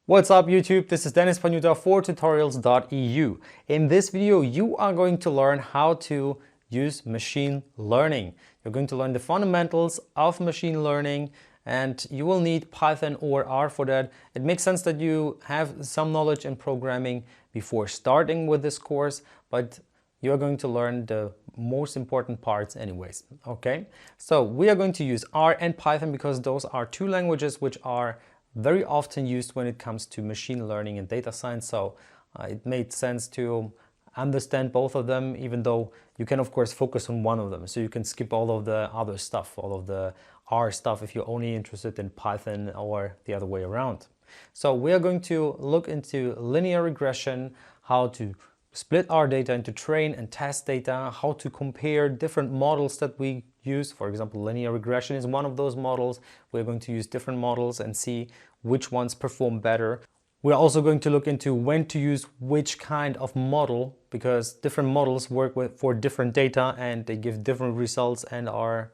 What's up YouTube? This is Dennis Panuta for tutorialsEU. In this video, you are going to learn how to use machine learning. You're going to learn the fundamentals of machine learning, and you will need Python or R for that. It makes sense that you have some knowledge in programming before starting with this course, but you're going to learn the most important parts anyways, okay? So we are going to use R and Python because those are two languages which are very often used when it comes to machine learning and data science. So it made sense to understand both of them, even though you can of course focus on one of them. So you can skip all of the other stuff, all of the R stuff if you're only interested in Python or the other way around. So we are going to look into linear regression, how to split our data into train and test data, how to compare different models that we use. For example, linear regression is one of those models. We're going to use different models and see which ones perform better. We're also going to look into when to use which kind of model, because different models work for different data and they give different results and are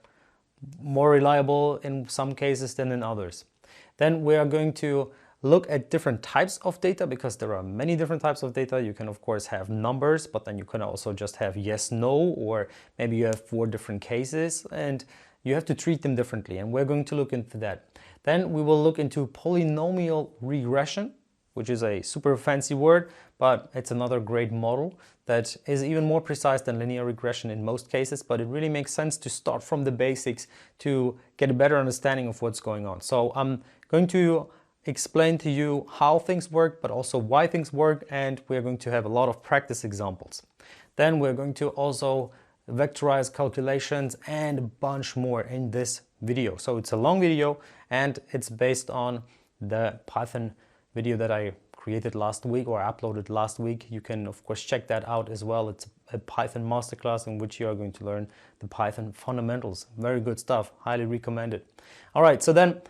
more reliable in some cases than in others. Then we are going to look at different types of data, because there are many different types of data. You can of course have numbers, but then you can also just have yes, no, or maybe you have 4 different cases and you have to treat them differently, and we're going to look into that. Then we will look into polynomial regression, which is a super fancy word, but it's another great model that is even more precise than linear regression in most cases, but it really makes sense to start from the basics to get a better understanding of what's going on. So I'm going to explain to you how things work, but also why things work, and we're going to have a lot of practice examples. Then we're going to also vectorize calculations and a bunch more in this video. So it's a long video and it's based on the Python video that I created last week or uploaded last week. You can of course check that out as well. It's a Python masterclass in which you are going to learn the Python fundamentals. Very good stuff, highly recommended. All right, so then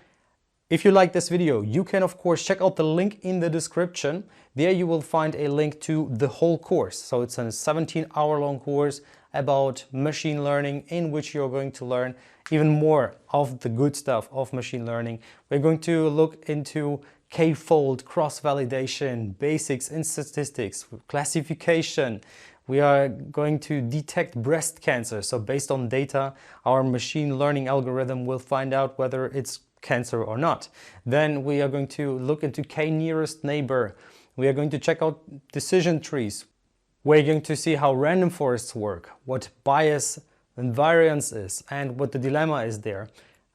if you like this video, you can of course check out the link in the description. There you will find a link to the whole course. So it's a 17-hour-long course about machine learning in which you're going to learn even more of the good stuff of machine learning. We're going to look into k-fold, cross-validation, basics in statistics, classification. We are going to detect breast cancer. So based on data, our machine learning algorithm will find out whether it's cancer or not. Then we are going to look into k-nearest neighbor. We are going to check out decision trees. We're going to see how random forests work, what bias and variance is, and what the dilemma is there,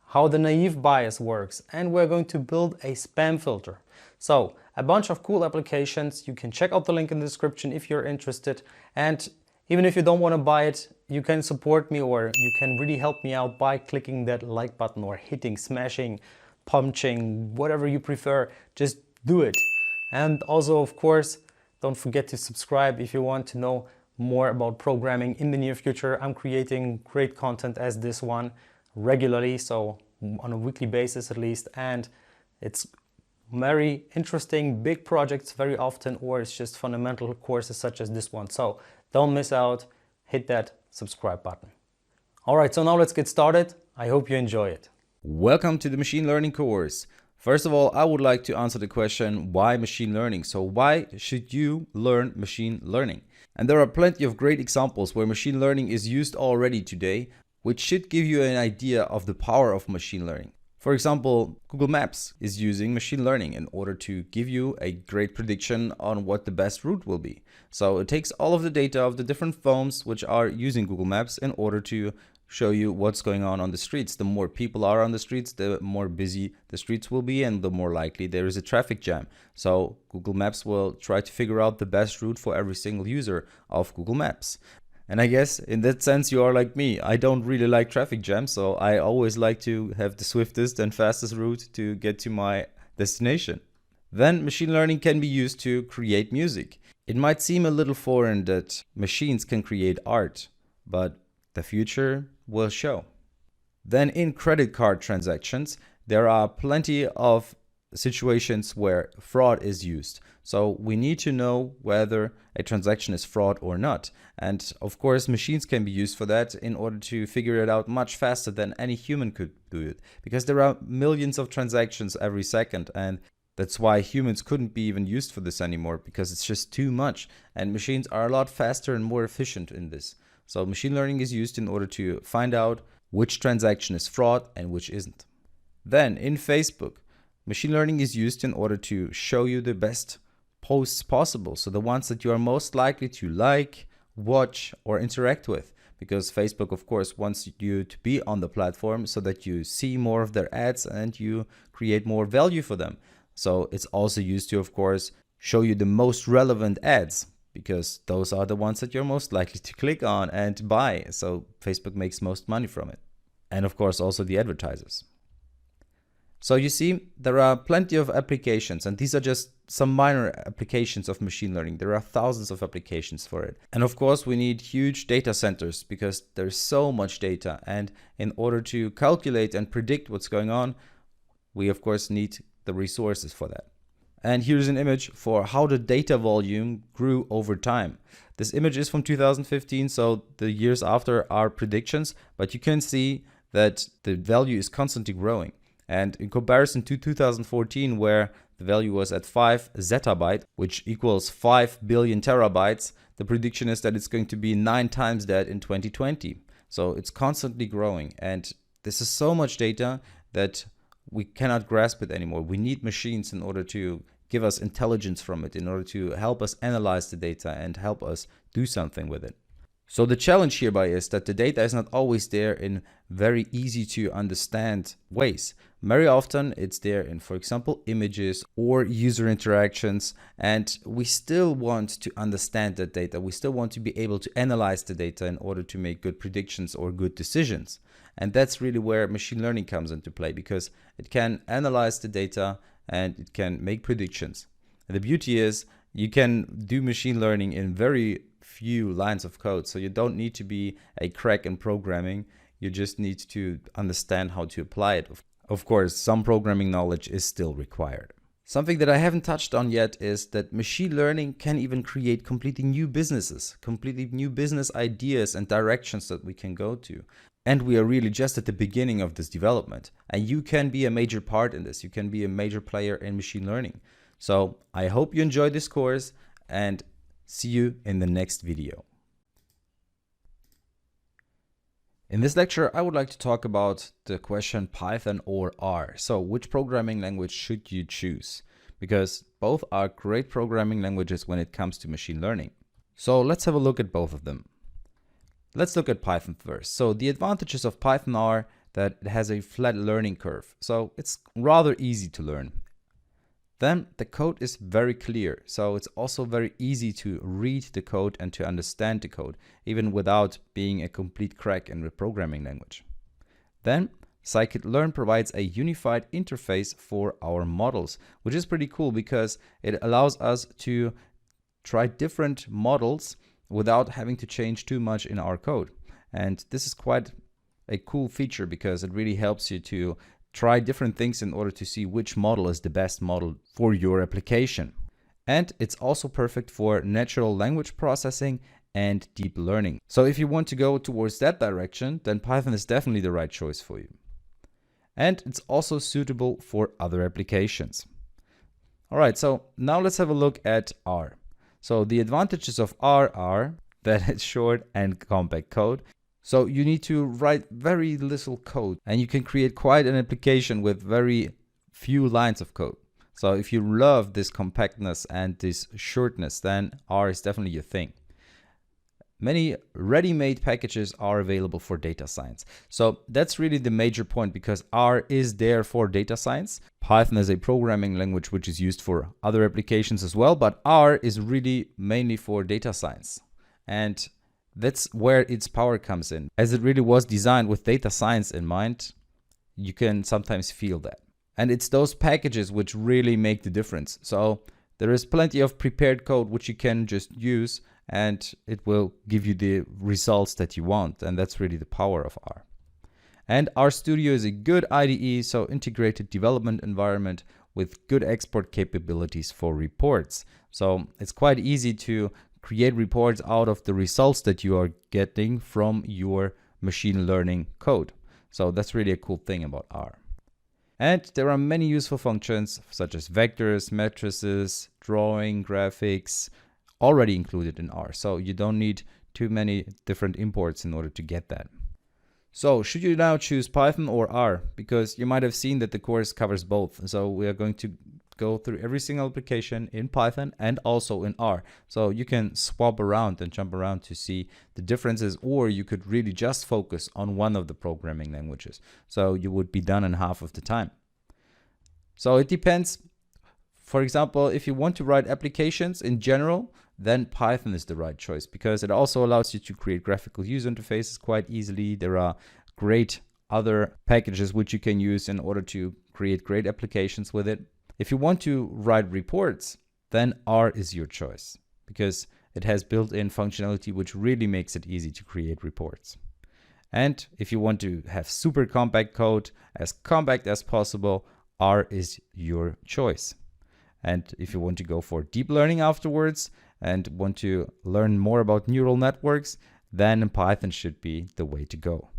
how the naive bias works, and we're going to build a spam filter. So a bunch of cool applications. You can check out the link in the description if you're interested, and even if you don't want to buy it, you can support me, or you can really help me out by clicking that like button or hitting, smashing, punching, whatever you prefer. Just do it. And also, of course, don't forget to subscribe if you want to know more about programming in the near future. I'm creating great content as this one regularly, so on a weekly basis at least, and it's very interesting, big projects very often, or it's just fundamental courses such as this one. So don't miss out, hit that subscribe button. All right, so now let's get started. I hope you enjoy it. Welcome to the machine learning course. First of all, I would like to answer the question, why machine learning? So why should you learn machine learning? And there are plenty of great examples where machine learning is used already today, which should give you an idea of the power of machine learning. For example, Google Maps is using machine learning in order to give you a great prediction on what the best route will be. So it takes all of the data of the different phones which are using Google Maps in order to show you what's going on the streets. The more people are on the streets, the more busy the streets will be, and the more likely there is a traffic jam. So Google Maps will try to figure out the best route for every single user of Google Maps. And I guess in that sense you are like me. I don't really like traffic jams, so I always like to have the swiftest and fastest route to get to my destination. Then machine learning can be used to create music. It might seem a little foreign that machines can create art, but the future will show. Then in credit card transactions, there are plenty of situations where fraud is used. So we need to know whether a transaction is fraud or not. And of course, machines can be used for that in order to figure it out much faster than any human could do it, because there are millions of transactions every second, and That's why humans couldn't be even used for this anymore, because it's just too much, and machines are a lot faster and more efficient in this. So machine learning is used in order to find out which transaction is fraud and which isn't. Then in Facebook, machine learning is used in order to show you the best posts possible. So the ones that you are most likely to like, watch, or interact with. Because Facebook, of course, wants you to be on the platform so that you see more of their ads and you create more value for them. So it's also used to, of course, show you the most relevant ads, because those are the ones that you're most likely to click on and buy. So Facebook makes most money from it. And of course, also the advertisers. So you see, there are plenty of applications, and these are just some minor applications of machine learning. There are thousands of applications for it. And of course, we need huge data centers because there's so much data. And in order to calculate and predict what's going on, we of course need the resources for that. And here's an image for how the data volume grew over time. This image is from 2015, so the years after are predictions, but you can see that the value is constantly growing. And in comparison to 2014, where the value was at 5 zettabyte, which equals 5 billion terabytes, the prediction is that it's going to be 9 times that in 2020. So it's constantly growing. And this is so much data that we cannot grasp it anymore. We need machines in order to give us intelligence from it, in order to help us analyze the data and help us do something with it. So the challenge hereby is that the data is not always there in very easy to understand ways. Very often it's there in, for example, images or user interactions, and we still want to understand that data. We still want to be able to analyze the data in order to make good predictions or good decisions. And that's really where machine learning comes into play, because it can analyze the data and it can make predictions. And the beauty is you can do machine learning in very few lines of code. So you don't need to be a crack in programming. You just need to understand how to apply it. Of course, some programming knowledge is still required. Something that I haven't touched on yet is that machine learning can even create completely new businesses, completely new business ideas and directions that we can go to. And we are really just at the beginning of this development. And you can be a major part in this. You can be a major player in machine learning. So I hope you enjoyed this course, and see you in the next video. In this lecture, I would like to talk about the question Python or R. So which programming language should you choose? Because both are great programming languages when it comes to machine learning. So let's have a look at both of them. Let's look at Python first. So the advantages of Python are that it has a flat learning curve. So it's rather easy to learn. Then the code is very clear. So it's also very easy to read the code and to understand the code, even without being a complete crack in the programming language. Then scikit-learn provides a unified interface for our models, which is pretty cool because it allows us to try different models without having to change too much in our code. And this is quite a cool feature because it really helps you to try different things in order to see which model is the best model for your application. And it's also perfect for natural language processing and deep learning. So if you want to go towards that direction, then Python is definitely the right choice for you. And it's also suitable for other applications. All right, so now let's have a look at R. So the advantages of R are that it's short and compact code. So you need to write very little code and you can create quite an application with very few lines of code. So if you love this compactness and this shortness, then R is definitely your thing. Many ready-made packages are available for data science. So that's really the major point because R is there for data science. Python is a programming language which is used for other applications as well, but R is really mainly for data science. And that's where its power comes in. As it really was designed with data science in mind, you can sometimes feel that. And it's those packages which really make the difference. So there is plenty of prepared code which you can just use and it will give you the results that you want. And that's really the power of R. And RStudio is a good IDE, so integrated development environment with good export capabilities for reports. So it's quite easy to create reports out of the results that you are getting from your machine learning code. So that's really a cool thing about R. And there are many useful functions such as vectors, matrices, drawing, graphics, already included in R. So you don't need too many different imports in order to get that. So should you now choose Python or R? Because you might have seen that the course covers both. So we are going to go through every single application in Python and also in R. So you can swap around and jump around to see the differences, or you could really just focus on one of the programming languages. So you would be done in half of the time. So it depends. For example, if you want to write applications in general, then Python is the right choice because it also allows you to create graphical user interfaces quite easily. There are great other packages which you can use in order to create great applications with it. If you want to write reports, then R is your choice because it has built-in functionality which really makes it easy to create reports. And if you want to have super compact code, as compact as possible, R is your choice. And if you want to go for deep learning afterwards and want to learn more about neural networks, then Python should be the way to go.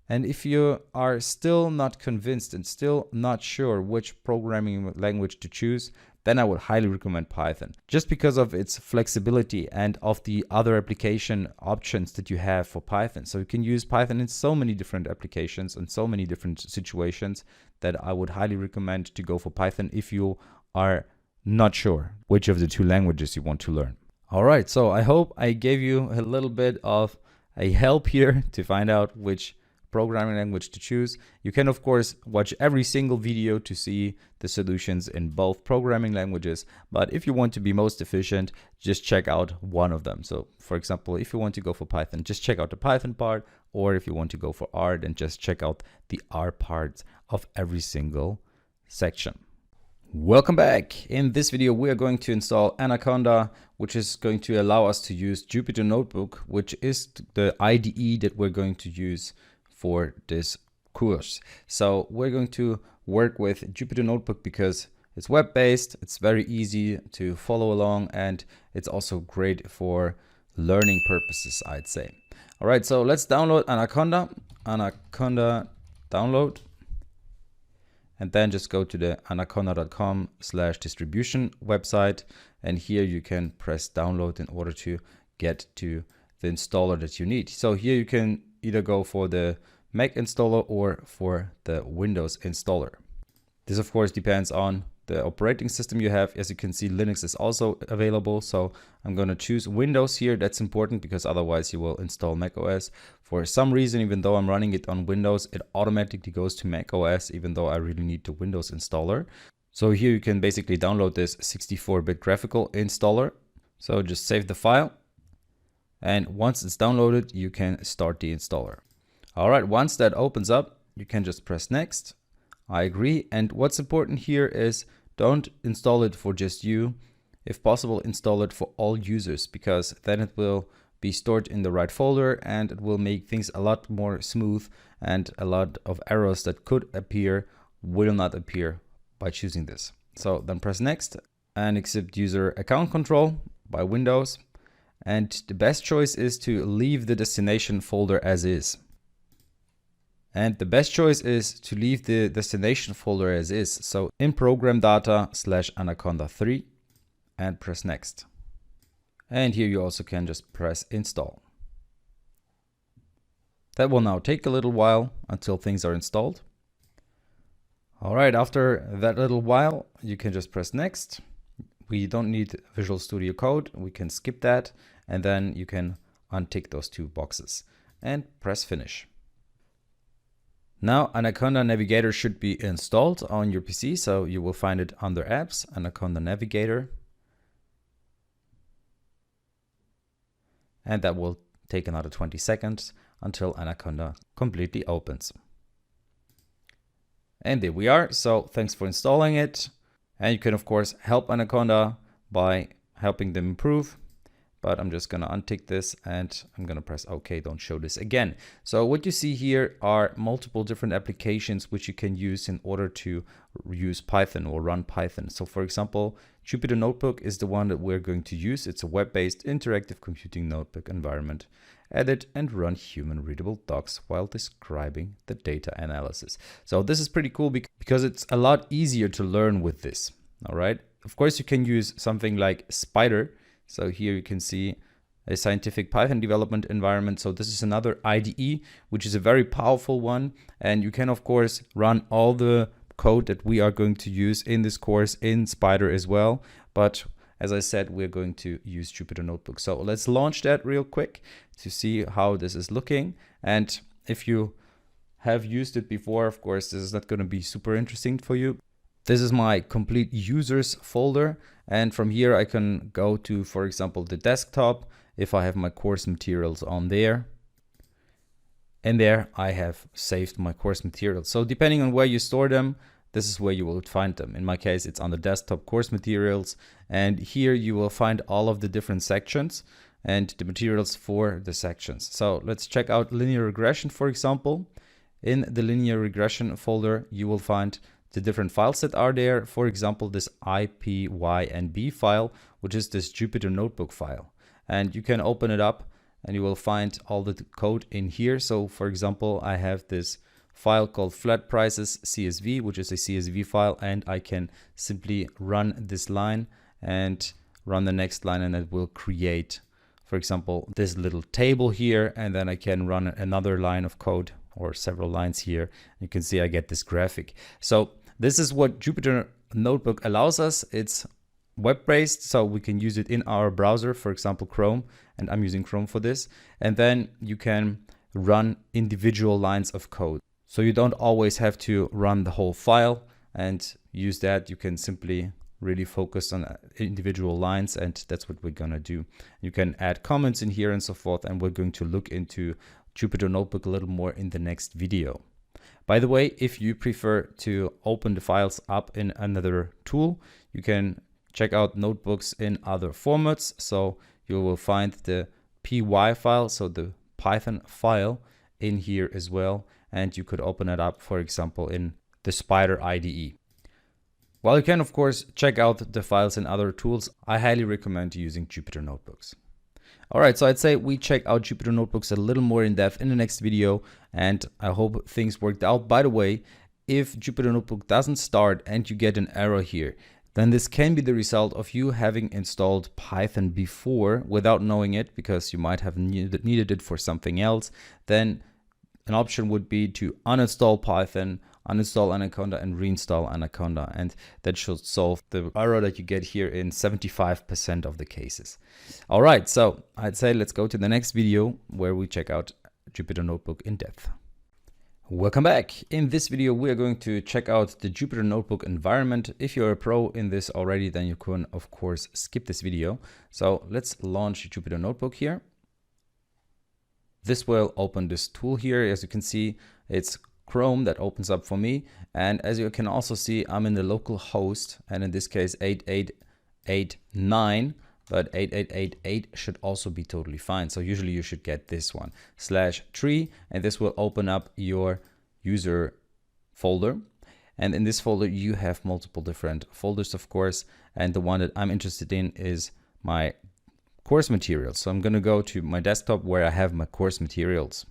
And if you are still not convinced and still not sure which programming language to choose, then I would highly recommend Python, just because of its flexibility and of the other application options that you have for Python. So you can use Python in so many different applications and so many different situations that I would highly recommend to go for Python if you are not sure which of the two languages you want to learn. All right, so I hope I gave you a little bit of a help here to find out which programming language to choose. You can of course watch every single video to see the solutions in both programming languages, but if you want to be most efficient, just check out one of them. So for example, if you want to go for Python, just check out the Python part, or if you want to go for R, then just check out the R parts of every single section. Welcome back. In this video, we are going to install Anaconda, which is going to allow us to use Jupyter Notebook, which is the IDE that we're going to use for this course. So we're going to work with Jupyter Notebook because it's web-based, it's very easy to follow along, and it's also great for learning purposes, I'd say. All right, so let's download Anaconda download. And then just go to the anaconda.com/distribution website. And here you can press download in order to get to the installer that you need. So here you can either go for the Mac installer or for the Windows installer. This of course depends on the operating system you have. As you can see, Linux is also available. So I'm going to choose Windows here. That's important because otherwise you will install Mac OS. For some reason, even though I'm running it on Windows, it automatically goes to Mac OS, even though I really need the Windows installer. So here you can basically download this 64-bit graphical installer. So just save the file. And once it's downloaded, you can start the installer. All right, once that opens up, you can just press next. I agree. And what's important here is don't install it for just you. If possible, install it for all users, because then it will be stored in the right folder and it will make things a lot more smooth, and a lot of errors that could appear will not appear by choosing this. So then press next and accept user account control by Windows. And the best choice is to leave the destination folder as is. And the best choice is to leave the destination folder as is. So in program data /anaconda3 and press next. And here you also can just press install. That will now take a little while until things are installed. All right, after that little while, you can just press next. We don't need Visual Studio Code. We can skip that. And then you can untick those two boxes and press finish. Now Anaconda Navigator should be installed on your PC, so you will find it under Apps, Anaconda Navigator. And that will take another 20 seconds until Anaconda completely opens. And there we are. So thanks for installing it. And you can of course help Anaconda by helping them improve, but I'm just going to untick this and I'm going to press OK, don't show this again. So what you see here are multiple different applications which you can use in order to use Python or run Python. So for example, Jupyter Notebook is the one that we're going to use. It's a web-based interactive computing notebook environment. Edit and run human readable docs while describing the data analysis. So this is pretty cool because it's a lot easier to learn with this. All right. Of course, you can use something like Spider. So here you can see a scientific Python development environment. So this is another IDE, which is a very powerful one. And you can, of course, run all the code that we are going to use in this course in Spider as well. But as I said, we're going to use Jupyter Notebook. So let's launch that real quick to see how this is looking. And if you have used it before, of course, this is not going to be super interesting for you. This is my complete users folder. And from here, I can go to, for example, the desktop if I have my course materials on there. And there I have saved my course materials. So depending on where you store them, this is where you will find them. In my case, it's on the desktop course materials. And here you will find all of the different sections and the materials for the sections. So let's check out linear regression, for example. In the linear regression folder, you will find the different files that are there. For example, this IPYNB file, which is this Jupyter Notebook file. And you can open it up and you will find all the code in here. So for example, I have this file called flat prices CSV, which is a CSV file, and I can simply run this line and run the next line, and it will create, for example, this little table here, and then I can run another line of code or several lines here. You can see I get this graphic. So this is what Jupyter Notebook allows us. It's web-based, so we can use it in our browser, for example, Chrome, and I'm using Chrome for this. And then you can run individual lines of code. So you don't always have to run the whole file and use that. You can simply really focus on individual lines, and that's what we're gonna do. You can add comments in here and so forth, and we're going to look into Jupyter Notebook a little more in the next video. By the way, if you prefer to open the files up in another tool, you can check out notebooks in other formats. So you will find the py file, so the Python file, in here as well. And you could open it up, for example, in the Spider IDE. While you can, of course, check out the files in other tools, I highly recommend using Jupyter Notebooks. All right, so I'd say we check out Jupyter Notebooks a little more in depth in the next video, and I hope things worked out. By the way, if Jupyter Notebook doesn't start and you get an error here, then this can be the result of you having installed Python before without knowing it, because you might have needed it for something else. Then an option would be to uninstall Python, uninstall Anaconda, and reinstall Anaconda. And that should solve the error that you get here in 75% of the cases. All right, so I'd say let's go to the next video where we check out Jupyter Notebook in depth. Welcome back. In this video, we are going to check out the Jupyter Notebook environment. If you're a pro in this already, then you can, of course, skip this video. So let's launch Jupyter Notebook here. This will open this tool here. As you can see, it's Chrome that opens up for me. And as you can also see, I'm in the local host, and in this case 8889, but 8888 should also be totally fine. So usually you should get this one, /tree, and this will open up your user folder. And in this folder, you have multiple different folders, of course. And the one that I'm interested in is my course materials. So I'm going to go to my desktop where I have my course materials.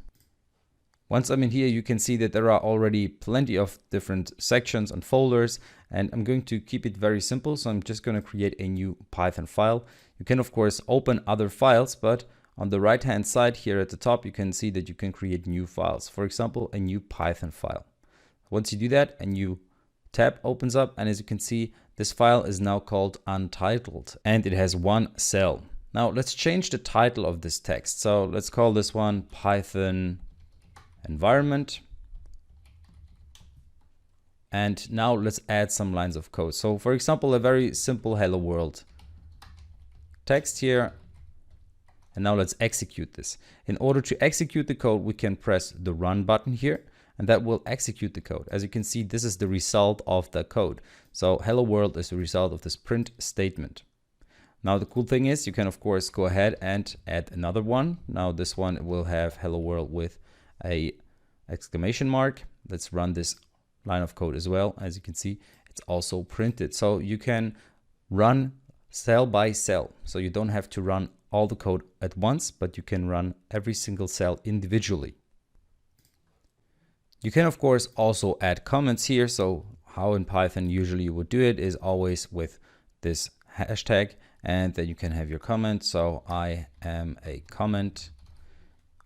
Once I'm in here, you can see that there are already plenty of different sections and folders, and I'm going to keep it very simple. So I'm just going to create a new Python file. You can, of course, open other files, but on the right-hand side here at the top, you can see that you can create new files. For example, a new Python file. Once you do that, a new tab opens up, and as you can see, this file is now called untitled, and it has one cell. Now let's change the title of this text. So let's call this one Python environment. And now let's add some lines of code. So for example, a very simple hello world text here. And now let's execute this. In order to execute the code, we can press the run button here, and that will execute the code. As you can see, this is the result of the code. So hello world is the result of this print statement. Now the cool thing is you can of course go ahead and add another one. Now this one will have hello world with a exclamation mark. Let's run this line of code as well. As you can see, it's also printed. So you can run cell by cell. So you don't have to run all the code at once, but you can run every single cell individually. You can of course also add comments here. So how in Python usually you would do it is always with this hashtag, and then you can have your comment. So I am a comment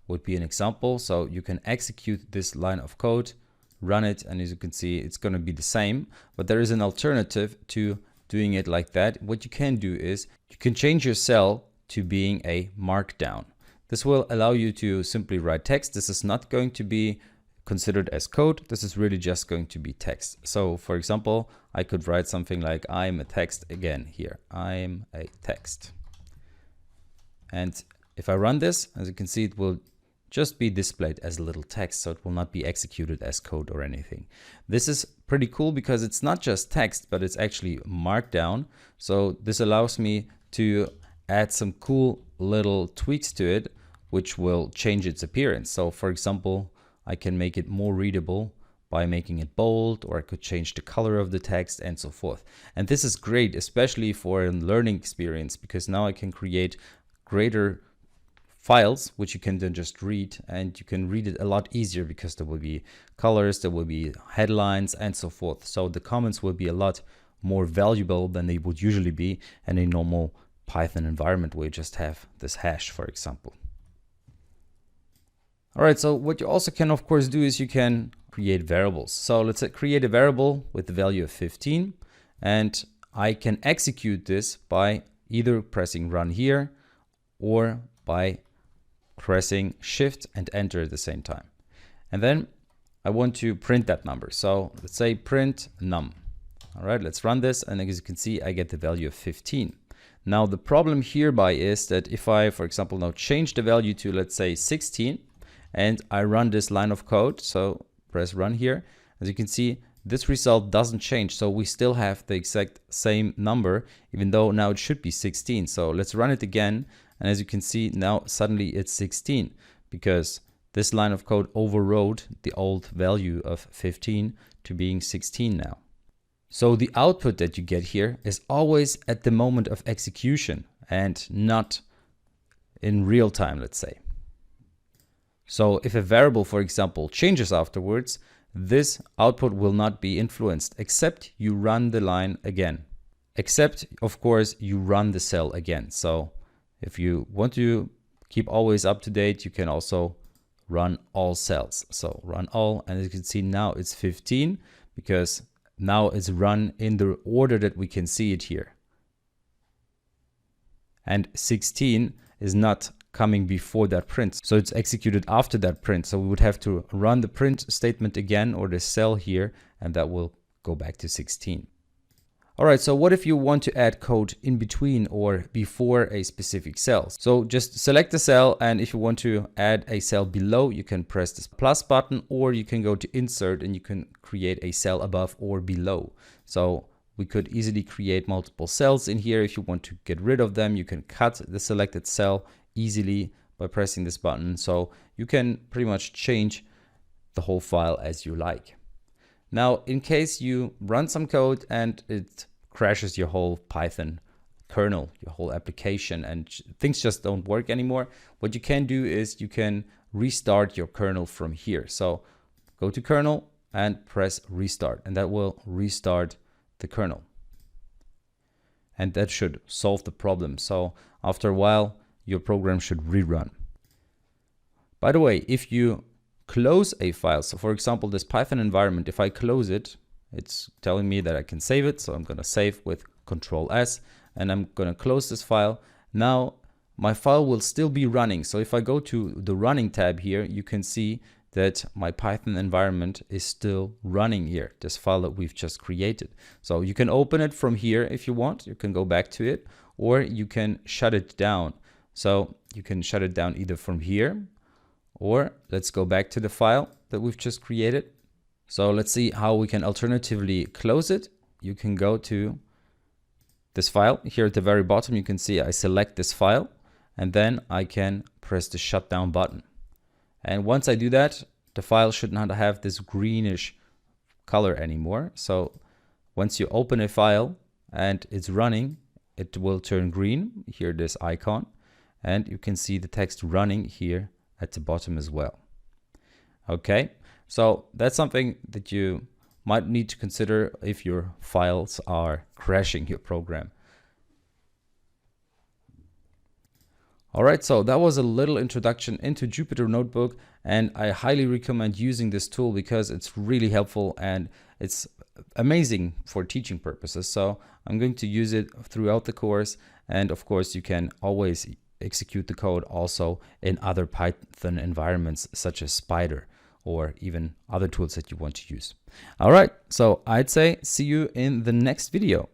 would be an example. So you can execute this line of code, run it, and as you can see, it's going to be the same, but there is an alternative to doing it like that. What you can do is you can change your cell to being a markdown. This will allow you to simply write text. This is not going to be considered as code. This is really just going to be text. So for example, I could write something like I'm a text again here. I'm a text. And if I run this, as you can see, it will just be displayed as a little text, so it will not be executed as code or anything. This is pretty cool because it's not just text, but it's actually markdown. So this allows me to add some cool little tweaks to it, which will change its appearance. So for example, I can make it more readable by making it bold, or I could change the color of the text and so forth. And this is great, especially for a learning experience, because now I can create greater files, which you can then just read, and you can read it a lot easier because there will be colors, there will be headlines and so forth. So the comments will be a lot more valuable than they would usually be in a normal Python environment where you just have this hash, for example. All right, so what you also can of course do is you can create variables. So let's say create a variable with the value of 15, and I can execute this by either pressing run here or by pressing shift and enter at the same time. And then I want to print that number. So let's say print num. All right, let's run this, and as you can see, I get the value of 15. Now the problem hereby is that if I, for example, now change the value to, let's say 16, and I run this line of code, so press run here, as you can see, this result doesn't change. So we still have the exact same number, even though now it should be 16. So let's run it again. And as you can see, now suddenly it's 16 because this line of code overrode the old value of 15 to being 16 now. So the output that you get here is always at the moment of execution and not in real time, let's say. So if a variable, for example, changes afterwards, this output will not be influenced except you run the line again. Except, of course, you run the cell again. So if you want to keep always up to date, you can also run all cells. So run all, and as you can see now it's 15 because now it's run in the order that we can see it here. And 16 is not coming before that print. So it's executed after that print. So we would have to run the print statement again, or the cell here, and that will go back to 16. All right, so what if you want to add code in between or before a specific cell? So just select the cell, and if you want to add a cell below, you can press this plus button, or you can go to insert and you can create a cell above or below. So we could easily create multiple cells in here. If you want to get rid of them, you can cut the selected cell easily by pressing this button. So you can pretty much change the whole file as you like. Now, in case you run some code and it crashes your whole Python kernel, your whole application, and things just don't work anymore, what you can do is you can restart your kernel from here. So go to kernel and press restart, and that will restart the kernel. And that should solve the problem. So after a while, your program should rerun. By the way, if you close a file, so for example, this Python environment, if I close it, it's telling me that I can save it. So I'm going to save with Control S, and I'm going to close this file. Now my file will still be running. So if I go to the running tab here, you can see that my Python environment is still running here, this file that we've just created. So you can open it from here if you want. You can go back to it, or you can shut it down. So you can shut it down either from here, or let's go back to the file that we've just created. So let's see how we can alternatively close it. You can go to this file. Here at the very bottom, you can see I select this file, and then I can press the shutdown button. And once I do that, the file should not have this greenish color anymore. So once you open a file and it's running, it will turn green. Here, this icon, and you can see the text running here at the bottom as well. Okay, so that's something that you might need to consider if your files are crashing your program. All right, so that was a little introduction into Jupyter Notebook, and I highly recommend using this tool because it's really helpful and it's amazing for teaching purposes. So I'm going to use it throughout the course, and of course you can always execute the code also in other Python environments such as Spider or even other tools that you want to use. All right, so I'd say see you in the next video.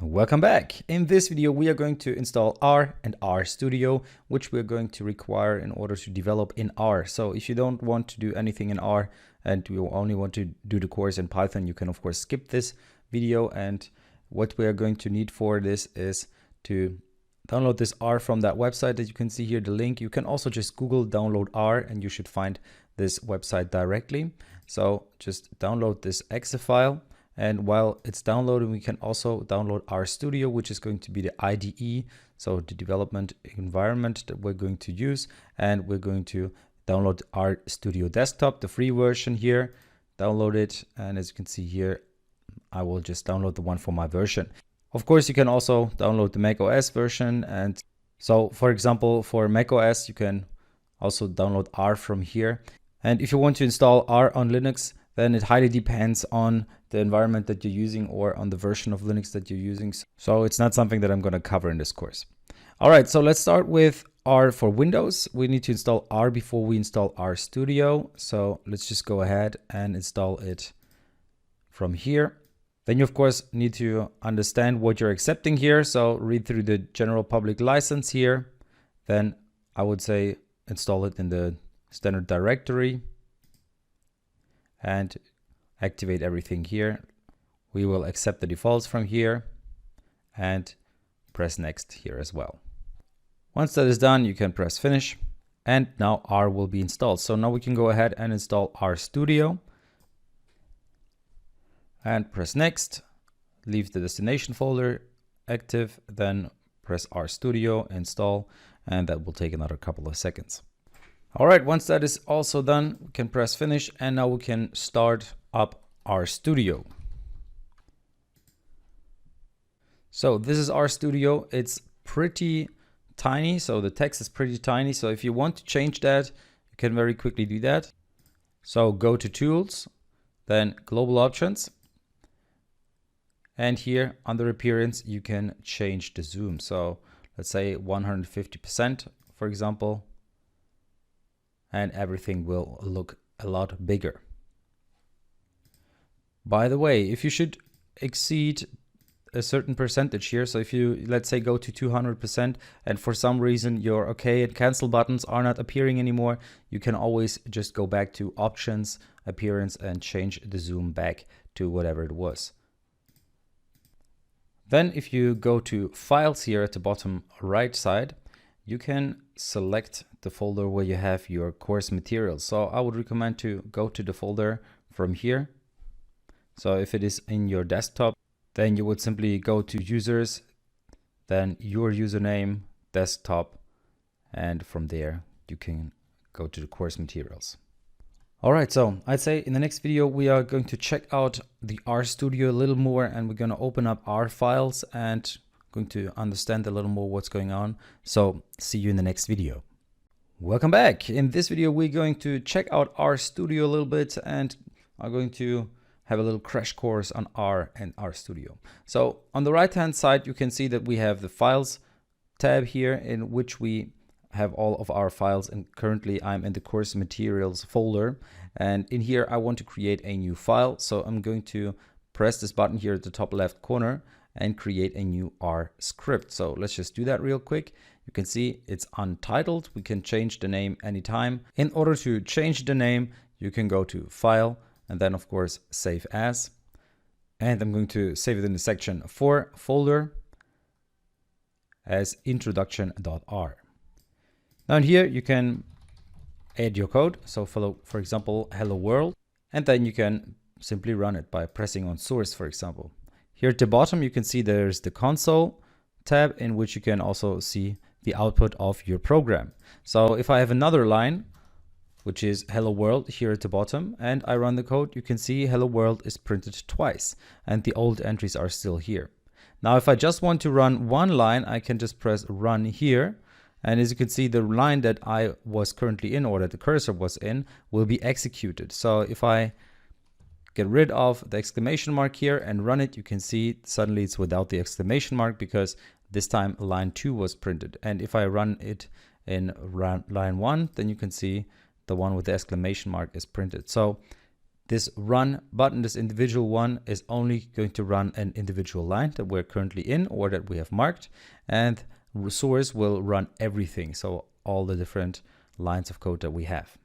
Welcome back. In this video, we are going to install R and RStudio, which we're going to require in order to develop in R. So if you don't want to do anything in R and you only want to do the course in Python, you can of course skip this video. And what we are going to need for this is to download this R from that website that you can see here, the link. You can also just Google download R and you should find this website directly. So just download this exe file. And while it's downloading, we can also download RStudio, which is going to be the IDE, so the development environment that we're going to use. And we're going to download RStudio Desktop, the free version here, download it. And as you can see here, I will just download the one for my version. Of course, you can also download the macOS version. And so, for example, for macOS, you can also download R from here. And if you want to install R on Linux, then it highly depends on the environment that you're using or on the version of Linux that you're using. So it's not something that I'm going to cover in this course. All right, so let's start with R for Windows. We need to install R before we install RStudio. So let's just go ahead and install it from here. Then you of course need to understand what you're accepting here. So read through the general public license here. Then I would say install it in the standard directory and activate everything here. We will accept the defaults from here and press next here as well. Once that is done, you can press finish, and now R will be installed. So now we can go ahead and install RStudio and press next, leave the destination folder active, then press RStudio, install, and that will take another couple of seconds. All right, once that is also done, we can press finish, and now we can start up RStudio. So this is RStudio. It's pretty tiny, so the text is pretty tiny. So if you want to change that, you can very quickly do that. So go to Tools, then Global Options. And here under Appearance, you can change the zoom. So let's say 150%, for example. And everything will look a lot bigger. By the way, if you should exceed a certain percentage here, so if you, let's say, go to 200% and for some reason your OK and cancel buttons are not appearing anymore, you can always just go back to Options, Appearance, and change the zoom back to whatever it was. Then if you go to Files here at the bottom right side, you can select the folder where you have your course materials. So I would recommend to go to the folder from here. So if it is in your desktop, then you would simply go to Users, then your username, Desktop, and from there you can go to the course materials. All right, so I'd say in the next video, we are going to check out the RStudio a little more, and we're going to open up R files and going to understand a little more what's going on. So see you in the next video. Welcome back. In this video, we're going to check out RStudio a little bit and are going to have a little crash course on R and RStudio. So on the right hand side, you can see that we have the Files tab here in which we have all of our files, and currently I'm in the course materials folder, and in here I want to create a new file. So I'm going to press this button here at the top left corner and create a new R script. So let's just do that real quick. You can see it's untitled. We can change the name anytime. In order to change the name, you can go to File and then of course Save As. And I'm going to save it in the section 4 folder. as introduction.r. Now in here you can add your code. So for example, hello world, and then you can simply run it by pressing on source, for example. Here at the bottom, you can see there's the console tab in which you can also see the output of your program. So if I have another line, which is hello world here at the bottom, and I run the code, you can see hello world is printed twice and the old entries are still here. Now, if I just want to run one line, I can just press run here. And as you can see, the line that I was currently in, or that the cursor was in, will be executed. So if I get rid of the exclamation mark here and run it, you can see suddenly it's without the exclamation mark because this time line 2 was printed. And if I run it in line 1, then you can see the one with the exclamation mark is printed. So this run button, this individual one, is only going to run an individual line that we're currently in or that we have marked, and source will run everything, so all the different lines of code that we have.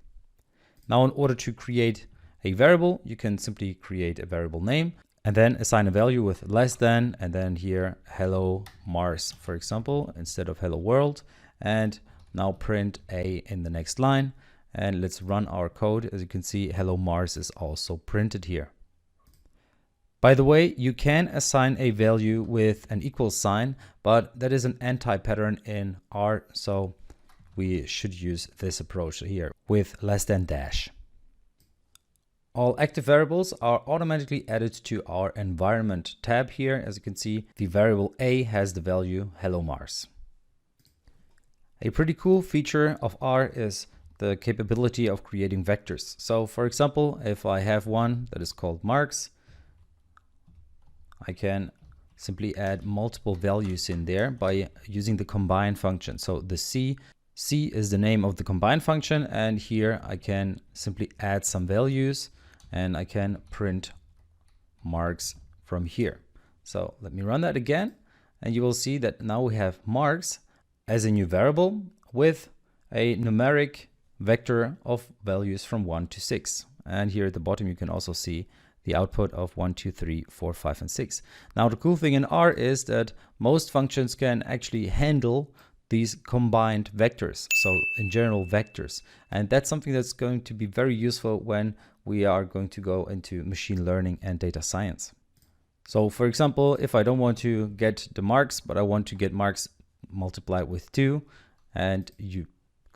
Now, in order to create a variable, you can simply create a variable name and then assign a value with less than, and then here hello Mars, for example, instead of hello world, and now print a in the next line. And let's run our code. As you can see, hello Mars is also printed here. By the way, you can assign a value with an equal sign, but that is an anti-pattern in R, so we should use this approach here with less than dash. All active variables are automatically added to our environment tab here. As you can see, the variable A has the value hello Mars. A pretty cool feature of R is the capability of creating vectors. So for example, if I have one that is called marks, I can simply add multiple values in there by using the combine function. So the C is the name of the combine function, and here I can simply add some values and I can print marks from here. So let me run that again, and you will see that now we have marks as a new variable with a numeric vector of values from 1 to 6. And here at the bottom you can also see the output of 1, 2, 3, 4, 5, and 6. Now the cool thing in R is that most functions can actually handle these combined vectors, so in general vectors. And that's something that's going to be very useful when we are going to go into machine learning and data science. So for example, if I don't want to get the marks, but I want to get marks multiplied with 2, and you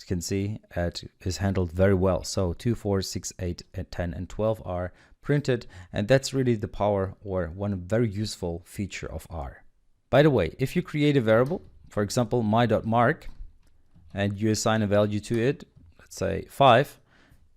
can see it is handled very well. So 2, 4, 6, 8, and 10, and 12 are printed, and that's really the power, or one very useful feature of R. By the way, if you create a variable, for example my.mark, and you assign a value to it, let's say 5,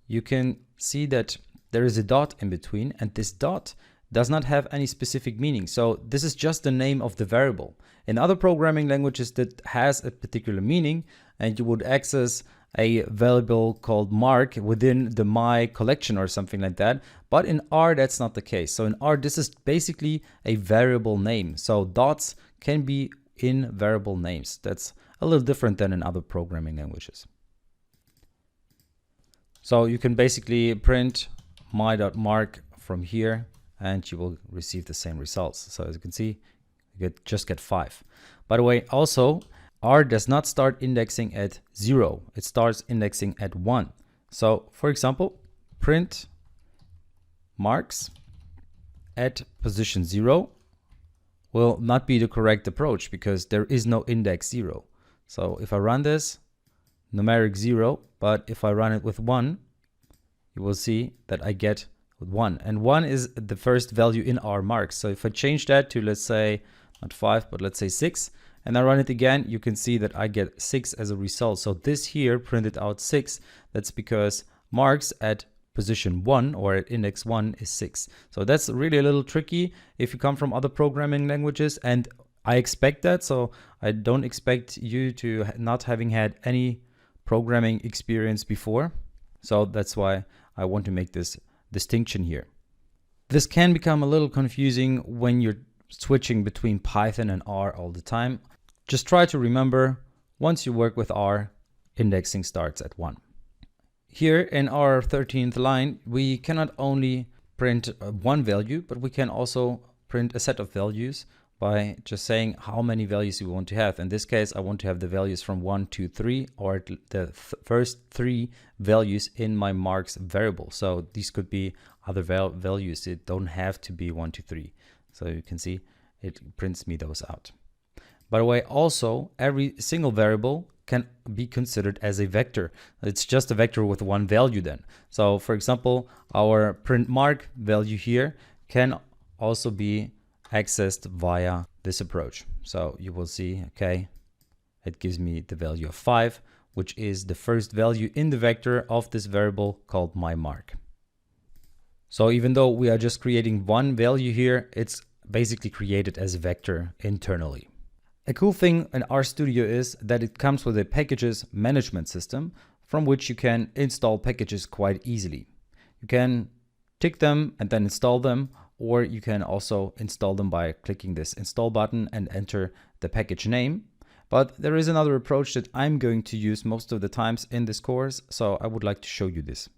you can see that there is a dot in between, and this dot does not have any specific meaning. So this is just the name of the variable. In other programming languages that has a particular meaning, and you would access a variable called mark within the my collection or something like that. But in R, that's not the case. So in R, this is basically a variable name. So dots can be in variable names. That's a little different than in other programming languages. So you can basically print my.mark from here, and you will receive the same results. So as you can see, you just get 5. By the way, also, R does not start indexing at 0. It starts indexing at 1. So for example, print marks at position 0 will not be the correct approach because there is no index 0. So if I run this, numeric 0, but if I run it with 1, you will see that I get 1. And 1 is the first value in our marks. So if I change that to, let's say, not 5, but let's say 6, and I run it again, you can see that I get 6 as a result. So this here printed out 6. That's because marks at position 1 or at index 1 is 6. So that's really a little tricky if you come from other programming languages, and I expect that. So I don't expect you to not having had any programming experience before. So that's why I want to make this distinction here. This can become a little confusing when you're switching between Python and R all the time. Just try to remember, once you work with R, indexing starts at 1. Here in our 13th line, we cannot only print one value, but we can also print a set of values by just saying how many values you want to have. In this case, I want to have the values from 1 to 3, or the first 3 values in my marks variable. So these could be other values. It don't have to be 1 to 3. So you can see it prints me those out. By the way, also every single variable can be considered as a vector. It's just a vector with one value then. So for example, our print mark value here can also be accessed via this approach. So you will see, okay, it gives me the value of 5, which is the first value in the vector of this variable called my mark. So even though we are just creating one value here, it's basically created as a vector internally. A cool thing in RStudio is that it comes with a packages management system from which you can install packages quite easily. You can tick them and then install them, or you can also install them by clicking this install button and enter the package name. But there is another approach that I'm going to use most of the times in this course, so I would like to show you this.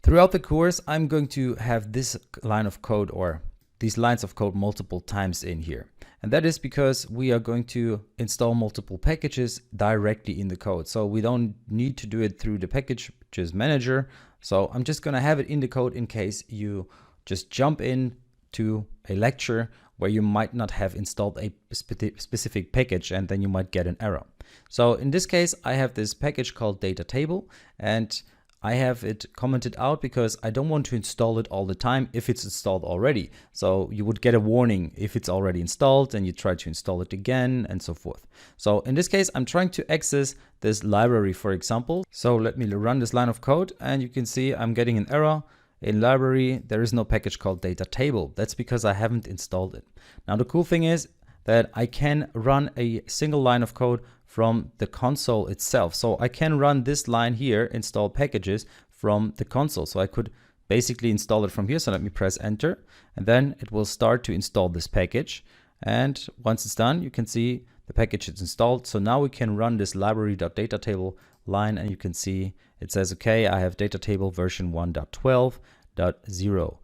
Throughout the course, I'm going to have this line of code or these lines of code multiple times in here. And that is because we are going to install multiple packages directly in the code. So we don't need to do it through the packages manager. So I'm just going to have it in the code in case you just jump in to a lecture where you might not have installed a specific package and then you might get an error. So in this case, I have this package called Datatable, and I have it commented out because I don't want to install it all the time if it's installed already. So you would get a warning if it's already installed and you try to install it again and so forth. So in this case, I'm trying to access this library, for example. So let me run this line of code and you can see I'm getting an error. In library, there is no package called Datatable. That's because I haven't installed it. Now the cool thing is that I can run a single line of code from the console itself. So I can run this line here, install packages, from the console. So I could basically install it from here. So let me press enter, and then it will start to install this package. And once it's done, you can see the package is installed. So now we can run this library.datatable line, and you can see it says, okay, I have datatable version 1.12.0.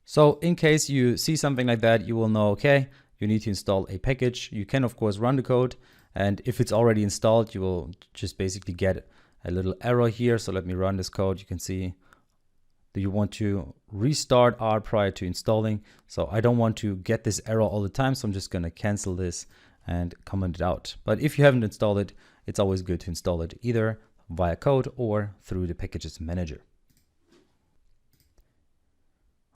So in case you see something like that, you will know, okay, you need to install a package. You can of course run the code, and if it's already installed, you will just basically get a little error here. So let me run this code. You can see that you want to restart R prior to installing. So I don't want to get this error all the time, so I'm just going to cancel this and comment it out. But if you haven't installed it, it's always good to install it either via code or through the packages manager.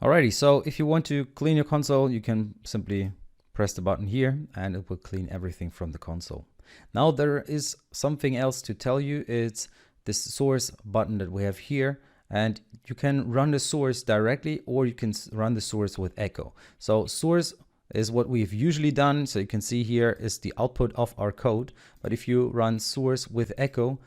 Alrighty, so if you want to clean your console, you can simply press the button here and it will clean everything from the console. Now there is something else to tell you. It's this source button that we have here, and you can run the source directly or you can run the source with echo. So source is what we've usually done. So you can see here is the output of our code. But if you run source with echo,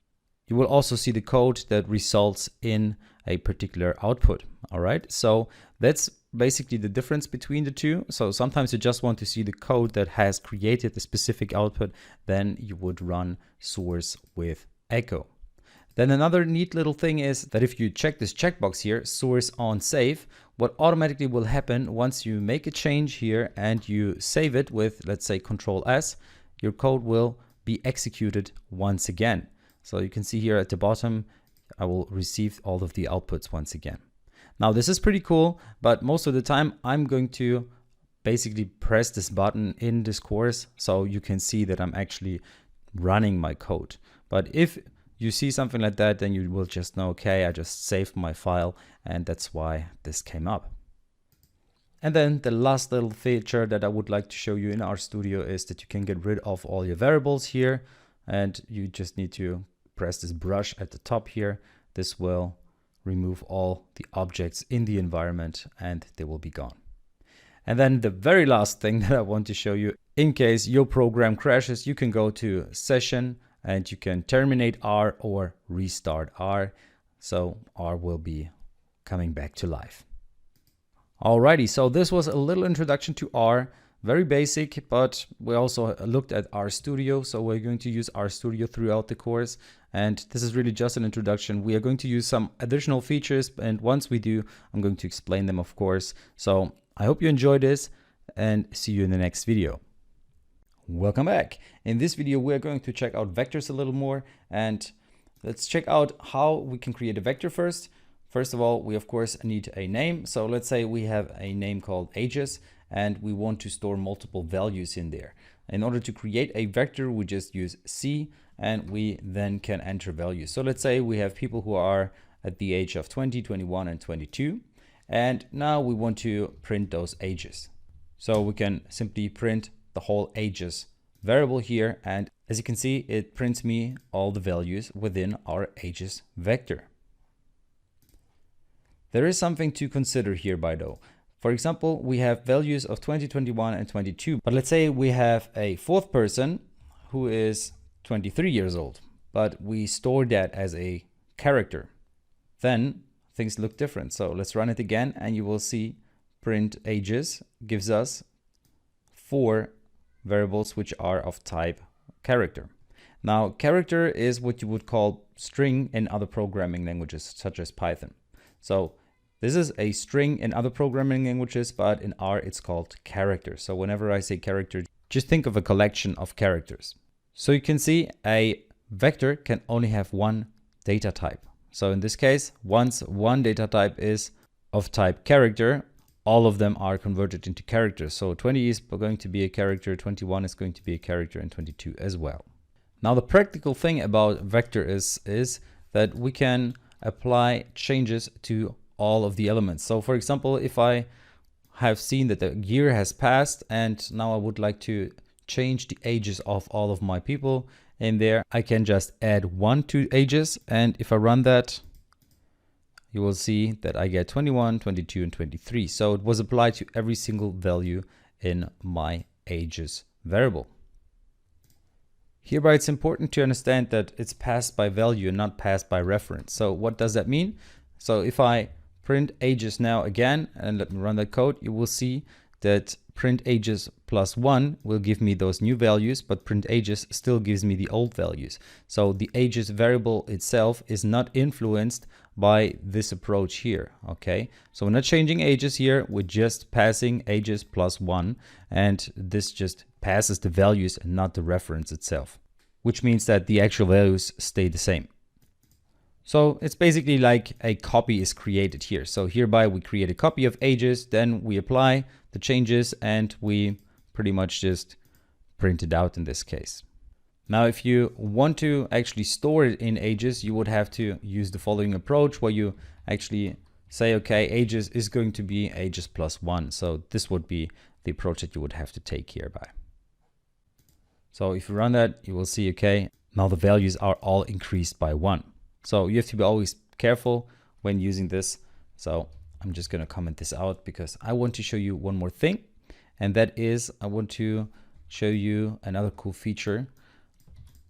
you will also see the code that results in a particular output. All right, so that's basically the difference between the two. So sometimes you just want to see the code that has created the specific output, then you would run source with echo. Then another neat little thing is that if you check this checkbox here, source on save, what automatically will happen once you make a change here and you save it with, let's say, Control S, your code will be executed once again. So you can see here at the bottom, I will receive all of the outputs once again. Now this is pretty cool, but most of the time I'm going to basically press this button in this course so you can see that I'm actually running my code. But if you see something like that, then you will just know, okay, I just saved my file, and that's why this came up. And then the last little feature that I would like to show you in RStudio is that you can get rid of all your variables here, and you just need to press this brush at the top here. This will remove all the objects in the environment and they will be gone. And then the very last thing that I want to show you, in case your program crashes, you can go to session and you can terminate R or restart R. So R will be coming back to life. Alrighty, so this was a little introduction to R. Very basic, but we also looked at RStudio. So we're going to use RStudio throughout the course. And this is really just an introduction. We are going to use some additional features. And once we do, I'm going to explain them, of course. So I hope you enjoyed this. and see you in the next video. Welcome back. In this video, we're going to check out vectors a little more, and let's check out how we can create a vector first. First of all, we of course need a name. So let's say we have a name called ages and we want to store multiple values in there. In order to create a vector, we just use C and we then can enter values. So let's say we have people who are at the age of 20, 21, and 22. And now we want to print those ages. So we can simply print the whole ages variable here, and as you can see, it prints me all the values within our ages vector. There is something to consider here though. For example, we have values of 20, 21, and 22, but let's say we have a fourth person who is 23 years old, but we store that as a character. Then things look different. So let's run it again and you will see print ages gives us 4 variables which are of type character. Now, character is what you would call string in other programming languages such as Python. So this is a string in other programming languages, but in R it's called character. So whenever I say character, just think of a collection of characters. So you can see a vector can only have one data type. So in this case, once one data type is of type character, all of them are converted into characters. So 20 is going to be a character, 21 is going to be a character, and 22 as well. Now the practical thing about vector is that we can apply changes to all of the elements. So for example, if I have seen that the year has passed and now I would like to change the ages of all of my people in there, I can just add 1 to ages, and if I run that, you will see that I get 21, 22, and 23. So it was applied to every single value in my ages variable. Hereby, it's important to understand that it's passed by value and not passed by reference. So what does that mean? So if I print ages now again, and let me run that code, you will see that print ages plus 1 will give me those new values, but print ages still gives me the old values. So the ages variable itself is not influenced by this approach here. Okay, so we're not changing ages here, we're just passing ages plus 1, and this just passes the values and not the reference itself, which means that the actual values stay the same. So it's basically like a copy is created here. So hereby we create a copy of ages, then we apply the changes and we pretty much just print it out in this case. Now, if you want to actually store it in ages, you would have to use the following approach where you actually say, okay, ages is going to be ages plus 1. So this would be the approach that you would have to take hereby. So if you run that, you will see, okay, now the values are all increased by 1. So you have to be always careful when using this. So I'm just going to comment this out because I want to show you one more thing. And that is, I want to show you another cool feature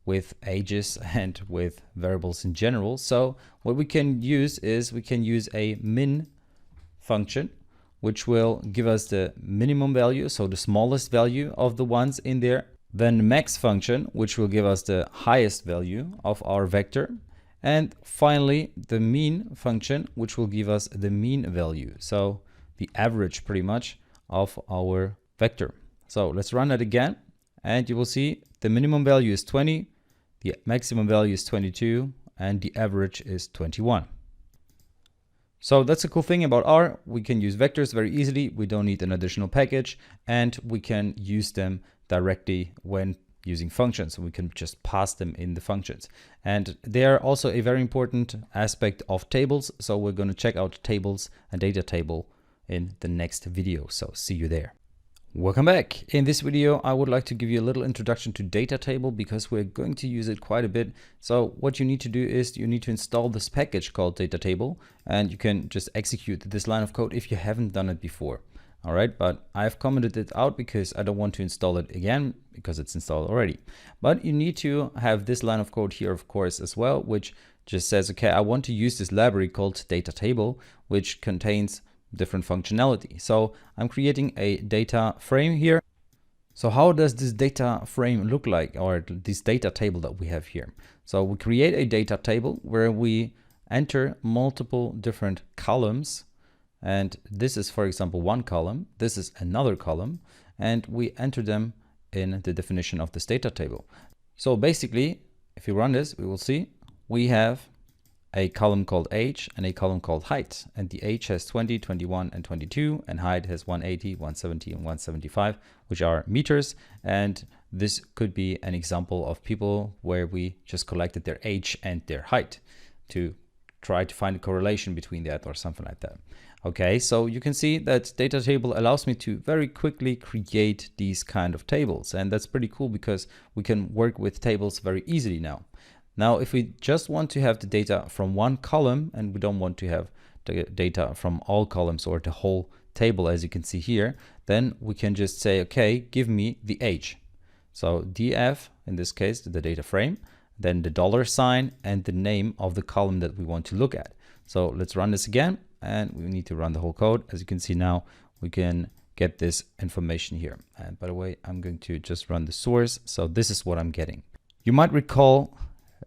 with ages and with variables in general. So what we can use is we can use a min function, which will give us the minimum value, so the smallest value of the ones in there. Then the max function, which will give us the highest value of our vector. And finally, the mean function, which will give us the mean value. So the average pretty much of our vector. So let's run that again. And you will see the minimum value is 20, the maximum value is 22, and the average is 21. So that's a cool thing about R. We can use vectors very easily. We don't need an additional package, and we can use them directly when using functions. So we can just pass them in the functions. And they are also a very important aspect of tables. So we're going to check out tables and data table in the next video. So see you there. Welcome back. In this video, I would like to give you a little introduction to Datatables because we're going to use it quite a bit. So what you need to do is you need to install this package called Datatables, and you can just execute this line of code if you haven't done it before. All right, but I've commented it out because I don't want to install it again because it's installed already. But you need to have this line of code here, of course, as well, which just says, okay, I want to use this library called Datatables, which contains different functionality. So I'm creating a data frame here. So how does this data frame look like, or this data table that we have here? So we create a data table where we enter multiple different columns and this is, for example, one column, this is another column, and we enter them in the definition of this data table. So basically, if you run this, we will see we have a column called age and a column called height, and the age has 20, 21, and 22, and height has 180, 170, and 175, which are meters. And this could be an example of people where we just collected their age and their height to try to find a correlation between that or something like that. Okay, so you can see that data table allows me to very quickly create these kind of tables, and that's pretty cool because we can work with tables very easily now. Now, if we just want to have the data from one column and we don't want to have the data from all columns or the whole table, as you can see here, then we can just say, okay, give me the age. So df, in this case, the data frame, then the $sign and the name of the column that we want to look at. So let's run this again, and we need to run the whole code. As you can see now, we can get this information here. And by the way, I'm going to just run the source. So this is what I'm getting. You might recall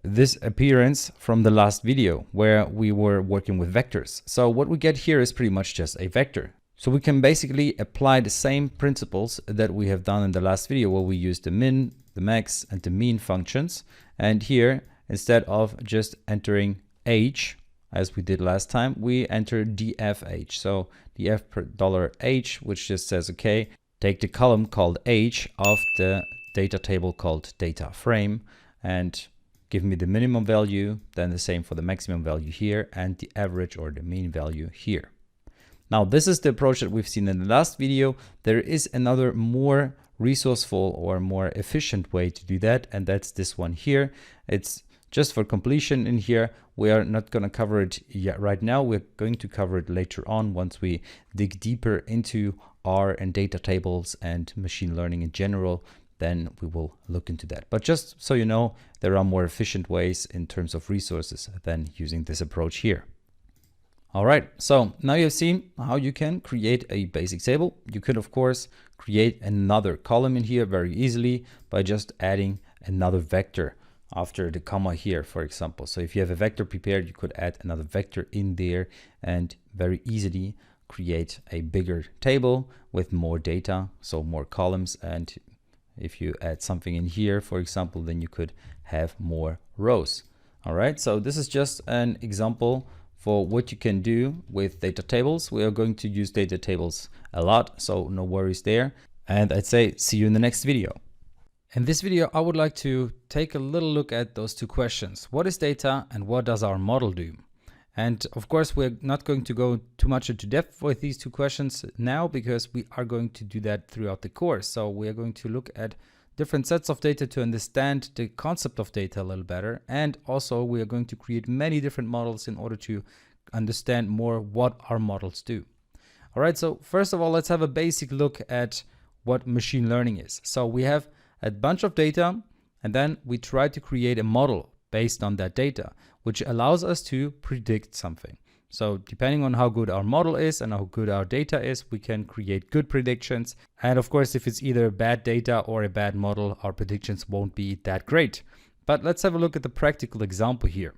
this appearance from the last video where we were working with vectors. So what we get here is pretty much just a vector. So we can basically apply the same principles that we have done in the last video where we used the min, the max, and the mean functions. And here, instead of just entering age, as we did last time, we enter df_age. So df$age, which just says, okay, take the column called age of the data table called data frame and give me the minimum value, then the same for the maximum value here, and the average or the mean value here. Now, this is the approach that we've seen in the last video. There is another more resourceful or more efficient way to do that, and that's this one here. It's just for completion in here. We are not going to cover it yet right now. We're going to cover it later on once we dig deeper into R and data tables and machine learning in general. Then we will look into that. But just so you know, there are more efficient ways in terms of resources than using this approach here. All right, so now you've seen how you can create a basic table. You could, of course, create another column in here very easily by just adding another vector after the comma here, for example. So if you have a vector prepared, you could add another vector in there and very easily create a bigger table with more data, so more columns. And if you add something in here, for example, then you could have more rows. All right, so this is just an example for what you can do with data tables. We are going to use data tables a lot, so no worries there. And I'd say see you in the next video. In this video, I would like to take a little look at those two questions. What is data and what does our model do? And of course, we're not going to go too much into depth with these two questions now because we are going to do that throughout the course. So we are going to look at different sets of data to understand the concept of data a little better. And also we are going to create many different models in order to understand more what our models do. All right, so first of all, let's have a basic look at what machine learning is. So we have a bunch of data and then we try to create a model based on that data, which allows us to predict something. So depending on how good our model is and how good our data is, we can create good predictions. And of course, if it's either bad data or a bad model, our predictions won't be that great. But let's have a look at the practical example here.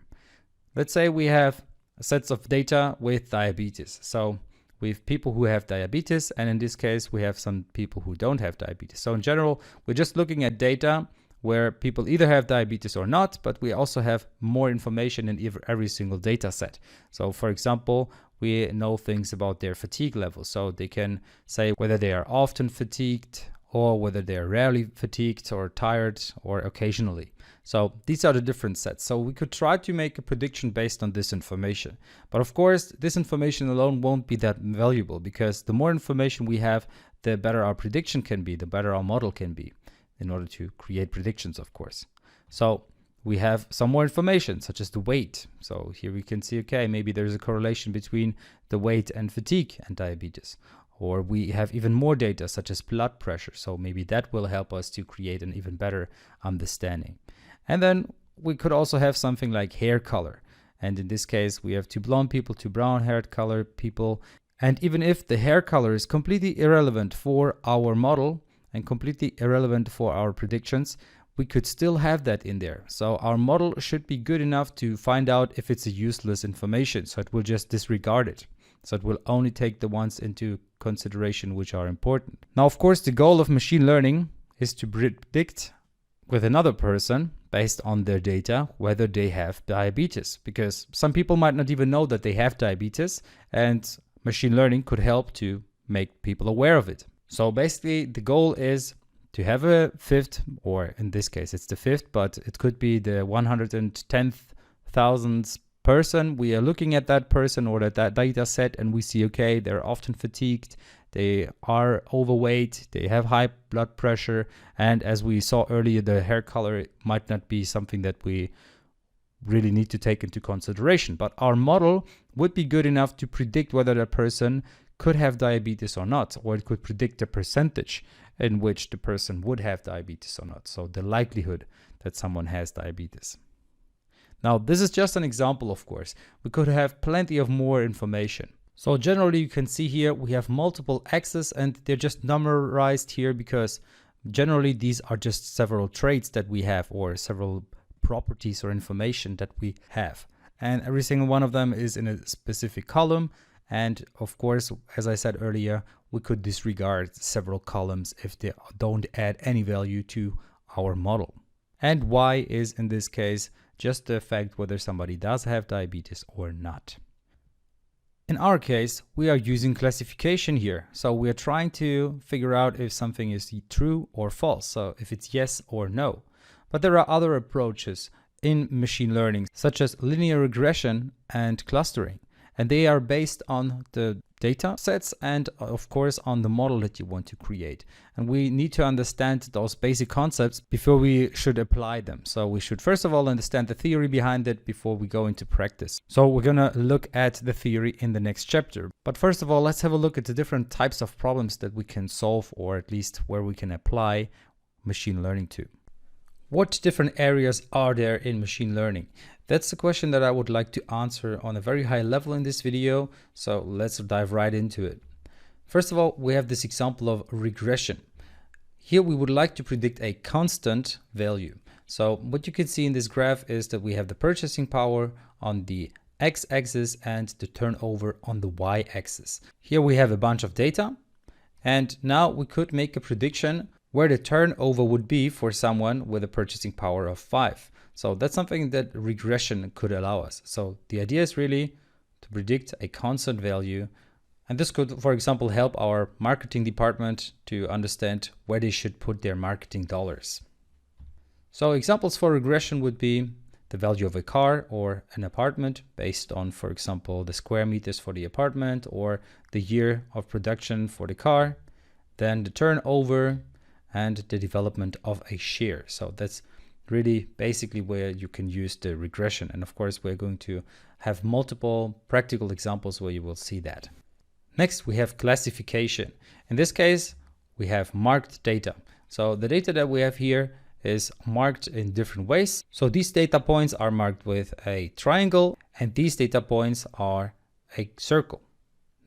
Let's say we have sets of data with diabetes. So we have people who have diabetes, and in this case, we have some people who don't have diabetes. So in general, we're just looking at data where people either have diabetes or not, but we also have more information in every single data set. So for example, we know things about their fatigue level. So they can say whether they are often fatigued or whether they are rarely fatigued or tired or occasionally. So these are the different sets. So we could try to make a prediction based on this information. But of course, this information alone won't be that valuable because the more information we have, the better our prediction can be, the better our model can be, in order to create predictions, of course. So we have some more information, such as the weight. So here we can see, okay, maybe there's a correlation between the weight and fatigue and diabetes. Or we have even more data, such as blood pressure. So maybe that will help us to create an even better understanding. And then we could also have something like hair color. And in this case, we have two blonde people, two brown-haired color people. And even if the hair color is completely irrelevant for our model, and completely irrelevant for our predictions, we could still have that in there. So our model should be good enough to find out if it's a useless information, so it will just disregard it. So it will only take the ones into consideration which are important. Now, of course, the goal of machine learning is to predict with another person based on their data whether they have diabetes, because some people might not even know that they have diabetes, and machine learning could help to make people aware of it. So basically the goal is to have a fifth, or in this case it's the fifth, but it could be the 110,000th person. We are looking at that person or that data set, and we see, okay, they're often fatigued, they are overweight, they have high blood pressure, and as we saw earlier, the hair color might not be something that we really need to take into consideration. But our model would be good enough to predict whether that person could have diabetes or not, or it could predict the percentage in which the person would have diabetes or not. So the likelihood that someone has diabetes. Now, this is just an example, of course. We could have plenty of more information. So generally, you can see here we have multiple axes, and they're just nummerized here because generally these are just several traits that we have, or several properties or information that we have. And every single one of them is in a specific column. And of course, as I said earlier, we could disregard several columns if they don't add any value to our model. And Y is in this case just the fact whether somebody does have diabetes or not. In our case, we are using classification here. So we are trying to figure out if something is true or false. So if it's yes or no. But there are other approaches in machine learning, such as linear regression and clustering. And they are based on the data sets and of course on the model that you want to create. And we need to understand those basic concepts before we should apply them. So we should first of all understand the theory behind it before we go into practice. So we're gonna look at the theory in the next chapter. But first of all, let's have a look at the different types of problems that we can solve, or at least where we can apply machine learning to. What different areas are there in machine learning? That's the question that I would like to answer on a very high level in this video, so let's dive right into it. First of all, we have this example of regression. Here we would like to predict a constant value. So what you can see in this graph is that we have the purchasing power on the x-axis and the turnover on the y-axis. Here we have a bunch of data, and now we could make a prediction where the turnover would be for someone with a purchasing power of 5. So that's something that regression could allow us. So the idea is really to predict a constant value. And this could, for example, help our marketing department to understand where they should put their marketing dollars. So examples for regression would be the value of a car or an apartment based on, for example, the square meters for the apartment or the year of production for the car, then the turnover and the development of a share. So that's really basically where you can use the regression. And of course, we're going to have multiple practical examples where you will see that. Next, we have classification. In this case, we have marked data. So the data that we have here is marked in different ways. So these data points are marked with a triangle, and these data points are a circle.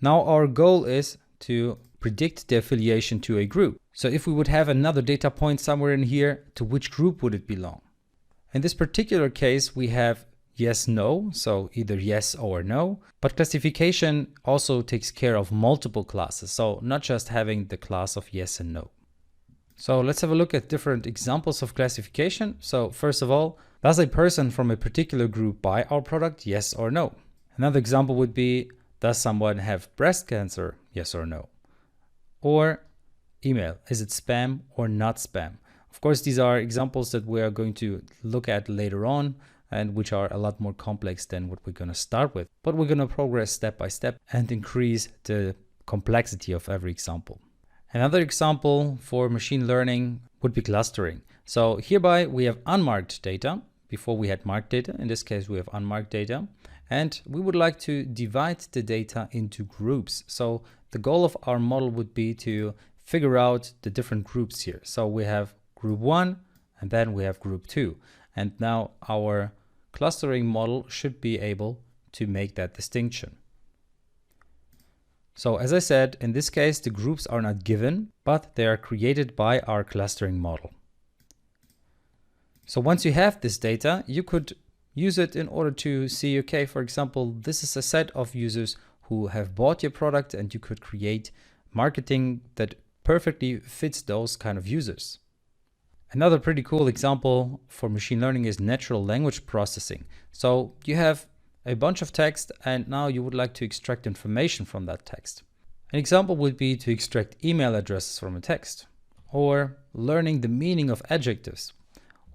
Now our goal is to predict the affiliation to a group. So if we would have another data point somewhere in here, to which group would it belong? In this particular case, we have yes, no, so either yes or no. But classification also takes care of multiple classes, so not just having the class of yes and no. So let's have a look at different examples of classification. So first of all, does a person from a particular group buy our product, yes or no? Another example would be, does someone have breast cancer, yes or no? Or email, is it spam or not spam? Of course, these are examples that we are going to look at later on and which are a lot more complex than what we're going to start with. But we're going to progress step by step and increase the complexity of every example. Another example for machine learning would be clustering. So hereby we have unmarked data. Before we had marked data. In this case, we have unmarked data. And we would like to divide the data into groups. So the goal of our model would be to figure out the different groups here. So we have group 1 and then we have group 2. And now our clustering model should be able to make that distinction. So as I said, in this case, the groups are not given, but they are created by our clustering model. So once you have this data, you could use it in order to see, okay, for example, this is a set of users who have bought your product, and you could create marketing that perfectly fits those kind of users. Another pretty cool example for machine learning is natural language processing. So you have a bunch of text and now you would like to extract information from that text. An example would be to extract email addresses from a text, or learning the meaning of adjectives,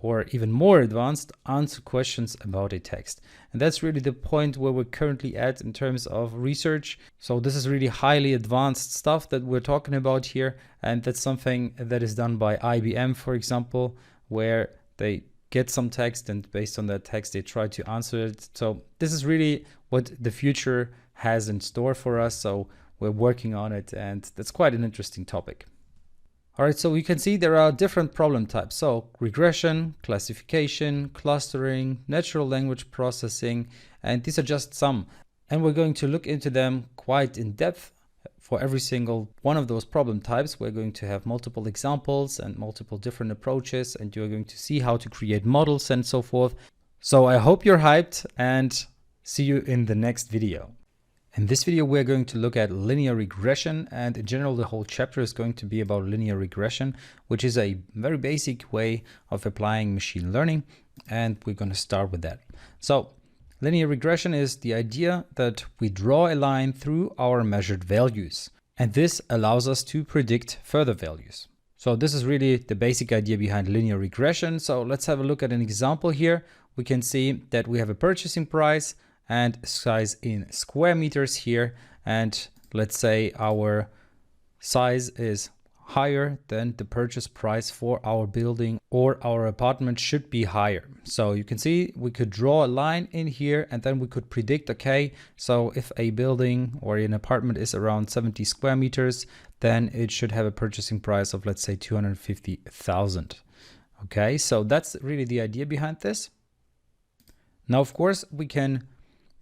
or even more advanced, answer questions about a text. And that's really the point where we're currently at in terms of research. So this is really highly advanced stuff that we're talking about here. And that's something that is done by IBM, for example, where they get some text and based on that text, they try to answer it. So this is really what the future has in store for us. So we're working on it, and that's quite an interesting topic. All right, so we can see there are different problem types. So regression, classification, clustering, natural language processing, and these are just some. And we're going to look into them quite in depth. For every single one of those problem types, we're going to have multiple examples and multiple different approaches, and you're going to see how to create models and so forth. So I hope you're hyped, and see you in the next video. In this video, we're going to look at linear regression, and in general, the whole chapter is going to be about linear regression, which is a very basic way of applying machine learning, and we're going to start with that. So linear regression is the idea that we draw a line through our measured values, and this allows us to predict further values. So this is really the basic idea behind linear regression. So let's have a look at an example here. We can see that we have a purchasing price and size in square meters here, and let's say our size is higher than the purchase price for our building or our apartment should be higher. So you can see we could draw a line in here, and then we could predict, okay, so if a building or an apartment is around 70 square meters, then it should have a purchasing price of, let's say, 250,000. Okay, so that's really the idea behind this. Now, of course, we can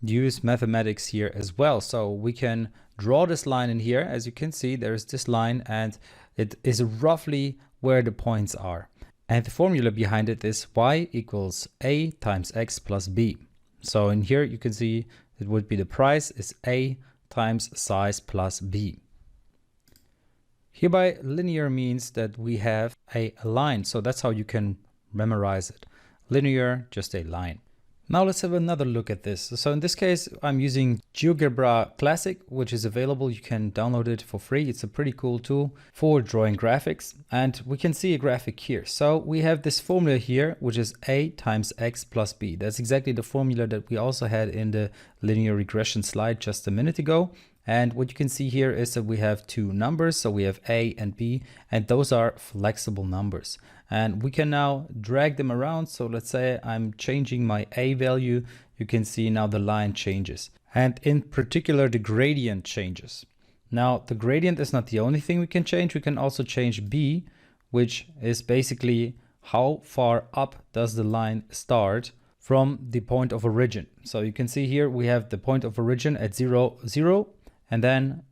use mathematics here as well. So we can draw this line in here. As you can see, there's this line, and it is roughly where the points are. And the formula behind it is y equals a times x plus b. So in here, you can see it would be the price is a times size plus b. Hereby, linear means that we have a line. So that's how you can memorize it. Linear, just a line. Now let's have another look at this. So in this case, I'm using GeoGebra Classic, which is available. You can download it for free. It's a pretty cool tool for drawing graphics. And we can see a graphic here. So we have this formula here, which is a times x plus b. That's exactly the formula that we also had in the linear regression slide just a minute ago. And what you can see here is that we have two numbers. So we have a and b, and those are flexible numbers. And we can now drag them around. So let's say I'm changing my a value. You can see now the line changes. And in particular, the gradient changes. Now, the gradient is not the only thing we can change. We can also change b, which is basically how far up does the line start from the point of origin. So you can see here we have the point of origin at 0, 0. And then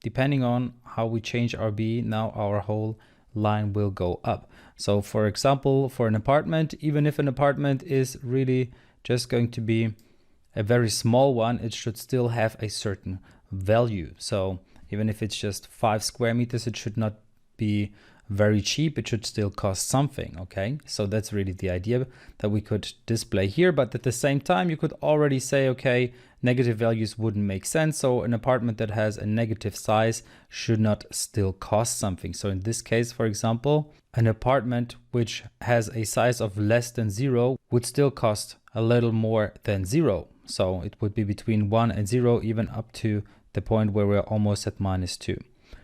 depending on how we change our b, now our whole line will go up. So for example, for an apartment, even if an apartment is really just going to be a very small one, it should still have a certain value. So even if it's just 5 square meters, it should not be very cheap. It should still cost something. Okay, so that's really the idea that we could display here. But at the same time, you could already say, okay, negative values wouldn't make sense. So an apartment that has a negative size should not still cost something. So in this case, for example, an apartment which has a size of less than 0 would still cost a little more than 0. So it would be between 1 and 0, even up to the point where we're almost at -2.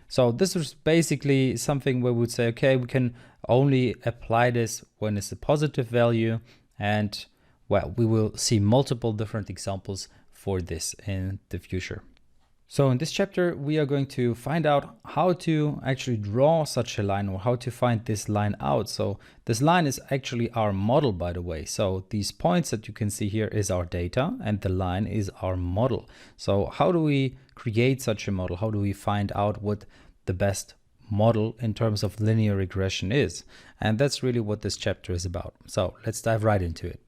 So this is basically something where we would say, okay, we can only apply this when it's a positive value. And well, we will see multiple different examples for this in the future. So in this chapter, we are going to find out how to actually draw such a line, or how to find this line out. So this line is actually our model, by the way. So these points that you can see here is our data, and the line is our model. So how do we create such a model? How do we find out what the best model in terms of linear regression is? And that's really what this chapter is about. So let's dive right into it.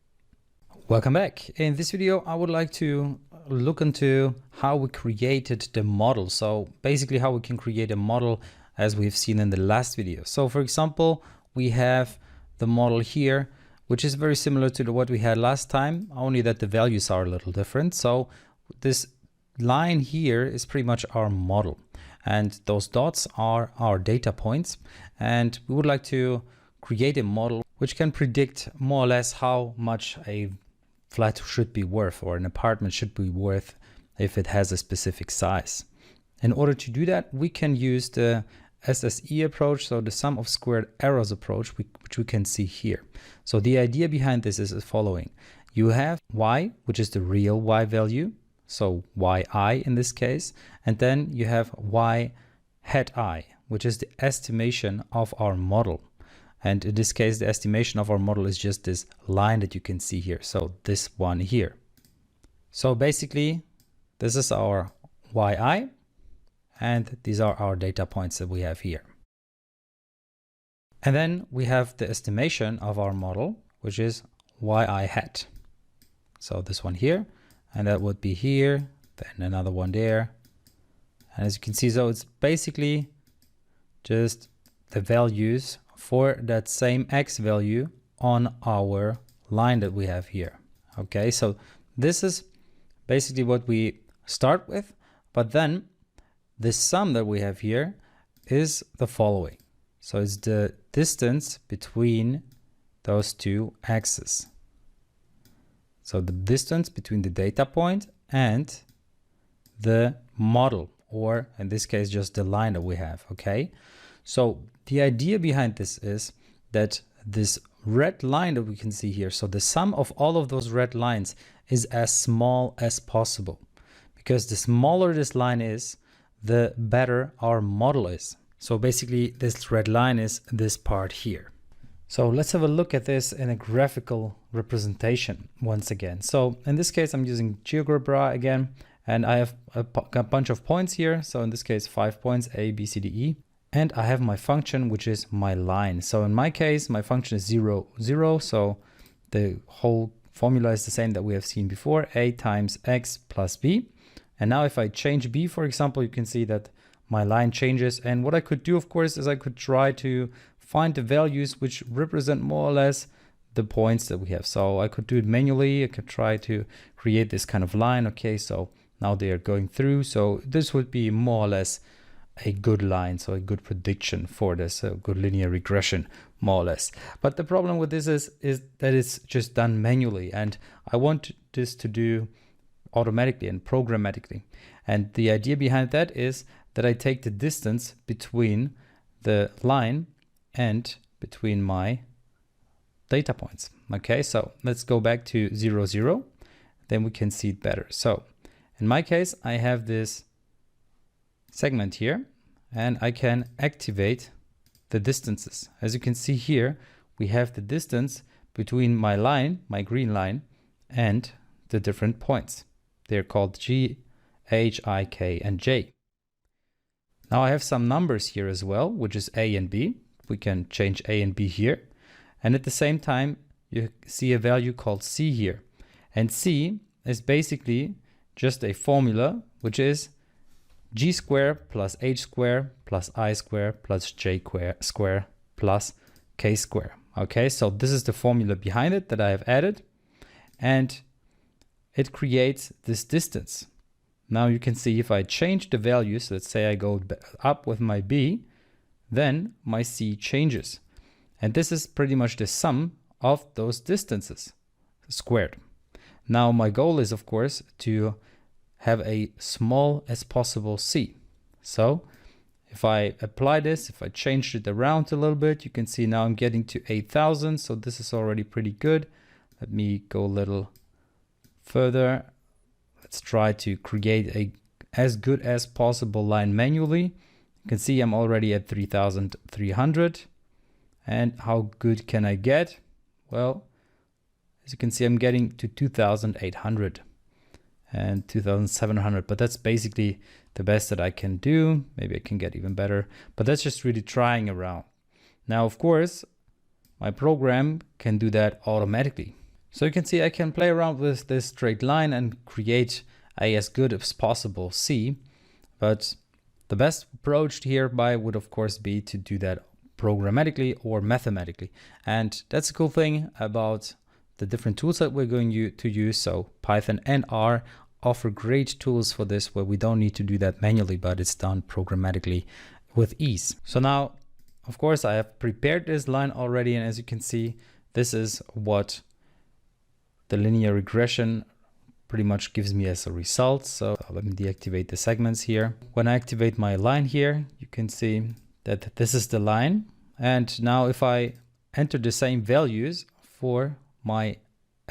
Welcome back. In this video, I would like to look into how we created the model. So basically how we can create a model as we've seen in the last video. So for example, we have the model here, which is very similar to what we had last time, only that the values are a little different. So this line here is pretty much our model, and those dots are our data points. And we would like to create a model which can predict more or less how much a flat should be worth, or an apartment should be worth, if it has a specific size. In order to do that, we can use the SSE approach, so the sum of squared errors approach, which we can see here. So the idea behind this is the following. You have y, which is the real y value, so yi in this case, and then you have y hat I, which is the estimation of our model. And in this case, the estimation of our model is just this line that you can see here, so this one here. So basically, this is our yi, and these are our data points that we have here. And then we have the estimation of our model, which is yi hat. So this one here, and that would be here, then another one there. And as you can see, so it's basically just the values for that same x value on our line that we have here. Okay, so this is basically what we start with, but then the sum that we have here is the following. So it's the distance between those two axes. So the distance between the data point and the model, or in this case, just the line that we have, okay? So the idea behind this is that this red line that we can see here, so the sum of all of those red lines is as small as possible, because the smaller this line is, the better our model is. So basically this red line is this part here. So let's have a look at this in a graphical representation once again. So in this case, I'm using GeoGebra again, and I have a bunch of points here. So in this case, 5 points, A, B, C, D, E. And I have my function, which is my line. So in my case, my function is 0, 0. So the whole formula is the same that we have seen before, A times X plus B. And now if I change B, for example, you can see that my line changes. And what I could do, of course, is I could try to find the values which represent more or less the points that we have. So I could do it manually. I could try to create this kind of line. Okay, so now they are going through. So this would be more or less a good line, so a good prediction for this, a good linear regression, more or less. But the problem with this is that it's just done manually, and I want this to do automatically and programmatically. And the idea behind that is that I take the distance between the line and between my data points. Okay, so let's go back to 0, 0. Then we can see it better. So in my case, I have this segment here, and I can activate the distances. As you can see here, we have the distance between my line, my green line, and the different points. They're called G, H, I, K, and J. Now I have some numbers here as well, which is A and B. We can change A and B here. And at the same time, you see a value called C here. And C is basically just a formula, which is G squared plus H squared plus I squared plus J squared plus K squared. Okay, so this is the formula behind it that I have added. And it creates this distance. Now you can see if I change the values, let's say I go up with my B, then my C changes. And this is pretty much the sum of those distances squared. Now my goal is, of course, to have a small as possible C. So if I apply this, if I change it around a little bit, you can see now I'm getting to 8,000. So this is already pretty good. Let me go a little further. Let's try to create a as good as possible line manually. You can see I'm already at 3,300. And how good can I get? Well, as you can see, I'm getting to 2,800 and 2,700, but that's basically the best that I can do. Maybe I can get even better, but that's just really trying around. Now, of course, my program can do that automatically. So you can see I can play around with this straight line and create as good as possible C, but the best approach hereby would of course be to do that programmatically or mathematically. And that's a cool thing about the different tools that we're going to use. So Python and R offer great tools for this, where we don't need to do that manually, but it's done programmatically with ease. So now, of course, I have prepared this line already, and as you can see, this is what the linear regression pretty much gives me as a result. So let me deactivate the segments here. When I activate my line here, you can see that this is the line. And now if I enter the same values for my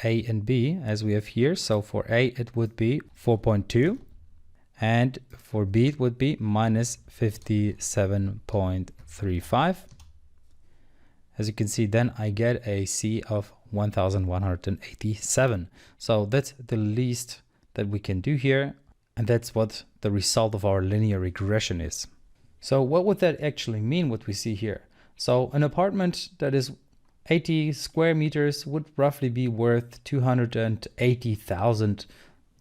A and B as we have here. So for A, it would be 4.2. And for B, it would be minus 57.35. As you can see, then I get a C of 1187. So that's the least that we can do here. And that's what the result of our linear regression is. So what would that actually mean, what we see here? So an apartment that is 80 square meters would roughly be worth 280,000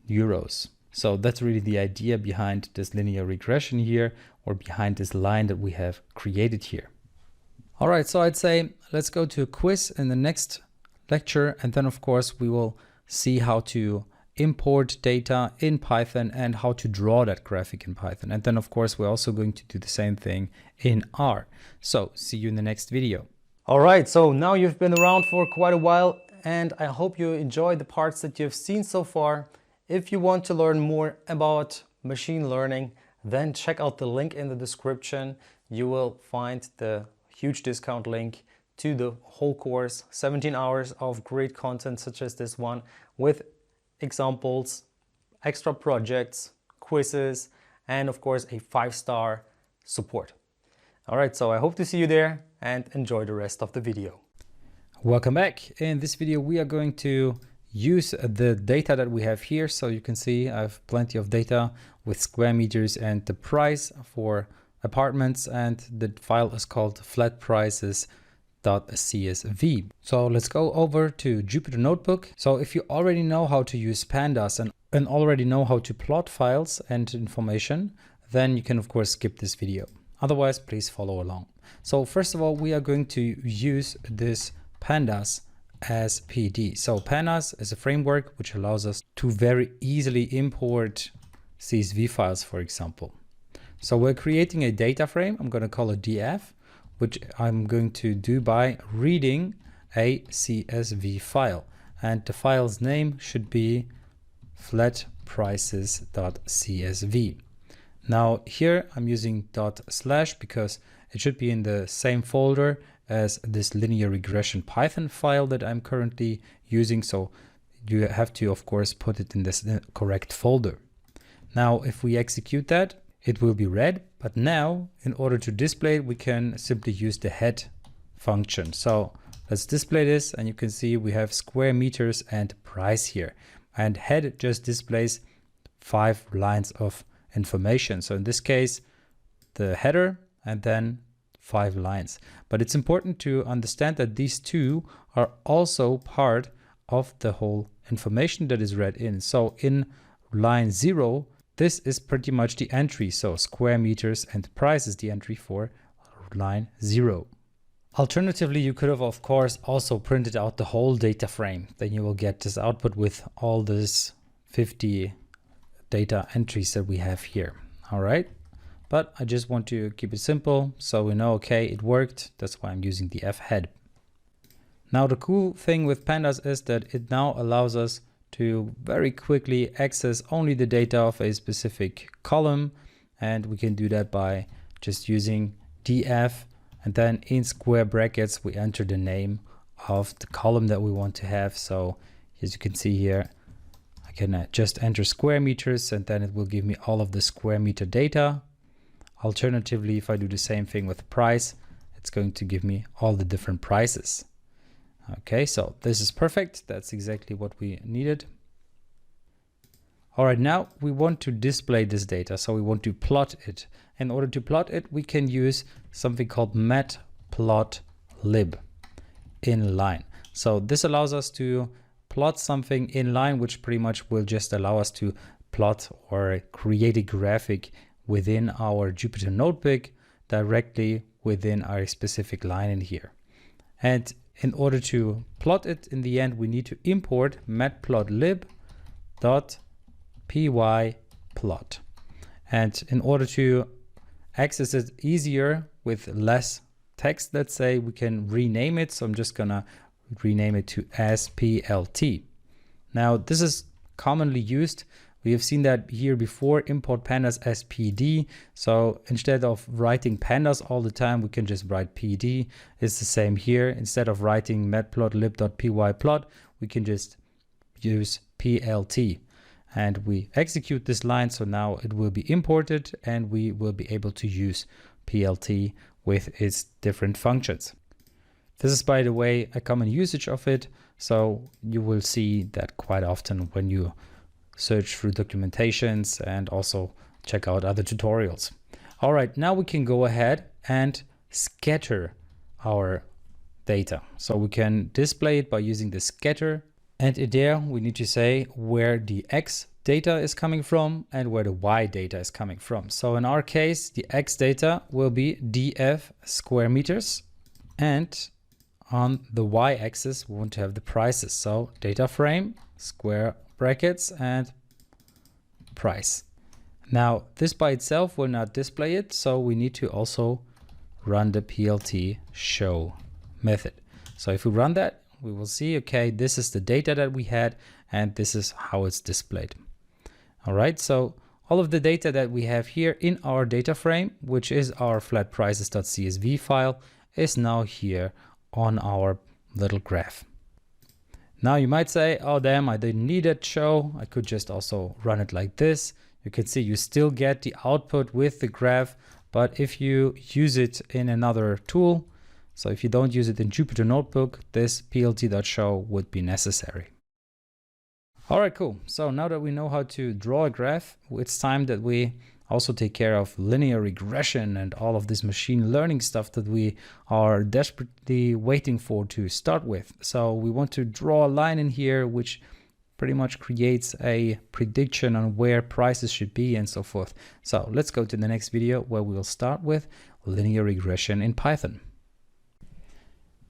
euros. So that's really the idea behind this linear regression here, or behind this line that we have created here. All right, so I'd say let's go to a quiz in the next lecture, and then of course we will see how to import data in Python and how to draw that graphic in Python. And then of course we're also going to do the same thing in R. So see you in the next video. All right, so now you've been around for quite a while, and I hope you enjoyed the parts that you've seen so far. If you want to learn more about machine learning, then check out the link in the description. You will find the huge discount link to the whole course, 17 hours of great content such as this one, with examples, extra projects, quizzes, and of course a 5-star support. All right, so I hope to see you there, and enjoy the rest of the video. Welcome back. In this video, we are going to use the data that we have here. So you can see I have plenty of data with square meters and the price for apartments, and the file is called flatprices.csv. So let's go over to Jupyter Notebook. So if you already know how to use pandas and already know how to plot files and information, then you can of course skip this video. Otherwise, please follow along. So first of all, we are going to use this pandas as PD. So pandas is a framework which allows us to very easily import CSV files, for example. So we're creating a data frame. I'm going to call it df, which I'm going to do by reading a CSV file. And the file's name should be flatprices.csv. Now here I'm using // because it should be in the same folder as this linear regression Python file that I'm currently using. So you have to, of course, put it in this correct folder. Now, if we execute that, it will be read. But now, in order to display it, we can simply use the head function. So let's display this, and you can see we have square meters and price here. And head just displays 5 lines of information. So in this case, the header and then 5 lines. But it's important to understand that these two are also part of the whole information that is read in. So in line 0, this is pretty much the entry. So square meters and price is the entry for line 0. Alternatively, you could have, of course, also printed out the whole data frame. Then you will get this output with all this 50 data entries that we have here. All right. But I just want to keep it simple so we know, okay, it worked. That's why I'm using the f head. Now, the cool thing with pandas is that it now allows us to very quickly access only the data of a specific column. And we can do that by just using df, and then in square brackets, we enter the name of the column that we want to have. So as you can see here, I can just enter square meters, and then it will give me all of the square meter data. Alternatively, if I do the same thing with price, it's going to give me all the different prices. Okay, so this is perfect. That's exactly what we needed. All right, now we want to display this data. So we want to plot it. In order to plot it, we can use something called matplotlib inline. So this allows us to plot something inline, which pretty much will just allow us to plot or create a graphic within our Jupyter notebook directly within our specific line in here. And in order to plot it in the end, we need to import matplotlib.pyplot. And in order to access it easier with less text, let's say, we can rename it. So I'm just gonna rename it to splt. Now this is commonly used. We have seen that here before, import pandas as pd. So instead of writing pandas all the time, we can just write pd. It's the same here. Instead of writing matplotlib.pyplot, we can just use plt. And we execute this line. So now it will be imported and we will be able to use plt with its different functions. This is, by the way, a common usage of it. So you will see that quite often when you search through documentations and also check out other tutorials. All right, now we can go ahead and scatter our data. So we can display it by using the scatter. And there we need to say where the X data is coming from and where the Y data is coming from. So in our case, the X data will be df square meters. And on the Y axis, we want to have the prices. So data frame, square brackets, and price. Now this by itself will not display it, so we need to also run the plt show method. So if we run that, we will see, okay, this is the data that we had and this is how it's displayed. All right, so all of the data that we have here in our data frame, which is our flatprices.csv file, is now here on our little graph. Now you might say, oh damn, I didn't need that show. I could just also run it like this. You can see you still get the output with the graph, but if you use it in another tool, so if you don't use it in Jupyter Notebook, this plt.show would be necessary. All right, cool. So now that we know how to draw a graph, it's time that we also take care of linear regression and all of this machine learning stuff that we are desperately waiting for to start with. So we want to draw a line in here which pretty much creates a prediction on where prices should be and so forth. So let's go to the next video where we will start with linear regression in Python.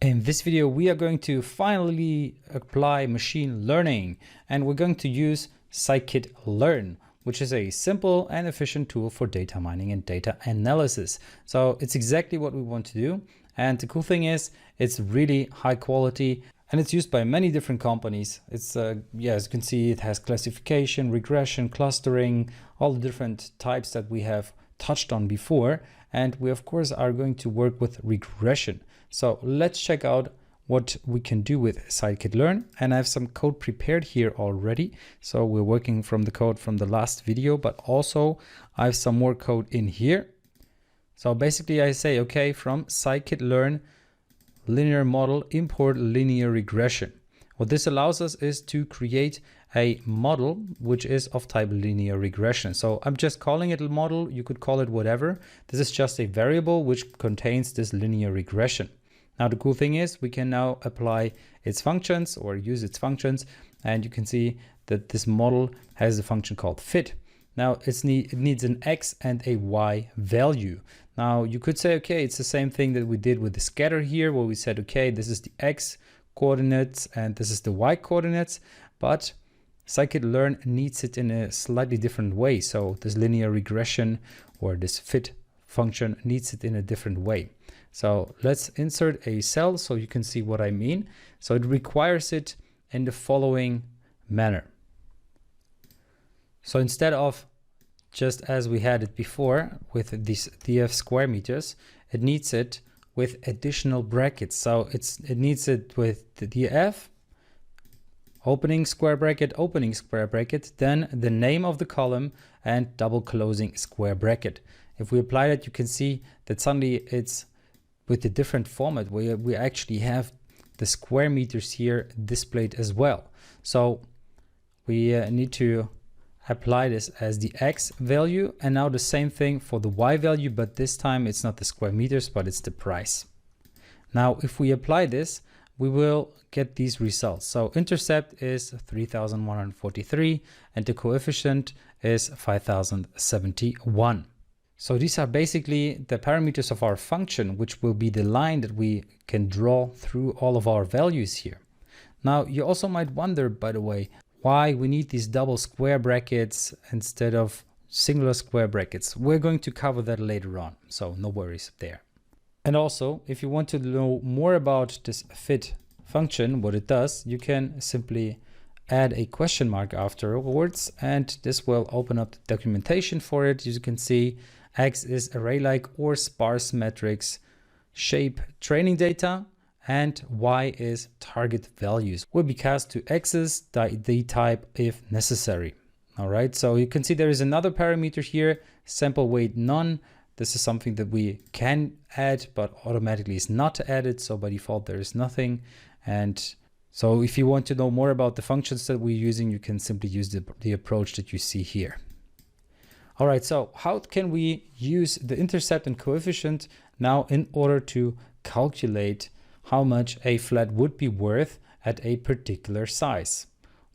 In this video, we are going to finally apply machine learning, and we're going to use scikit-learn, which is a simple and efficient tool for data mining and data analysis. So it's exactly what we want to do. And the cool thing is it's really high quality and it's used by many different companies. It's, as you can see, it has classification, regression, clustering, all the different types that we have touched on before. And we, of course, are going to work with regression. So let's check out what we can do with scikit-learn. And I have some code prepared here already. So we're working from the code from the last video, but also I have some more code in here. So basically I say, okay, from scikit-learn linear model, import linear regression. What this allows us is to create a model which is of type linear regression. So I'm just calling it a model. You could call it whatever. This is just a variable which contains this linear regression. Now the cool thing is we can now apply its functions or use its functions, and you can see that this model has a function called fit. Now it needs an X and a Y value. Now you could say, okay, it's the same thing that we did with the scatter here, where we said, okay, this is the X coordinates and this is the Y coordinates, but scikit-learn needs it in a slightly different way. So this linear regression or this fit function needs it in a different way. So let's insert a cell so you can see what I mean. So it requires it in the following manner. So instead of just as we had it before with these df square meters, it needs it with additional brackets. So it needs it with the df, opening square bracket, then the name of the column and double closing square bracket. If we apply that, you can see that suddenly it's with a different format where we actually have the square meters here displayed as well. So we need to apply this as the X value, and now the same thing for the Y value, but this time it's not the square meters, but it's the price. Now, if we apply this, we will get these results. So intercept is 3,143 and the coefficient is 5,071. So these are basically the parameters of our function, which will be the line that we can draw through all of our values here. Now, you also might wonder, by the way, why we need these double square brackets instead of singular square brackets. We're going to cover that later on, so no worries there. And also, if you want to know more about this fit function, what it does, you can simply add a question mark afterwards, and this will open up the documentation for it. As you can see, X is array-like or sparse matrix shape training data, and Y is target values. Will be cast to X's the type if necessary. All right, so you can see there is another parameter here, sample weight none. This is something that we can add, but automatically is not added. So by default, there is nothing. And so if you want to know more about the functions that we're using, you can simply use the approach that you see here. All right, so how can we use the intercept and coefficient now in order to calculate how much a flat would be worth at a particular size?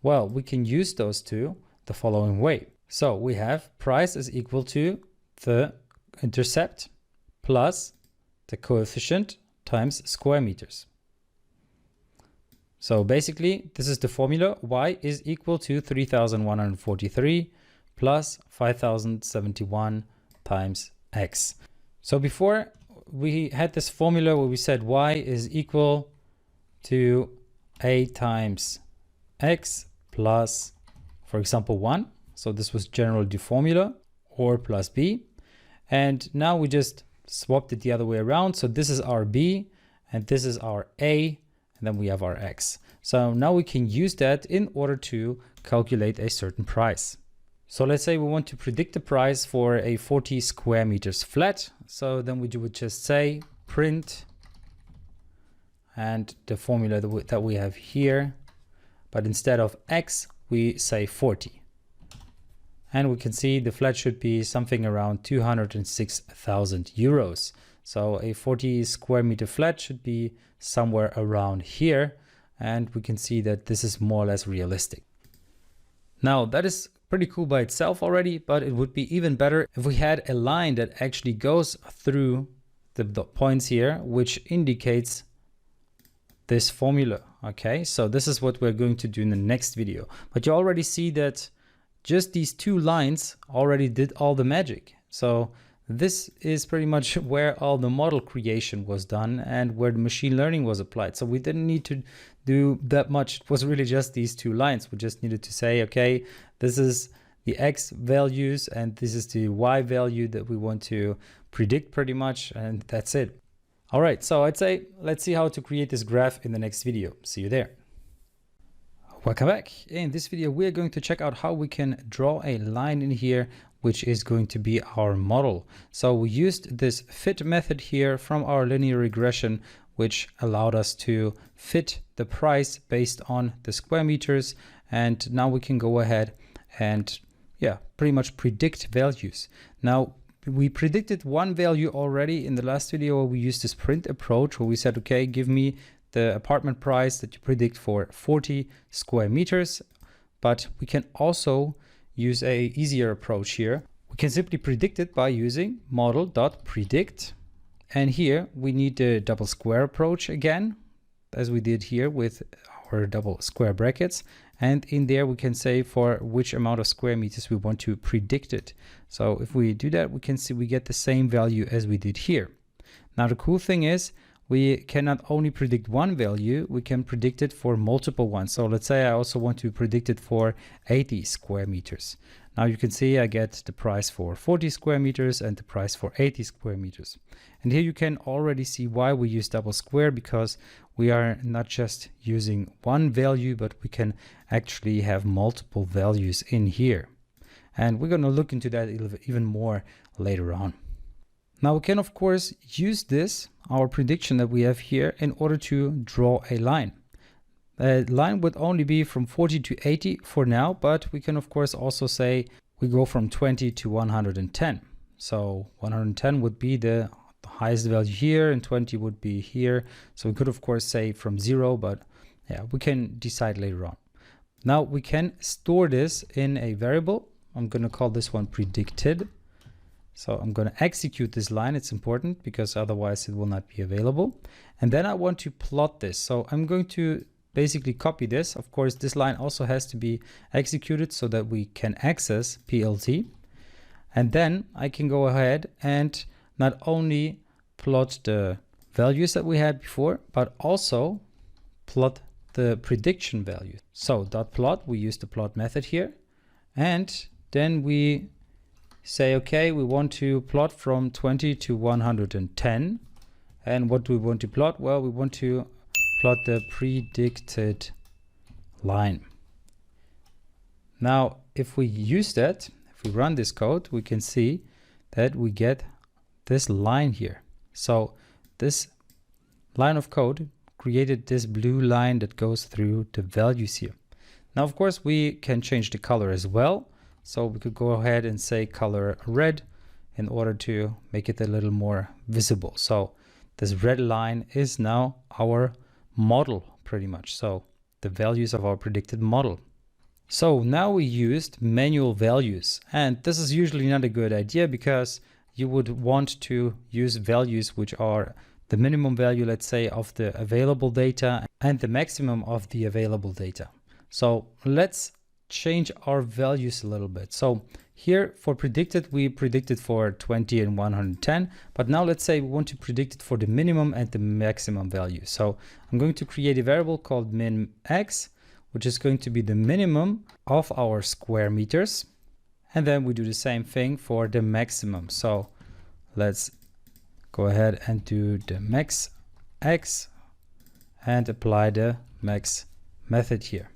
Well, we can use those two the following way. So we have price is equal to the intercept plus the coefficient times square meters. So basically, this is the formula. Y is equal to 3,143 plus 5,071 times X. So before we had this formula where we said Y is equal to A times X plus, for example, 1. So this was generally the formula, or plus B. And now we just swapped it the other way around. So this is our B and this is our A, and then we have our X. So now we can use that in order to calculate a certain price. So let's say we want to predict the price for a 40 square meters flat. So then we would just say print and the formula that we have here, but instead of X, we say 40. And we can see the flat should be something around 206,000 euros. So a 40 square meter flat should be somewhere around here. And we can see that this is more or less realistic. Now that is pretty cool by itself already, but it would be even better if we had a line that actually goes through the points here, which indicates this formula. Okay, so this is what we're going to do in the next video. But you already see that just these two lines already did all the magic. So this is pretty much where all the model creation was done and where the machine learning was applied. So we didn't need to do that much. It was really just these two lines. We just needed to say, okay, this is the X values and this is the Y value that we want to predict pretty much. And that's it. All right, so I'd say, let's see how to create this graph in the next video. See you there. Welcome back. In this video, we're going to check out how we can draw a line in here, which is going to be our model. So we used this fit method here from our linear regression, which allowed us to fit the price based on the square meters. And now we can go ahead and pretty much predict values. Now, we predicted one value already in the last video where we used this print approach where we said, okay, give me the apartment price that you predict for 40 square meters. But we can also use a easier approach here. We can simply predict it by using model.predict. And here we need the double square approach again, as we did here with our double square brackets. And in there we can say for which amount of square meters we want to predict it. So if we do that, we can see we get the same value as we did here. Now the cool thing is we can not only predict one value, we can predict it for multiple ones. So let's say I also want to predict it for 80 square meters. Now you can see I get the price for 40 square meters and the price for 80 square meters. And here you can already see why we use double square, because we are not just using one value, but we can actually have multiple values in here. And we're going to look into that even more later on. Now we can of course use this, our prediction that we have here, in order to draw a line. The line would only be from 40 to 80 for now, but we can of course also say we go from 20 to 110. So 110 would be the highest value here and 20 would be here. So we could of course say from 0, but yeah, we can decide later on. Now we can store this in a variable. I'm going to call this one predicted. So I'm going to execute this line. It's important because otherwise it will not be available. And then I want to plot this. So I'm going to basically copy this. Of course, this line also has to be executed so that we can access PLT. And then I can go ahead and not only plot the values that we had before, but also plot the prediction value. So .plot, we use the plot method here. And then we say, okay, we want to plot from 20 to 110. And what do we want to plot? Well, we want to plot the predicted line. Now, if we use that, if we run this code, we can see that we get this line here. So this line of code created this blue line that goes through the values here. Now, of course, we can change the color as well. So we could go ahead and say color red in order to make it a little more visible. So this red line is now our model pretty much. So the values of our predicted model. So now we used manual values, and this is usually not a good idea because you would want to use values which are the minimum value, let's say, of the available data and the maximum of the available data. So let's change our values a little bit. So here for predicted, we predicted for 20 and 110, but now let's say we want to predict it for the minimum and the maximum value. So I'm going to create a variable called min x, which is going to be the minimum of our square meters. And then we do the same thing for the maximum. So let's go ahead and do the max x and apply the max method here.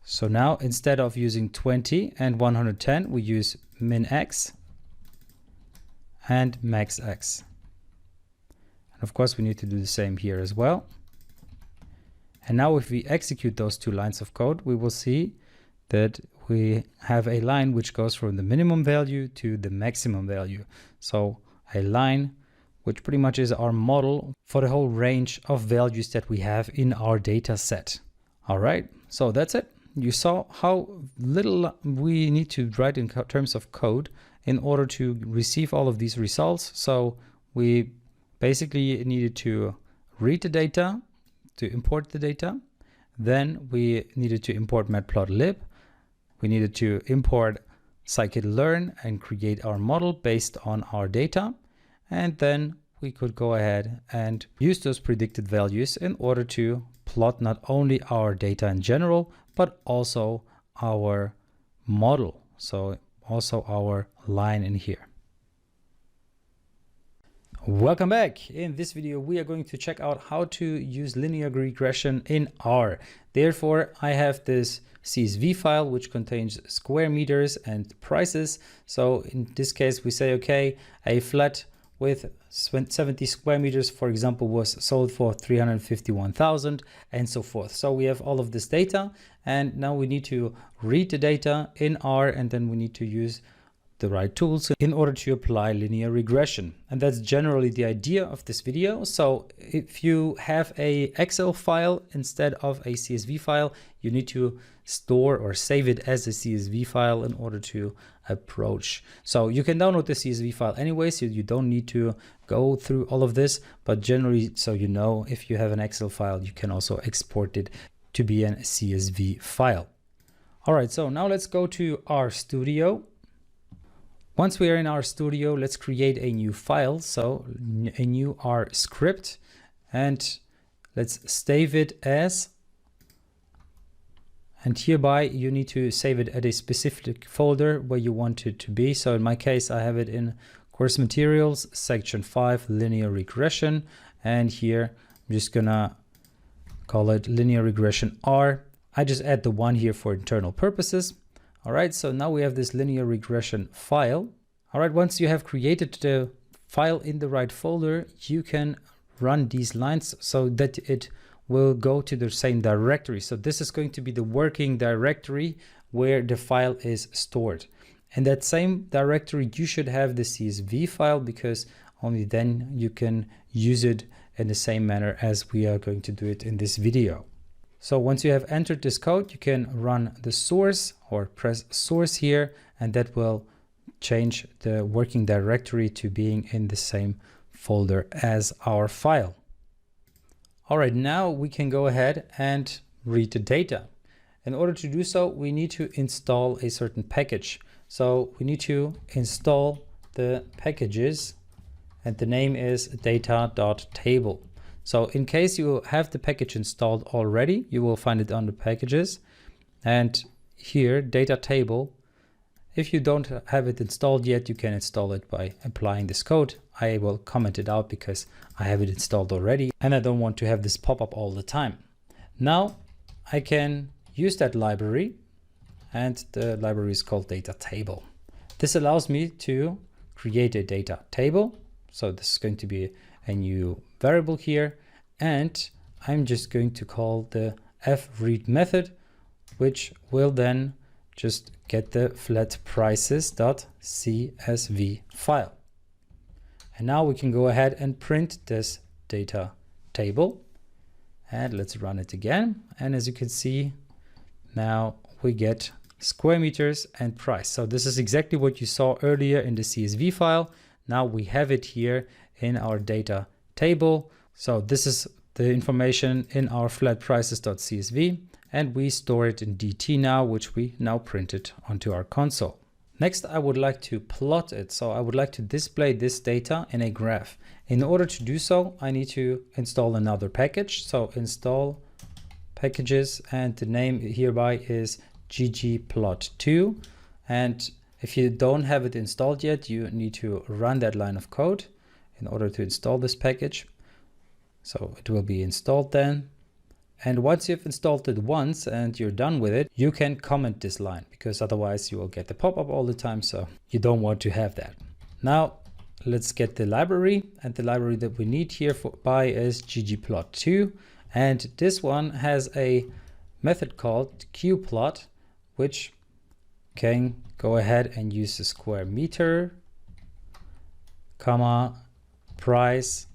So now instead of using 20 and 110, we use min x and max x. And of course, we need to do the same here as well. And now if we execute those two lines of code, we will see that we have a line which goes from the minimum value to the maximum value. So a line which pretty much is our model for the whole range of values that we have in our data set. All right, so that's it. You saw how little we need to write in terms of code in order to receive all of these results. So we basically needed to read the data, to import the data. Then we needed to import matplotlib. We needed to import scikit-learn and create our model based on our data. And then we could go ahead and use those predicted values in order to plot not only our data in general, but also our model. So also our line in here. Welcome back. In this video, we are going to check out how to use linear regression in R. Therefore, I have this CSV file which contains square meters and prices. So in this case, we say, okay, a flat with 70 square meters, for example, was sold for 351,000 and so forth. So we have all of this data, and now we need to read the data in R, and then we need to use the right tools in order to apply linear regression. And that's generally the idea of this video. So if you have a Excel file instead of a CSV file, you need to store or save it as a CSV file in order to approach. So you can download the CSV file anyway, so you don't need to go through all of this, but generally, so you know, if you have an Excel file, you can also export it to be a CSV file. All right, so now let's go to RStudio. Once we are in RStudio, let's create a new file. So a new R script, and let's save it as, and hereby you need to save it at a specific folder where you want it to be. So in my case, I have it in course materials, section 5, linear regression. And here I'm just gonna call it linear regression R. I just add the 1 here for internal purposes. All right, so now we have this linear regression file. All right, once you have created the file in the right folder, you can run these lines so that it will go to the same directory. So this is going to be the working directory where the file is stored. In that same directory, you should have the CSV file, because only then you can use it in the same manner as we are going to do it in this video. So once you have entered this code, you can run the source or press source here, and that will change the working directory to being in the same folder as our file. All right, now we can go ahead and read the data. In order to do so, we need to install a certain package. So we need to install the packages, and the name is data.table. So in case you have the package installed already, you will find it under packages, and here data table. If you don't have it installed yet, you can install it by applying this code. I will comment it out because I have it installed already and I don't want to have this pop up all the time. Now I can use that library, and the library is called data table. This allows me to create a data table. So this is going to be a new variable here, and I'm just going to call the fread method, which will then just get the flat prices.csv file. And now we can go ahead and print this data table, and let's run it again. And as you can see, now we get square meters and price. So this is exactly what you saw earlier in the CSV file. Now we have it here in our data table. So this is the information in our flat prices.csv, and we store it in DT now, which we now printed onto our console. Next, I would like to plot it. So I would like to display this data in a graph. In order to do so, I need to install another package. So install packages, and the name hereby is ggplot2. And if you don't have it installed yet, you need to run that line of code in order to install this package. So it will be installed then. And once you've installed it once and you're done with it, you can comment this line, because otherwise you will get the pop-up all the time. So you don't want to have that. Now let's get the library, and the library that we need here is ggplot2. And this one has a method called qplot, which can go ahead and use the square meter, comma, price,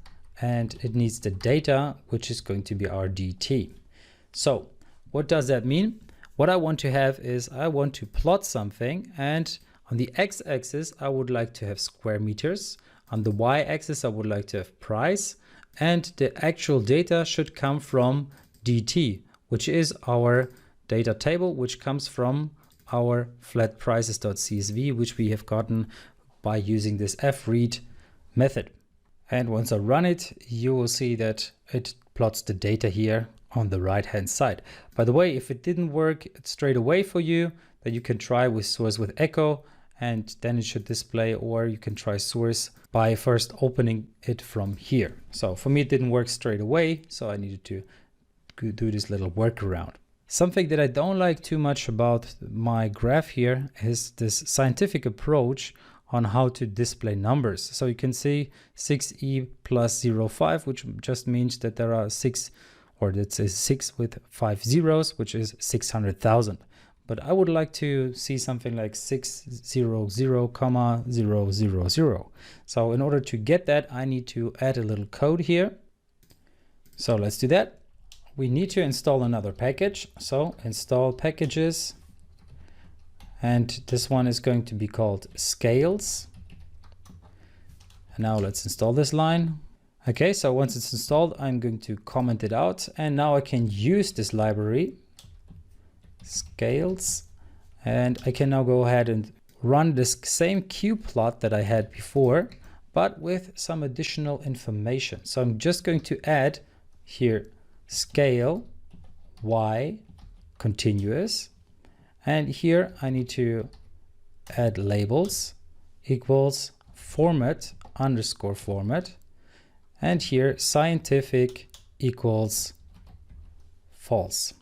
and it needs the data, which is going to be our DT. So what does that mean? What I want to have is I want to plot something, and on the x-axis I would like to have square meters, on the y-axis I would like to have price, and the actual data should come from DT, which is our data table, which comes from our flat prices.csv, which we have gotten by using this fread method. And once I run it, you will see that it plots the data here on the right hand side. By the way, if it didn't work straight away for you, then you can try with source with echo, and then it should display, or you can try source by first opening it from here. So for me, it didn't work straight away, so I needed to do this little workaround. Something that I don't like too much about my graph here is this scientific approach on how to display numbers. So you can see 6e plus 0.5, which just means that there are 6, or let's say 6 with 5 zeros, which is 600,000. But I would like to see something like 600,000. So in order to get that, I need to add a little code here. So let's do that. We need to install another package. So install packages. And this one is going to be called scales. And now let's install this line. Okay, so once it's installed, I'm going to comment it out. And now I can use this library, scales. And I can now go ahead and run this same qplot that I had before, but with some additional information. So I'm just going to add here scale y continuous. And here I need to add labels equals format underscore format. And here scientific equals false.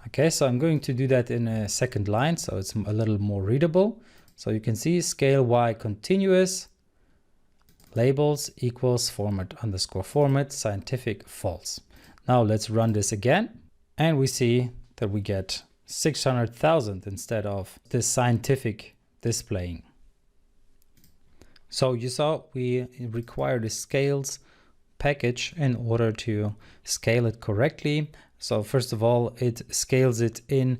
Okay, so I'm going to do that in a second line, so it's a little more readable. So you can see scale y continuous, labels equals format underscore format, scientific false. Now let's run this again, and we see that we get 600,000 instead of this scientific displaying. So you saw we require the scales package in order to scale it correctly. So first of all, it scales it in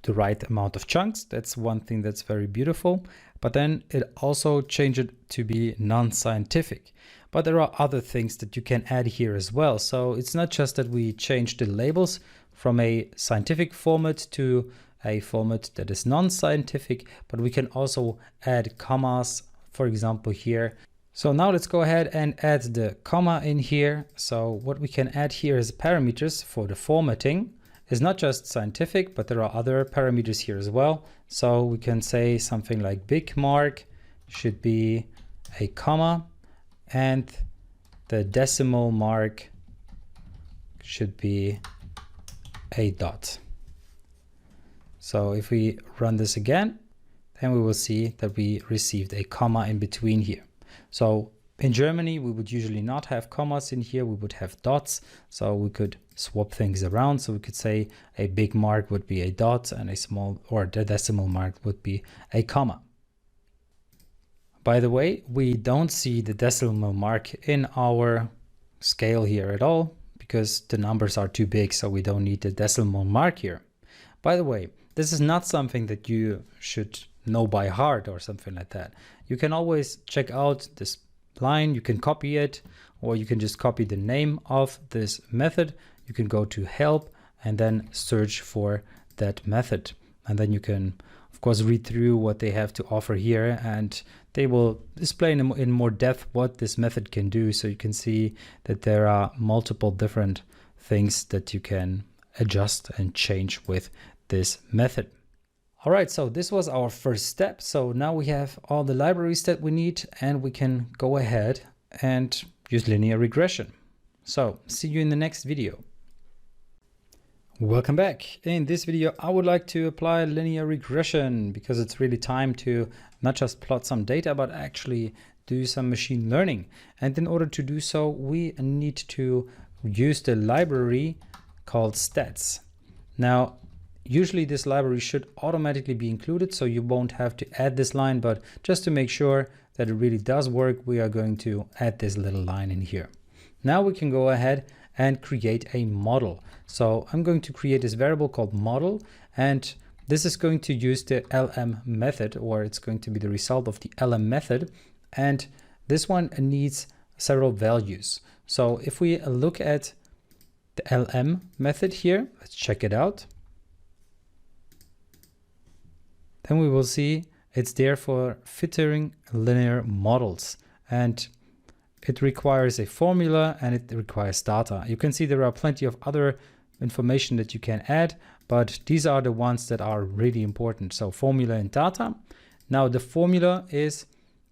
the right amount of chunks. That's one thing that's very beautiful. But then it also changed it to be non-scientific. But there are other things that you can add here as well. So it's not just that we change the labels from a scientific format to a format that is non-scientific, but we can also add commas, for example, here. So now let's go ahead and add the comma in here. So what we can add here is parameters for the formatting. It's not just scientific, but there are other parameters here as well. So we can say something like big mark should be a comma and the decimal mark should be a dot. So if we run this again, then we will see that we received a comma in between here. So in Germany, we would usually not have commas in here. We would have dots. So we could swap things around. So we could say a big mark would be a dot and a small, or the decimal mark would be a comma. By the way, we don't see the decimal mark in our scale here at all because the numbers are too big. So we don't need the decimal mark here. By the way, this is not something that you should know by heart or something like that. You can always check out this line, you can copy it, or you can just copy the name of this method. You can go to help and then search for that method. And then you can, of course, read through what they have to offer here, and they will display in more depth what this method can do. So you can see that there are multiple different things that you can adjust and change with this method. All right, so this was our first step. So now we have all the libraries that we need and we can go ahead and use linear regression. So see you in the next video. Welcome back. In this video, I would like to apply linear regression because it's really time to not just plot some data, but actually do some machine learning. And in order to do so, we need to use the library called stats. Now, usually this library should automatically be included, so you won't have to add this line, but just to make sure that it really does work, we are going to add this little line in here. Now we can go ahead and create a model. So I'm going to create this variable called model, and this is going to use the LM method, or it's going to be the result of the LM method. And this one needs several values. So if we look at the LM method here, let's check it out. Then we will see it's there for filtering linear models, and it requires a formula and it requires data. You can see there are plenty of other information that you can add, but these are the ones that are really important. So formula and data. Now the formula is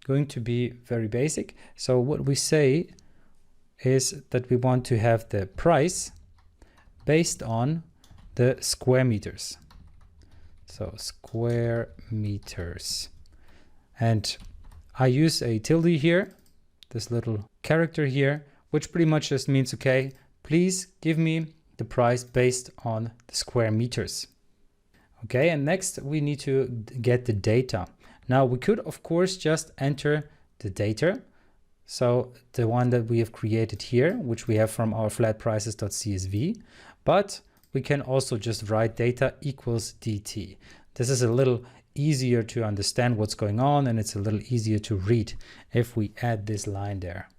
going to be very basic. So what we say is that we want to have the price based on the square meters. So square meters. And I use a tilde here, this little character here, which pretty much just means, okay, please give me the price based on the square meters. Okay, and next we need to get the data. Now we could, of course, just enter the data. So the one that we have created here, which we have from our flatprices.csv, but we can also just write data equals dt. This is a little easier to understand what's going on, and it's a little easier to read if we add this line there.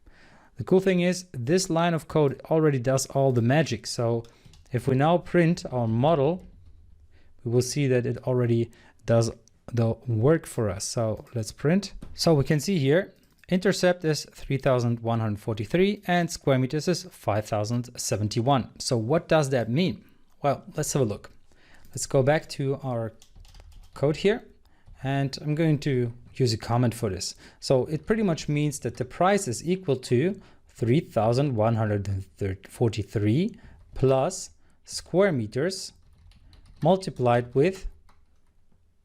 The cool thing is this line of code already does all the magic. So if we now print our model, we will see that it already does the work for us. So let's print. So we can see here, intercept is 3,143 and square meters is 5,071. So what does that mean? Well, let's have a look. Let's go back to our code here, and I'm going to use a comment for this. So it pretty much means that the price is equal to 3,143 plus square meters multiplied with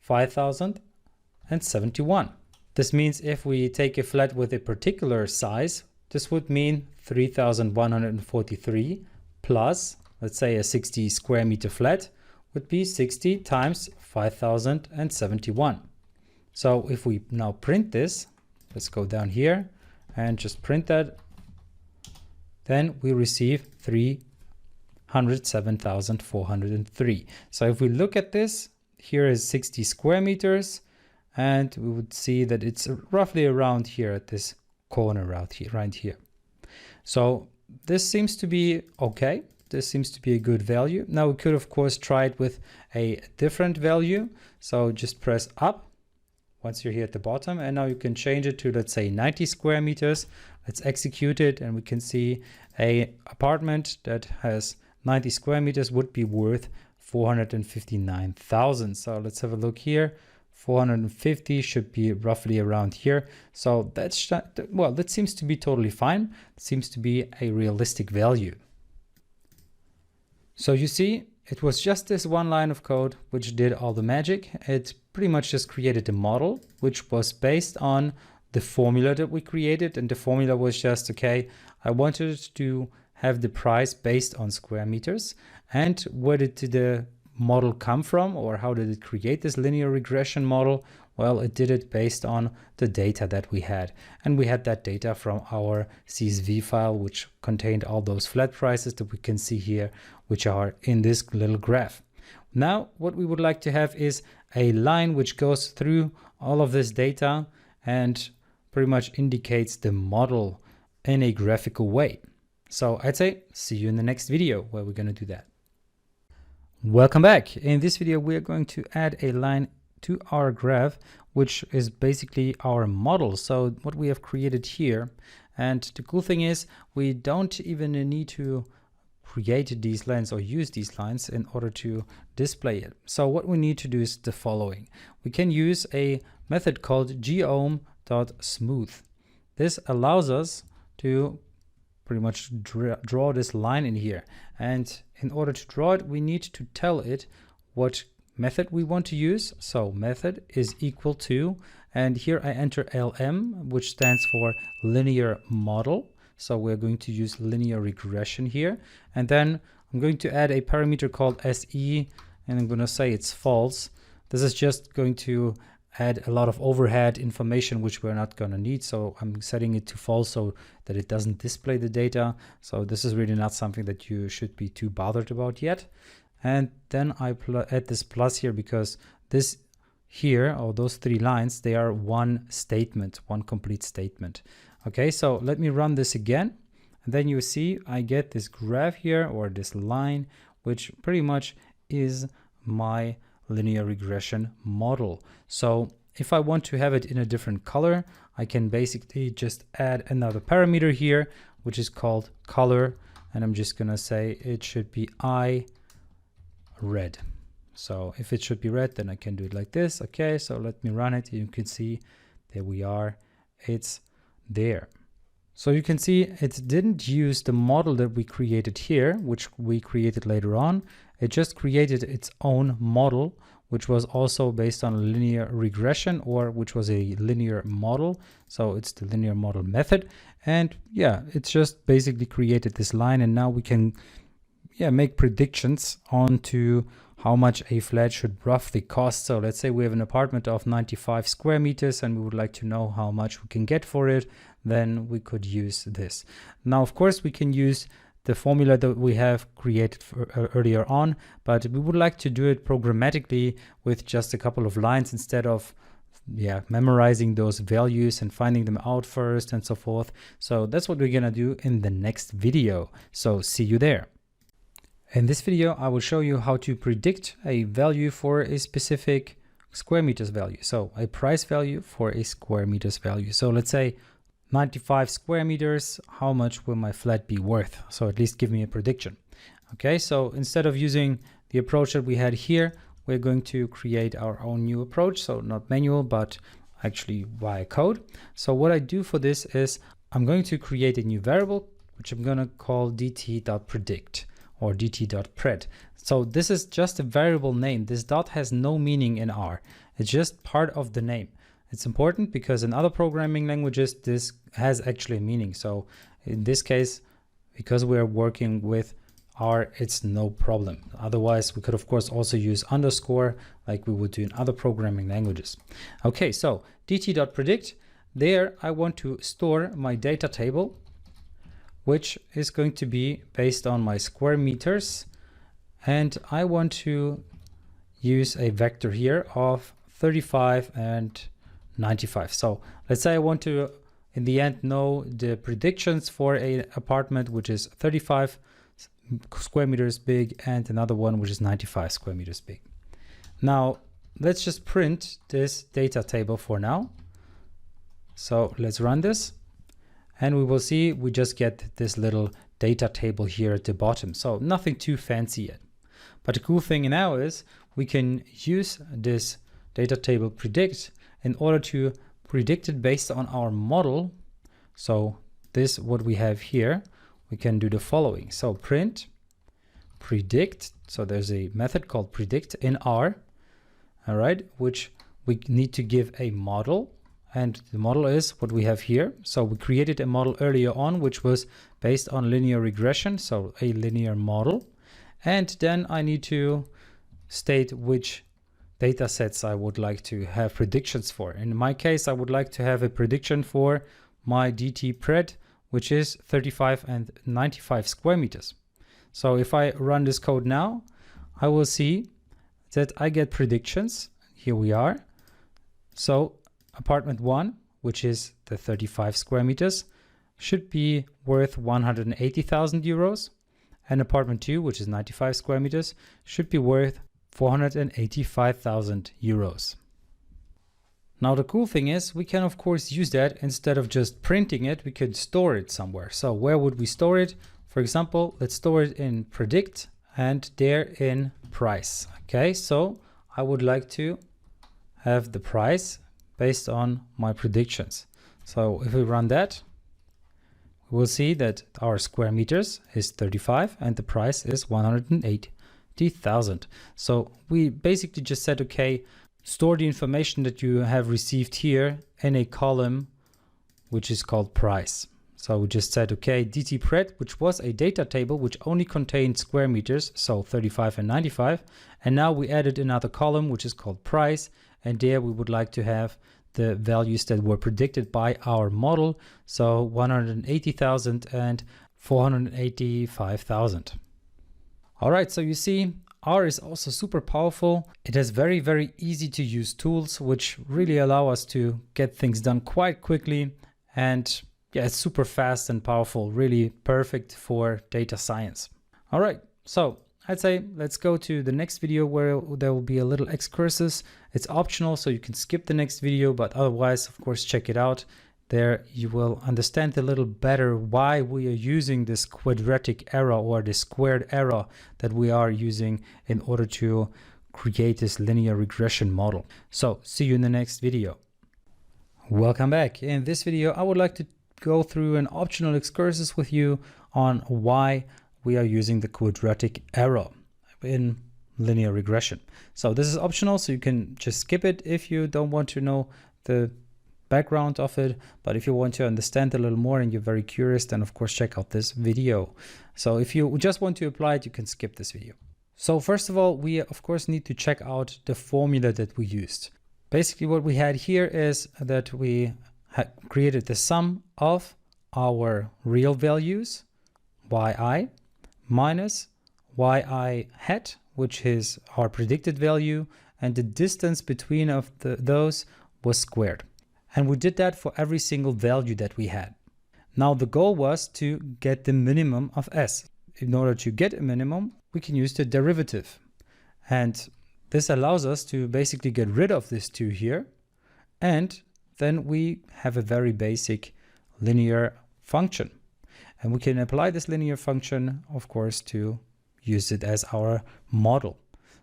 5,071. This means if we take a flat with a particular size, this would mean 3,143 plus, let's say, a 60 square meter flat would be 60 times 5071. So if we now print this, let's go down here and just print that, then we receive 307,403. So if we look at this, here is 60 square meters, and we would see that it's roughly around here at this corner right here. So this seems to be okay. This seems to be a good value. Now we could of course try it with a different value. So just press up once you're here at the bottom, and now you can change it to, let's say, 90 square meters. Let's execute it, and we can see a apartment that has 90 square meters would be worth 459,000. So let's have a look here. 450 should be roughly around here. So that's, well, that seems to be totally fine. It seems to be a realistic value. So you see, it was just this one line of code which did all the magic. It pretty much just created a model which was based on the formula that we created, and the formula was just, okay, I wanted to have the price based on square meters. And where did the model come from, or how did it create this linear regression model? Well, it did it based on the data that we had. And we had that data from our CSV file, which contained all those flat prices that we can see here, which are in this little graph. Now, what we would like to have is a line which goes through all of this data and pretty much indicates the model in a graphical way. So I'd say see you in the next video where we're going to do that. Welcome back. In this video, we are going to add a line to our graph, which is basically our model. So what we have created here, and the cool thing is we don't even need to create these lines or use these lines in order to display it. So what we need to do is the following. We can use a method called geom.smooth. This allows us to pretty much draw this line in here. And in order to draw it, we need to tell it what method we want to use. So method is equal to, and here I enter LM, which stands for linear model. So we're going to use linear regression here. And then I'm going to add a parameter called SE, and I'm going to say it's false. This is just going to add a lot of overhead information which we're not going to need. So I'm setting it to false so that it doesn't display the data. So this is really not something that you should be too bothered about yet. And then I add this plus here because this here, or those three lines, they are one statement, one complete statement. Okay, so let me run this again. And then you see I get this graph here, or this line, which pretty much is my linear regression model. So if I want to have it in a different color, I can basically just add another parameter here, which is called color. And I'm just going to say it should be red. So if it should be red, then I can do it like this. Okay, so let me run it. You can see there we are. It's there. So you can see it didn't use the model that we created here, which we created later on. It just created its own model, which was also based on linear regression, or which was a linear model. So it's the linear model method. And yeah, it's just basically created this line, and now we can make predictions onto how much a flat should roughly cost. So let's say we have an apartment of 95 square meters and we would like to know how much we can get for it. Then we could use this. Now, of course, we can use the formula that we have created earlier on, but we would like to do it programmatically with just a couple of lines instead of memorizing those values and finding them out first and so forth. So that's what we're gonna do in the next video. So see you there. In this video, I will show you how to predict a value for a specific square meters value. So a price value for a square meters value. So let's say 95 square meters, how much will my flat be worth? So at least give me a prediction. Okay, so instead of using the approach that we had here, we're going to create our own new approach. So not manual, but actually via code. So what I do for this is I'm going to create a new variable, which I'm going to call dt.predict or dt.pred. So this is just a variable name. This dot has no meaning in R. It's just part of the name. It's important because in other programming languages, this has actually a meaning. So in this case, because we're working with R, it's no problem. Otherwise, we could of course also use underscore like we would do in other programming languages. Okay, so dt.predict, there I want to store my data table, which is going to be based on my square meters. And I want to use a vector here of 35 and 95. So let's say I want to, in the end, know the predictions for an apartment which is 35 square meters big and another one which is 95 square meters big. Now let's just print this data table for now. So let's run this and we will see we just get this little data table here at the bottom. So nothing too fancy yet. But the cool thing now is we can use this data table predict in order to predict it based on our model. So this, what we have here, we can do the following. So print predict. So there's a method called predict in R, all right, which we need to give a model. And the model is what we have here. So we created a model earlier on, which was based on linear regression. So a linear model. And then I need to state which data sets I would like to have predictions for. In my case, I would like to have a prediction for my dt pred, which is 35 and 95 square meters. So if I run this code now, I will see that I get predictions. Here we are. So apartment 1, which is the 35 square meters, should be worth 180,000 euros. And apartment 2, which is 95 square meters, should be worth 485,000 euros. Now the cool thing is we can of course use that instead of just printing it, we can store it somewhere. So where would we store it? For example, let's store it in predict and there in price. Okay, so I would like to have the price based on my predictions. So if we run that, we'll see that our square meters is 35 and the price is 180,000. So we basically just said, okay, store the information that you have received here in a column, which is called price. So we just said, okay, dt pred, which was a data table, which only contained square meters, so 35 and 95. And now we added another column, which is called price. And there we would like to have the values that were predicted by our model. So 180,000 and 485,000. All right, so you see, R is also super powerful. It has very, very easy to use tools, which really allow us to get things done quite quickly. And yeah, it's super fast and powerful, really perfect for data science. All right, so I'd say let's go to the next video where there will be a little excursus. It's optional, so you can skip the next video, but otherwise, of course, check it out. There you will understand a little better why we are using this quadratic error or this squared error that we are using in order to create this linear regression model. So see you in the next video. Welcome back. In this video, I would like to go through an optional excursus with you on why we are using the quadratic error in linear regression. So this is optional, so you can just skip it if you don't want to know the background of it. But if you want to understand a little more and you're very curious, then of course check out this video. So if you just want to apply it, you can skip this video. So first of all, we of course need to check out the formula that we used. Basically what we had here is that we had created the sum of our real values, yi, minus yi hat, which is our predicted value, and the distance between of those was squared. And we did that for every single value that we had. Now the goal was to get the minimum of s. In order to get a minimum, we can use the derivative. And this allows us to basically get rid of this 2 here. And then we have a very basic linear function. And we can apply this linear function, of course, to use it as our model.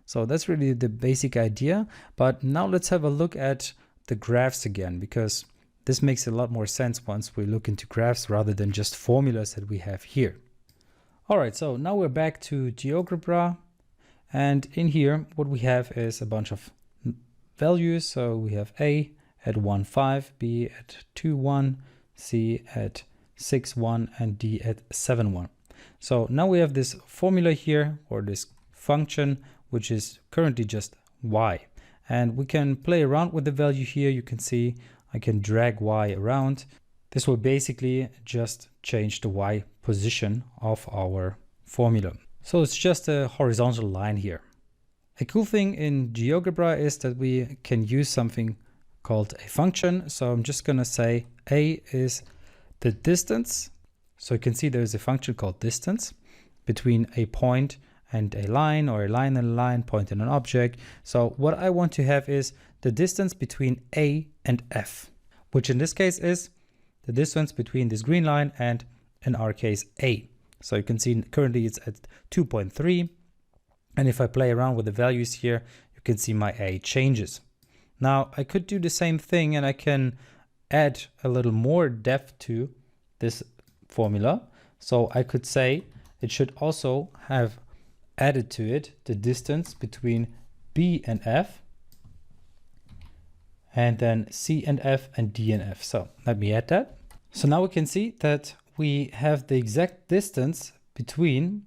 So that's really the basic idea. But now let's have a look at the graphs again, because this makes a lot more sense once we look into graphs rather than just formulas that we have here. All right, so now we're back to GeoGebra. And in here, what we have is a bunch of values. So we have A at 1, 5, B at 2, 1, C at 6, 1, and D at 7, 1. So now we have this formula here, or this function, which is currently just y. And we can play around with the value here. You can see I can drag y around. This will basically just change the y position of our formula. So it's just a horizontal line here. A cool thing in GeoGebra is that we can use something called a function. So I'm just going to say a is the distance. So you can see there's a function called distance between a point and a line, or a line and a line, point and an object. So what I want to have is the distance between a and f, which in this case is the distance between this green line and, in our case, a. So you can see currently it's at 2.3. And if I play around with the values here, you can see my a changes. Now I could do the same thing, and I can add a little more depth to this formula. So I could say it should also have added to it the distance between b and f, and then c and f, and d and f. So let me add that. So now we can see that we have the exact distance between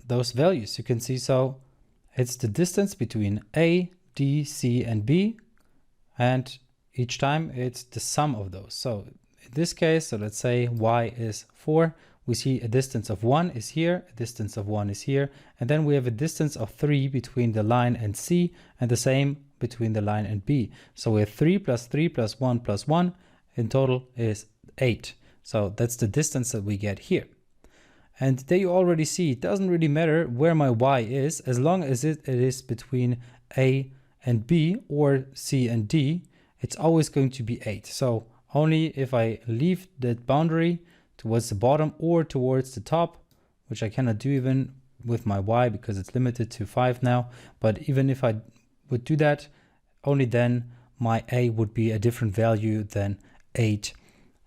those values. You can see, so it's the distance between a, d, c, and b, and each time it's the sum of those. So in this case, so let's say y is 4, we see a distance of 1 is here, a distance of 1 is here, and then we have a distance of 3 between the line and c, and the same between the line and b. So we have 3 plus 3 plus 1 plus 1, in total is 8. So that's the distance that we get here. And there you already see, it doesn't really matter where my y is, as long as it is between a and b, or c and d, it's always going to be 8. So only if I leave that boundary towards the bottom or towards the top, which I cannot do even with my y because it's limited to 5 now, but even if I would do that, only then my a would be a different value than 8.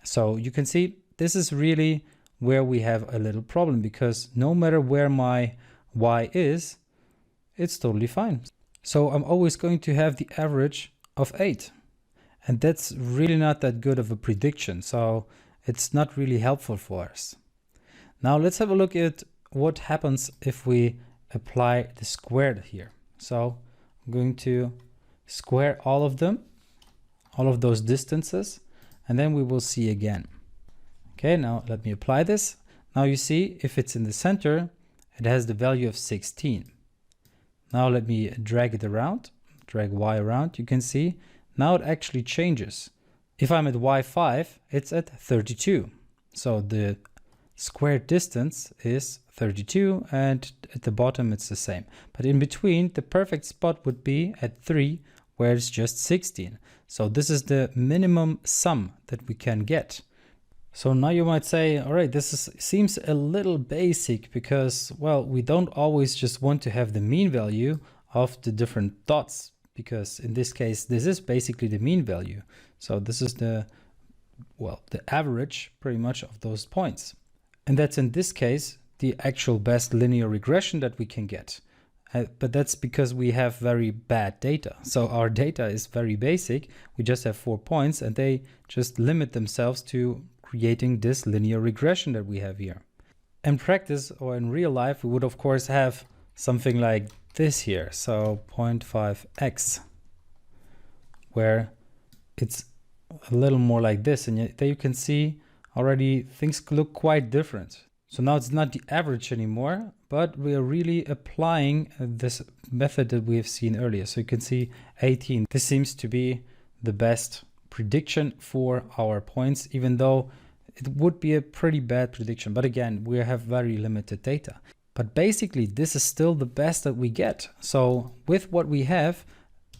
So you can see this is really where we have a little problem, because no matter where my y is, it's totally fine. So I'm always going to have the average of 8. And that's really not that good of a prediction. So it's not really helpful for us. Now let's have a look at what happens if we apply the squared here. So I'm going to square all of them, all of those distances, and then we will see again. Okay, now let me apply this. Now you see if it's in the center, it has the value of 16. Now let me drag it around, drag y around. You can see now it actually changes. If I'm at y5, it's at 32. So the squared distance is 32, and at the bottom it's the same. But in between, the perfect spot would be at 3, where it's just 16. So this is the minimum sum that we can get. So now you might say, all right, seems a little basic, because, well, we don't always just want to have the mean value of the different dots, because in this case, this is basically the mean value. So this is the average pretty much of those points. And that's in this case, the actual best linear regression that we can get. But that's because we have very bad data. So our data is very basic. We just have 4 points, and they just limit themselves to creating this linear regression that we have here. In practice, or in real life, we would of course have something like this here. So 0.5x, where it's a little more like this. And there you can see already things look quite different. So now it's not the average anymore, but we are really applying this method that we have seen earlier. So you can see 18. This seems to be the best prediction for our points, even though it would be a pretty bad prediction. But again, we have very limited data. But basically, this is still the best that we get. So with what we have,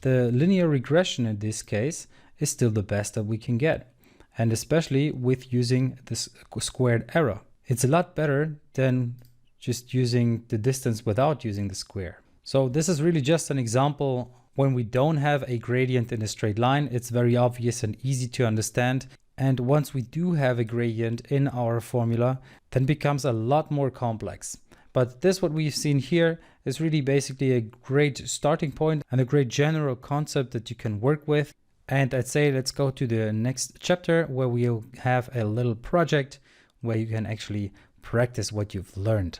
the linear regression in this case is still the best that we can get. And especially with using this squared error. It's a lot better than just using the distance without using the square. So this is really just an example. When we don't have a gradient in a straight line, it's very obvious and easy to understand. And once we do have a gradient in our formula, then it becomes a lot more complex. But this, what we've seen here, is really basically a great starting point and a great general concept that you can work with. And I'd say let's go to the next chapter, where we'll have a little project where you can actually practice what you've learned.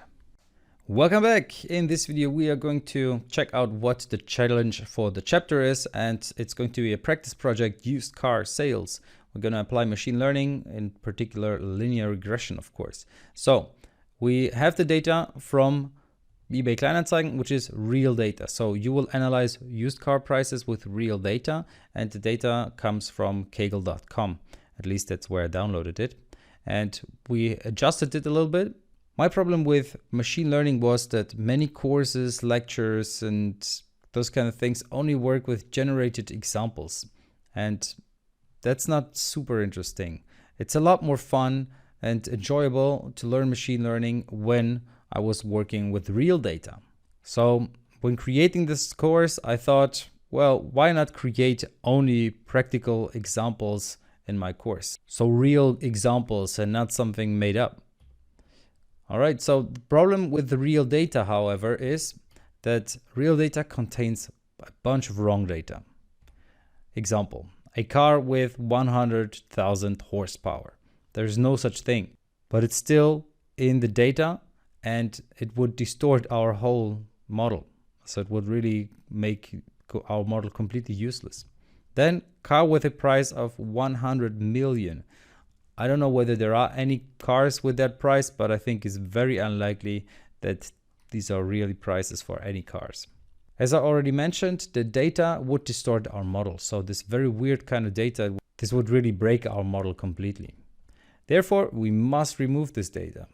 Welcome back. In this video, we are going to check out what the challenge for the chapter is, and it's going to be a practice project, used car sales. We're going to apply machine learning, in particular linear regression, of course. So we have the data from eBay Kleinanzeigen, which is real data. So you will analyze used car prices with real data, and the data comes from kaggle.com. At least that's where I downloaded it. And we adjusted it a little bit. My problem with machine learning was that many courses, lectures, and those kind of things only work with generated examples. And that's not super interesting. It's a lot more fun and enjoyable to learn machine learning when I was working with real data. So when creating this course, I thought, well, why not create only practical examples in my course? So real examples and not something made up. All right, so the problem with the real data, however, is that real data contains a bunch of wrong data. Example, a car with 100,000 horsepower. There's no such thing, but it's still in the data and it would distort our whole model. So it would really make our model completely useless. Then car with a price of 100 million. I don't know whether there are any cars with that price, but I think it's very unlikely that these are really prices for any cars. As I already mentioned, the data would distort our model. So this very weird kind of data, this would really break our model completely. Therefore, we must remove this data.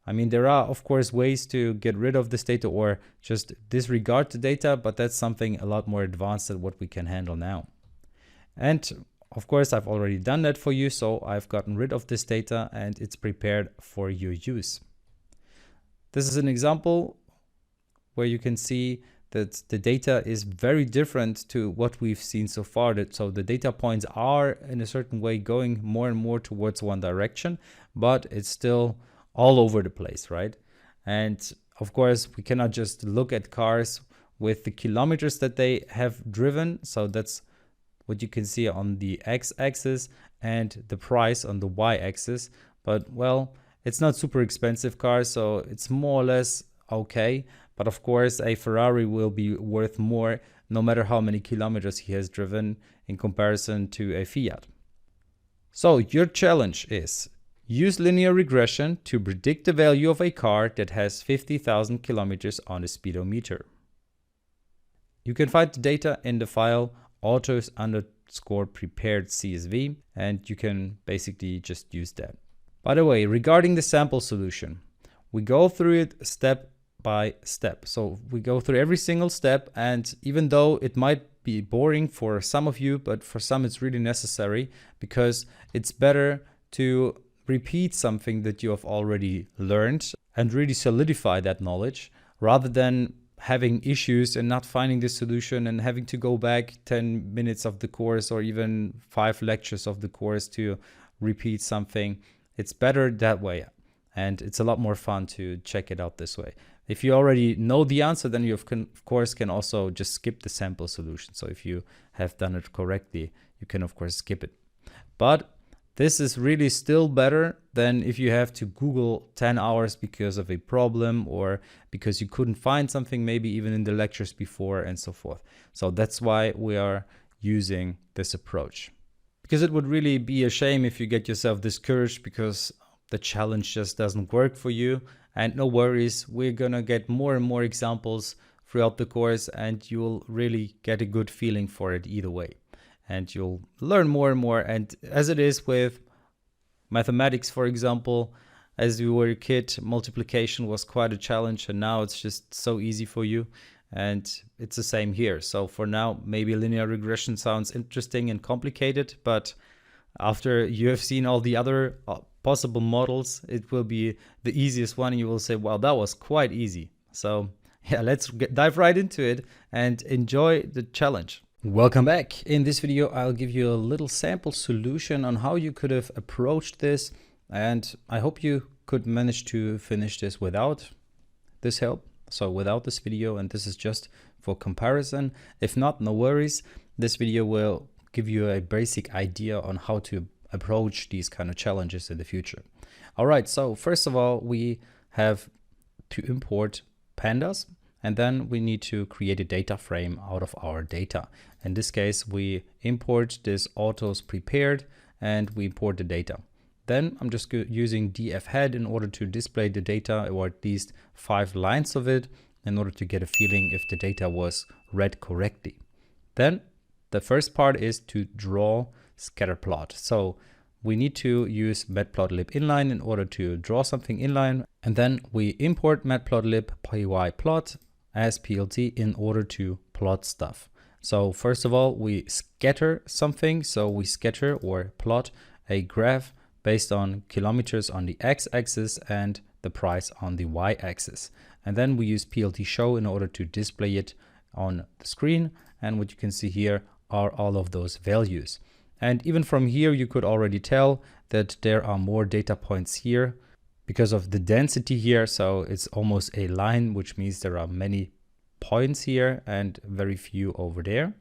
I mean, there are, of course, ways to get rid of this data or just disregard the data, but that's something a lot more advanced than what we can handle now. And of course, I've already done that for you, so I've gotten rid of this data and it's prepared for your use. This is an example where you can see that the data is very different to what we've seen so far. So the data points are in a certain way going more and more towards one direction, but it's still all over the place, right? And of course, we cannot just look at cars with the kilometers that they have driven. So that's what you can see on the x-axis and the price on the y-axis. But well, it's not super expensive car, so it's more or less okay. But of course, a Ferrari will be worth more no matter how many kilometers he has driven in comparison to a Fiat. So your challenge is use linear regression to predict the value of a car that has 50,000 kilometers on the speedometer. You can find the data in the file autos_prepared CSV, and you can basically just use that. By the way, regarding the sample solution, we go through it step by step. So we go through every single step, and even though it might be boring for some of you, but for some it's really necessary because it's better to repeat something that you have already learned and really solidify that knowledge rather than having issues and not finding the solution and having to go back 10 minutes of the course or even 5 lectures of the course to repeat something. It's better that way. And it's a lot more fun to check it out this way. If you already know the answer, then you of course can also just skip the sample solution. So if you have done it correctly, you can of course skip it. But this is really still better than if you have to Google 10 hours because of a problem or because you couldn't find something maybe even in the lectures before and so forth. So that's why we are using this approach. Because it would really be a shame if you get yourself discouraged because the challenge just doesn't work for you. And no worries, we're gonna get more and more examples throughout the course and you'll really get a good feeling for it either way. And you'll learn more and more. And as it is with mathematics, for example, as you were a kid, multiplication was quite a challenge and now it's just so easy for you. And it's the same here. So for now, maybe linear regression sounds interesting and complicated, but after you have seen all the other possible models, it will be the easiest one and you will say, wow, that was quite easy. So yeah, let's dive right into it and enjoy the challenge. Welcome back. In this video, I'll give you a little sample solution on how you could have approached this. And I hope you could manage to finish this without this help. So without this video, and this is just for comparison. If not, no worries. This video will give you a basic idea on how to approach these kind of challenges in the future. All right, so first of all, we have to import pandas, and then we need to create a data frame out of our data. In this case, we import this autos prepared and we import the data. Then I'm just using df head in order to display the data, or at least 5 lines of it, in order to get a feeling if the data was read correctly. Then the first part is to draw scatter plot. So we need to use matplotlib inline in order to draw something inline, and then we import matplotlib pyplot as plt in order to plot stuff. So first of all, we scatter something. So we scatter or plot a graph based on kilometers on the x-axis and the price on the y-axis. And then we use plt show in order to display it on the screen. And what you can see here are all of those values. And even from here, you could already tell that there are more data points here because of the density here. So it's almost a line, which means there are many points here and very few over there.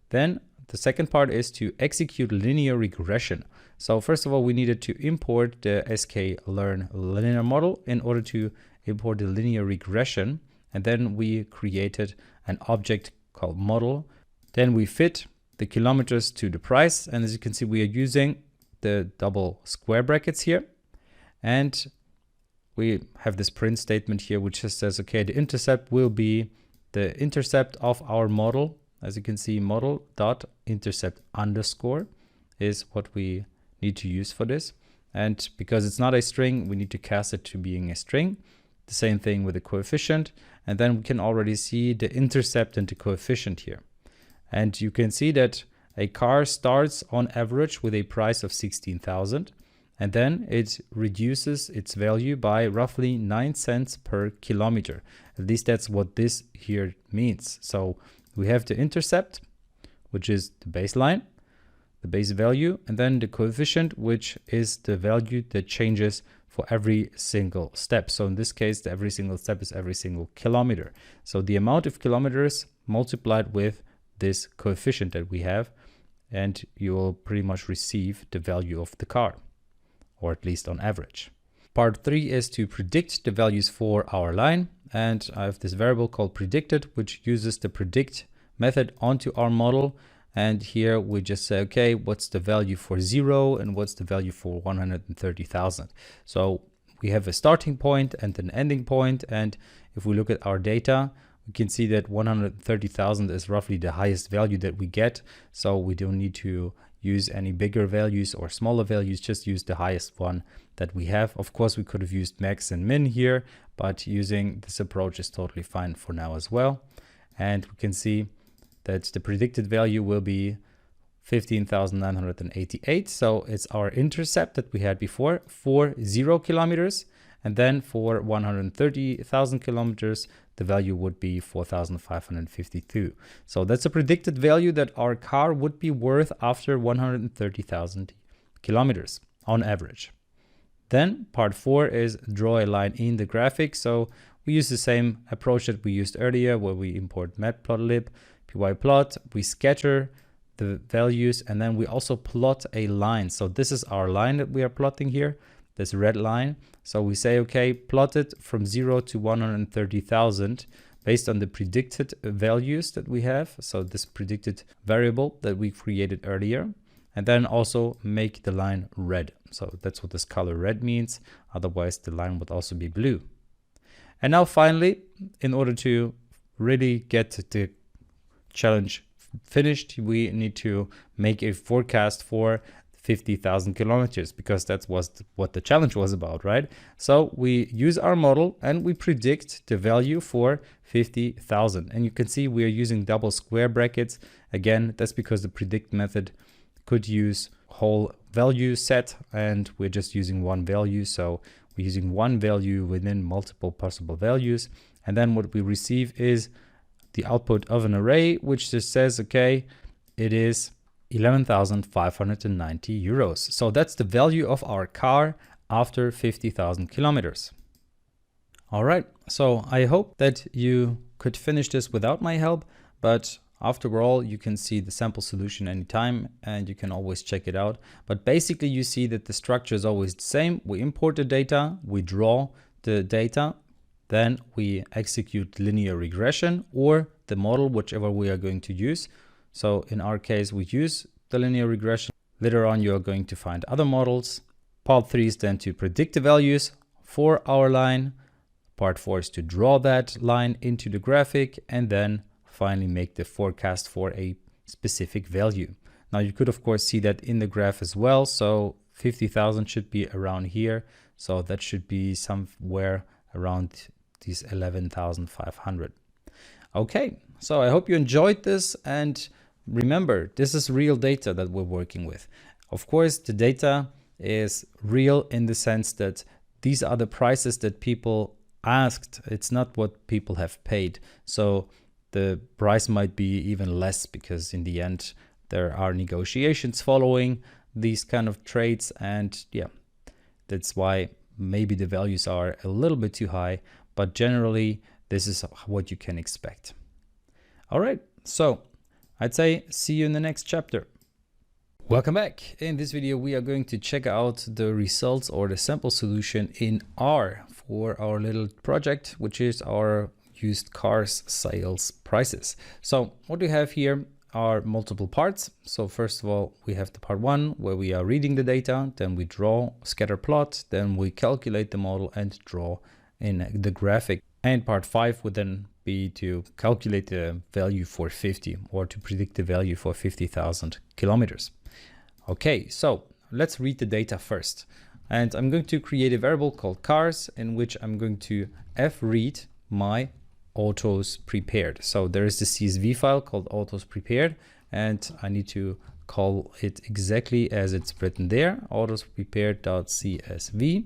Then the second part is to execute linear regression. So first of all, we needed to import the sklearn linear model in order to import the linear regression. And then we created an object called model. Then we fit the kilometers to the price. And as you can see, we are using the double square brackets here. And we have this print statement here, which just says, okay, the intercept will be the intercept of our model. As you can see, model.intercept underscore is what we need to use for this. And because it's not a string, we need to cast it to being a string. The same thing with the coefficient. And then we can already see the intercept and the coefficient here. And you can see that a car starts on average with a price of 16,000. And then it reduces its value by roughly 9 cents per kilometer. At least that's what this here means. So we have the intercept, which is the baseline, the base value, and then the coefficient, which is the value that changes for every single step. So in this case, every single step is every single kilometer. So the amount of kilometers multiplied with this coefficient that we have, and you will pretty much receive the value of the car, or at least on average. Part 3 is to predict the values for our line. And I have this variable called predicted, which uses the predict method onto our model. And here we just say, okay, what's the value for 0 and what's the value for 130,000? So we have a starting point and an ending point. And if we look at our data, we can see that 130,000 is roughly the highest value that we get. So we don't need to use any bigger values or smaller values, just use the highest one that we have. Of course, we could have used max and min here, but using this approach is totally fine for now as well. And we can see that the predicted value will be 15,988. So it's our intercept that we had before for 0 kilometers. And then for 130,000 kilometers, the value would be 4,552. So that's a predicted value that our car would be worth after 130,000 kilometers on average. Then part 4 is draw a line in the graphic. So we use the same approach that we used earlier, where we import matplotlib, pyplot, we scatter the values, and then we also plot a line. So this is our line that we are plotting here, this red line. So we say, okay, plot it from 0 to 130,000 based on the predicted values that we have. So this predicted variable that we created earlier, and then also make the line red. So that's what this color red means. Otherwise the line would also be blue. And now finally, in order to really get the challenge finished, we need to make a forecast for 50,000 kilometers, because that's what the challenge was about, right? So we use our model and we predict the value for 50,000. And you can see we are using double square brackets. Again, that's because the predict method could use whole value set, and we're just using one value. So we're using one value within multiple possible values. And then what we receive is the output of an array, which just says, okay, it is 11,590 euros. So that's the value of our car after 50,000 kilometers. All right, so I hope that you could finish this without my help, but After all, you can see the sample solution anytime and you can always check it out. But basically you see that the structure is always the same. We import the data, we draw the data, then we execute linear regression or the model, whichever we are going to use. So in our case, we use the linear regression. Later on, you are going to find other models. Part 3 is then to predict the values for our line. Part 4 is to draw that line into the graphic and then finally make the forecast for a specific value. Now you could of course see that in the graph as well. So 50,000 should be around here. So that should be somewhere around these 11,500. Okay, so I hope you enjoyed this, and remember, this is real data that we're working with. Of course, the data is real in the sense that these are the prices that people asked. It's not what people have paid. So the price might be even less because in the end there are negotiations following these kind of trades, and yeah, that's why maybe the values are a little bit too high, but generally this is what you can expect. All right, so I'd say see you in the next chapter. Welcome back. In this video we are going to check out the results or the sample solution in R for our little project, which is our used cars sales prices. So what we have here are multiple parts. So first of all, we have the part 1 where we are reading the data, then we draw scatter plot, then we calculate the model and draw in the graphic. And part 5 would then be to calculate the value for 50 or to predict the value for 50,000 kilometers. Okay, so let's read the data first. And I'm going to create a variable called cars in which I'm going to fread my autos prepared. So there is the CSV file called autos prepared, and I need to call it exactly as it's written there, autos prepared.csv,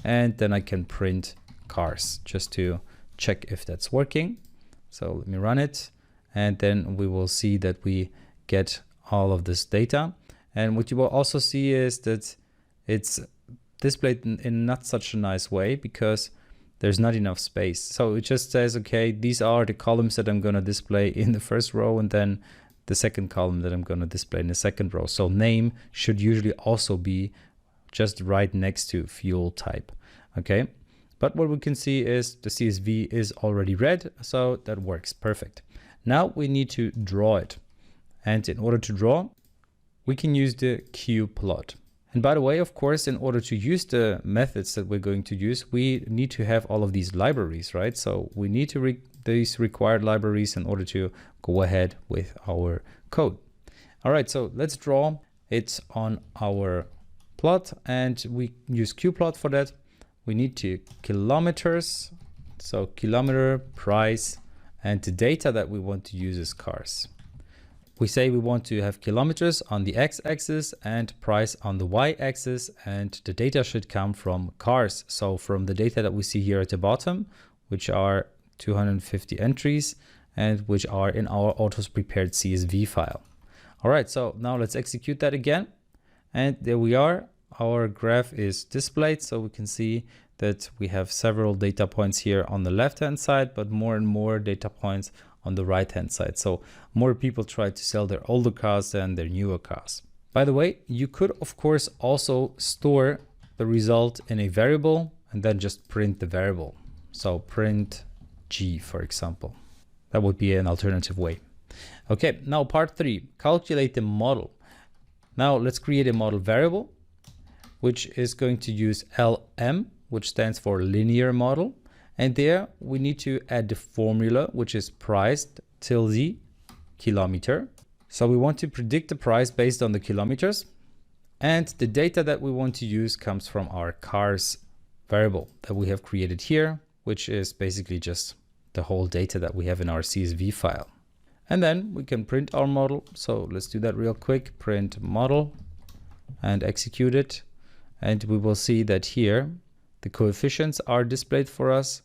and then I can print cars just to check if that's working. So let me run it, and then we will see that we get all of this data. And what you will also see is that it's displayed in not such a nice way because there's not enough space. So it just says, okay, these are the columns that I'm going to display in the first row, and then the second column that I'm going to display in the second row. So name should usually also be just right next to fuel type. Okay, but what we can see is the CSV is already read, so that works perfect. Now we need to draw it. And in order to draw, we can use the qplot. And by the way, of course, in order to use the methods that we're going to use, we need to have all of these libraries, right? So we need to these required libraries in order to go ahead with our code. All right, so let's draw it on our plot, and we use qplot for that. We need to kilometers, so kilometer, price, and the data that we want to use is cars. We say we want to have kilometers on the x-axis and price on the y-axis, and the data should come from cars. So from the data that we see here at the bottom, which are 250 entries and which are in our autos prepared CSV file. All right, so now let's execute that again. And there we are. Our graph is displayed, so we can see that we have several data points here on the left-hand side, but more and more data points on the right-hand side. So more people try to sell their older cars than their newer cars. By the way, you could of course also store the result in a variable and then just print the variable. So print G, for example. That would be an alternative way. Okay, now part 3, calculate the model. Now let's create a model variable, which is going to use LM, which stands for linear model. And there we need to add the formula, which is price tilde kilometer. So we want to predict the price based on the kilometers. And the data that we want to use comes from our cars variable that we have created here, which is basically just the whole data that we have in our CSV file. And then we can print our model. So let's do that real quick. Print model and execute it. And we will see that here the coefficients are displayed for us,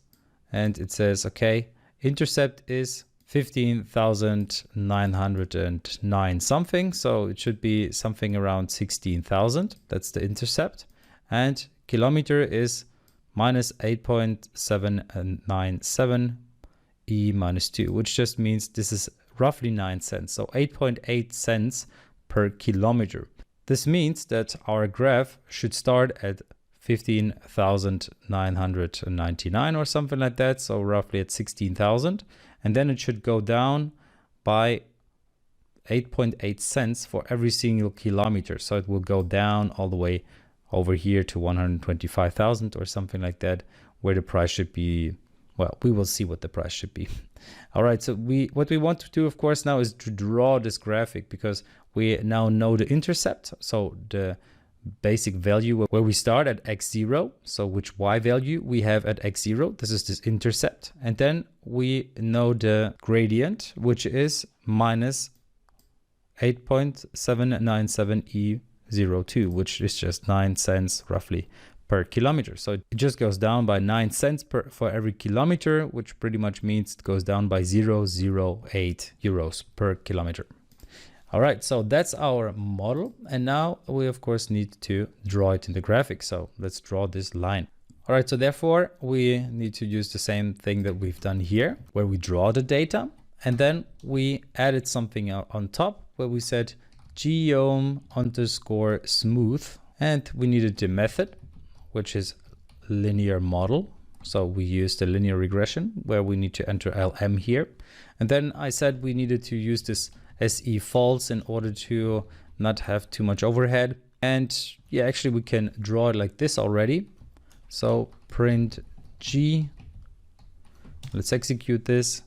and it says, okay, intercept is 15,909 something. So it should be something around 16,000. That's the intercept. And kilometer is minus 8.797 E minus 2, which just means this is roughly 9 cents, so 8.8 cents per kilometer. This means that our graph should start at 15,999 or something like that, so roughly at 16,000, and then it should go down by 8.8 cents for every single kilometer. So it will go down all the way over here to 125,000 or something like that, where the price should be. Well, we will see what the price should be. All right, so what we want to do, of course, now is to draw this graphic, because we now know the intercept, so the basic value where we start at x0, so which y value we have at x0, this is this intercept. And then we know the gradient, which is minus 8.797E02, which is just 9 cents roughly per kilometer. So it just goes down by 9 cents for every kilometer, which pretty much means it goes down by 0.008 euros per kilometer. All right, so that's our model. And now we of course need to draw it in the graphic. So let's draw this line. All right, so therefore we need to use the same thing that we've done here, where we draw the data. And then we added something on top where we said geom_smooth. And we needed the method, which is linear model. So we use the linear regression where we need to enter LM here. And then I said we needed to use this SE false in order to not have too much overhead. And yeah, actually we can draw it like this already. So print G, let's execute this.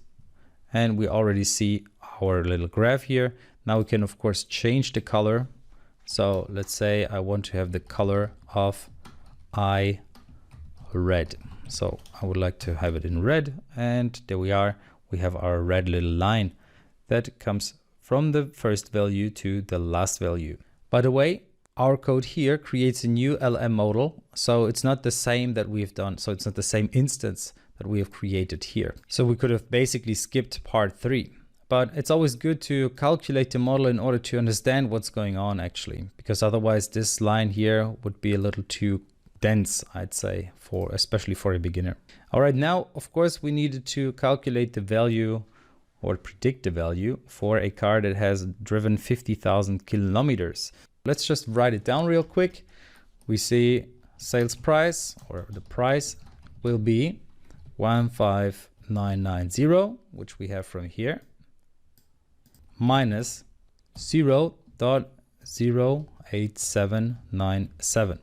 And we already see our little graph here. Now we can of course change the color. So let's say I want to have the color of I red. So I would like to have it in red, and there we are. We have our red little line that comes from the first value to the last value. By the way, our code here creates a new LM model. So it's not the same that we've done. So it's not the same instance that we have created here. So we could have basically skipped part 3. But it's always good to calculate the model in order to understand what's going on actually, because otherwise this line here would be a little too dense, I'd say, especially for a beginner. All right, now, of course, we needed to calculate the value or predict the value for a car that has driven 50,000 kilometers. Let's just write it down real quick. We see sales price, or the price will be 15990, which we have from here, minus 0.08797.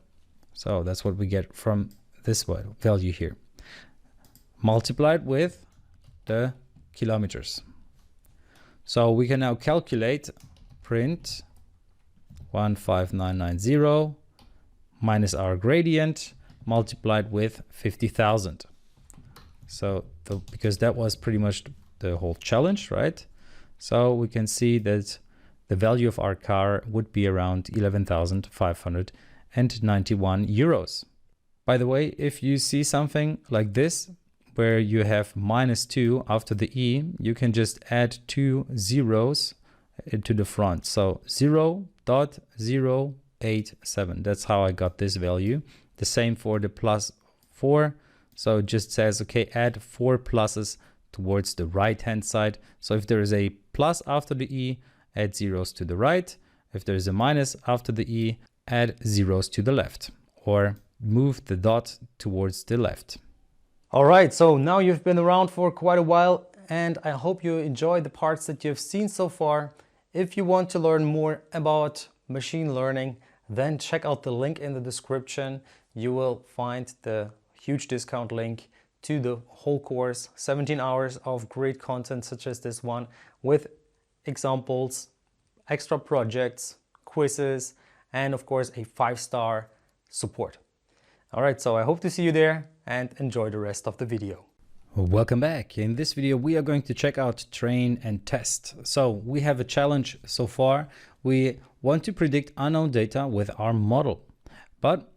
So that's what we get from this value here, multiplied with the kilometers. So we can now calculate print 15990 minus our gradient multiplied with 50,000. So because that was pretty much the whole challenge, right? So we can see that the value of our car would be around 11,591 euros. By the way, if you see something like this, where you have -2 after the E, you can just add 2 zeros to the front. So 0.087. That's how I got this value. The same for the +4. So it just says, okay, add 4 pluses towards the right hand side. So if there is a plus after the E, add zeros to the right. If there is a minus after the E, add zeros to the left, or move the dot towards the left. All right, so now you've been around for quite a while, and I hope you enjoyed the parts that you've seen so far. If you want to learn more about machine learning, then check out the link in the description. You will find the huge discount link to the whole course, 17 hours of great content such as this one, with examples, extra projects, quizzes, and of course a 5-star support. All right, so I hope to see you there and enjoy the rest of the video. Welcome back. In this video, we are going to check out train and test. So we have a challenge so far. We want to predict unknown data with our model. But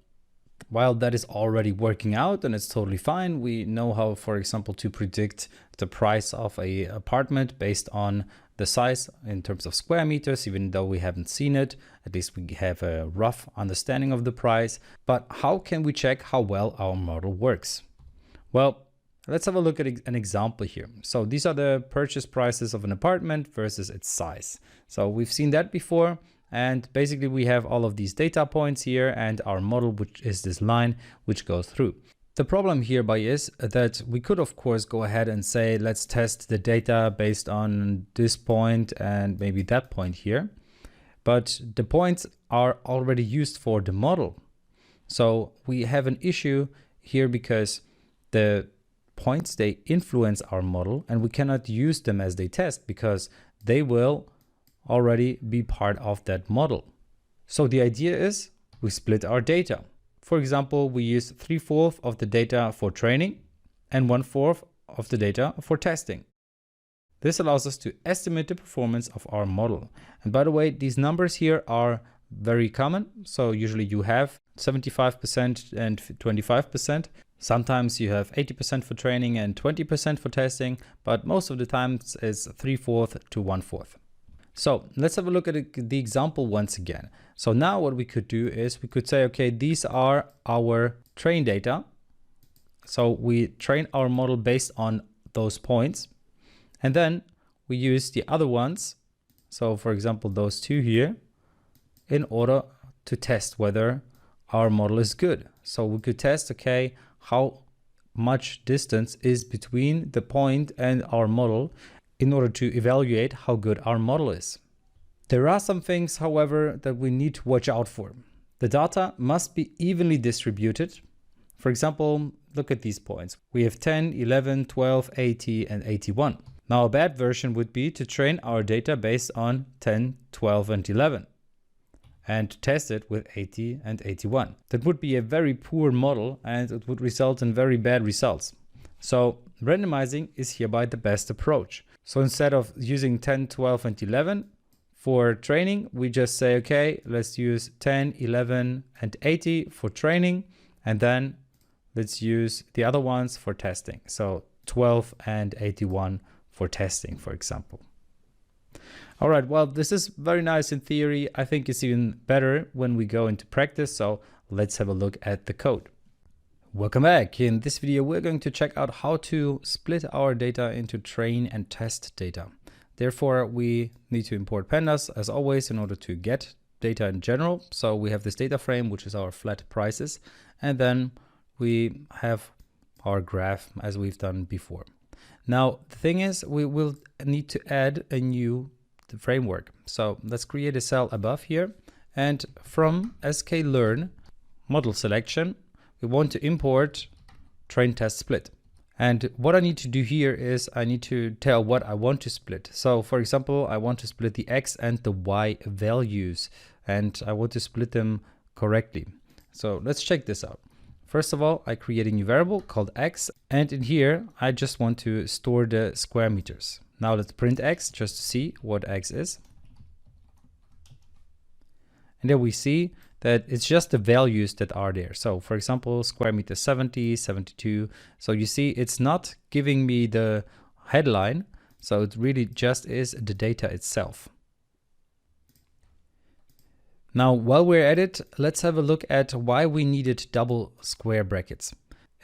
while that is already working out and it's totally fine, we know how, for example, to predict the price of an apartment based on the size in terms of square meters, even though we haven't seen it. At least we have a rough understanding of the price. But how can we check how well our model works? Well, Let's have a look at an example here. So these are the purchase prices of an apartment versus its size. So we've seen that before. And basically we have all of these data points here and our model, which is this line which goes through. The problem hereby is that we could of course go ahead and say, let's test the data based on this point and maybe that point here. But the points are already used for the model. So we have an issue here because the points, they influence our model and we cannot use them as they test because they will already be part of that model. So the idea is we split our data. For example, we use 3/4 of the data for training and 1/4 of the data for testing. This allows us to estimate the performance of our model. And by the way, these numbers here are very common. So usually you have 75% and 25%. Sometimes you have 80% for training and 20% for testing, but most of the times it's 3/4 to 1/4. So let's have a look at the example once again. So now what we could do is we could say, okay, these are our train data. So we train our model based on those points. And then we use the other ones. So for example, those two here in order to test whether our model is good. So we could test, okay, how much distance is between the point and our model in order to evaluate how good our model is. There are some things, however, that we need to watch out for. The data must be evenly distributed. For example, look at these points. We have 10, 11, 12, 80, and 81. Now a bad version would be to train our data based on 10, 12, and 11 and test it with 80 and 81. That would be a very poor model and it would result in very bad results. So randomizing is hereby the best approach. So instead of using 10, 12, and 11 for training, we just say, okay, let's use 10, 11, and 80 for training. And then let's use the other ones for testing. So 12 and 81 for testing, for example. All right, well, this is very nice in theory. I think it's even better when we go into practice. So let's have a look at the code. Welcome back. In this video, we're going to check out how to split our data into train and test data. Therefore, we need to import pandas as always in order to get data in general. So we have this data frame, which is our flat prices. And then we have our graph as we've done before. Now, the thing is, we will need to add a new framework. So let's create a cell above here. And from sklearn model selection, we want to import train test split. And what I need to do here is I need to tell what I want to split. So for example, I want to split the X and the Y values, and I want to split them correctly. So let's check this out. First of all, I create a new variable called X, and in here, I just want to store the square meters. Now let's print X just to see what X is. And there we see that it's just the values that are there. So for example, square meter 70, 72. So you see, it's not giving me the headline. So it really just is the data itself. Now, while we're at it, let's have a look at why we needed double square brackets.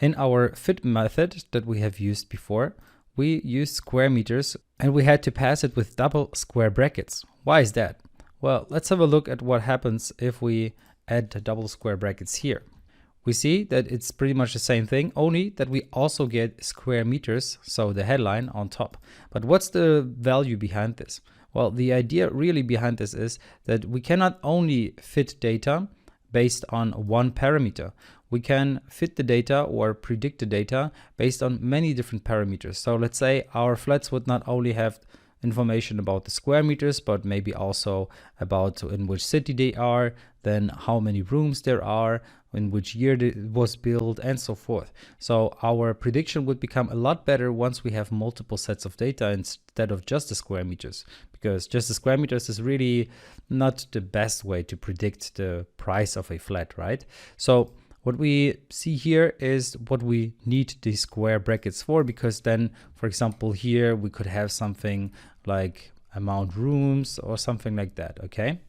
In our fit method that we have used before, we used square meters and we had to pass it with double square brackets. Why is that? Well, let's have a look at what happens if we add the double square brackets here. We see that it's pretty much the same thing, only that we also get square meters, so the headline on top. But what's the value behind this? Well, the idea really behind this is that we cannot only fit data based on one parameter. We can fit the data or predict the data based on many different parameters. So let's say our flats would not only have information about the square meters, but maybe also about in which city they are, then how many rooms there are, in which year it was built, and so forth. So our prediction would become a lot better once we have multiple sets of data instead of just the square meters, because just the square meters is really not the best way to predict the price of a flat, right? So what we see here is what we need the square brackets for, because then, for example, here we could have something like amount rooms or something like that, okay?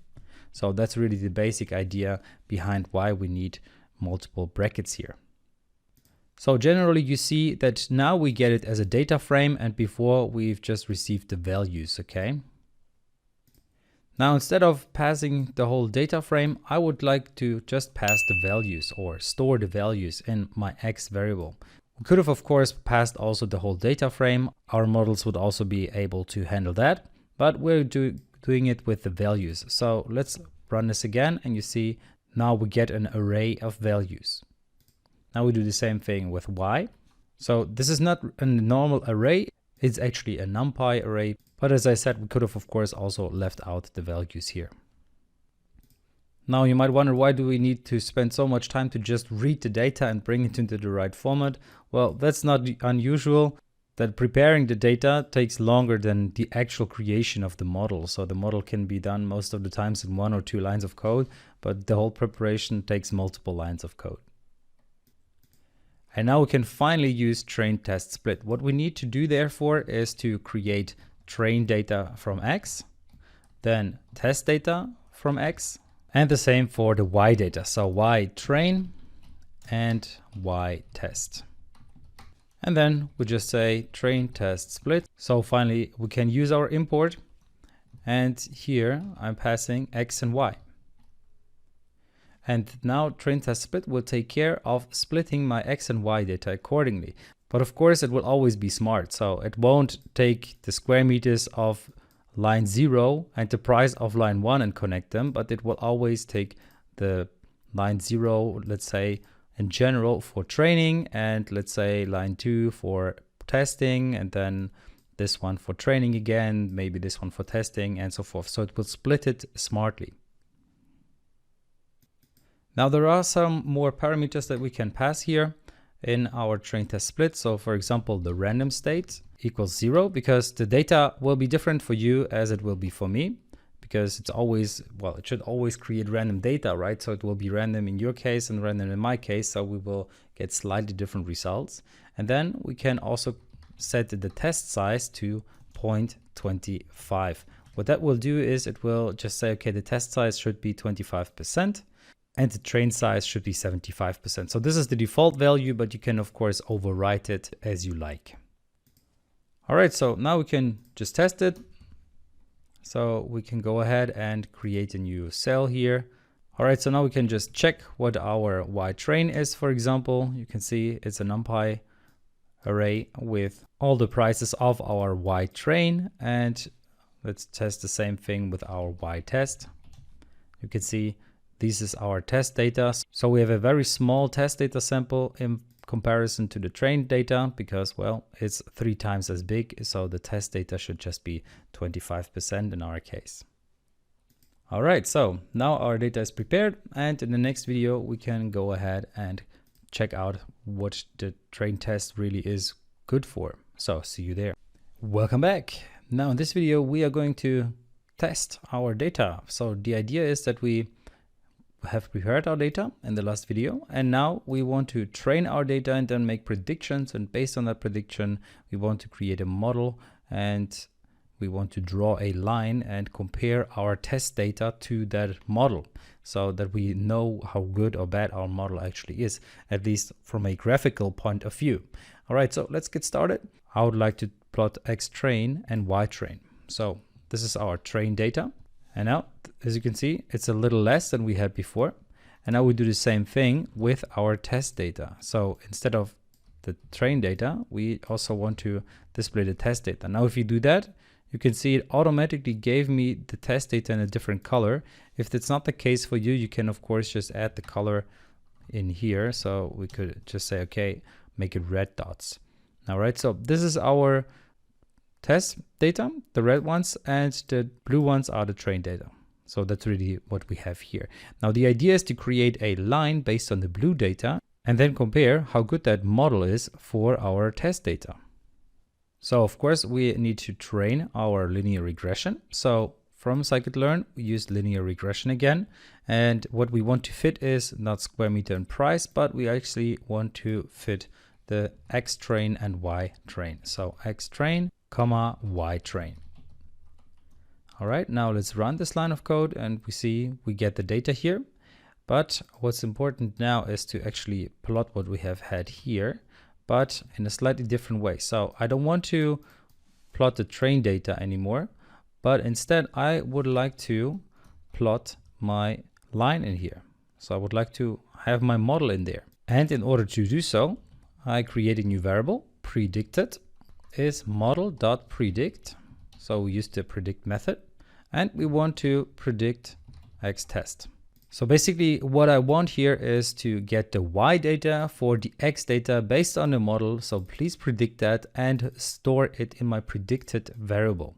So that's really the basic idea behind why we need multiple brackets here. So generally you see that now we get it as a data frame, and before we've just received the values, okay? Now instead of passing the whole data frame, I would like to just pass the values or store the values in my X variable. We could have of course passed also the whole data frame. Our models would also be able to handle that, but we're doing it with the values. So let's run this again, and you see now we get an array of values. Now we do the same thing with Y. So this is not a normal array, it's actually a Numpy array. But as I said, we could have of course also left out the values here. Now you might wonder, why do we need to spend so much time to just read the data and bring it into the right format? Well, that's not unusual. That preparing the data takes longer than the actual creation of the model. So the model can be done most of the times in 1 or 2 lines of code, but the whole preparation takes multiple lines of code. And now we can finally use train test split. What we need to do therefore is to create train data from X, then test data from X, and the same for the Y data. So Y train and Y test. And then we just say train test split. So finally we can use our import, and here I'm passing X and Y. And now train test split will take care of splitting my X and Y data accordingly. But of course it will always be smart. So it won't take the square meters of line 0 and the price of line 1 and connect them, but it will always take the line 0, let's say in general for training, and let's say line 2 for testing, and then this one for training again, maybe this one for testing, and so forth. So it will split it smartly. Now there are some more parameters that we can pass here in our train test split. So for example, the random state equals 0, because the data will be different for you as it will be for me, because it's always, well, it should always create random data, right? So it will be random in your case and random in my case. So we will get slightly different results. And then we can also set the test size to 0.25. What that will do is it will just say, okay, the test size should be 25%. And the train size should be 75%. So this is the default value, but you can of course overwrite it as you like. All right, so now we can just test it. So we can go ahead and create a new cell here. All right, so now we can just check what our Y train is. For example, you can see it's a Numpy array with all the prices of our Y train. And let's test the same thing with our Y test. You can see this is our test data. So we have a very small test data sample in comparison to the trained data because, well, it's 3 times as big. So the test data should just be 25% in our case. All right, so now our data is prepared, and in the next video, we can go ahead and check out what the train test really is good for. So see you there. Welcome back. Now in this video, we are going to test our data. So the idea is that we have prepared our data in the last video, and now we want to train our data and then make predictions, and based on that prediction we want to create a model, and we want to draw a line and compare our test data to that model so that we know how good or bad our model actually is, at least from a graphical point of view. All right, so let's get started. I would like to plot X train and Y train. So this is our train data. And now, as you can see, it's a little less than we had before. And now we do the same thing with our test data. So instead of the train data, we also want to display the test data. Now, if you do that, you can see it automatically gave me the test data in a different color. If that's not the case for you, you can of course just add the color in here. So we could just say, okay, make it red dots. All right, so this is our test data, the red ones, and the blue ones are the train data. So that's really what we have here. Now the idea is to create a line based on the blue data and then compare how good that model is for our test data. So of course we need to train our linear regression. So from scikit-learn, we use linear regression again. And what we want to fit is not square meter and price, but we actually want to fit the X train and Y train. So X train, comma, Y train. All right, now let's run this line of code and we see we get the data here. But what's important now is to actually plot what we have had here. but in a slightly different way. So I don't want to plot the train data anymore, but instead I would like to plot my line in here. So I would like to have my model in there. And in order to do so, I create a new variable, predicted is model.predict. So we use the predict method, and we want to predict x test. So basically what I want here is to get the y data for the x data based on the model. So please predict that and store it in my predicted variable.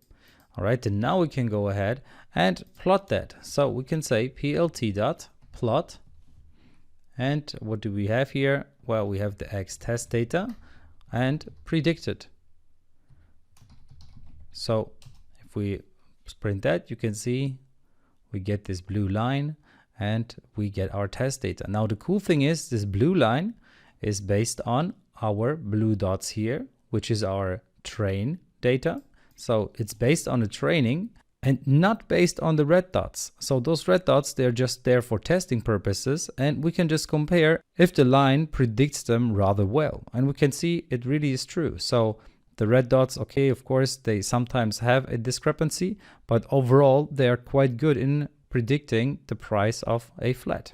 All right, and now we can go ahead and plot that. So we can say plt.plot. And what do we have here? Well, we have the x test data and predicted. So if we print that, you can see we get this blue line and we get our test data. Now the cool thing is this blue line is based on our blue dots here, which is our train data. So it's based on the training and not based on the red dots. So those red dots, they're just there for testing purposes, and we can just compare if the line predicts them rather well. And we can see it really is true. So the red dots, okay, of course, they sometimes have a discrepancy, but overall they are quite good in predicting the price of a flat.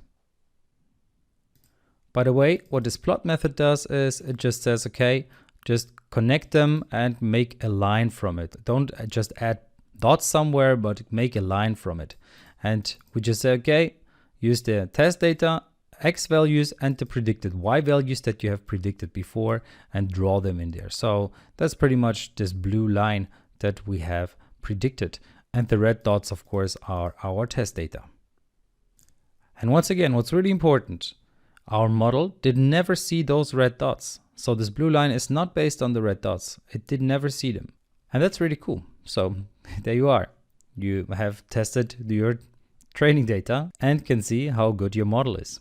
By the way, what this plot method does is it just says, okay, just connect them and make a line from it. Don't just add dots somewhere, but make a line from it. And we just say, okay, use the test data, x values, and the predicted y values that you have predicted before, and draw them in there. So that's pretty much this blue line that we have predicted. And the red dots, of course, are our test data. And once again, what's really important, our model did never see those red dots. So this blue line is not based on the red dots. It did never see them. And that's really cool. So there you are. You have tested your training data and can see how good your model is.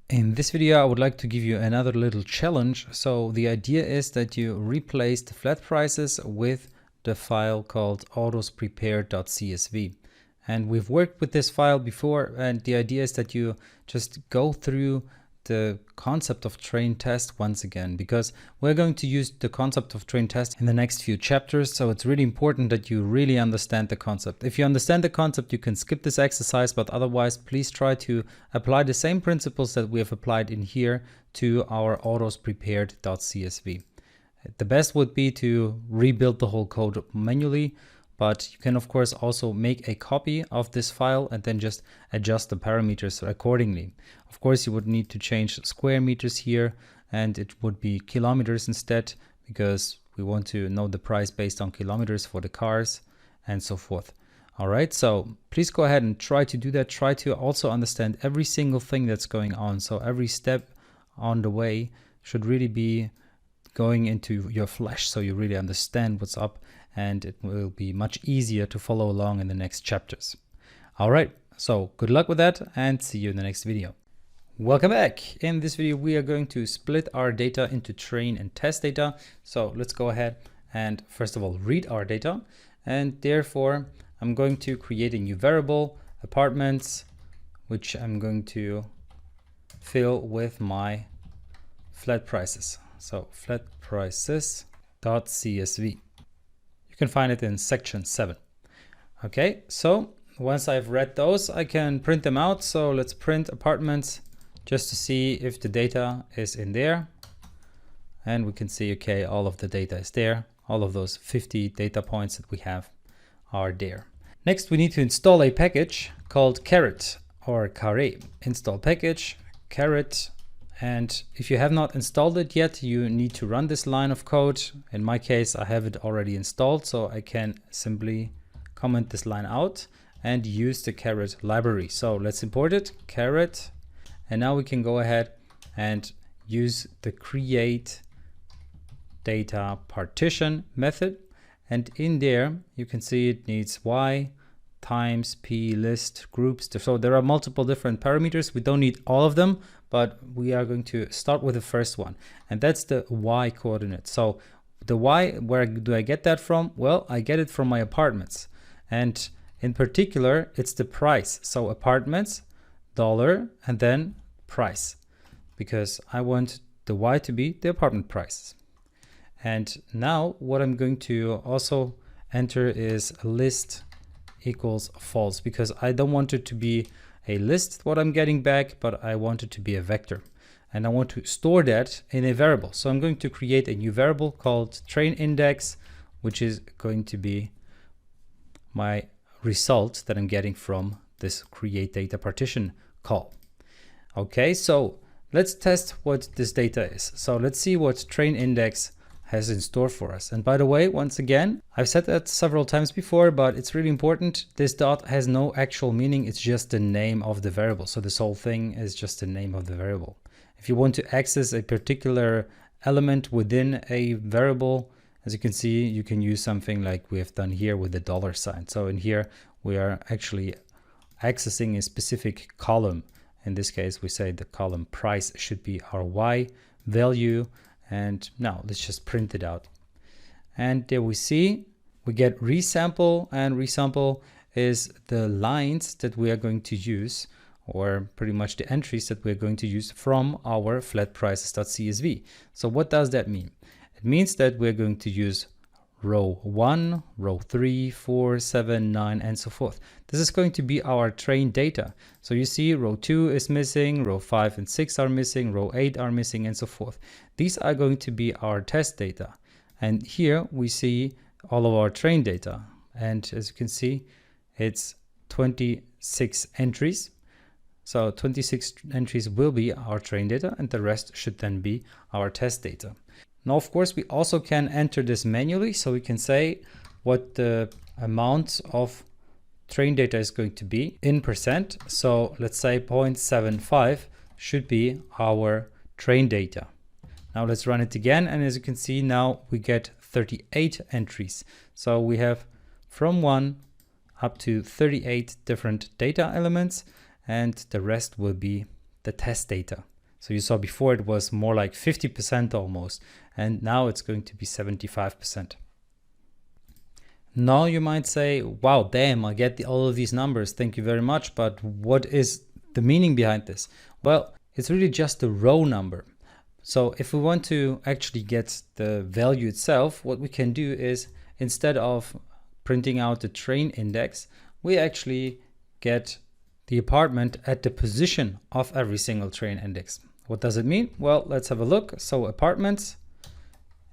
In this video, I would like to give you another little challenge. So the idea is that you replace the flat prices with the file called autosprepare.csv. And we've worked with this file before, and the idea is that you just go through the concept of train test once again, because we're going to use the concept of train test in the next few chapters. So it's really important that you really understand the concept. If you understand the concept, you can skip this exercise, but otherwise please try to apply the same principles that we have applied in here to our autosprepared.csv. The best would be to rebuild the whole code manually, but you can of course also make a copy of this file and then just adjust the parameters accordingly. Of course, you would need to change square meters here, and it would be kilometers instead, because we want to know the price based on kilometers for the cars and so forth. All right, so please go ahead and try to do that. Try to also understand every single thing that's going on. So every step on the way should really be going into your flesh, so you really understand what's up, and it will be much easier to follow along in the next chapters. All right, so good luck with that, and see you in the next video. Welcome back. In this video, we are going to split our data into train and test data. So let's go ahead and first of all read our data, and therefore I'm going to create a new variable, apartments, which I'm going to fill with my flat prices. So flat prices.csv. You can find it in section 7. Okay, so once I've read those, I can print them out. So let's print apartments just to see if the data is in there. And we can see, okay, all of the data is there. All of those 50 data points that we have are there. Next, we need to install a package called caret or carré. Install package, caret. And if you have not installed it yet, you need to run this line of code. In my case, I have it already installed, so I can simply comment this line out and use the caret library. So let's import it, caret, and now we can go ahead and use the create data partition method. And in there, you can see it needs y times p list groups. So there are multiple different parameters. We don't need all of them, but we are going to start with the first one, and that's the y coordinate. So the y, where do I get that from? Well, I get it from my apartments, and in particular, it's the price. So apartments, dollar, and then price, because I want the y to be the apartment prices. And now what I'm going to also enter is list equals false, because I don't want it to be a list what I'm getting back, but I want it to be a vector. And I want to store that in a variable. So I'm going to create a new variable called train index, which is going to be my result that I'm getting from this create data partition call. Okay, so let's test what this data is. So let's see what train index has in store for us. And by the way, once again, I've said that several times before, but it's really important. This dot has no actual meaning. It's just the name of the variable. So this whole thing is just the name of the variable. If you want to access a particular element within a variable, as you can see, you can use something like we have done here with the dollar sign. So in here, we are actually accessing a specific column. In this case, we say the column price should be our y value. And now let's just print it out. And there we see, we get resample, and resample is the lines that we are going to use, or pretty much the entries that we're going to use from our flatprices.csv. So what does that mean? It means that we're going to use row 1, row 3, 4, 7, 9, and so forth. This is going to be our train data. So you see row 2 is missing, row 5 and 6 are missing, row 8 are missing, and so forth. These are going to be our test data. And here we see all of our train data. And as you can see, it's 26 entries. So 26 entries will be our train data, and the rest should then be our test data. Now, of course, we also can enter this manually, so we can say what the amount of train data is going to be in percent. So let's say 0.75 should be our train data. Now let's run it again, and as you can see, now we get 38 entries. So we have from 1 up to 38 different data elements, and the rest will be the test data. So you saw before it was more like 50% almost, and now it's going to be 75%. Now you might say, wow, damn, I get all of these numbers, thank you very much, but what is the meaning behind this? Well, it's really just the row number. So if we want to actually get the value itself, what we can do is, instead of printing out the train index, we actually get the apartment at the position of every single train index. What does it mean? Well, let's have a look. So apartments,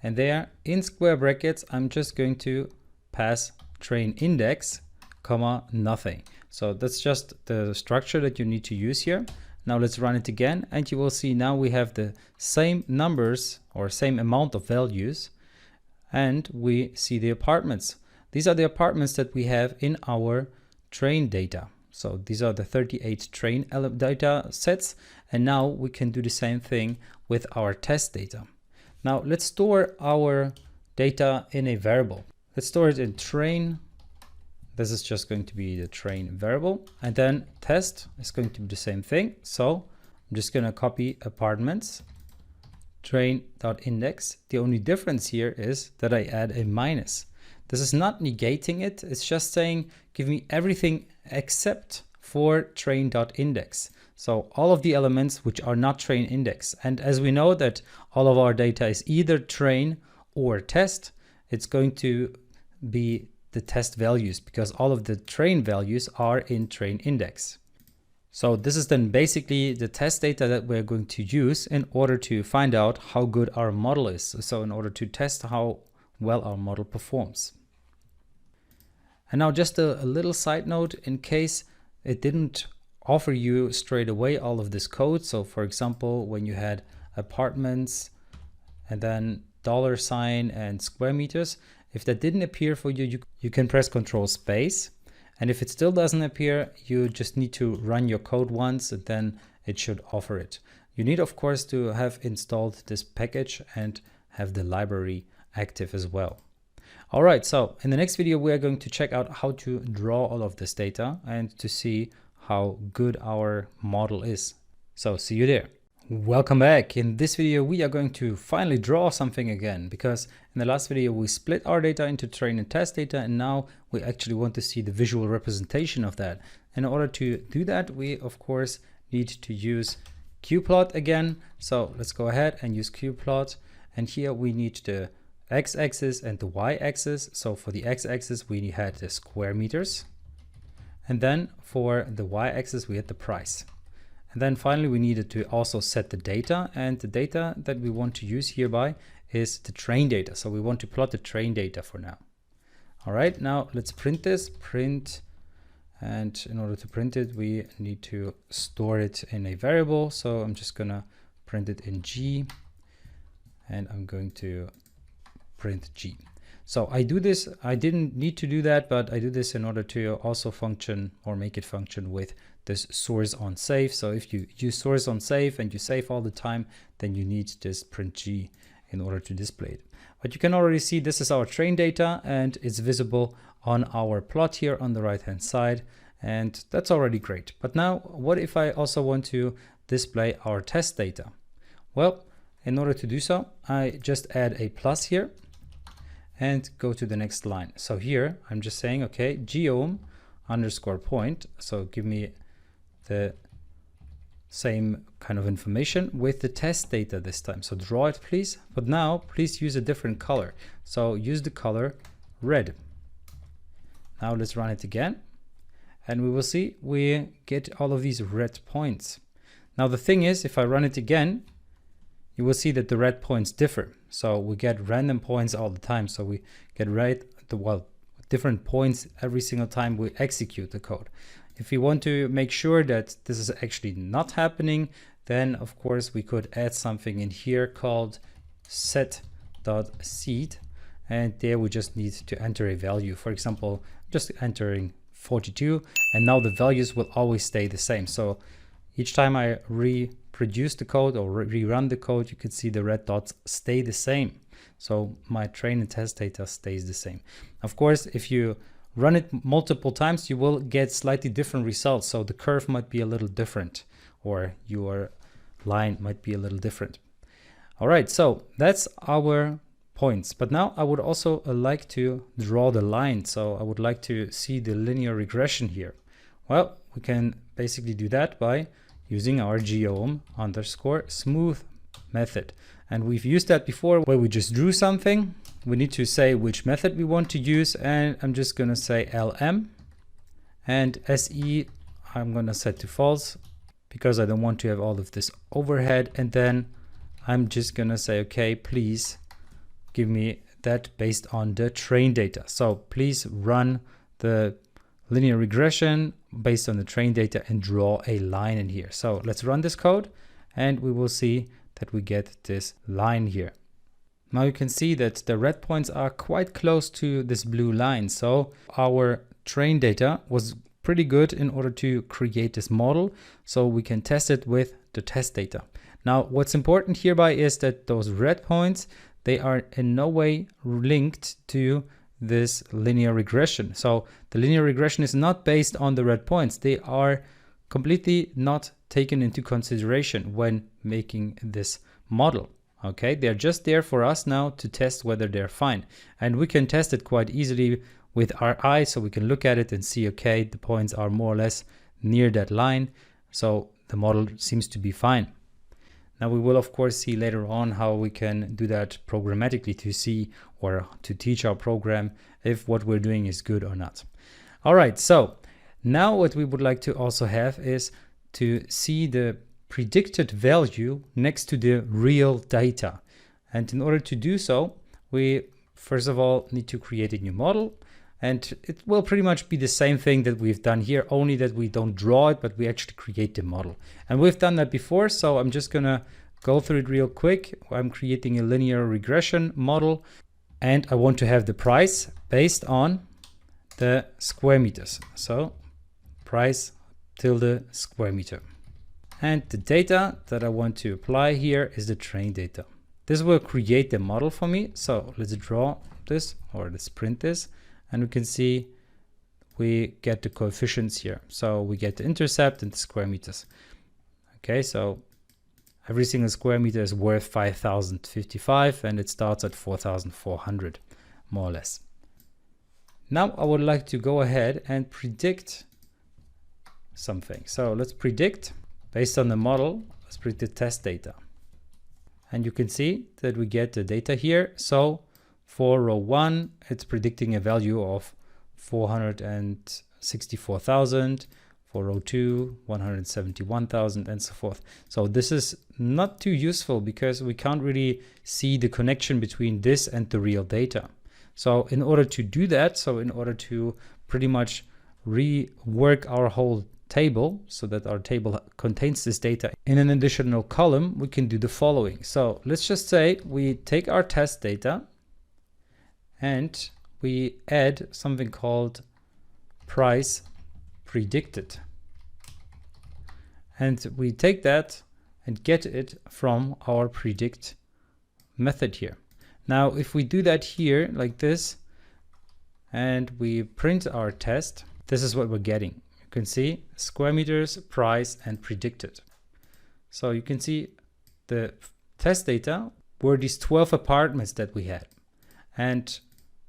and there in square brackets, I'm just going to pass train index, comma, nothing. So that's just the structure that you need to use here. Now let's run it again, and you will see now we have the same numbers or same amount of values, and we see the apartments. These are the apartments that we have in our train data. So these are the 38 train data sets, and now we can do the same thing with our test data. Now let's store our data in a variable. Let's store it in train. This is just going to be the train variable, and then test is going to be the same thing. So I'm just going to copy apartments train.index. The only difference here is that I add a minus. This is not negating it. It's just saying, give me everything except for train.index. So all of the elements which are not train index. And as we know that all of our data is either train or test, it's going to be the test values, because all of the train values are in train index. So this is then basically the test data that we're going to use in order to find out how good our model is. So in order to test how well our model performs. And now just a little side note, in case it didn't offer you straight away all of this code. So for example, when you had apartments and then $ and square meters, if that didn't appear for you, you can press Control Space. And if it still doesn't appear, you just need to run your code once, and then it should offer it. You need, of course, to have installed this package and have the library active as well. All right, so in the next video, we are going to check out how to draw all of this data and to see how good our model is. So see you there. Welcome back. In this video, we are going to finally draw something again, because in the last video, we split our data into train and test data, and now we actually want to see the visual representation of that. In order to do that, we of course need to use qplot again. So let's go ahead and use qplot. And here we need the x-axis and the y-axis. So for the x-axis, we had the square meters. And then for the y-axis, we had the price. And then finally, we needed to also set the data. And the data that we want to use hereby is the train data. So we want to plot the train data for now. All right, now let's print this, print. And in order to print it, we need to store it in a variable. So I'm just gonna print it in G, and I'm going to print G. So I do this, I didn't need to do that, but I do this in order to also function or make it function with this source on save. So if you use source on save and you save all the time, then you need this print G in order to display it. But you can already see this is our train data and it's visible on our plot here on the right hand side. And that's already great. But now what if I also want to display our test data? Well, in order to do so, I just add a plus here and go to the next line. So here I'm just saying, okay, geom underscore point. So give me the same kind of information with the test data this time. So draw it, please. But now please use a different color. So use the color red. Now let's run it again. And we will see we get all of these red points. Now the thing is, if I run it again, you will see that the red points differ. So we get random points all the time. So we get different points every single time we execute the code. If we want to make sure that this is actually not happening, then of course we could add something in here called set.seed. And there we just need to enter a value. For example, just entering 42, and now the values will always stay the same. So each time I reproduce the code or rerun the code, you can see the red dots stay the same. So my train and test data stays the same. Of course, if you run it multiple times, you will get slightly different results. So the curve might be a little different, or your line might be a little different. All right, so that's our points. But now I would also like to draw the line. So I would like to see the linear regression here. Well, we can basically do that by using our geom underscore smooth method. And we've used that before where we just drew something. We need to say which method we want to use, and I'm just going to say lm, and se I'm going to set to false because I don't want to have all of this overhead. And then I'm just going to say, okay, please give me that based on the train data. So please run the linear regression based on the train data and draw a line in here. So let's run this code and we will see that we get this line here. Now you can see that the red points are quite close to this blue line. So our train data was pretty good in order to create this model. So we can test it with the test data. Now what's important hereby is that those red points, they are in no way linked to this linear regression. So the linear regression is not based on the red points. They are completely not taken into consideration when making this model. Okay, they're just there for us now to test whether they're fine. And we can test it quite easily with our eye. So we can look at it and see, okay, the points are more or less near that line. So the model seems to be fine. Now we will of course see later on how we can do that programmatically to see or to teach our program if what we're doing is good or not. All right, so now what we would like to also have is to see the predicted value next to the real data. And in order to do so, we first of all need to create a new model. And it will pretty much be the same thing that we've done here, only that we don't draw it, but we actually create the model. And we've done that before, so I'm just gonna go through it real quick. I'm creating a linear regression model, and I want to have the price based on the square meters. So price tilde square meter. And the data that I want to apply here is the train data. This will create the model for me. So let's draw this, or let's print this. And we can see we get the coefficients here. So we get the intercept and the square meters. Okay, so every single square meter is worth 5,055 and it starts at 4,400, more or less. Now I would like to go ahead and predict something. So let's predict based on the model let's predict the test data. And you can see that we get the data here. So for row 1, it's predicting a value of 464,000. For row 2, 171,000, and so forth. So this is not too useful because we can't really see the connection between this and the real data. So in order to do that, so in order to pretty much rework our whole table so that our table contains this data in an additional column, we can do the following. So let's just say we take our test data and we add something called price predicted. And we take that and get it from our predict method here. Now, if we do that here like this, and we print our test, this is what we're getting. You can see square meters, price, and predicted. So you can see the test data were these 12 apartments that we had. And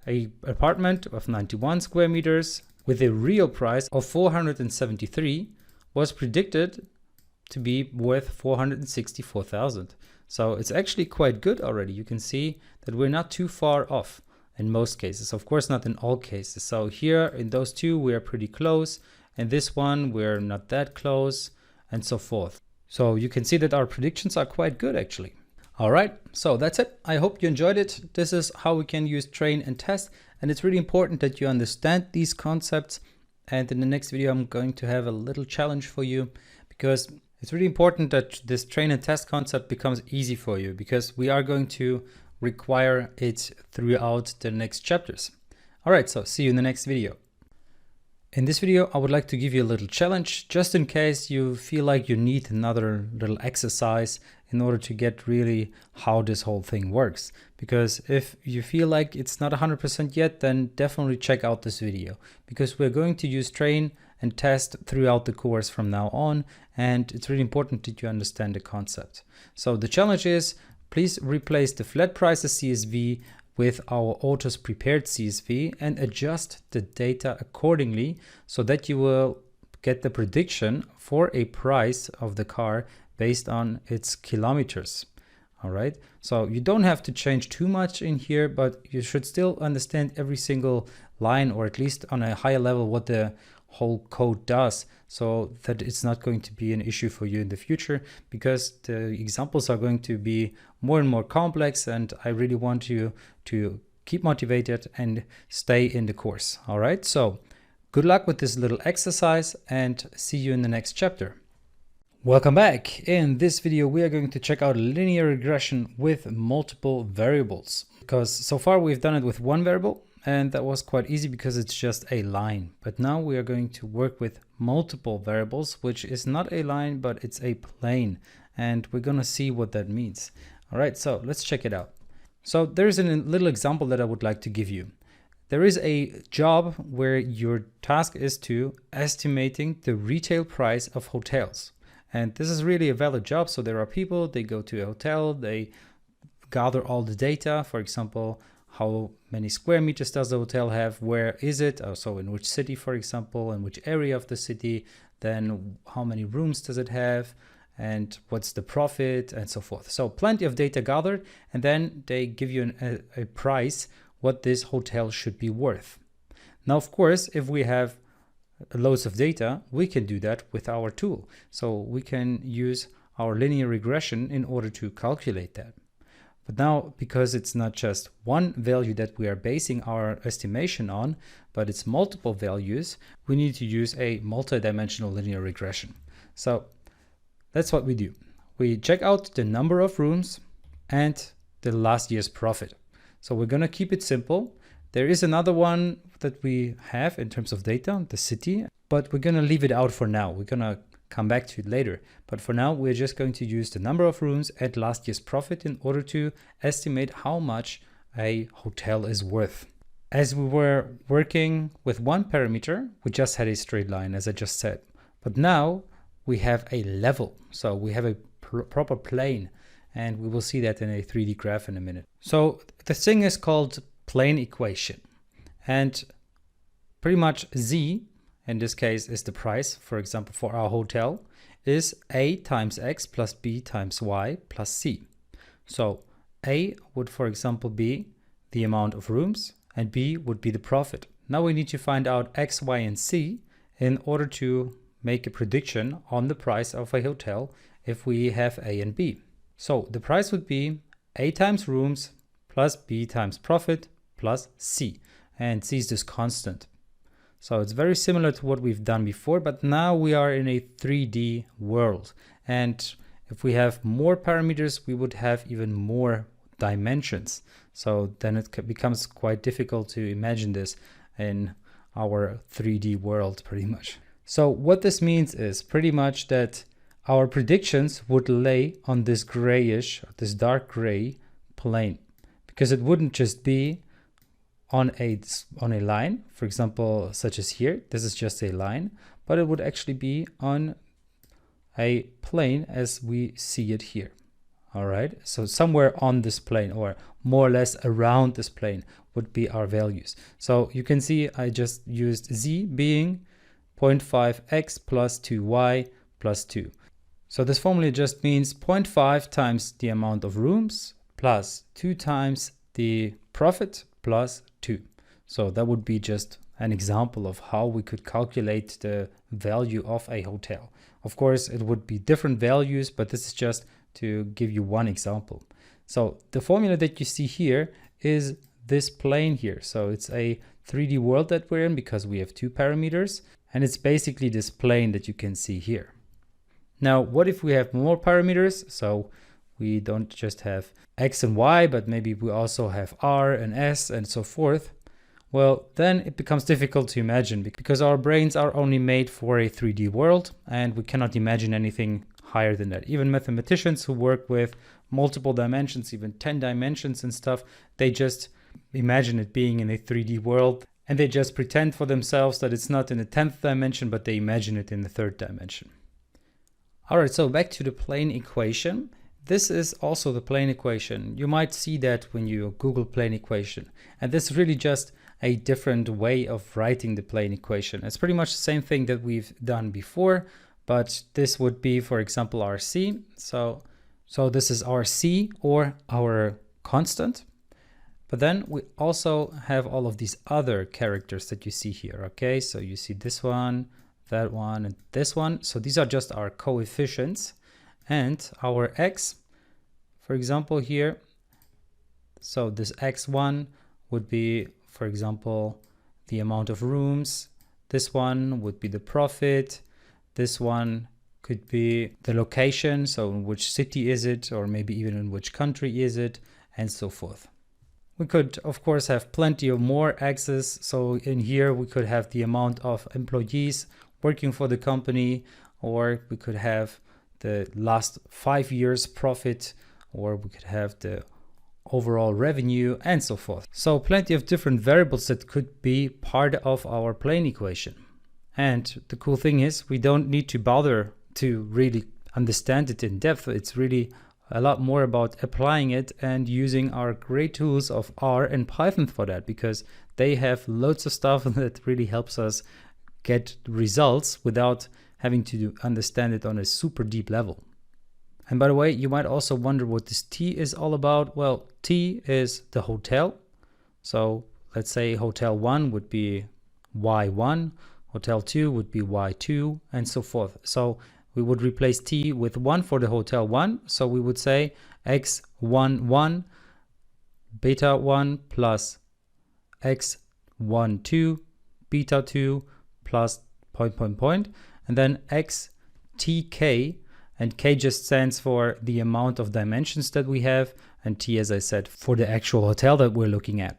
an apartment of 91 square meters with a real price of 473 was predicted to be worth 464,000. So it's actually quite good already. You can see that we're not too far off in most cases. Of course, not in all cases. So here in those two, we're pretty close. In this one, we're not that close, and so forth. So you can see that our predictions are quite good actually. All right, so that's it. I hope you enjoyed it. This is how we can use train and test. And it's really important that you understand these concepts. And in the next video, I'm going to have a little challenge for you because it's really important that this train and test concept becomes easy for you because we are going to require it throughout the next chapters. All right, so see you in the next video. In this video, I would like to give you a little challenge just in case you feel like you need another little exercise in order to get really how this whole thing works. Because if you feel like it's not 100% yet, then definitely check out this video because we're going to use train and test throughout the course from now on. And it's really important that you understand the concept. So the challenge is, please replace the flat prices CSV with our autos prepared CSV and adjust the data accordingly so that you will get the prediction for a price of the car based on its kilometers. All right, so you don't have to change too much in here, but you should still understand every single line, or at least on a higher level, what the whole code does, so that it's not going to be an issue for you in the future, because the examples are going to be more and more complex, and I really want you to keep motivated and stay in the course. All right, so good luck with this little exercise and see you in the next chapter. Welcome back. In this video, we are going to check out linear regression with multiple variables, because so far we've done it with one variable. And that was quite easy because it's just a line. But now we are going to work with multiple variables, which is not a line, but it's a plane. And we're going to see what that means. All right, so let's check it out. So there's a little example that I would like to give you. There is a job where your task is to estimating the retail price of hotels. And this is really a valid job. So there are people, they go to a hotel, they gather all the data, for example, how many square meters does the hotel have? Where is it? So in which city, for example, in which area of the city? Then how many rooms does it have? And what's the profit? And so forth. So plenty of data gathered. And then they give you a price, what this hotel should be worth. Now, of course, if we have loads of data, we can do that with our tool. So we can use our linear regression in order to calculate that. But now, because it's not just one value that we are basing our estimation on, but it's multiple values, we need to use a multi-dimensional linear regression. So that's what we do. We check out the number of rooms and the last year's profit. So we're going to keep it simple. There is another one that we have in terms of data, the city, but we're going to leave it out for now. We're going to come back to it later. But for now, we're just going to use the number of rooms and last year's profit in order to estimate how much a hotel is worth. As we were working with one parameter, we just had a straight line, as I just said. But now we have a level. So we have a proper plane, and we will see that in a 3D graph in a minute. So the thing is called plane equation. And pretty much Z, in this case, is the price, for example, for our hotel. is a times x plus b times y plus c. So a would, for example, be the amount of rooms and b would be the profit. Now we need to find out x, y, and c in order to make a prediction on the price of a hotel if we have a and b. So the price would be a times rooms plus b times profit plus c, and c is this constant. So it's very similar to what we've done before, but now we are in a 3D world. And if we have more parameters, we would have even more dimensions. So then it becomes quite difficult to imagine this in our 3D world pretty much. So what this means is pretty much that our predictions would lay on this grayish, this dark gray plane, because it wouldn't just be on a line, for example, such as here. This is just a line, but it would actually be on a plane as we see it here. All right, so somewhere on this plane or more or less around this plane would be our values. So you can see I just used z being 0.5x plus 2y plus 2. So this formula just means 0.5 times the amount of rooms plus 2 times the profit plus 2. So that would be just an example of how we could calculate the value of a hotel. Of course, it would be different values, but this is just to give you one example. So the formula that you see here is this plane here. So it's a 3D world that we're in because we have two parameters, and it's basically this plane that you can see here. Now, what if we have more parameters? So we don't just have x and y, but maybe we also have r and s and so forth. Well, then it becomes difficult to imagine because our brains are only made for a 3D world and we cannot imagine anything higher than that. Even mathematicians who work with multiple dimensions, even 10 dimensions and stuff, they just imagine it being in a 3D world and they just pretend for themselves that it's not in the 10th dimension, but they imagine it in the 3rd dimension. All right, so back to the plane equation. This is also the plane equation. You might see that when you Google plane equation. And this is really just a different way of writing the plane equation. It's pretty much the same thing that we've done before, but this would be, for example, our c. So this is our c or our constant. But then we also have all of these other characters that you see here, okay? So you see this one, that one, and this one. So these are just our coefficients. And our x, for example, here, so this x1 would be, for example, the amount of rooms. This one would be the profit. This one could be the location, so in which city is it, or maybe even in which country is it, and so forth. We could, of course, have plenty of more x's. So in here, we could have the amount of employees working for the company, or we could have the last 5 years profit, or we could have the overall revenue and so forth. So plenty of different variables that could be part of our plane equation. And the cool thing is we don't need to bother to really understand it in depth. It's really a lot more about applying it and using our great tools of R and Python for that, because they have loads of stuff that really helps us get results without having to understand it on a super deep level. And by the way, you might also wonder what this T is all about. Well, T is the hotel. So let's say hotel 1 would be Y1, hotel 2 would be Y2, and so forth. So we would replace T with 1 for the hotel 1. So we would say X11 beta 1 plus X12 beta 2 plus ... And then xtk, and k just stands for the amount of dimensions that we have, and t, as I said, for the actual hotel that we're looking at.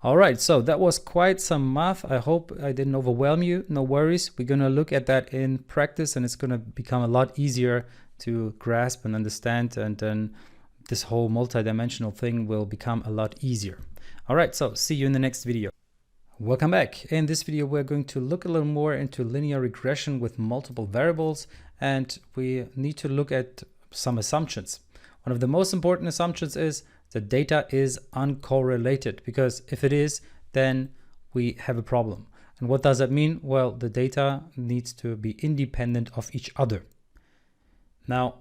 All right, so that was quite some math. I hope I didn't overwhelm you. No worries. We're going to look at that in practice, and it's going to become a lot easier to grasp and understand, and then this whole multidimensional thing will become a lot easier. All right, so see you in the next video. Welcome back. In this video, we're going to look a little more into linear regression with multiple variables, and we need to look at some assumptions. One of the most important assumptions is the data is uncorrelated, because if it is, then we have a problem. And what does that mean? Well, the data needs to be independent of each other. Now,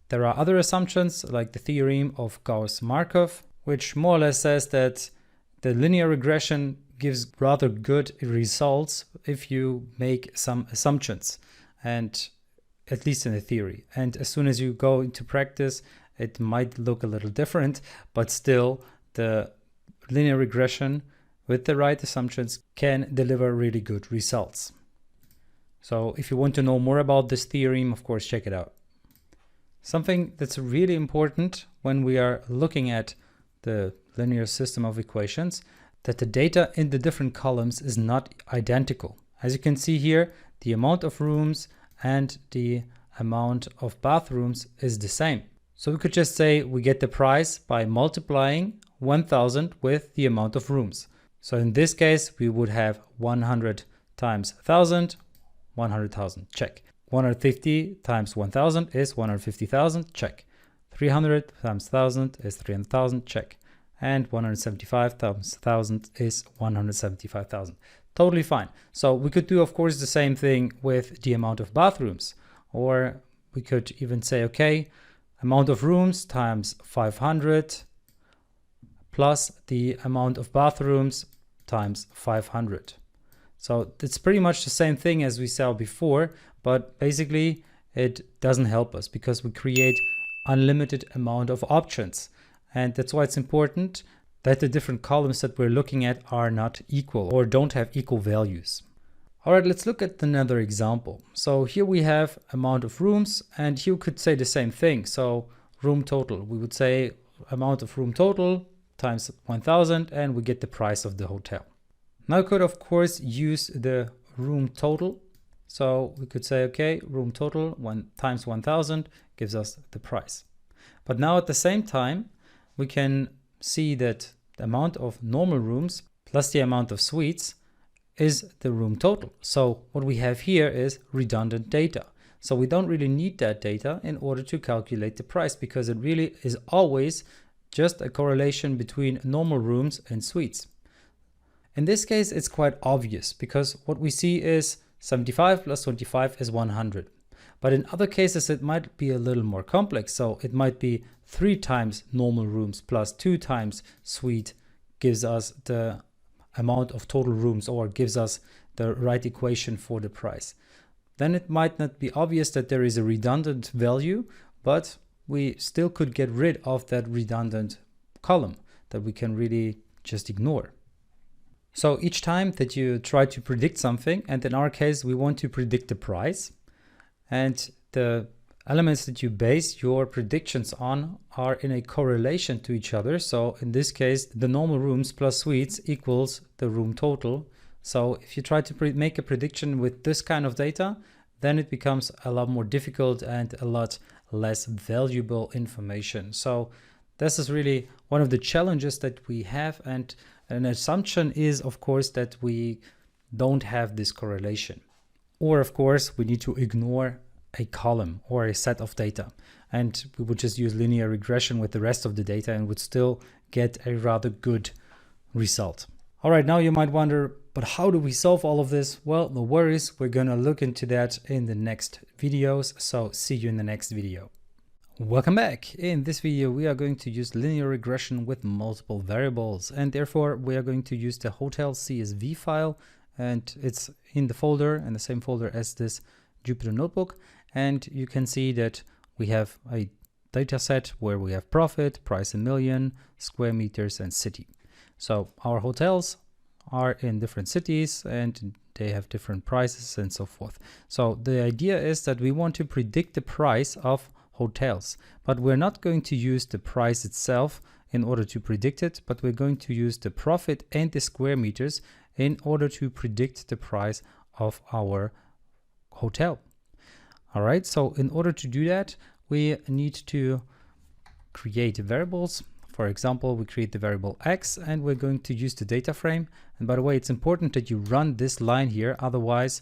there are other assumptions like the theorem of Gauss-Markov, which more or less says that the linear regression gives rather good results if you make some assumptions, and at least in the theory. And as soon as you go into practice, it might look a little different, but still the linear regression with the right assumptions can deliver really good results. So if you want to know more about this theorem, of course, check it out. Something that's really important when we are looking at the linear system of equations, that the data in the different columns is not identical. As you can see here, the amount of rooms and the amount of bathrooms is the same. So we could just say we get the price by multiplying 1000 with the amount of rooms. So in this case, we would have 100 times 1000, 100,000, check. 150 times 1000 is 150,000, check. 300 times 1000 is 300,000, check. And 175 times 1000 is 175,000. Totally fine. So we could do, of course, the same thing with the amount of bathrooms. Or we could even say, okay, amount of rooms times 500 plus the amount of bathrooms times 500. So it's pretty much the same thing as we saw before, but basically it doesn't help us because we create unlimited amount of options. And that's why it's important that the different columns that we're looking at are not equal or don't have equal values. All right, let's look at another example. So here we have amount of rooms, and you could say the same thing. So room total, we would say amount of room total times 1000, and we get the price of the hotel. Now we could, of course, use the room total. So we could say, okay, room total times 1000 gives us the price. But now at the same time, we can see that the amount of normal rooms plus the amount of suites is the room total. So what we have here is redundant data. So we don't really need that data in order to calculate the price, because it really is always just a correlation between normal rooms and suites. In this case, it's quite obvious because what we see is 75 plus 25 is 100. But in other cases, it might be a little more complex. So it might be 3 times normal rooms plus 2 times suite gives us the amount of total rooms, or gives us the right equation for the price. Then it might not be obvious that there is a redundant value, but we still could get rid of that redundant column that we can really just ignore. So each time that you try to predict something, and in our case, we want to predict the price, and the elements that you base your predictions on are in a correlation to each other. So in this case, the normal rooms plus suites equals the room total. So if you try to make a prediction with this kind of data, then it becomes a lot more difficult and a lot less valuable information. So this is really one of the challenges that we have, and an assumption is, of course, that we don't have this correlation. Or, of course, we need to ignore a column or a set of data, and we would just use linear regression with the rest of the data and would still get a rather good result. All right, now you might wonder, but how do we solve all of this? Well, no worries, we're gonna look into that in the next videos, so see you in the next video. Welcome back. In this video, we are going to use linear regression with multiple variables, and therefore we are going to use the hotel CSV file, and it's in the folder, and the same folder as this Jupyter notebook. And you can see that we have a data set where we have profit, price in million, square meters, and city. So our hotels are in different cities and they have different prices and so forth. So the idea is that we want to predict the price of hotels, but we're not going to use the price itself in order to predict it, but we're going to use the profit and the square meters in order to predict the price of our hotel. All right, so in order to do that, we need to create variables. For example, we create the variable x, and we're going to use the data frame. And by the way, it's important that you run this line here, otherwise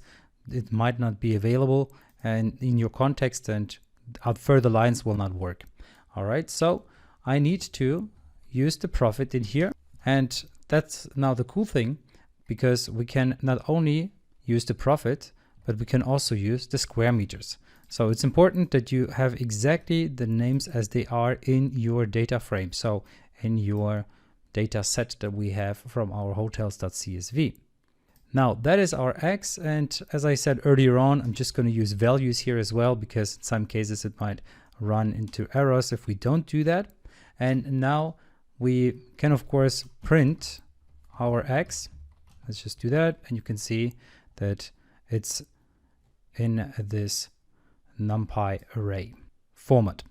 it might not be available and in your context, and further lines will not work. All right, so I need to use the profit in here, and that's now the cool thing, because we can not only use the profit, but we can also use the square meters. So it's important that you have exactly the names as they are in your data frame. So in your data set that we have from our hotels.csv. Now that is our X, and as I said earlier on, I'm just going to use values here as well, because in some cases it might run into errors if we don't do that. And now we can of course print our X. Let's just do that, and you can see that it's in this Numpy array format.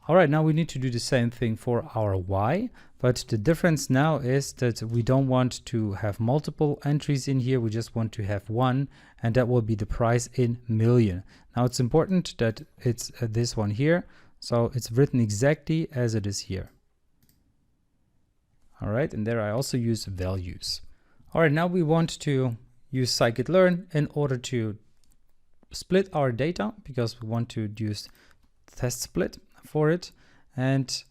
All right, now we need to do the same thing for our Y, but the difference now is that we don't want to have multiple entries in here. We just want to have one, and that will be the price in million. Now it's important that it's this one here, so it's written exactly as it is here. All right, and there I also use values. All right, now we want to use scikit-learn in order to split our data, because we want to use test split for it. And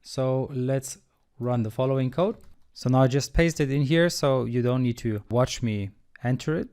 so let's run the following code. So now I just paste it in here, so you don't need to watch me enter it.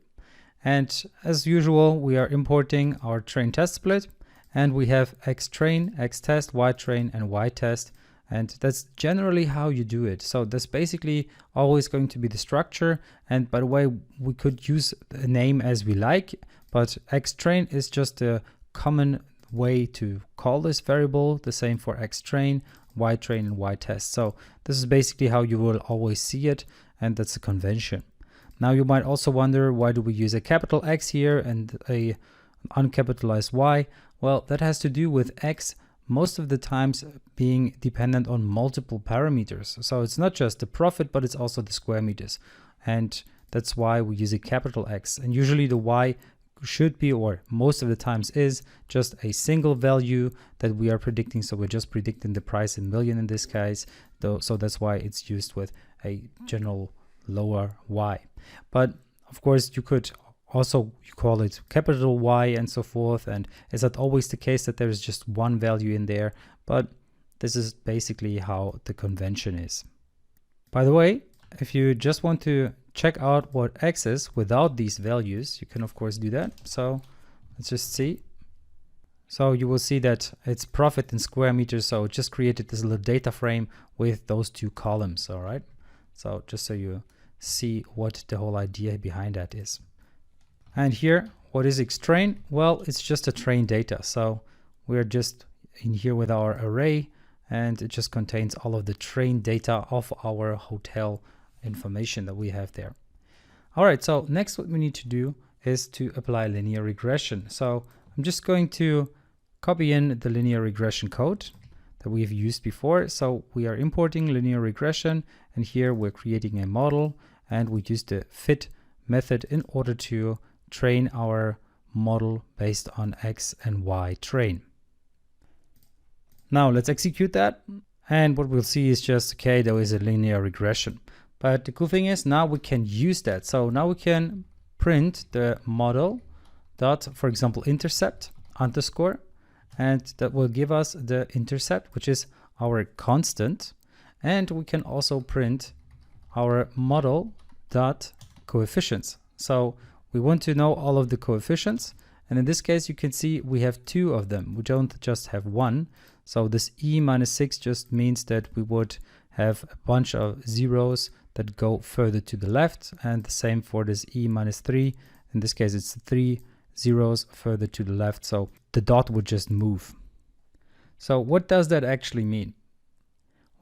And as usual, we are importing our train test split, and we have xtrain, xtest, ytrain, and ytest. And that's generally how you do it. So that's basically always going to be the structure. And by the way, we could use a name as we like, but xtrain is just a common way to call this variable. The same for xtrain, ytrain, and ytest. So this is basically how you will always see it, and that's a convention. Now you might also wonder, why do we use a capital X here and a uncapitalized Y? Well, that has to do with X most of the times being dependent on multiple parameters. So it's not just the profit, but it's also the square meters. And that's why we use a capital X. And usually the Y should be, or most of the times is, just a single value that we are predicting. So we're just predicting the price in million in this case, though. So that's why it's used with a general lower Y. But of course you could also call it capital Y and so forth. And it's not always the case that there is just one value in there, but this is basically how the convention is. By the way, if you just want to check out what X is without these values, you can of course do that. So let's just see. So you will see that it's profit in square meters. So it just created this little data frame with those two columns. All right. So just so you see what the whole idea behind that is. And here, what is xtrain? Well, it's just a train data. So we're just in here with our array, and it just contains all of the train data of our hotel information that we have there. All right, so next what we need to do is to apply linear regression. So I'm just going to copy in the linear regression code that we've used before. So we are importing linear regression, and here we're creating a model, and we use the fit method in order to train our model based on X and Y train. Now let's execute that. And what we'll see is just, okay, there is a linear regression. But the cool thing is now we can use that. So now we can print the model dot, for example, intercept underscore, and that will give us the intercept, which is our constant. And we can also print our model dot coefficients. So we want to know all of the coefficients. And in this case, you can see we have two of them. We don't just have one. So this e minus 6 just means that we would have a bunch of zeros that go further to the left. And the same for this e minus 3. In this case, it's 3 zeros further to the left. So the dot would just move. So what does that actually mean?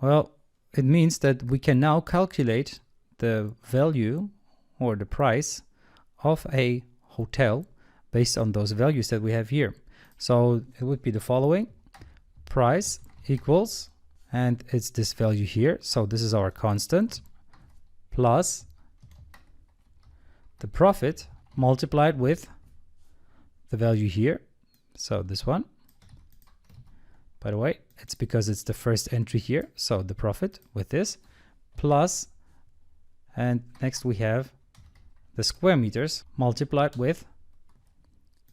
Well, it means that we can now calculate the value or the price of a hotel based on those values that we have here. So it would be the following: price equals, and it's this value here. So this is our constant, plus the profit multiplied with the value here. So this one, by the way, it's because it's the first entry here. So the profit with this plus, and next we have the square meters multiplied with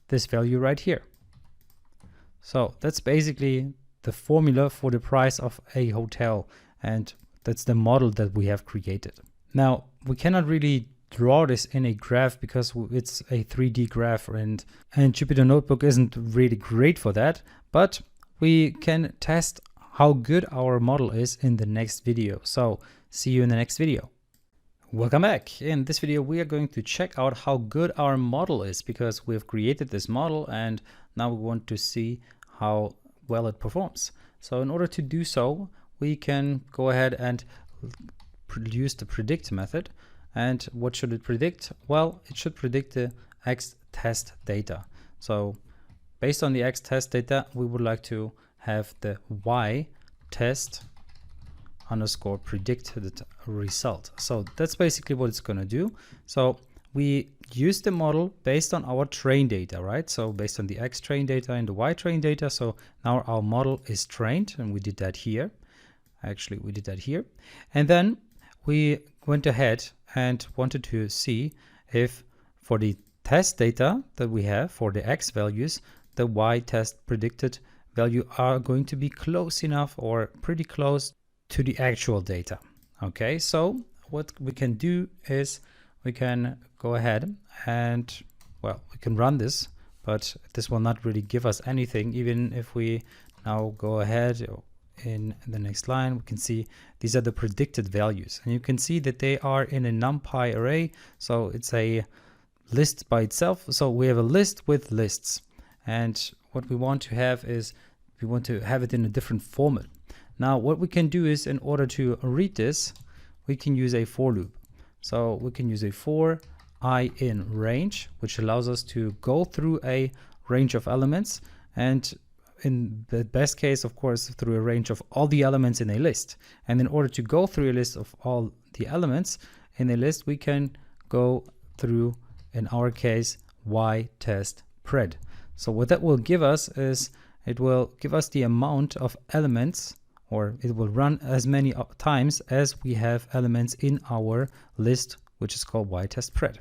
this value right here. So that's basically the formula for the price of a hotel, and that's the model that we have created. Now we cannot really draw this in a graph because it's a 3D graph, and Jupyter Notebook isn't really great for that, but we can test how good our model is in the next video. So see you in the next video. Welcome back. In this video, we are going to check out how good our model is, because we've created this model and now we want to see how well it performs. So in order to do so, we can go ahead and use the predict method. And what should it predict? Well, it should predict the X test data. So based on the X test data, we would like to have the Y test underscore predicted result. So that's basically what it's going to do. So we use the model based on our train data, right? So based on the X train data and the Y train data. So now our model is trained, and we did that here. Actually, we did that here. And then we went ahead and wanted to see if for the test data that we have for the X values, the Y test predicted value are going to be close enough or pretty close to the actual data. Okay, so what we can do is we can go ahead and, well, we can run this, but this will not really give us anything. Even if we now go ahead in the next line, we can see these are the predicted values, and you can see that they are in a Numpy array. So it's a list by itself. So we have a list with lists, and what we want to have is we want to have it in a different format. Now what we can do is, in order to read this, we can use a for loop. So we can use a for I in range, which allows us to go through a range of elements, and in the best case, of course, through a range of all the elements in a list. And in order to go through a list of all the elements in a list, we can go through, in our case, Y test pred. So what that will give us is, it will give us the amount of elements, or it will run as many times as we have elements in our list, which is called Y test pred.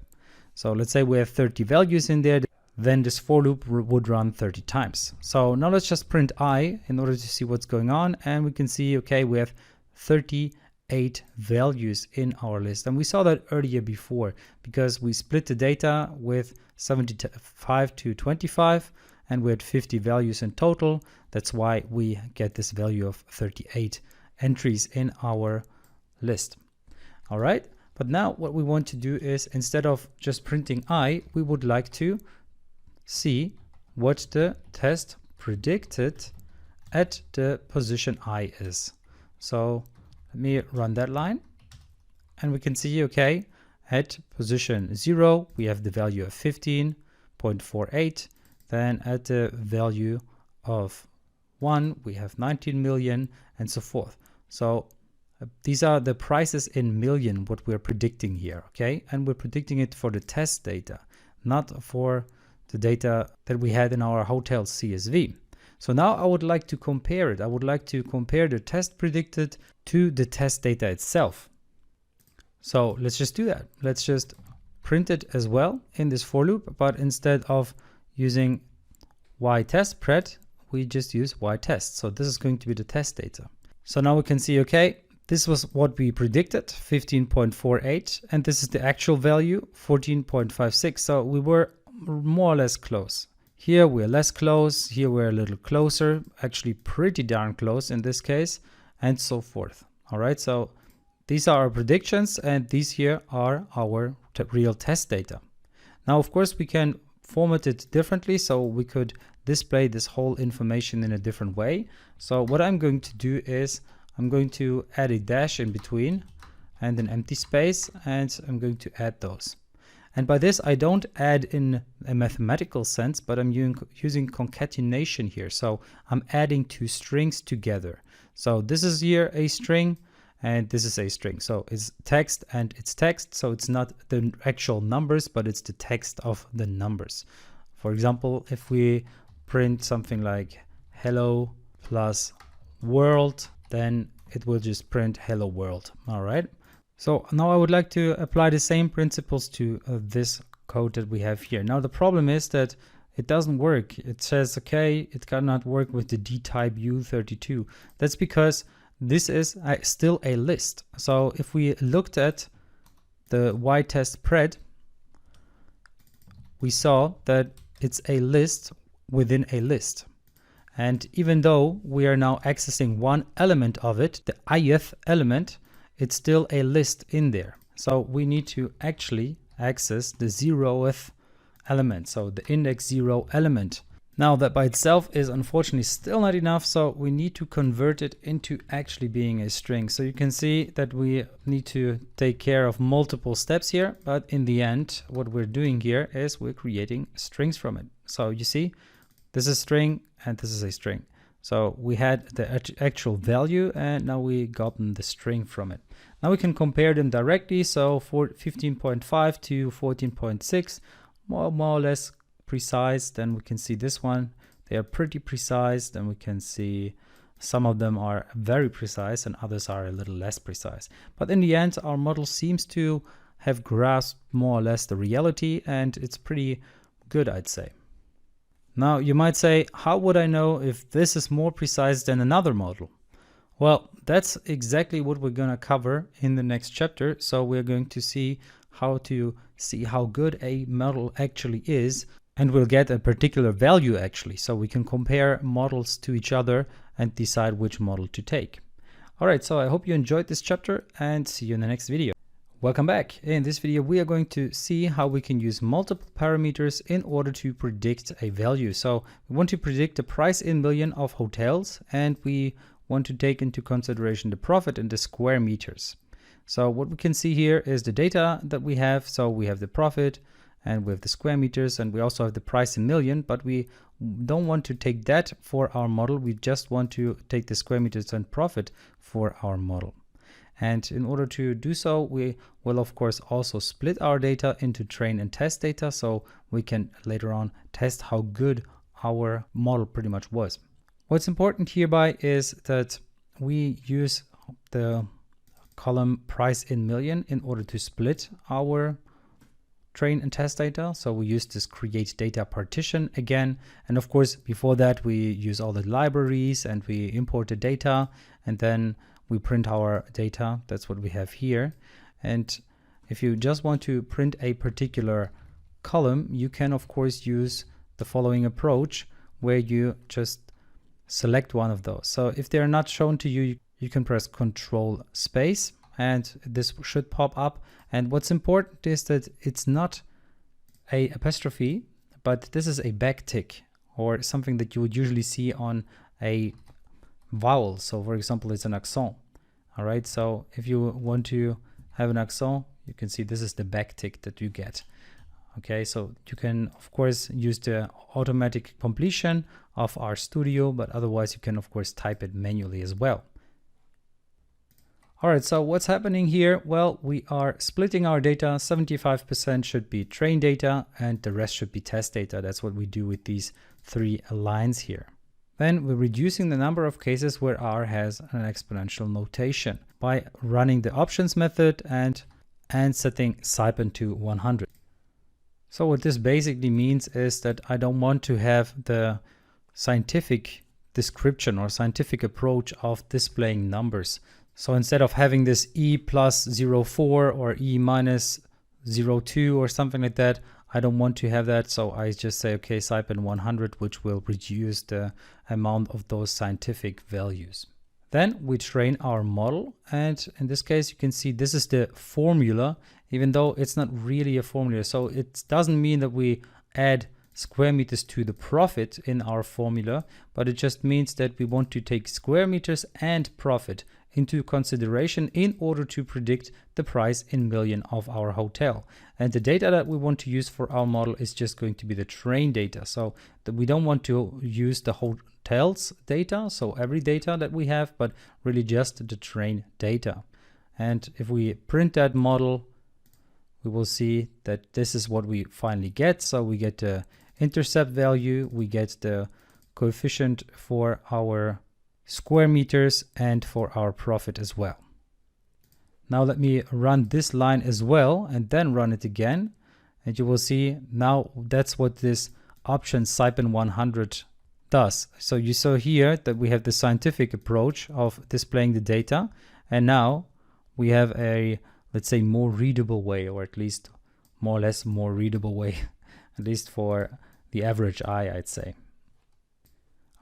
So let's say we have 30 values in there, then this for loop would run 30 times. So now let's just print I in order to see what's going on. And we can see, okay, we have 38 values in our list. And we saw that earlier before, because we split the data with 75 to 25, and we had 50 values in total. That's why we get this value of 38 entries in our list. All right. But now what we want to do is, instead of just printing I, we would like to see what the test predicted at the position I is. So let me run that line, and we can see, okay, at position 0, we have the value of 15.48. Then at the value of 1, we have 19 million, and so forth. So these are the prices in million, what we're predicting here, okay? And we're predicting it for the test data, not for the data that we had in our hotel CSV. So now I would like to compare it. I would like to compare the test predicted to the test data itself. So let's just do that. Let's just print it as well in this for loop, but instead of using Y test pred, we just use Y test. So this is going to be the test data. So now we can see, okay, this was what we predicted, 15.48, and this is the actual value, 14.56. So we were more or less close. Here we're less close, here we're a little closer, actually pretty darn close in this case, and so forth. All right, so these are our predictions, and these here are our real test data. Now, of course, we can format it differently, so we could display this whole information in a different way. So what I'm going to do is I'm going to add a dash in between and an empty space, and I'm going to add those. And by this, I don't add in a mathematical sense, but I'm using concatenation here. So I'm adding two strings together. So this is here a string, and this is a string. So it's text and it's text. So it's not the actual numbers, but it's the text of the numbers. For example, if we print something like hello plus world, then it will just print hello world. All right. So now I would like to apply the same principles to this code that we have here. Now the problem is that it doesn't work. It says, okay, it cannot work with the dtype U32. That's because this is still a list. So if we looked at the y-test pred, we saw that it's a list within a list. And even though we are now accessing one element of it, the ith element, it's still a list in there. So we need to actually access the 0th element, so the index 0 element. Now that by itself is unfortunately still not enough, so we need to convert it into actually being a string. So you can see that we need to take care of multiple steps here, but in the end, what we're doing here is we're creating strings from it. So you see, this is a string and this is a string. So we had the actual value and now we gotten the string from it. Now we can compare them directly. So for 15.5 to 14.6, more or less precise. Then we can see this one, they are pretty precise. Then we can see some of them are very precise and others are a little less precise. But in the end, our model seems to have grasped more or less the reality, and it's pretty good, I'd say. Now you might say, how would I know if this is more precise than another model? Well, that's exactly what we're going to cover in the next chapter. So we're going to see how to see how good a model actually is, and we'll get a particular value actually. So we can compare models to each other and decide which model to take. All right, so I hope you enjoyed this chapter and see you in the next video. Welcome back. In this video, we are going to see how we can use multiple parameters in order to predict a value. So we want to predict the price in million of hotels, and we want to take into consideration the profit in the square meters. So what we can see here is the data that we have. So we have the profit and we have the square meters, and we also have the price in million, but we don't want to take that for our model. We just want to take the square meters and profit for our model. And in order to do so, we will of course also split our data into train and test data, so we can later on test how good our model pretty much was. What's important hereby is that we use the column price in million in order to split our train and test data. So we use this create data partition again. And of course, before that, we use all the libraries and we import the data, and then we print our data. That's what we have here. And if you just want to print a particular column, you can of course use the following approach, where you just select one of those. So if they're not shown to you, you can press Control space and this should pop up. And what's important is that it's not a apostrophe, but this is a backtick, or something that you would usually see on a vowel. So for example, it's an accent. All right, so if you want to have an accent, you can see this is the backtick that you get. Okay, so you can of course use the automatic completion of RStudio, but otherwise you can of course type it manually as well. All right, so what's happening here? Well, we are splitting our data. 75% should be train data and the rest should be test data. That's what we do with these three lines here. Then we're reducing the number of cases where R has an exponential notation by running the options method and setting sipen to 100. So what this basically means is that I don't want to have the scientific description or scientific approach of displaying numbers. So instead of having this E plus 0.4 or E minus 0.2 or something like that, I don't want to have that. So I just say, okay, sipen 100, which will reduce the amount of those scientific values. Then we train our model. And in this case, you can see this is the formula, even though it's not really a formula. So it doesn't mean that we add square meters to the profit in our formula, but it just means that we want to take square meters and profit into consideration in order to predict the price in million of our hotel. And the data that we want to use for our model is just going to be the train data. So that we don't want to use the hotels data, so every data that we have, but really just the train data. And if we print that model, we will see that this is what we finally get. So we get the intercept value, we get the coefficient for our square meters and for our profit as well. Now let me run this line as well and then run it again. And you will see now that's what this option sipen 100 does. So you saw here that we have the scientific approach of displaying the data. And now we have a let's say, more readable way, or at least more or less more readable way, at least for the average eye, I'd say.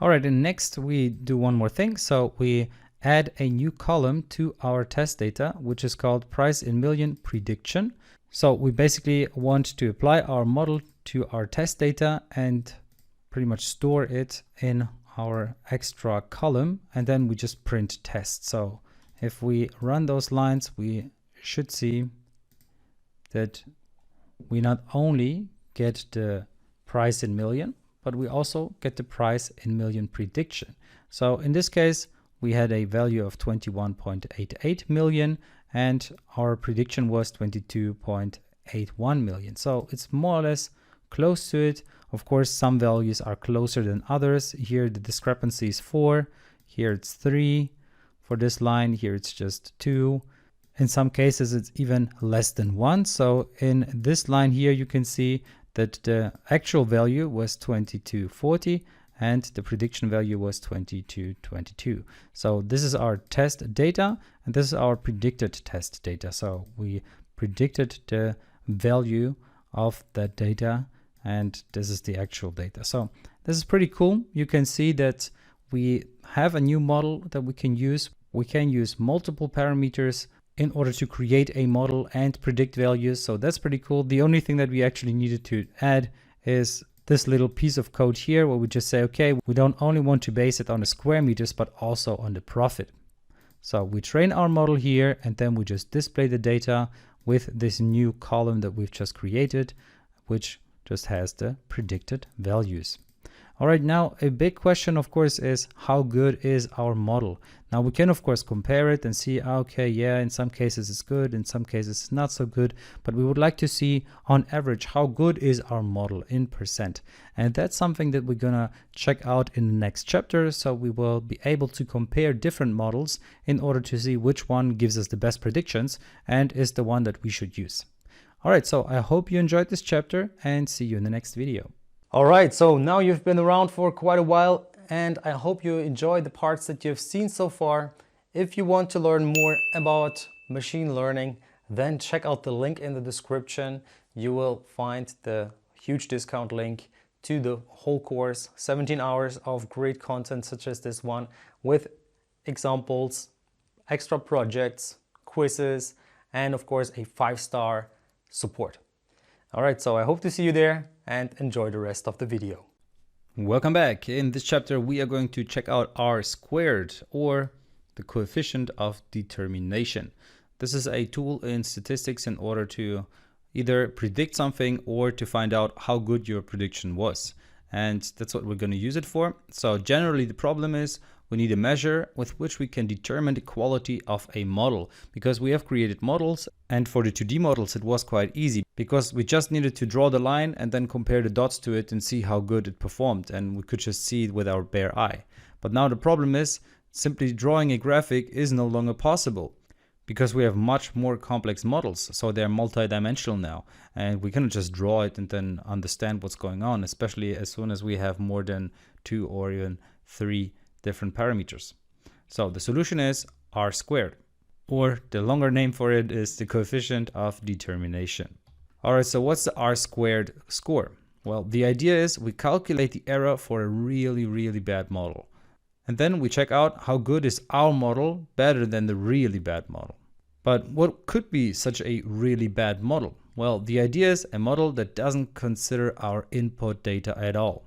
All right, and next we do one more thing. So we add a new column to our test data, which is called price in million prediction. So we basically want to apply our model to our test data and pretty much store it in our extra column, and then we just print test. So if we run those lines, we should see that we not only get the price in million, but we also get the price in million prediction. So in this case, we had a value of 21.88 million and our prediction was 22.81 million. So it's more or less close to it. Of course, some values are closer than others. Here the discrepancy is 4, here it's 3. For this line, here it's just 2. In some cases, it's even less than 1. So in this line here, you can see that the actual value was 2240 and the prediction value was 2222. So this is our test data and this is our predicted test data. So we predicted the value of that data and this is the actual data. So this is pretty cool. You can see that we have a new model that we can use. We can use multiple parameters in order to create a model and predict values. So that's pretty cool. The only thing that we actually needed to add is this little piece of code here where we just say, okay, we don't only want to base it on the square meters, but also on the profit. So we train our model here and then we just display the data with this new column that we've just created, which just has the predicted values. All right, now a big question, of course, is how good is our model? Now we can, of course, compare it and see, okay, yeah, in some cases it's good, in some cases it's not so good, but we would like to see on average how good is our model in percent. And that's something that we're gonna check out in the next chapter. So we will be able to compare different models in order to see which one gives us the best predictions and is the one that we should use. All right, so I hope you enjoyed this chapter and see you in the next video. All right, so now you've been around for quite a while and I hope you enjoyed the parts that you've seen so far. If you want to learn more about machine learning, then check out the link in the description. You will find the huge discount link to the whole course, 17 hours of great content such as this one with examples, extra projects, quizzes, and of course a 5-star support. All right, so I hope to see you there and enjoy the rest of the video. Welcome back. In this chapter, we are going to check out R squared, or the coefficient of determination. This is a tool in statistics in order to either predict something or to find out how good your prediction was. And that's what we're going to use it for. So generally the problem is we need a measure with which we can determine the quality of a model, because we have created models, and for the 2D models it was quite easy because we just needed to draw the line and then compare the dots to it and see how good it performed, and we could just see it with our bare eye. But now the problem is simply drawing a graphic is no longer possible because we have much more complex models, so they're multi-dimensional now, and we cannot just draw it and then understand what's going on, especially as soon as we have more than 2 or even 3 different parameters. So the solution is R squared, or the longer name for it is the coefficient of determination. All right, so what's the R squared score? Well, the idea is we calculate the error for a really bad model. And then we check out how good is our model better than the really bad model. But what could be such a really bad model? Well, the idea is a model that doesn't consider our input data at all.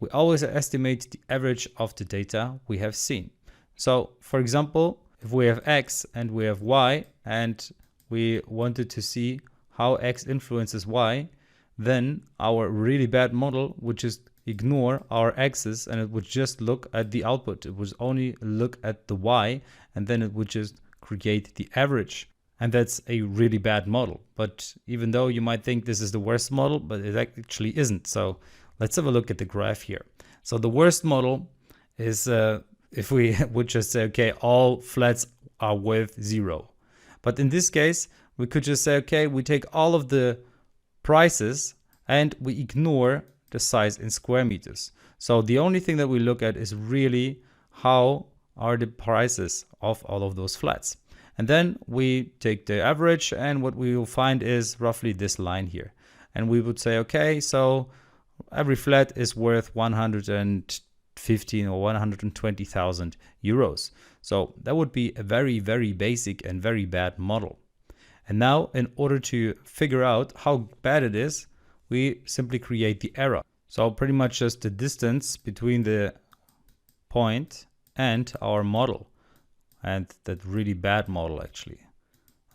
We always estimate the average of the data we have seen. So, for example, if we have X and we have Y and we wanted to see how X influences Y, then our really bad model would just ignore our X's and it would just look at the output. It would only look at the Y and then it would just create the average. And that's a really bad model. But even though you might think this is the worst model, but it actually isn't. So let's have a look at the graph here. So the worst model is if we would just say, okay, all flats are with 0. But in this case, we could just say, okay, we take all of the prices and we ignore the size in square meters. So the only thing that we look at is really how are the prices of all of those flats. And then we take the average, and what we will find is roughly this line here. And we would say, okay, so every flat is worth 115 or 120,000 euros. So that would be a very, very basic and very bad model. And now, in order to figure out how bad it is, we simply create the error. So pretty much just the distance between the point and our model, and that really bad model actually.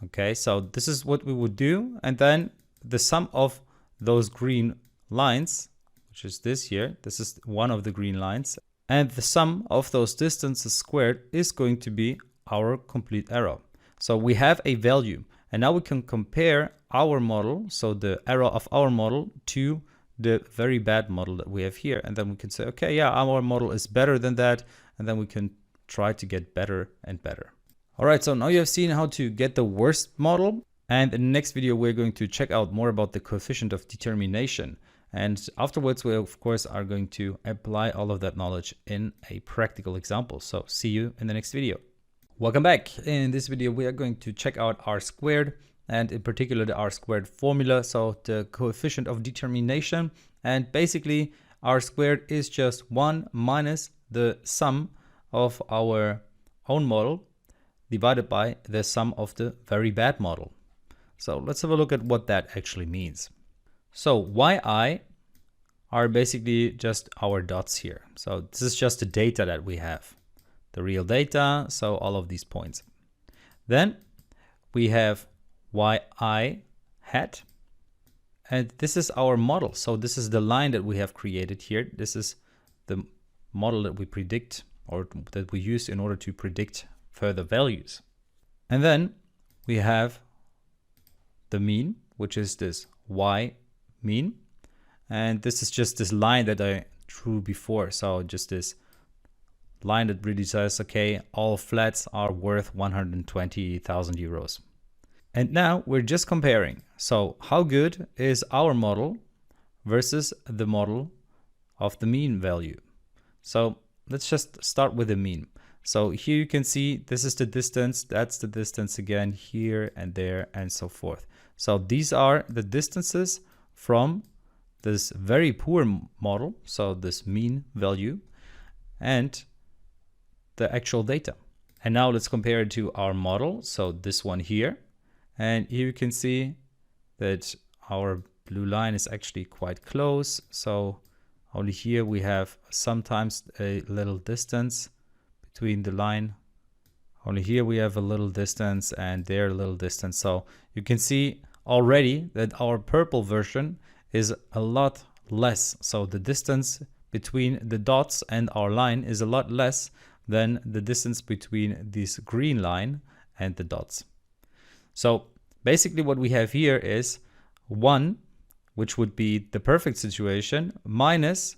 Okay, so this is what we would do, and then the sum of those green lines, which is this here, this is one of the green lines, and the sum of those distances squared is going to be our complete error. So we have a value, and now we can compare our model, so the error of our model, to the very bad model that we have here. And then we can say, okay, yeah, our model is better than that. And then we can try to get better and better. All right, so now you have seen how to get the worst model. And in the next video, we're going to check out more about the coefficient of determination. And afterwards, we of course are going to apply all of that knowledge in a practical example. So see you in the next video. Welcome back. In this video, we are going to check out R squared, and in particular the R squared formula, so the coefficient of determination. And basically R squared is just 1 minus the sum of our own model divided by the sum of the very bad model. So let's have a look at what that actually means. So yi are basically just our dots here. So this is just the data that we have, the real data, so all of these points. Then we have yi hat, and this is our model. So this is the line that we have created here. This is the model that we predict, or that we use in order to predict further values. And then we have the mean, which is this y mean, and this is just this line that I drew before. So just this line that really says, okay, all flats are worth 120,000 euros. And now we're just comparing. So how good is our model versus the model of the mean value? So let's just start with the mean. So here you can see this is the distance, that's the distance again here and there and so forth. So these are the distances from this very poor model, so this mean value, and the actual data. And now let's compare it to our model, so this one here. And here you can see that our blue line is actually quite close. So only here we have sometimes a little distance between the line. Only here we have a little distance, and there a little distance. So you can see already that our purple version is a lot less. So the distance between the dots and our line is a lot less than the distance between this green line and the dots. So basically what we have here is 1, which would be the perfect situation, minus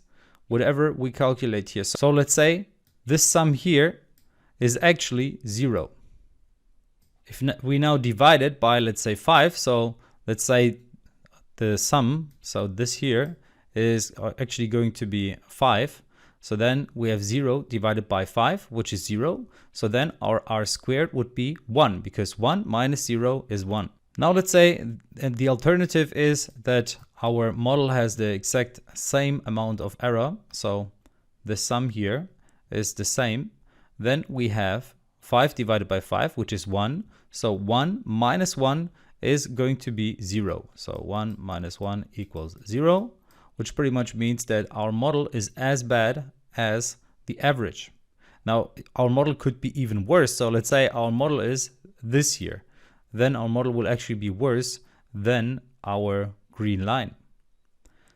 whatever we calculate here. So let's say this sum here is actually 0. If we now divide it by, let's say, 5, so let's say the sum, so this here is actually going to be 5. So then we have 0 divided by 5, which is 0. So then our R squared would be 1, because 1 minus 0 is 1. Now let's say the alternative is that our model has the exact same amount of error. So the sum here is the same. Then we have 5 divided by 5, which is 1. So 1 minus 1 is going to be 0. So 1 minus 1 equals 0, which pretty much means that our model is as bad as the average. Now our model could be even worse. So let's say our model is this here. Then our model will actually be worse than our green line.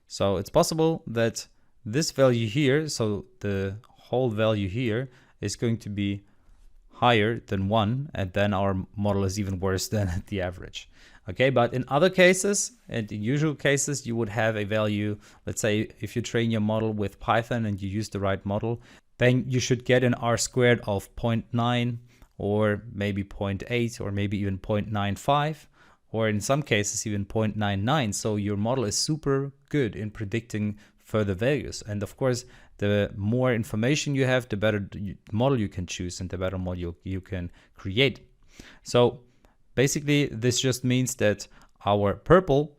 So it's possible that this value here, so the whole value here, is going to be higher than 1, and then our model is even worse than the average. Okay, but in other cases, and in usual cases, you would have a value. Let's say if you train your model with Python and you use the right model, then you should get an R squared of 0.9, or maybe 0.8, or maybe even 0.95, or in some cases even 0.99. So your model is super good in predicting further values. And of course, the more information you have, the better model you can choose and the better model you can create. So basically, this just means that our purple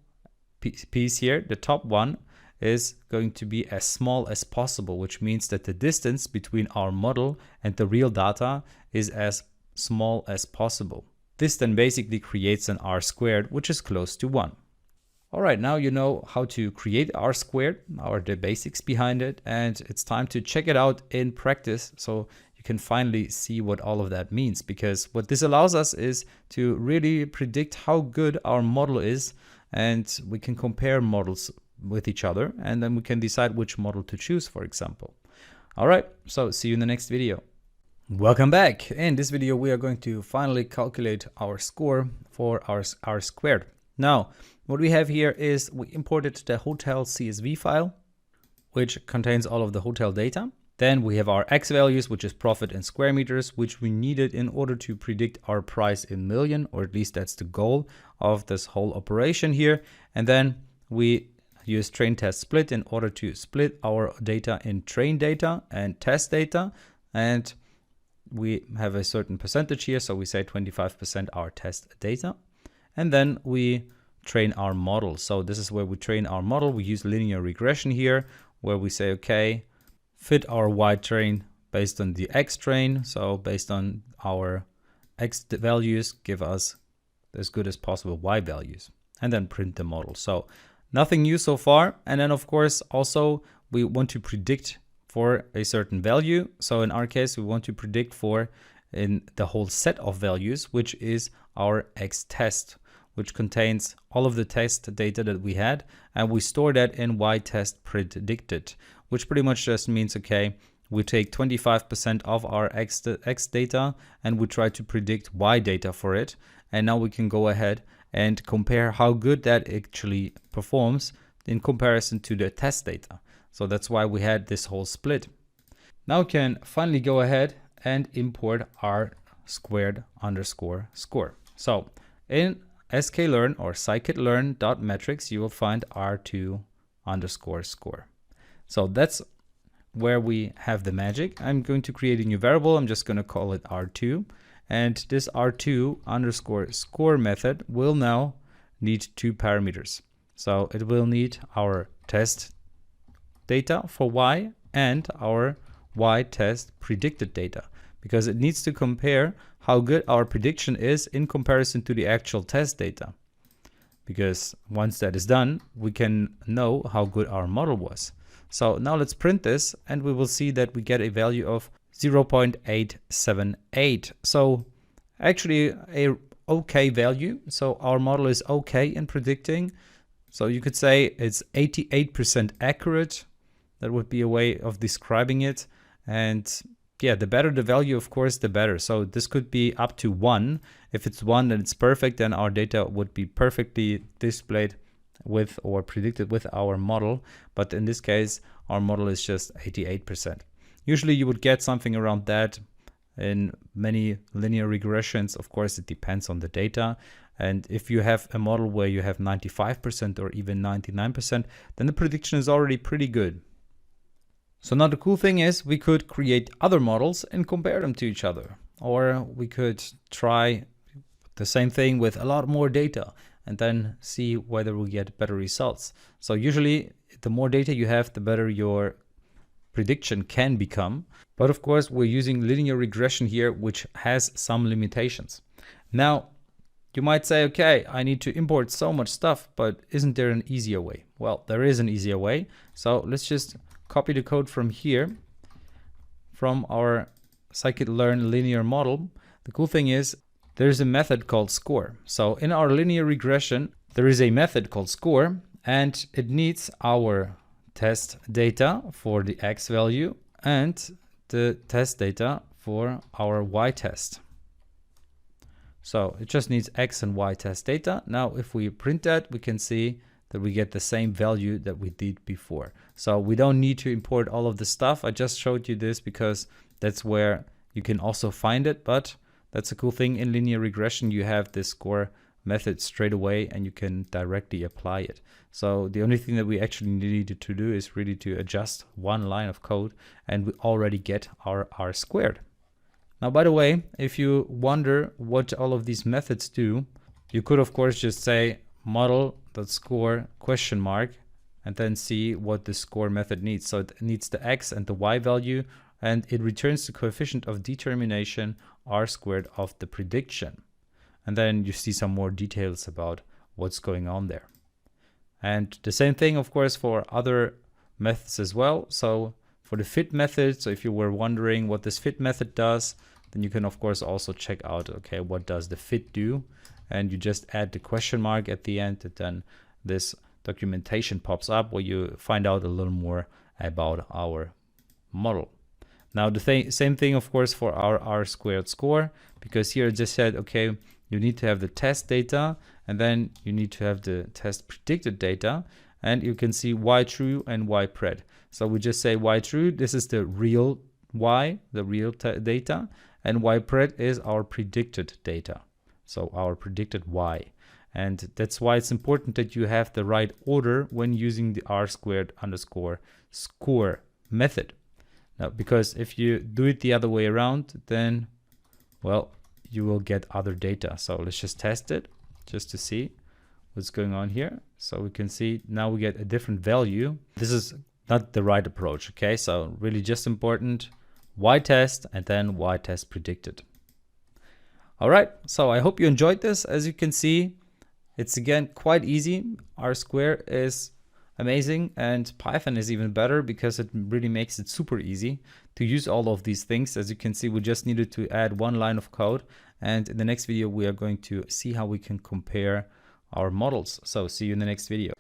piece here, the top one, is going to be as small as possible, which means that the distance between our model and the real data is as small as possible. This then basically creates an R-squared, which is close to 1. All right, now you know how to create R-squared, or the basics behind it, and it's time to check it out in practice so you can finally see what all of that means, because what this allows us is to really predict how good our model is, and we can compare models with each other, and then we can decide which model to choose, for example. All right, so see you in the next video. Welcome back. In this video, we are going to finally calculate our score for our R-squared. Now, what we have here is we imported the hotel CSV file, which contains all of the hotel data. Then we have our X values, which is profit in square meters, which we needed in order to predict our price in million, or at least that's the goal of this whole operation here. And then we use train test split in order to split our data in train data and test data. And we have a certain percentage here, so we say 25% our test data. And then we train our model. So this is where we train our model. We use linear regression here, where we say, okay, fit our Y train based on the X train. So based on our X values, give us as good as possible Y values, and then print the model. So nothing new so far. And then of course, also we want to predict for a certain value. So in our case, we want to predict for in the whole set of values, which is our X test, which contains all of the test data that we had, and we store that in Y test predicted, which pretty much just means, okay, we take 25% of our X data and we try to predict Y data for it. And now we can go ahead and compare how good that actually performs in comparison to the test data. So that's why we had this whole split. Now we can finally go ahead and import our squared underscore score. So in sklearn or scikit-learn.metrics, you will find R2 underscore score. So that's where we have the magic. I'm going to create a new variable. I'm just going to call it R2. And this R2 underscore score method will now need two parameters. So it will need our test data for Y and our Y test predicted data, because it needs to compare how good our prediction is in comparison to the actual test data. Because once that is done, we can know how good our model was. So now let's print this, and we will see that we get a value of 0.878. So actually a okay value. So our model is okay in predicting. So you could say it's 88% accurate. That would be a way of describing it. And yeah, the better the value, of course, the better. So this could be up to 1. If it's 1, then it's perfect. Then our data would be perfectly displayed with or predicted with our model. But in this case, our model is just 88%. Usually you would get something around that in many linear regressions. Of course, it depends on the data. And if you have a model where you have 95% or even 99%, then the prediction is already pretty good. So now the cool thing is we could create other models and compare them to each other. Or we could try the same thing with a lot more data and then see whether we get better results. So usually the more data you have, the better your prediction can become. But of course, we're using linear regression here, which has some limitations. Now, you might say, okay, I need to import so much stuff, but isn't there an easier way? Well, there is an easier way. So let's just copy the code from here, from our scikit-learn linear model. The cool thing is there's a method called score. So in our linear regression, there is a method called score, and it needs our test data for the X value and the test data for our Y test. So it just needs X and Y test data. Now, if we print that, we can see that we get the same value that we did before. So we don't need to import all of the stuff. I just showed you this because that's where you can also find it. But that's a cool thing in linear regression. You have this score method straight away and you can directly apply it. So the only thing that we actually needed to do is really to adjust one line of code and we already get our R squared. Now, by the way, if you wonder what all of these methods do, you could of course just say model.score ? and then see what the score method needs. So it needs the x and the y value, and it returns the coefficient of determination r² of the prediction. And then you see some more details about what's going on there. And the same thing, of course, for other methods as well. So for the fit method, so if you were wondering what this fit method does, then you can of course also check out, okay, what does the fit do? And you just add the question mark at the end, and then this documentation pops up where you find out a little more about our model. Now the same thing of course for our r² score, because here it just said, okay, you need to have the test data, and then you need to have the test predicted data, and you can see y true and y pred. So we just say y true, this is the real y, the real data, and y pred is our predicted data, so our predicted y. And that's why it's important that you have the right order when using the r²_score method. Now, because if you do it the other way around, then, well, you will get other data. So let's just test it just to see what's going on here. So we can see now we get a different value. This is not the right approach, okay? So really just important, y test and then y test predicted. All right, so I hope you enjoyed this. As you can see, it's again quite easy. R² is amazing, and Python is even better because it really makes it super easy to use all of these things. As you can see, we just needed to add one line of code, and in the next video we are going to see how we can compare our models. So see you in the next video.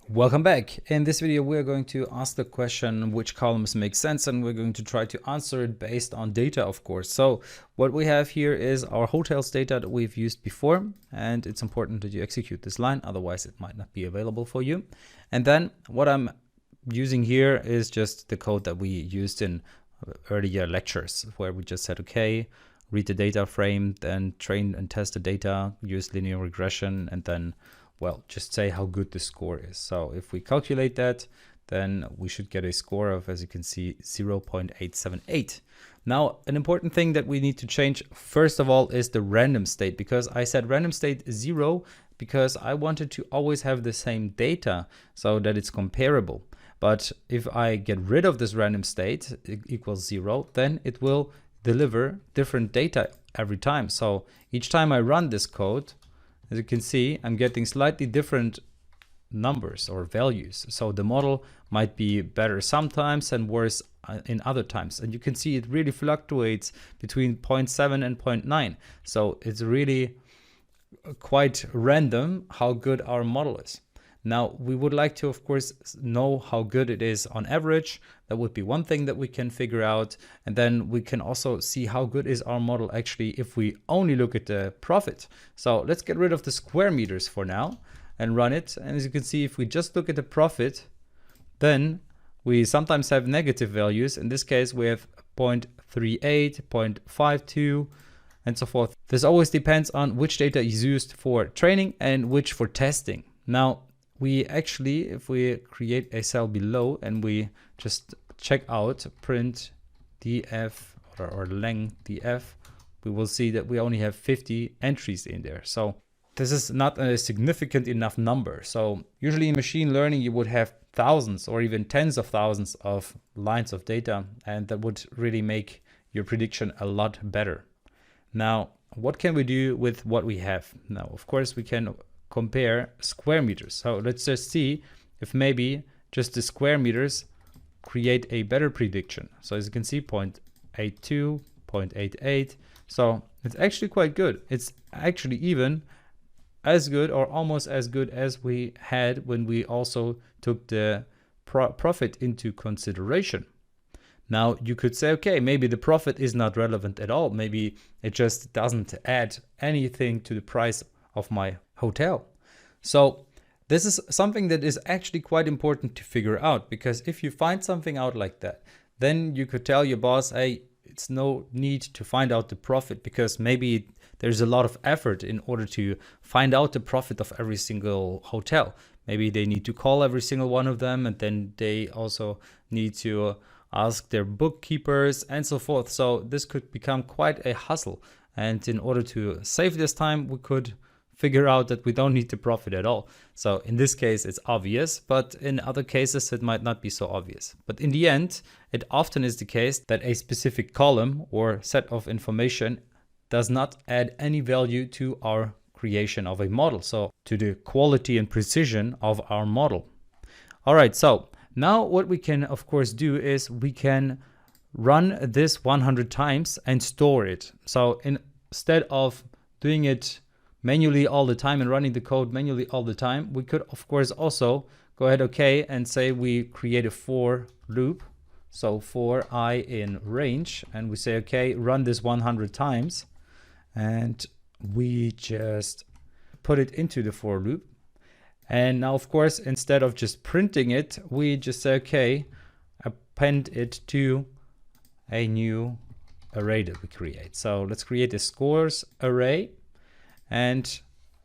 Welcome back. In this video we are going to ask the question which columns make sense, and we're going to try to answer it based on data, of course. So what we have here is our hotels data that we've used before, and it's important that you execute this line, otherwise it might not be available for you. And then what I'm using here is just the code that we used in earlier lectures, where we just said, okay, read the data frame, then train and test the data, use linear regression, and then, well, just say how good the score is. So if we calculate that, then we should get a score of, as you can see, 0.878. Now, an important thing that we need to change, first of all, is the random state, because I said random state is 0 because I wanted to always have the same data so that it's comparable. But if I get rid of this random state equals 0, then it will deliver different data every time. So each time I run this code, as you can see, I'm getting slightly different numbers or values. So the model might be better sometimes and worse in other times. And you can see it really fluctuates between 0.7 and 0.9. So it's really quite random how good our model is. Now, we would like to, of course, know how good it is on average. That would be one thing that we can figure out. And then we can also see how good is our model actually if we only look at the profit. So let's get rid of the square meters for now and run it. And as you can see, if we just look at the profit, then we sometimes have negative values. In this case, we have 0.38, 0.52, and so forth. This always depends on which data is used for training and which for testing. Now, we actually, if we create a cell below and we just check out print df or length df, we will see that we only have 50 entries in there. So this is not a significant enough number. So usually in machine learning, you would have thousands or even tens of thousands of lines of data, and that would really make your prediction a lot better. Now, what can we do with what we have? Now, of course, we can compare square meters. So let's just see if maybe just the square meters create a better prediction. So as you can see, 0.82, 0.88. So it's actually quite good. It's actually even as good or almost as good as we had when we also took the profit into consideration. Now you could say, okay, maybe the profit is not relevant at all. Maybe it just doesn't add anything to the price of my hotel. So this is something that is actually quite important to figure out, because if you find something out like that, then you could tell your boss, hey, it's no need to find out the profit, because maybe there's a lot of effort in order to find out the profit of every single hotel. Maybe they need to call every single one of them, and then they also need to ask their bookkeepers and so forth. So this could become quite a hassle. And in order to save this time, we could figure out that we don't need to profit at all. So in this case, it's obvious, but in other cases, it might not be so obvious. But in the end, it often is the case that a specific column or set of information does not add any value to our creation of a model. So to the quality and precision of our model. All right, so now what we can of course do is we can run this 100 times and store it. So instead of doing it manually all the time and running the code manually all the time, we could of course also go ahead and say we create a for loop. So for I in range, and we say, okay, run this 100 times, and we just put it into the for loop. And now of course, instead of just printing it, we just say, okay, append it to a new array that we create. So let's create a scores array. And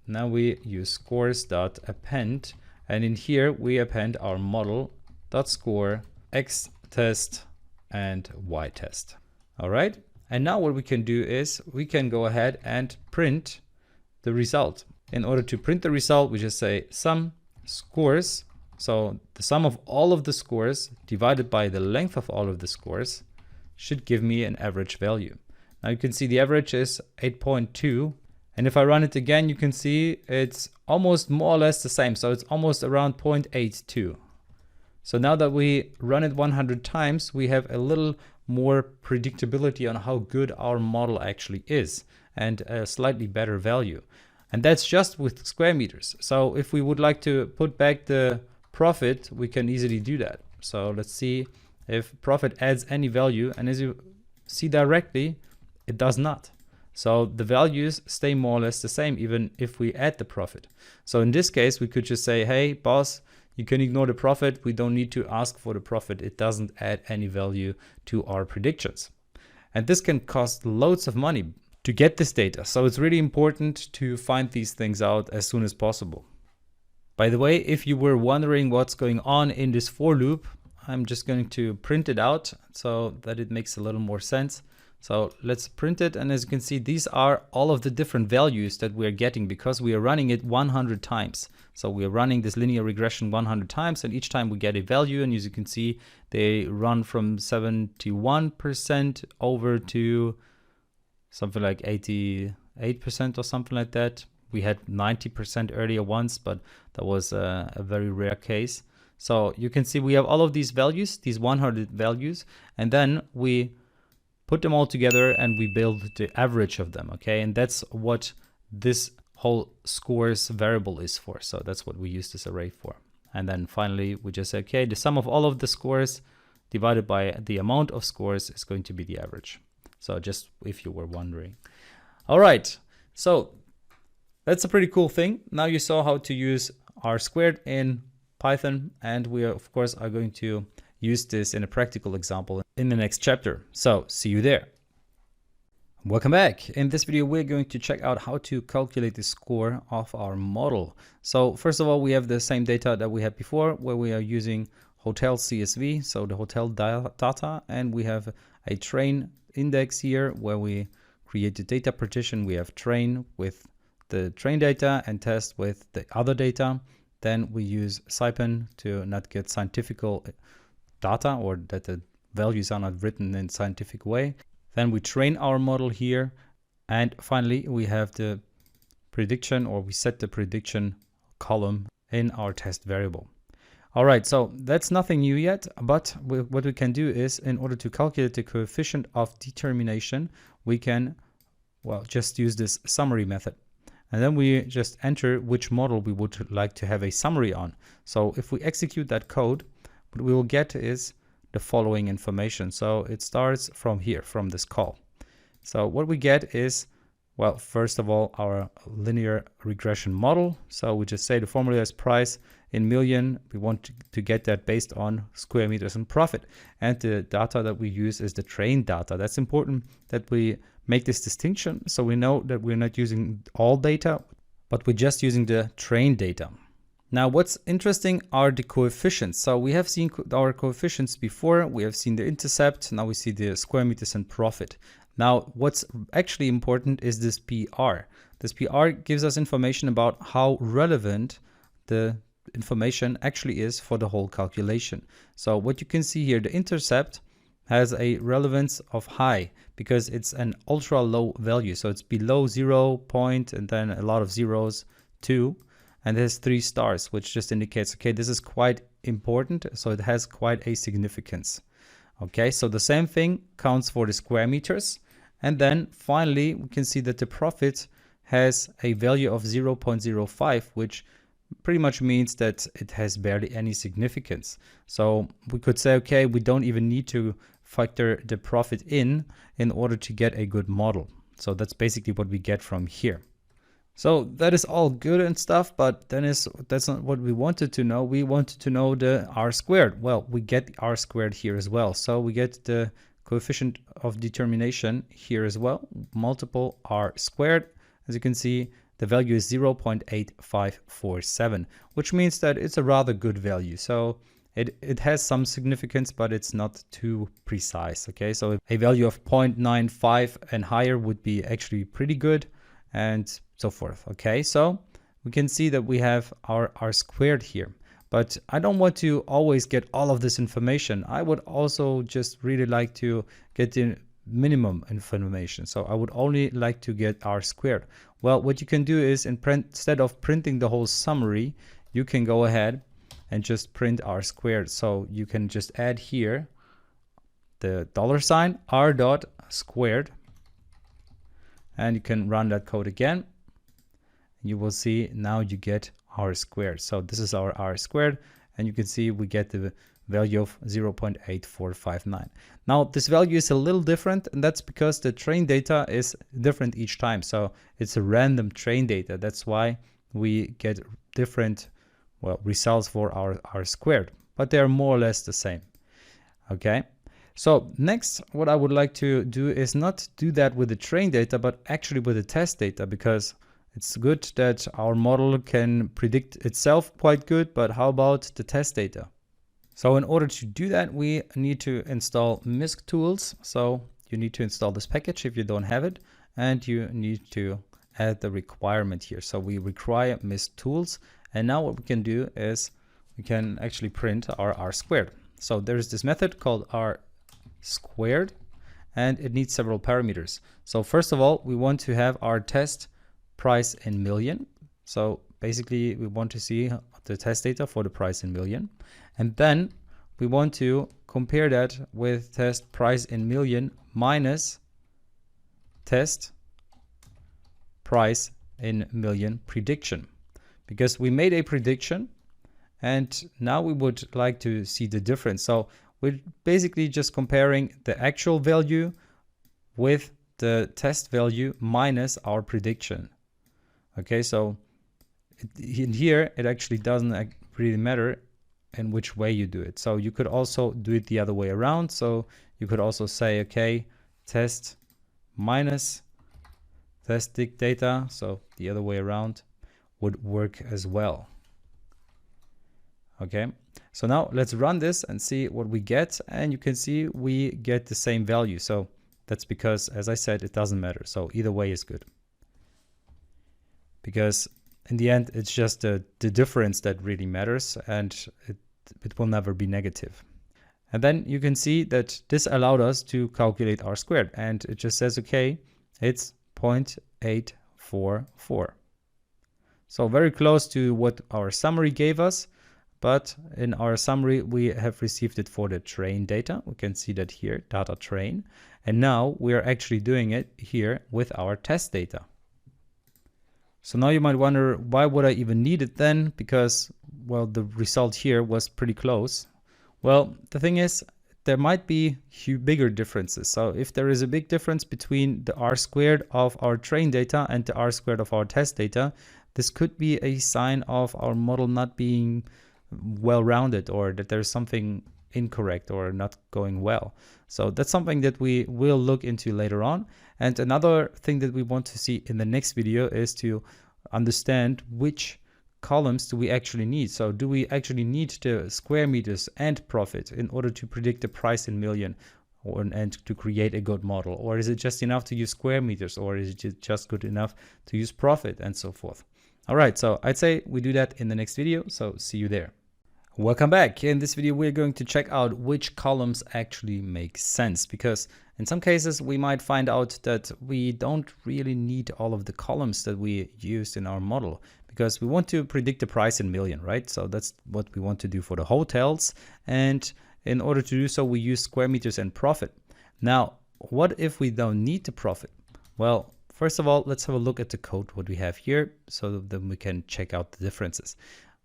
now we use scores.append, and in here we append our model.score, x test, and y test. All right. And now what we can do is we can go ahead and print the result. In order to print the result, we just say sum scores. So the sum of all of the scores divided by the length of all of the scores should give me an average value. Now you can see the average is 8.2. And if I run it again, you can see it's almost more or less the same. So it's almost around 0.82. So now that we run it 100 times, we have a little more predictability on how good our model actually is, and a slightly better value. And that's just with square meters. So if we would like to put back the profit, we can easily do that. So let's see if profit adds any value. And as you see directly, it does not. So the values stay more or less the same, even if we add the profit. So in this case, we could just say, hey, boss, you can ignore the profit. We don't need to ask for the profit. It doesn't add any value to our predictions. And this can cost loads of money to get this data. So it's really important to find these things out as soon as possible. By the way, if you were wondering what's going on in this for loop, I'm just going to print it out so that it makes a little more sense. So let's print it, and as you can see, these are all of the different values that we are getting because we are running it 100 times. So we are running this linear regression 100 times, and each time we get a value, and as you can see, they run from 71% over to something like 88% or something like that. We had 90% earlier once, but that was a very rare case. So you can see we have all of these values, these 100 values, and then we put them all together and we build the average of them, okay? And that's what this whole scores variable is for. So that's what we use this array for. And then finally, we just say, okay, the sum of all of the scores divided by the amount of scores is going to be the average. So just if you were wondering. All right, so that's a pretty cool thing. Now you saw how to use R squared in Python, and we of course are going to use this in a practical example in the next chapter. So see you there. Welcome back. In this video, we're going to check out how to calculate the score of our model. So first of all, we have the same data that we had before, where we are using hotel CSV, so the hotel data, and we have a train index here where we create the data partition. We have train with the train data and test with the other data. Then we use SciPy to not get scientific data, or that the values are not written in scientific way. Then we train our model here. And finally, we have the prediction, or we set the prediction column in our test variable. All right, so that's nothing new yet, but what we can do is, in order to calculate the coefficient of determination, we can, well, just use this summary method. And then we just enter which model we would like to have a summary on. So if we execute that code, what we will get is the following information. So it starts from here, from this call. So what we get is, well, first of all, our linear regression model. So we just say the formula is price in million. We want to get that based on square meters and profit. And the data that we use is the train data. That's important that we make this distinction, so we know that we're not using all data, but we're just using the train data. Now, what's interesting are the coefficients. So we have seen our coefficients before. We have seen the intercept. Now we see the square meters and profit. Now, what's actually important is this PR. This PR gives us information about how relevant the information actually is for the whole calculation. So what you can see here, the intercept has a relevance of high because it's an ultra low value. So it's below 0 point and then a lot of zeros, 2. And it has 3 stars, which just indicates, okay, this is quite important. So it has quite a significance. Okay, so the same thing counts for the square meters. And then finally, we can see that the profit has a value of 0.05, which pretty much means that it has barely any significance. So we could say, okay, we don't even need to factor the profit in order to get a good model. So that's basically what we get from here. So that is all good and stuff, but then that's not what we wanted to know. We wanted to know the r squared. Well, we get the r squared here as well. So we get the coefficient of determination here as well, multiple r squared. As you can see, the value is 0.8547, which means that it's a rather good value. So it has some significance, but it's not too precise. Okay, so a value of 0.95 and higher would be actually pretty good, and so forth. Okay, so we can see that we have our r squared here, but I don't want to always get all of this information. I would also just really like to get the minimum information. So I would only like to get r squared. Well, what you can do is instead of printing the whole summary, you can go ahead and just print r squared. So you can just add here the $ r dot squared, and you can run that code again. You will see now you get r squared. So this is our r squared, and you can see we get the value of 0.8459. Now this value is a little different, and that's because the train data is different each time. So it's a random train data. That's why we get different, well, results for our r squared, but they are more or less the same. Okay. So next, what I would like to do is not do that with the train data, but actually with the test data, because it's good that our model can predict itself quite good, but how about the test data? So in order to do that, we need to install MISC tools. So you need to install this package if you don't have it, and you need to add the requirement here. So we require MISC tools, and now what we can do is we can actually print our r squared. So there's this method called r squared, and it needs several parameters. So first of all, we want to have our test price in million. So basically we want to see the test data for the price in million, and then we want to compare that with test price in million minus test price in million prediction, because we made a prediction and now we would like to see the difference. So we're basically just comparing the actual value with the test value minus our prediction. Okay, so in here it actually doesn't really matter in which way you do it. So you could also do it the other way around. So you could also say, okay, test minus test data, so the other way around would work as well. Okay, so now let's run this and see what we get, and you can see we get the same value. So that's because, as I said, it doesn't matter. So either way is good, because in the end it's just the difference that really matters, and it will never be negative. And then you can see that this allowed us to calculate r squared, and it just says, okay, it's 0.844. So very close to what our summary gave us, but in our summary we have received it for the train data. We can see that here, data train, and now we are actually doing it here with our test data. So now you might wonder, why would I even need it then? Because, well, the result here was pretty close. Well, the thing is, there might be bigger differences. So if there is a big difference between the r squared of our train data and the r squared of our test data, this could be a sign of our model not being well-rounded, or that there's something incorrect or not going well. So that's something that we will look into later on. And another thing that we want to see in the next video is to understand which columns do we actually need? So do we actually need the square meters and profit in order to predict the price in million and to create a good model? Or is it just enough to use square meters, or is it just good enough to use profit, and so forth? All right, so I'd say we do that in the next video, so see you there. Welcome back. In this video, we're going to check out which columns actually make sense, because in some cases we might find out that we don't really need all of the columns that we used in our model, because we want to predict the price in million, right? So that's what we want to do for the hotels. And in order to do so, we use square meters and profit. Now, what if we don't need the profit? Well, first of all, let's have a look at the code, what we have here, so that we can check out the differences.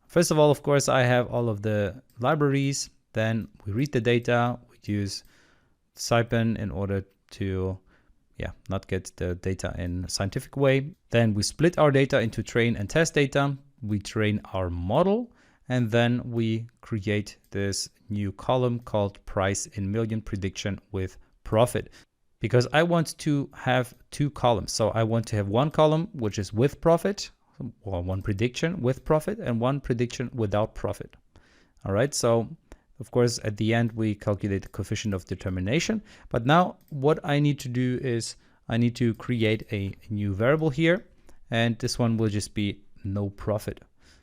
First of all, of course, I have all of the libraries. Then we read the data. We use Cypen in order to not get the data in a scientific way. Then we split our data into train and test data. We train our model, and then we create this new column called price in million prediction with profit, because I want to have two columns. So I want to have one column which is with profit, or one prediction with profit, and one prediction without profit. All right, so of course at the end we calculate the coefficient of determination. But now what I need to do is I need to create a new variable here, and this one will just be no profit.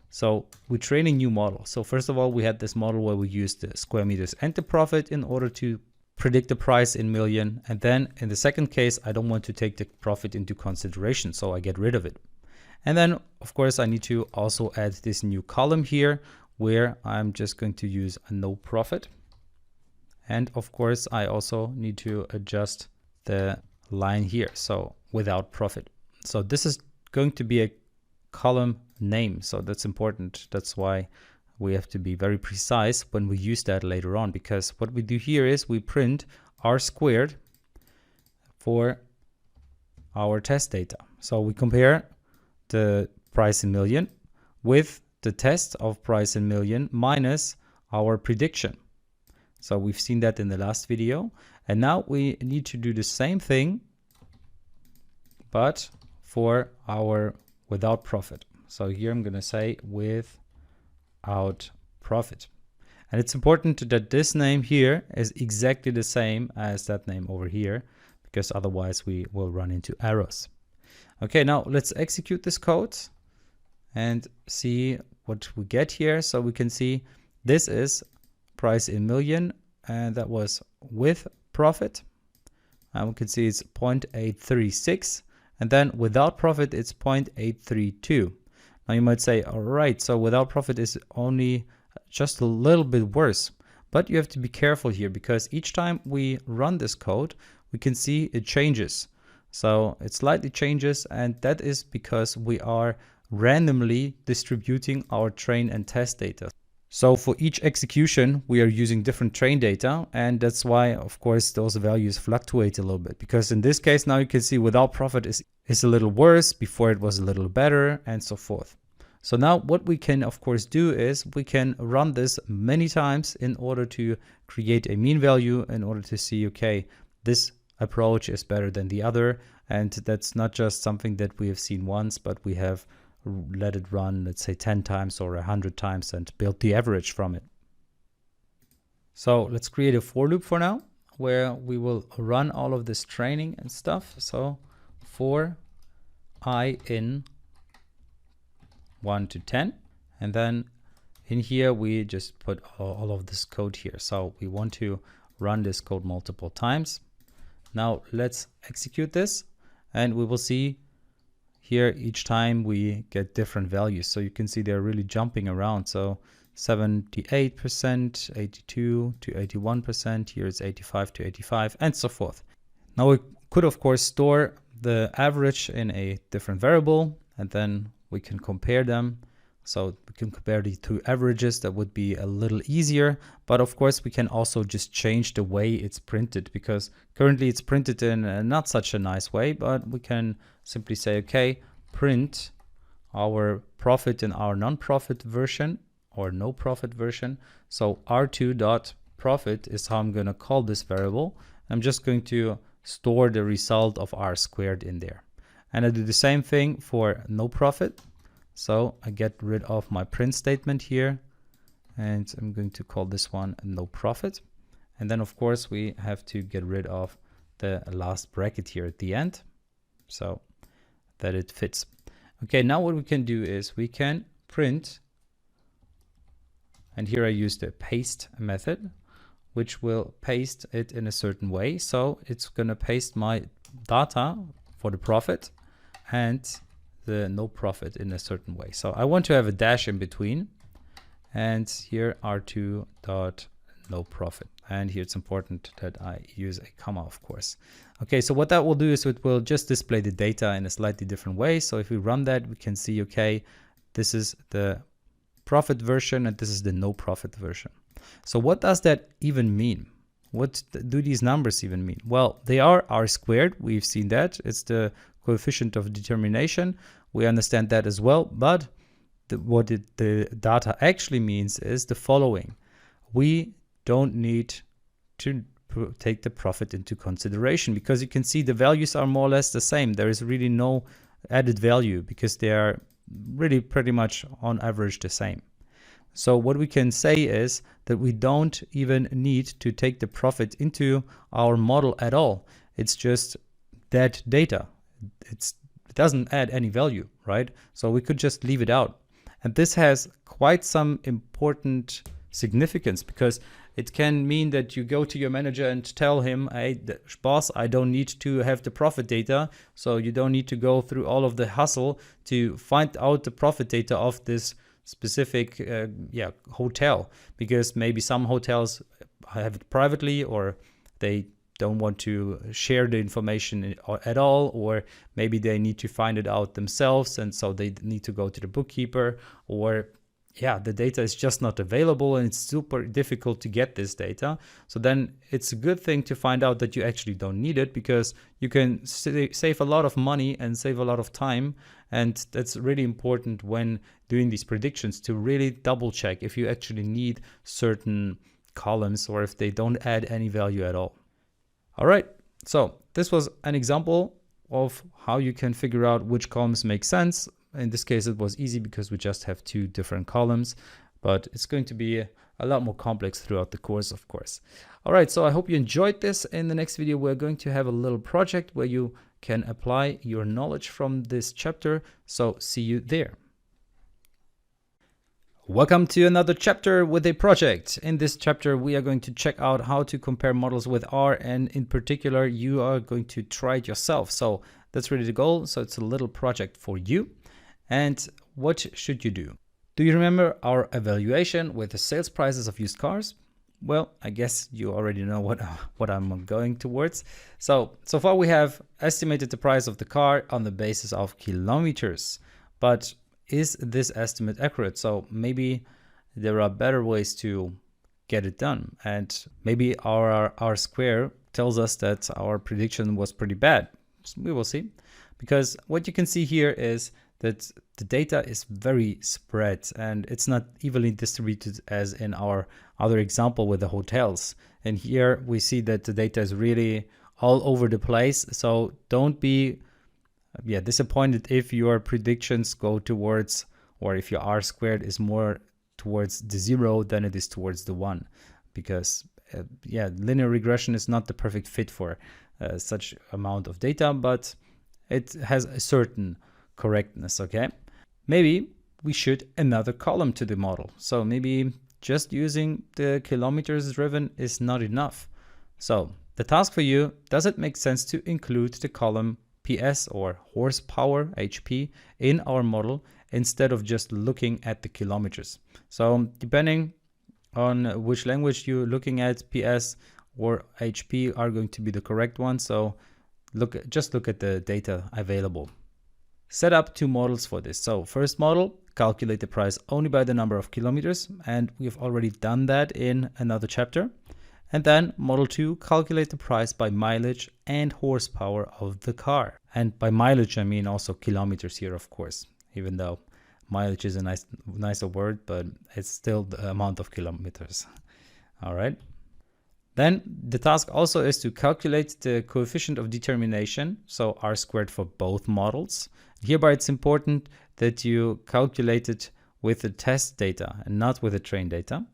So we train a new model. So first of all, we had this model where we used the square meters and the profit in order to predict the price in million. And then in the second case, I don't want to take the profit into consideration, so I get rid of it. And then of course I need to also add this new column here where I'm just going to use a no profit. And of course I also need to adjust the line here, so without profit. So this is going to be a column name, so that's important. That's why we have to be very precise when we use that later on, because what we do here is we print r squared for our test data. So we compare the price in million with the test of price in million minus our prediction. So we've seen that in the last video, and now we need to do the same thing but for our without profit. So here I'm going to say without profit. And it's important that this name here is exactly the same as that name over here, because otherwise we will run into errors. Okay, now let's execute this code and see what we get here. So we can see this is price in million, and that was with profit. And we can see it's 0.836, and then without profit it's 0.832. Now you might say, all right, so without profit is only just a little bit worse. But you have to be careful here, because each time we run this code, we can see it changes. So it slightly changes, and that is because we are randomly distributing our train and test data. So for each execution, we are using different train data, and that's why, of course, those values fluctuate a little bit. Because in this case, now you can see without profit is a little worse, before it was a little better, and so forth. So now what we can, of course, do is we can run this many times in order to create a mean value, in order to see, okay, this approach is better than the other. And that's not just something that we have seen once, but we have let it run, let's say 10 times or 100 times, and build the average from it. So let's create a for loop for now, where we will run all of this training and stuff. So for I in 1 to 10, and then in here we just put all of this code here. So we want to run this code multiple times. Now let's execute this, and we will see here each time we get different values. So you can see they're really jumping around. So 78%, 82 to 81%, here it's 85 to 85, and so forth. Now we could, of course, store the average in a different variable, and then we can compare them. So we can compare the two averages. That would be a little easier, but of course we can also just change the way it's printed, because currently it's printed in not such a nice way, but we can simply say, okay, print our profit in our non-profit version or no profit version. So r2.profit is how I'm going to call this variable. I'm just going to store the result of r squared in there. And I do the same thing for no profit. So I get rid of my print statement here, and I'm going to call this one no profit. And then of course we have to get rid of the last bracket here at the end, so that it fits. Okay, now what we can do is we can print, and here I use the paste method, which will paste it in a certain way. So it's gonna paste my data for the profit and the no profit in a certain way. So I want to have a dash in between, and here R2 dot no profit. And here it's important that I use a comma, of course. Okay, so what that will do is it will just display the data in a slightly different way. So if we run that, we can see, okay, this is the profit version and this is the no profit version. So what does that even mean? What do these numbers even mean? Well, they are R squared. We've seen that. It's the coefficient of determination. We understand that as well. But what the data actually means is the following. We don't need to take the profit into consideration, because you can see the values are more or less the same. There is really no added value because they are really pretty much on average the same. So what we can say is that we don't even need to take the profit into our model at all. It's just that data. It doesn't add any value, right? So we could just leave it out. And this has quite some important significance, because it can mean that you go to your manager and tell him, hey, boss, I don't need to have the profit data. So you don't need to go through all of the hustle to find out the profit data of this specific hotel, because maybe some hotels have it privately, or they don't want to share the information at all, or maybe they need to find it out themselves, and so they need to go to the bookkeeper, or the data is just not available and it's super difficult to get this data. So then it's a good thing to find out that you actually don't need it, because you can save a lot of money and save a lot of time. And that's really important when doing these predictions, to really double check if you actually need certain columns or if they don't add any value at all. All right, so this was an example of how you can figure out which columns make sense. In this case, it was easy because we just have two different columns, but it's going to be a lot more complex throughout the course, of course. All right, so I hope you enjoyed this. In the next video, we're going to have a little project where you can apply your knowledge from this chapter. So see you there. Welcome to another chapter with a project. In this chapter, we are going to check out how to compare models with R, and in particular, you are going to try it yourself. So that's really the goal. So it's a little project for you. And what should you do? Do you remember our evaluation with the sales prices of used cars? Well, I guess you already know what I'm going towards. So far we have estimated the price of the car on the basis of kilometers. But is this estimate accurate? So maybe there are better ways to get it done. And maybe our R square tells us that our prediction was pretty bad. We will see. Because what you can see here is that the data is very spread and it's not evenly distributed as in our other example with the hotels. And here we see that the data is really all over the place. So don't be disappointed if your predictions go towards, or if your R squared is more towards the 0 than it is towards the 1. Because linear regression is not the perfect fit for such amount of data, but it has a certain correctness. Okay, maybe we should another column to the model. So maybe just using the kilometers driven is not enough. So the task for you, does it make sense to include the column PS or horsepower, HP, in our model instead of just looking at the kilometers? So depending on which language you're looking at, PS or HP are going to be the correct one. So just look at the data available. Set up two models for this. So first model, calculate the price only by the number of kilometers, and we've already done that in another chapter. And then model 2, calculate the price by mileage and horsepower of the car. And by mileage, I mean also kilometers here, of course, even though mileage is a nicer word, but it's still the amount of kilometers. All right. Then the task also is to calculate the coefficient of determination, so R squared for both models. Hereby it's important that you calculate it with the test data and not with the trained data.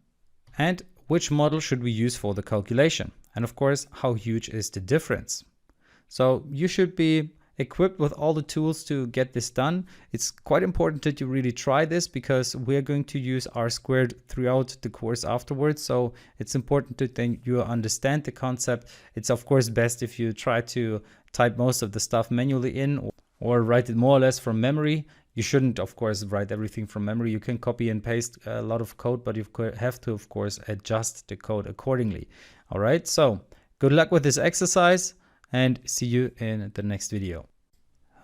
And which model should we use for the calculation? And of course, how huge is the difference? So you should be equipped with all the tools to get this done. It's quite important that you really try this because we're going to use R squared throughout the course afterwards. So it's important that you understand the concept. It's of course best if you try to type most of the stuff manually in or write it more or less from memory. You shouldn't, of course, write everything from memory. You can copy and paste a lot of code, but you have to, of course, adjust the code accordingly. All right, so good luck with this exercise and see you in the next video.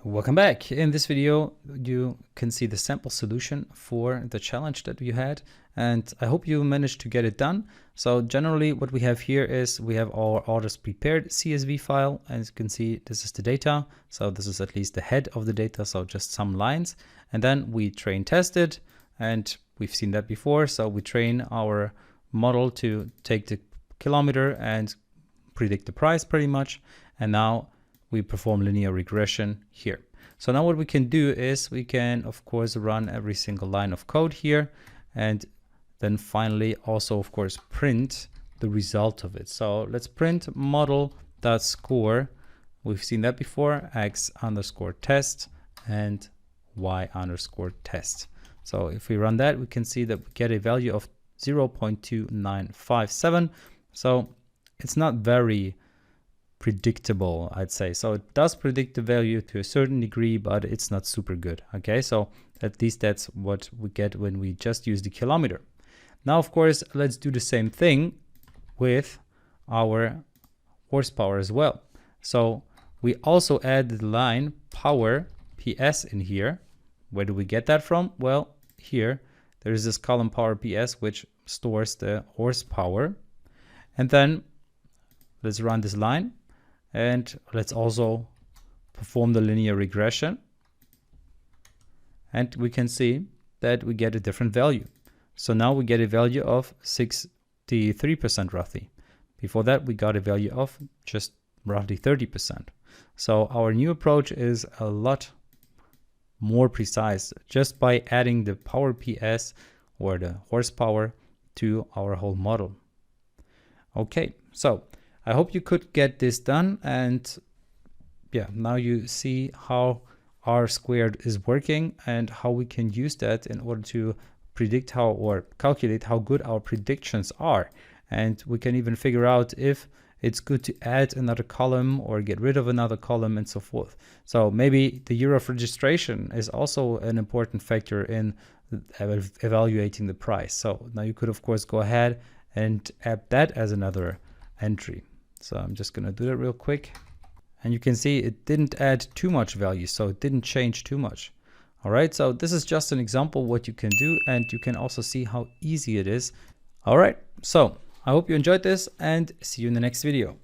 Welcome back. In this video, you can see the sample solution for the challenge that we had, and I hope you managed to get it done. So generally what we have here is we have our orders prepared CSV file, and as you can see, this is the data. So this is at least the head of the data, so just some lines. And then we train tested, and we've seen that before. So we train our model to take the kilometer and predict the price pretty much. And now we perform linear regression here. So now what we can do is we can, of course, run every single line of code here, and then finally also, of course, print the result of it. So let's print model.score. We've seen that before, x_test and y_test. So if we run that, we can see that we get a value of 0.2957. So it's not very predictable, I'd say. So it does predict the value to a certain degree, but it's not super good. Okay, so at least that's what we get when we just use the kilometer. Now, of course, let's do the same thing with our horsepower as well. So we also add the line power PS in here. Where do we get that from? Well, here there is this column power PS, which stores the horsepower. And then let's run this line. And let's also perform the linear regression. And we can see that we get a different value. So now we get a value of 63% roughly. Before that, we got a value of just roughly 30%. So our new approach is a lot more precise just by adding the power PS or the horsepower to our whole model. Okay, so I hope you could get this done, and yeah, now you see how R squared is working and how we can use that in order to predict how or calculate how good our predictions are. And we can even figure out if it's good to add another column or get rid of another column and so forth. So maybe the year of registration is also an important factor in evaluating the price. So now you could, of course, go ahead and add that as another entry. So I'm just going to do that real quick. And you can see it didn't add too much value, so it didn't change too much. All right, so this is just an example what you can do, and you can also see how easy it is. All right, so I hope you enjoyed this and see you in the next video.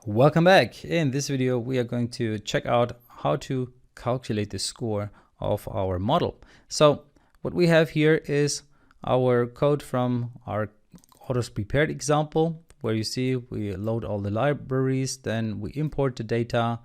Welcome back. In this video, we are going to check out how to calculate the score of our model. So what we have here is our code from our orders prepared example, where you see we load all the libraries, then we import the data,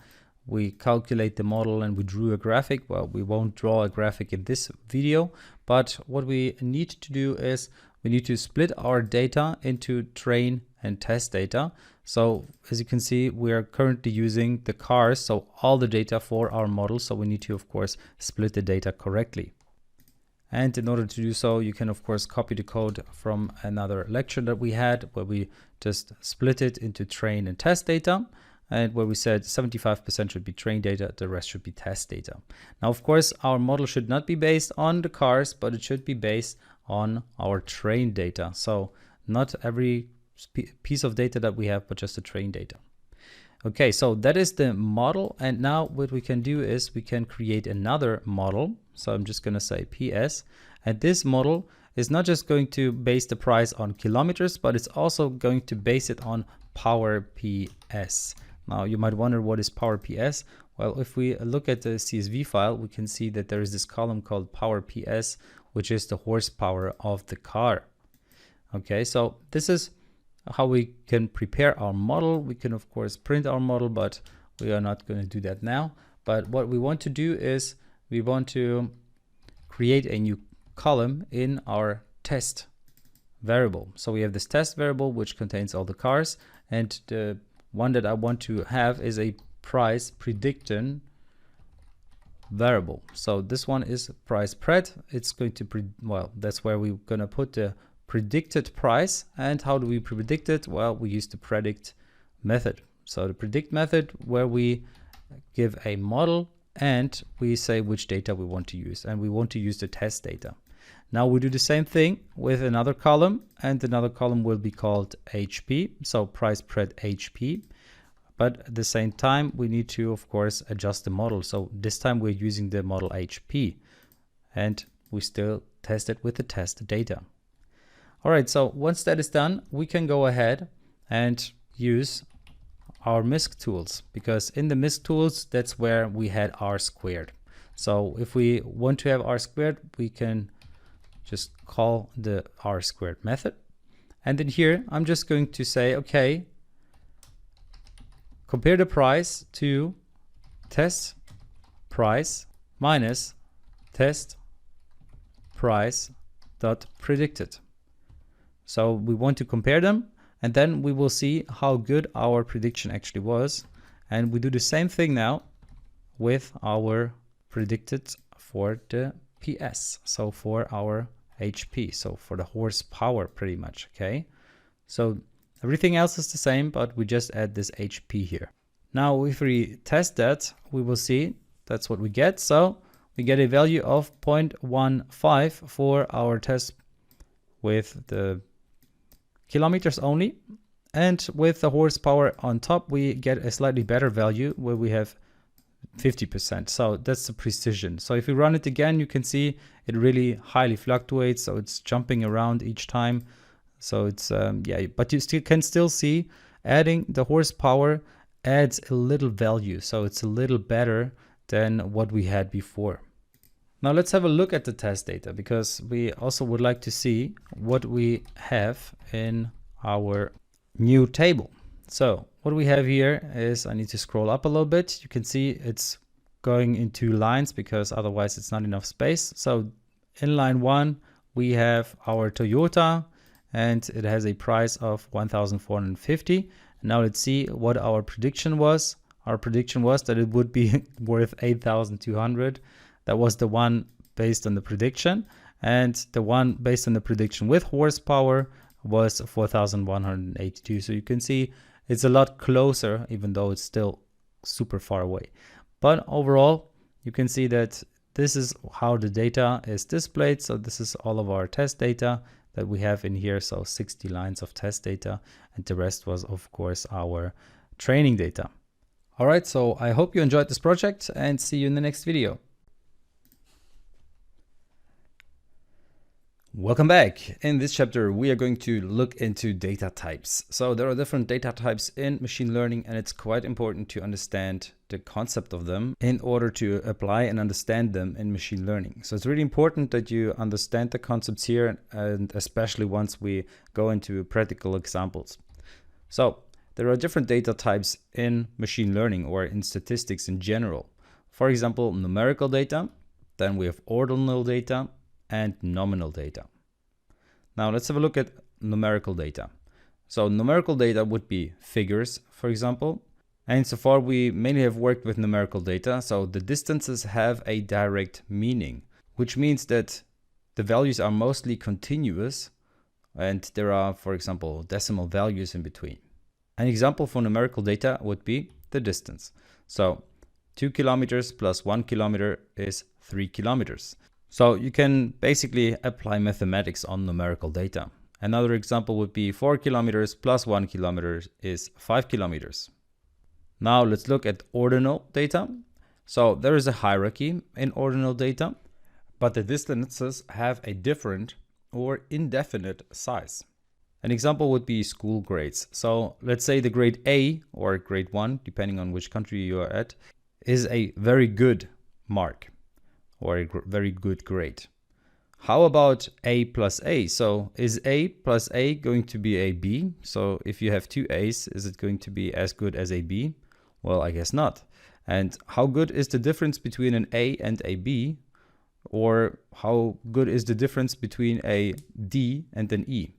we calculate the model, and we drew a graphic. Well, we won't draw a graphic in this video, but what we need to do is we need to split our data into train and test data. So as you can see, we are currently using the cars, so all the data for our model. So we need to, of course, split the data correctly. And in order to do so, you can, of course, copy the code from another lecture that we had where we just split it into train and test data, and where we said 75% should be train data, the rest should be test data. Now, of course, our model should not be based on the cars, but it should be based on our train data. So not every piece of data that we have, but just the train data. Okay, so that is the model. And now what we can do is we can create another model. So I'm just going to say PS. And this model is not just going to base the price on kilometers, but it's also going to base it on power PS. Now you might wonder, what is power PS? Well, if we look at the CSV file, we can see that there is this column called power PS, which is the horsepower of the car. Okay, so this is how we can prepare our model. We can of course print our model, but we are not going to do that now. But what we want to do is we want to create a new column in our test variable. So we have this test variable which contains all the cars, and the one that I want to have is a price prediction variable. So this one is price pred. It's going to well, that's where we're going to put the predicted price. And how do we predict it? Well, we use the predict method. So the predict method, where we give a model and we say which data we want to use, and we want to use the test data. Now we do the same thing with another column, and another column will be called HP, so price pred HP. But at the same time, we need to, of course, adjust the model. So this time we're using the model HP, and we still test it with the test data. All right, so once that is done, we can go ahead and use our MISC tools, because in the MISC tools, that's where we had R squared. So if we want to have R squared, we can just call the R squared method. And then here, I'm just going to say, okay, compare the price to test price minus test price dot predicted. So we want to compare them, and then we will see how good our prediction actually was. And we do the same thing now with our predicted for the PS, so for our HP, so for the horsepower pretty much, okay? So everything else is the same, but we just add this HP here. Now if we test that, we will see that's what we get. So we get a value of 0.15 for our test with the kilometers only, and with the horsepower on top we get a slightly better value where we have 50%. So that's the precision. So if we run it again, you can see it really highly fluctuates, so it's jumping around each time. So it's yeah, but you can still see adding the horsepower adds a little value, so it's a little better than what we had before. Now let's have a look at the test data, because we also would like to see what we have in our new table. So what we have here is, I need to scroll up a little bit. You can see it's going in 2 lines because otherwise it's not enough space. So in line 1, we have our Toyota, and it has a price of 1,450. Now let's see what our prediction was. Our prediction was that it would be worth 8,200. That was the one based on the prediction. And the one based on the prediction with horsepower was 4,182. So you can see it's a lot closer, even though it's still super far away. But overall, you can see that this is how the data is displayed. So this is all of our test data that we have in here. So 60 lines of test data, and the rest was of course our training data. All right, so I hope you enjoyed this project, and see you in the next video. Welcome back. In this chapter, we are going to look into data types. So there are different data types in machine learning, and it's quite important to understand the concept of them in order to apply and understand them in machine learning. So it's really important that you understand the concepts here, and especially once we go into practical examples. So there are different data types in machine learning or in statistics in general. For example, numerical data, then we have ordinal data, and nominal data. Now let's have a look at numerical data. So numerical data would be figures, for example. And so far we mainly have worked with numerical data. So the distances have a direct meaning, which means that the values are mostly continuous, and there are, for example, decimal values in between. An example for numerical data would be the distance. So 2 kilometers plus 1 kilometer is 3 kilometers. So you can basically apply mathematics on numerical data. Another example would be 4 kilometers plus 1 kilometer is 5 kilometers. Now let's look at ordinal data. So there is a hierarchy in ordinal data, but the distances have a different or indefinite size. An example would be school grades. So let's say the grade A or grade 1, depending on which country you are at, is a very good mark, or a very good grade. how about a plus a? So is a plus a going to be a b? So if you have two a's, is it going to be as good as a b? Well, I guess not. And how good is the difference between an a and a b? Or how good is the difference between a d and an e?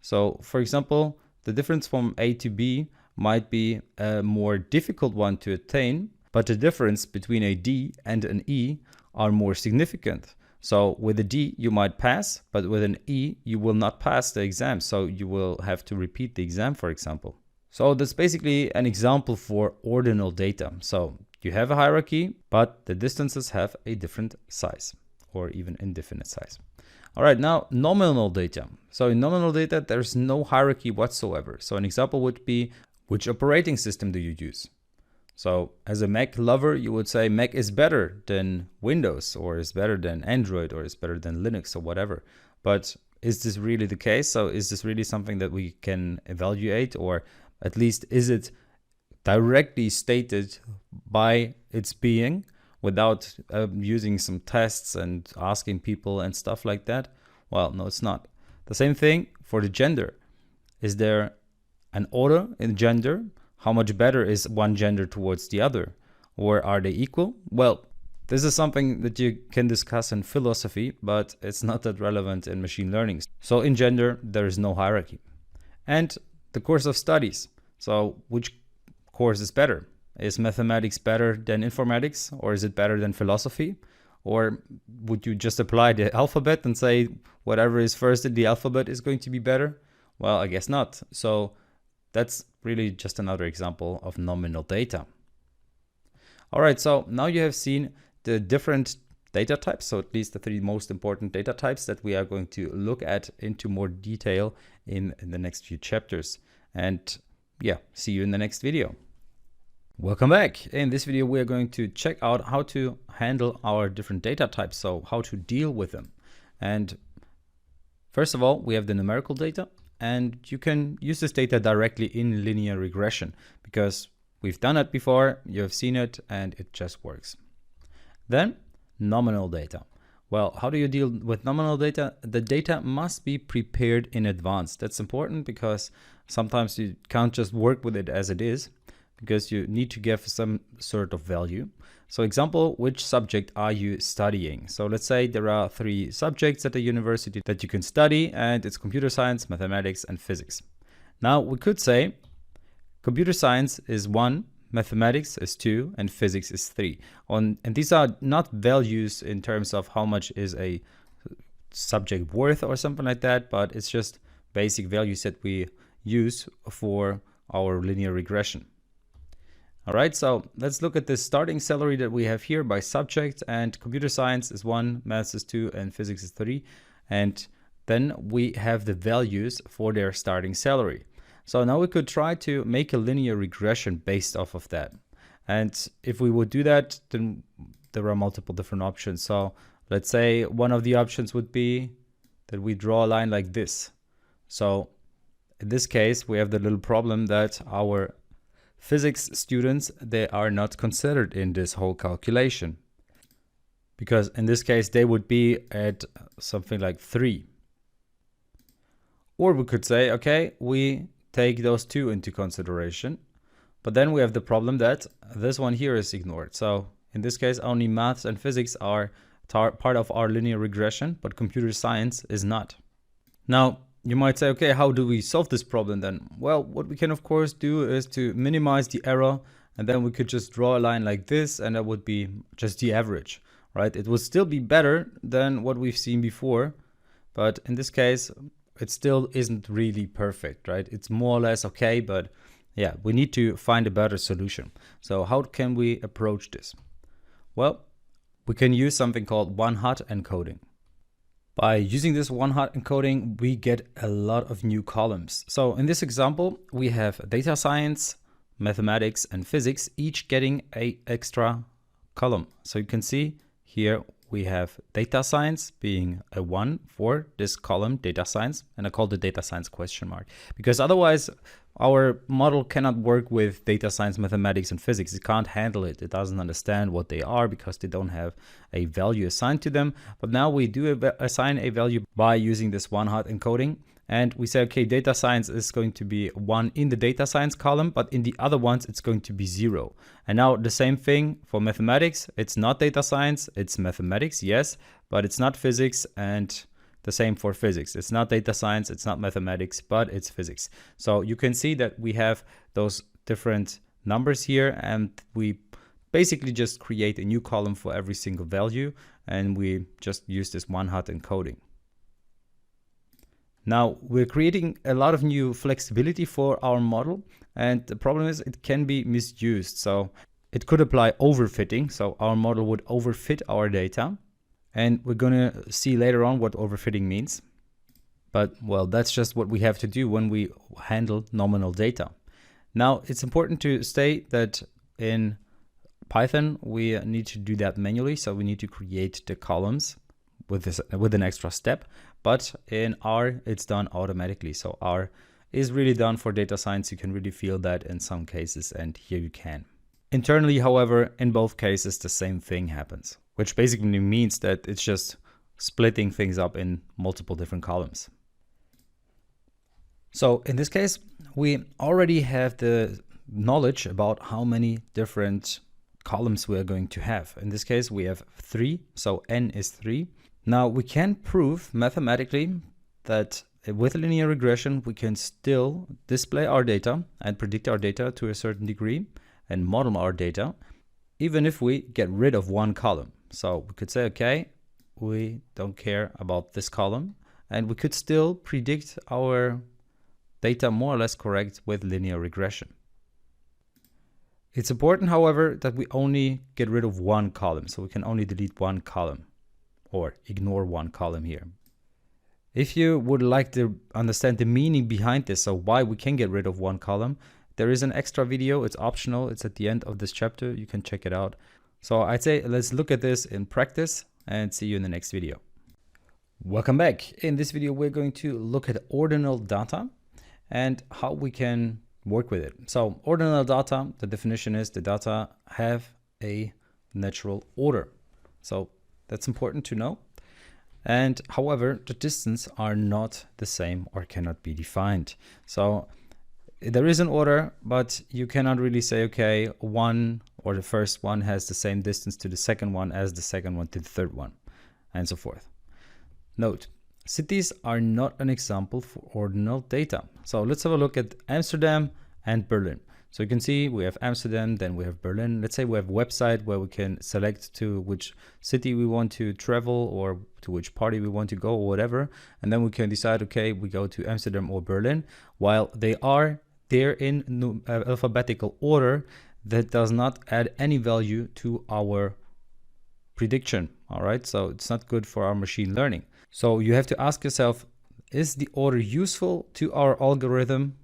So for example, the difference from a to b might be a more difficult one to attain, but the difference between a d and an e are more significant. So with a D, you might pass, but with an E, you will not pass the exam. So you will have to repeat the exam, for example. So that's basically an example for ordinal data. So you have a hierarchy, but the distances have a different size or even indefinite size. All right, now nominal data. So in nominal data, there's no hierarchy whatsoever. So an example would be, which operating system do you use? So as a Mac lover, you would say Mac is better than Windows, or is better than Android, or is better than Linux, or whatever. But is this really the case? So is this really something that we can evaluate, or at least is it directly stated by its being without using some tests and asking people and stuff like that? Well, no, it's not. The same thing for the gender. Is there an order in gender? How much better is one gender towards the other? Or are they equal? Well, this is something that you can discuss in philosophy, but it's not that relevant in machine learning. So in gender, there is no hierarchy. And the course of studies. So which course is better? Is mathematics better than informatics? Or is it better than philosophy? Or would you just apply the alphabet and say whatever is first in the alphabet is going to be better? Well, I guess not. So that's really just another example of nominal data. All right, so now you have seen the different data types, so at least the three most important data types that we are going to look at into more detail in the next few chapters. And yeah, see you in the next video. Welcome back. In this video, we are going to check out how to handle our different data types, so how to deal with them. And first of all, we have the numerical data. And you can use this data directly in linear regression because we've done it before, you have seen it, and it just works. Then nominal data. Well, how do you deal with nominal data? The data must be prepared in advance. That's important because sometimes you can't just work with it as it is because you need to give some sort of value. So example, which subject are you studying? So let's say there are 3 subjects at the university that you can study, and it's computer science, mathematics, and physics. Now we could say computer science is 1, mathematics is 2, and physics is 3. And these are not values in terms of how much is a subject worth or something like that, but it's just basic values that we use for our linear regression. All right, so let's look at the starting salary that we have here by subject, and computer science is 1, maths is 2, and physics is 3. And then we have the values for their starting salary. So now we could try to make a linear regression based off of that. And if we would do that, then there are multiple different options. So let's say one of the options would be that we draw a line like this. So in this case, we have the little problem that our physics students, they are not considered in this whole calculation. Because in this case, they would be at something like 3. Or we could say, okay, we take those 2 into consideration. But then we have the problem that this one here is ignored. So in this case, only maths and physics are part of our linear regression, but computer science is not. Now, you might say, okay, how do we solve this problem then? Well, what we can of course do is to minimize the error, and then we could just draw a line like this, and that would be just the average, right? It would still be better than what we've seen before, but in this case, it still isn't really perfect, right? It's more or less okay, but yeah, we need to find a better solution. So how can we approach this? Well, we can use something called one-hot encoding. By using this one-hot encoding, we get a lot of new columns. So in this example, we have data science, mathematics, and physics, each getting an extra column. So you can see here we have data science being a 1 for this column, data science, and I call the data science question mark. Because otherwise, our model cannot work with data science, mathematics, and physics. It can't handle it. It doesn't understand what they are because they don't have a value assigned to them. But now we do assign a value by using this one-hot encoding. And we say, okay, data science is going to be 1 in the data science column, but in the other ones, it's going to be 0. And now the same thing for mathematics. It's not data science, it's mathematics, yes, but it's not physics, and the same for physics. It's not data science, it's not mathematics, but it's physics. So you can see that we have those different numbers here, and we basically just create a new column for every single value, and we just use this one-hot encoding. Now we're creating a lot of new flexibility for our model, and the problem is it can be misused. So it could apply overfitting. So our model would overfit our data. And we're going to see later on what overfitting means. But, well, that's just what we have to do when we handle nominal data. Now, it's important to state that in Python, we need to do that manually. So we need to create the columns with an extra step. But in R, it's done automatically. So R is really done for data science. You can really feel that in some cases, and here you can. Internally, however, in both cases, the same thing happens, which basically means that it's just splitting things up in multiple different columns. So in this case, we already have the knowledge about how many different columns we are going to have. In this case, we have 3, so n is 3. Now we can prove mathematically that with linear regression, we can still display our data and predict our data to a certain degree and model our data, even if we get rid of one column. So we could say, okay, we don't care about this column, and we could still predict our data more or less correct with linear regression. It's important, however, that we only get rid of one column. So we can only delete one column or ignore one column here. If you would like to understand the meaning behind this, so why we can get rid of one column, there is an extra video. It's optional. It's at the end of this chapter. You can check it out. So I'd say let's look at this in practice and see you in the next video. Welcome back. In this video, we're going to look at ordinal data and how we can work with it. So ordinal data, the definition is the data have a natural order. So that's important to know. And however, the distance are not the same or cannot be defined. So there is an order, but you cannot really say, okay, one or the first one has the same distance to the second one as the second one to the third one, and so forth. Note, cities are not an example for ordinal data. So let's have a look at Amsterdam and Berlin. So you can see we have Amsterdam, then we have Berlin. Let's say we have a website where we can select to which city we want to travel or to which party we want to go or whatever. And then we can decide, okay, we go to Amsterdam or Berlin. While they are there in alphabetical order, that does not add any value to our prediction. All right, so it's not good for our machine learning. So you have to ask yourself, is the order useful to our algorithm?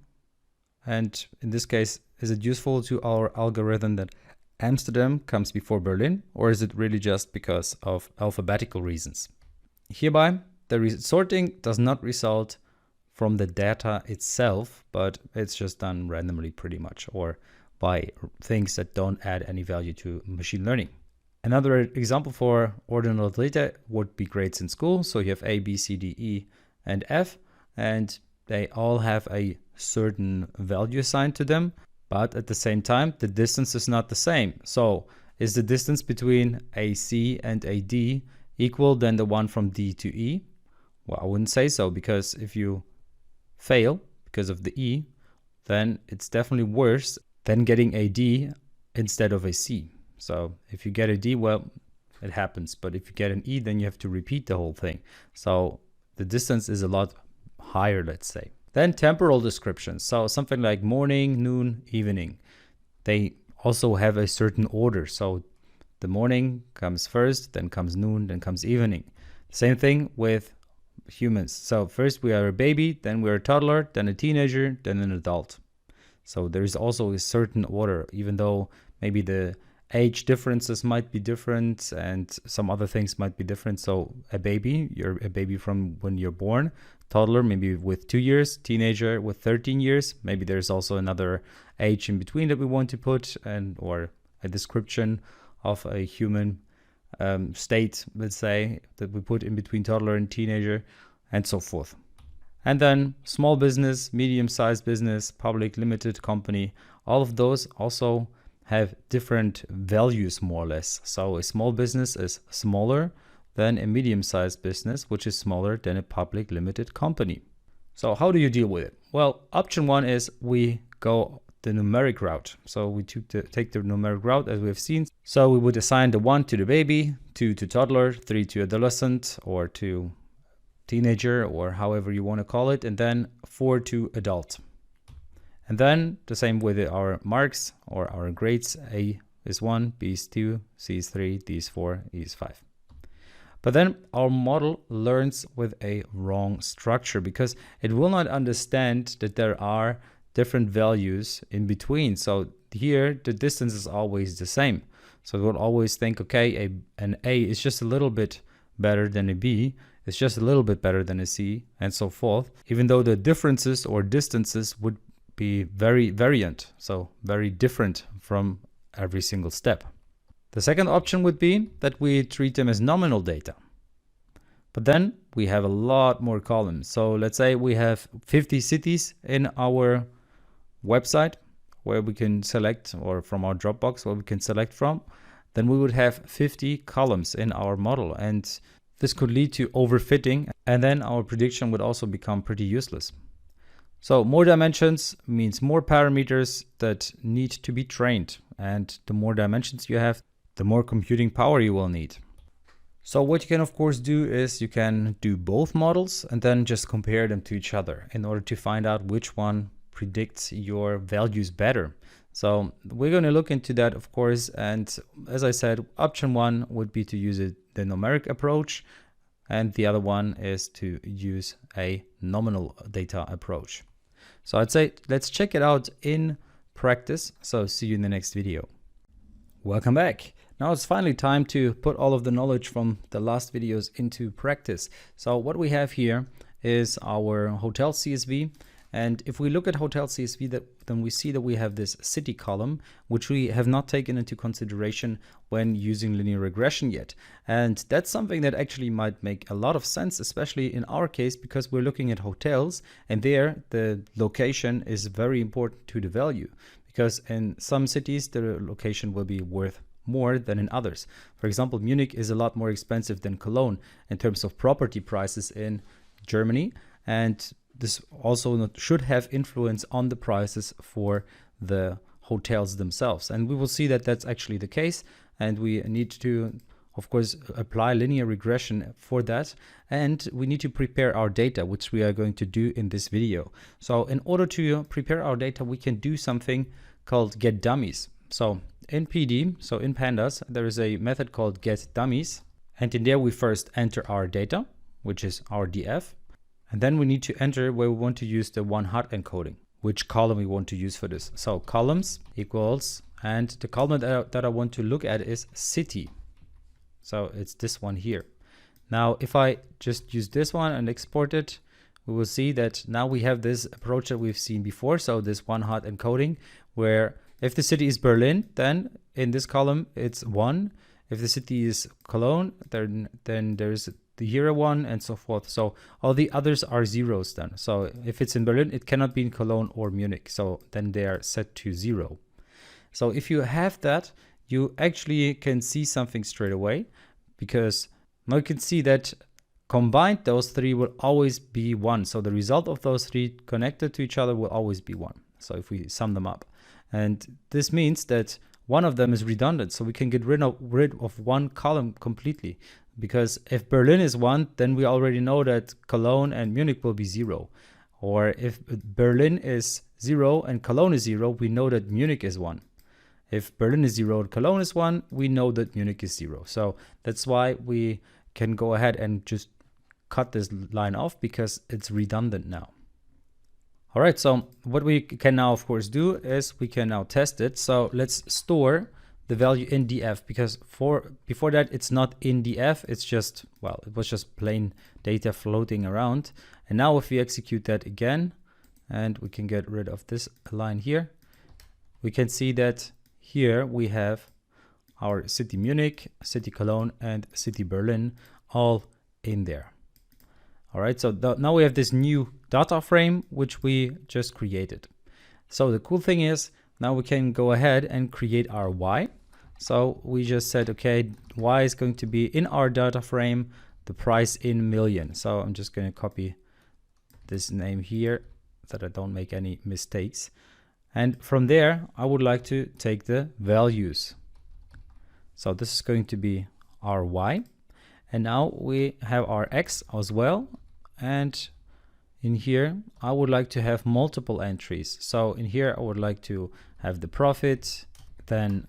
And in this case, is it useful to our algorithm that Amsterdam comes before Berlin, or is it really just because of alphabetical reasons? Hereby, the sorting does not result from the data itself, but it's just done randomly pretty much, or by things that don't add any value to machine learning. Another example for ordinal data would be grades in school. So you have A, B, C, D, E, and F, and they all have a certain value assigned to them, but at the same time, the distance is not the same. So is the distance between a C and a D equal than the one from D to E? Well, I wouldn't say so, because if you fail because of the E, then it's definitely worse than getting a D instead of a C. So if you get a D, well, it happens. But if you get an E, then you have to repeat the whole thing. So the distance is a lot higher, let's say. Then temporal descriptions. So something like morning, noon, evening. They also have a certain order. So the morning comes first, then comes noon, then comes evening. Same thing with humans. So first we are a baby, then we're a toddler, then a teenager, then an adult. So there is also a certain order, even though maybe the age differences might be different and some other things might be different. So a baby, you're a baby from when you're born toddler maybe with 2 years, teenager with 13 years. Maybe there's also another age in between that we want to put, and or a description of a human state, let's say, that we put in between toddler and teenager, and so forth. And then small business, medium-sized business, public limited company, all of those also have different values more or less. So a small business is smaller than a medium-sized business, which is smaller than a public limited company. So how do you deal with it? Well, option one is we go the numeric route. So we take the numeric route as we have seen. So we would assign the 1 to the baby, 2 to toddler, 3 to adolescent or to teenager or however you want to call it, and then 4 to adult. And then the same with our marks or our grades. A is 1, B is 2, C is 3, D is 4, E is 5. But then our model learns with a wrong structure because it will not understand that there are different values in between. So here the distance is always the same. So it will always think, okay, an A is just a little bit better than a B, it's just a little bit better than a C, and so forth, even though the differences or distances would be very variant, so very different from every single step. The second option would be that we treat them as nominal data. But then we have a lot more columns. So let's say we have 50 cities in our website where we can select, or from our Dropbox where we can select from, then we would have 50 columns in our model. And this could lead to overfitting, and then our prediction would also become pretty useless. So more dimensions means more parameters that need to be trained. And the more dimensions you have, the more computing power you will need. So what you can of course do is you can do both models and then just compare them to each other in order to find out which one predicts your values better. So we're going to look into that, of course. And as I said, option one would be to use the numeric approach. And the other one is to use a nominal data approach. So I'd say let's check it out in practice. So see you in the next video. Welcome back. Now it's finally time to put all of the knowledge from the last videos into practice. So what we have here is our hotel CSV. And if we look at hotel CSV, then we see that we have this city column, which we have not taken into consideration when using linear regression yet. And that's something that actually might make a lot of sense, especially in our case, because we're looking at hotels, and there the location is very important to the value, because in some cities the location will be worth more than in others. For example, Munich is a lot more expensive than Cologne in terms of property prices in Germany, and this also should have influence on the prices for the hotels themselves. And we will see that that's actually the case, and we need to, of course, apply linear regression for that. And we need to prepare our data, which we are going to do in this video. So in order to prepare our data, we can do something called get dummies. So in PD, so in pandas, there is a method called get dummies. And in there we first enter our data, which is our df. And then we need to enter where we want to use the one-hot encoding, which column we want to use for this. So columns equals, and the column that I want to look at is city. So it's this one here. Now, if I just use this one and export it, we will see that now we have this approach that we've seen before. So this one-hot encoding, where if the city is Berlin, then in this column it's 1. If the city is Cologne, then there's the year 1 and so forth. So all the others are zeros then. So if it's in Berlin, it cannot be in Cologne or Munich. So then they are set to 0. So if you have that, you actually can see something straight away, because now you can see that combined those three will always be 1. So the result of those three connected to each other will always be 1. So if we sum them up, and this means that one of them is redundant. So we can get rid of one column completely. Because if Berlin is 1, then we already know that Cologne and Munich will be 0. Or if Berlin is 0 and Cologne is 0, we know that Munich is 1. If Berlin is 0 and Cologne is 1, we know that Munich is 0. So that's why we can go ahead and just cut this line off, because it's redundant now. All right, so what we can now, of course, do is we can now test it. So let's store the value in df, because before that it's not in df, it's just, well, it was just plain data floating around. And now if we execute that again, and we can get rid of this line here, we can see that here we have our city Munich, city Cologne, and city Berlin all in there. All right, so now we have this new data frame, which we just created. So the cool thing is now we can go ahead and create our Y. So we just said, okay, Y is going to be in our data frame, the price in million. So I'm just going to copy this name here so that I don't make any mistakes. And from there, I would like to take the values. So this is going to be our Y. And now we have our X as well. And in here, I would like to have multiple entries. So in here, I would like to have the profit, then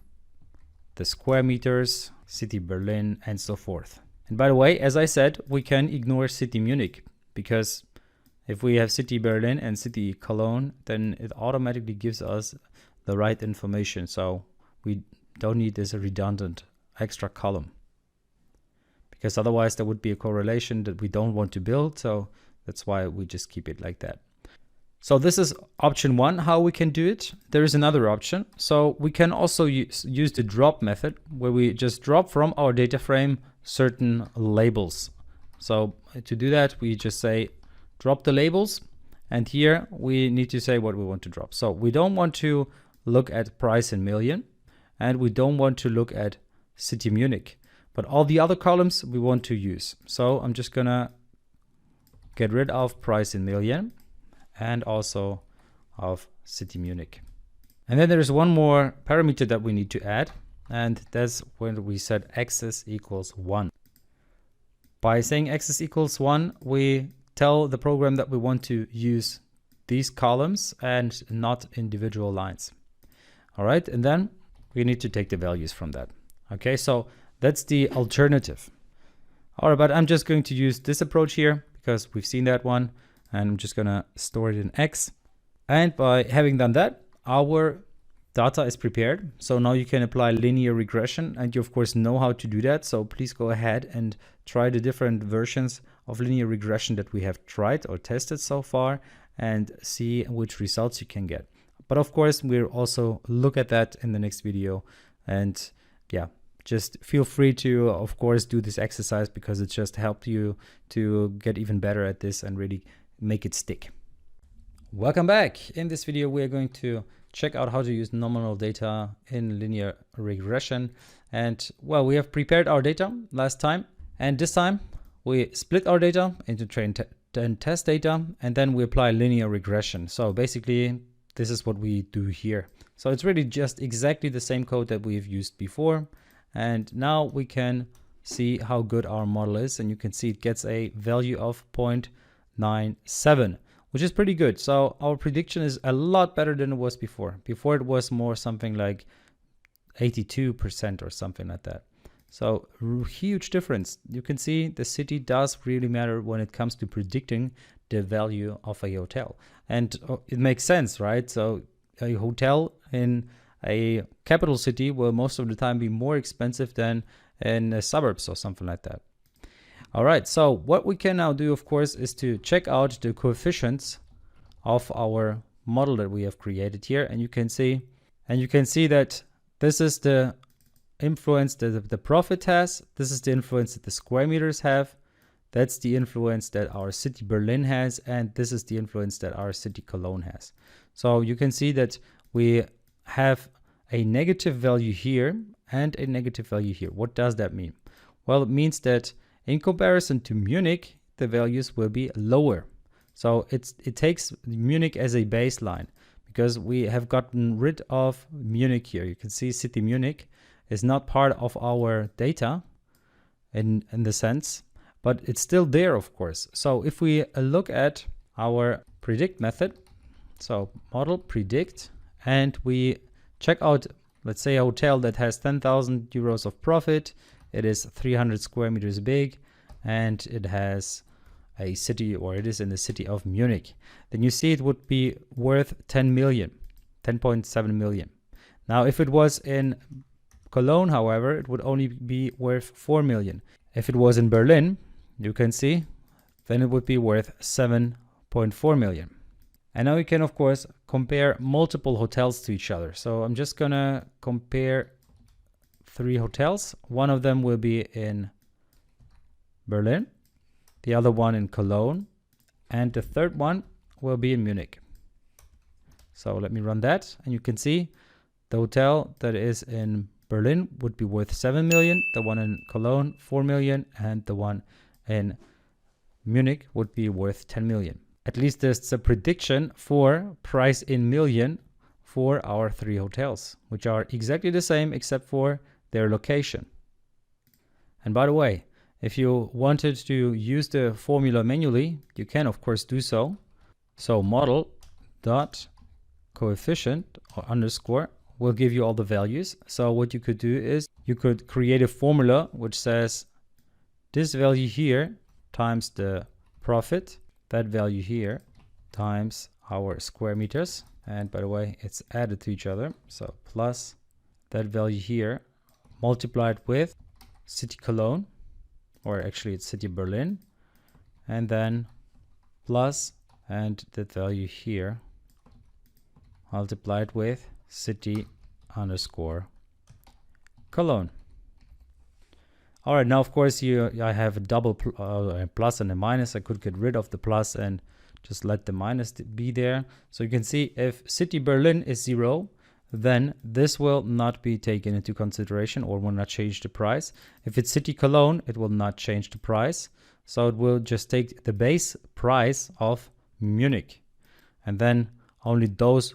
the square meters, city Berlin, and so forth. And by the way, as I said, we can ignore city Munich, because if we have city Berlin and city Cologne, then it automatically gives us the right information. So we don't need this redundant extra column, because otherwise there would be a correlation that we don't want to build. So that's why we just keep it like that. So this is option one, how we can do it. There is another option. So we can also use the drop method, where we just drop from our data frame certain labels. So to do that, we just say drop the labels. And here we need to say what we want to drop. So we don't want to look at price in million, and we don't want to look at city Munich, but all the other columns we want to use. So I'm just gonna get rid of price in million and also of city Munich. And then there's one more parameter that we need to add, and that's when we set axis equals 1. By saying axis equals 1, we tell the program that we want to use these columns and not individual lines. All right, and then we need to take the values from that. Okay, so that's the alternative. All right, but I'm just going to use this approach here because we've seen that one, and I'm just gonna store it in X. And by having done that, our data is prepared. So now you can apply linear regression, and you of course know how to do that. So please go ahead and try the different versions of linear regression that we have tried or tested so far and see which results you can get. But of course, we'll also look at that in the next video. And yeah, just feel free to, of course, do this exercise, because it just helps you to get even better at this and really make it stick. Welcome back. In this video, we're going to check out how to use nominal data in linear regression. And well, we have prepared our data last time, and this time we split our data into train and test data, and then we apply linear regression. So basically, this is what we do here. So it's really just exactly the same code that we've used before. And now we can see how good our model is, and you can see it gets a value of 0.97, which is pretty good. So our prediction is a lot better than it was before. Before it was more something like 82% or something like that. So huge difference. You can see the city does really matter when it comes to predicting the value of a hotel. And it makes sense, right? So a hotel in a capital city will most of the time be more expensive than in the suburbs or something like that. All right, so what we can now do, of course, is to check out the coefficients of our model that we have created here. And you can see that this is the influence that the profit has. This is the influence that the square meters have. That's the influence that our city Berlin has. And this is the influence that our city Cologne has. So you can see that we have a negative value here and a negative value here. What does that mean? Well, it means that in comparison to Munich, the values will be lower. So it takes Munich as a baseline, because we have gotten rid of Munich here. You can see city Munich is not part of our data in the sense, but it's still there, of course. So if we look at our predict method, so model predict, and we check out, let's say, a hotel that has 10,000 euros of profit. It is 300 square meters big, and it has a city, or it is in the city of Munich. Then you see it would be worth 10 million, 10.7 million. Now, if it was in Cologne, however, it would only be worth 4 million. If it was in Berlin, you can see then it would be worth 7.4 million. And now you can, of course, compare multiple hotels to each other. So I'm just gonna compare 3 hotels. One of them will be in Berlin, the other one in Cologne, and the third one will be in Munich. So let me run that, and you can see the hotel that is in Berlin would be worth 7 million, the one in Cologne 4 million, and the one in Munich would be worth 10 million. At least there's a prediction for price in million for our 3 hotels, which are exactly the same except for their location. And by the way, if you wanted to use the formula manually, you can of course do so. So model dot coefficient or underscore will give you all the values. So what you could do is you could create a formula which says this value here times the profit, that value here times our square meters. And by the way, it's added to each other. So plus that value here multiplied with city Cologne, or actually it's city Berlin, and then plus and that value here multiplied with city underscore Cologne. All right, now of course I have a double plus and a minus. I could get rid of the plus and just let the minus be there. So you can see if city Berlin is 0, then this will not be taken into consideration or will not change the price. If it's city Cologne, it will not change the price. So it will just take the base price of Munich, and then only those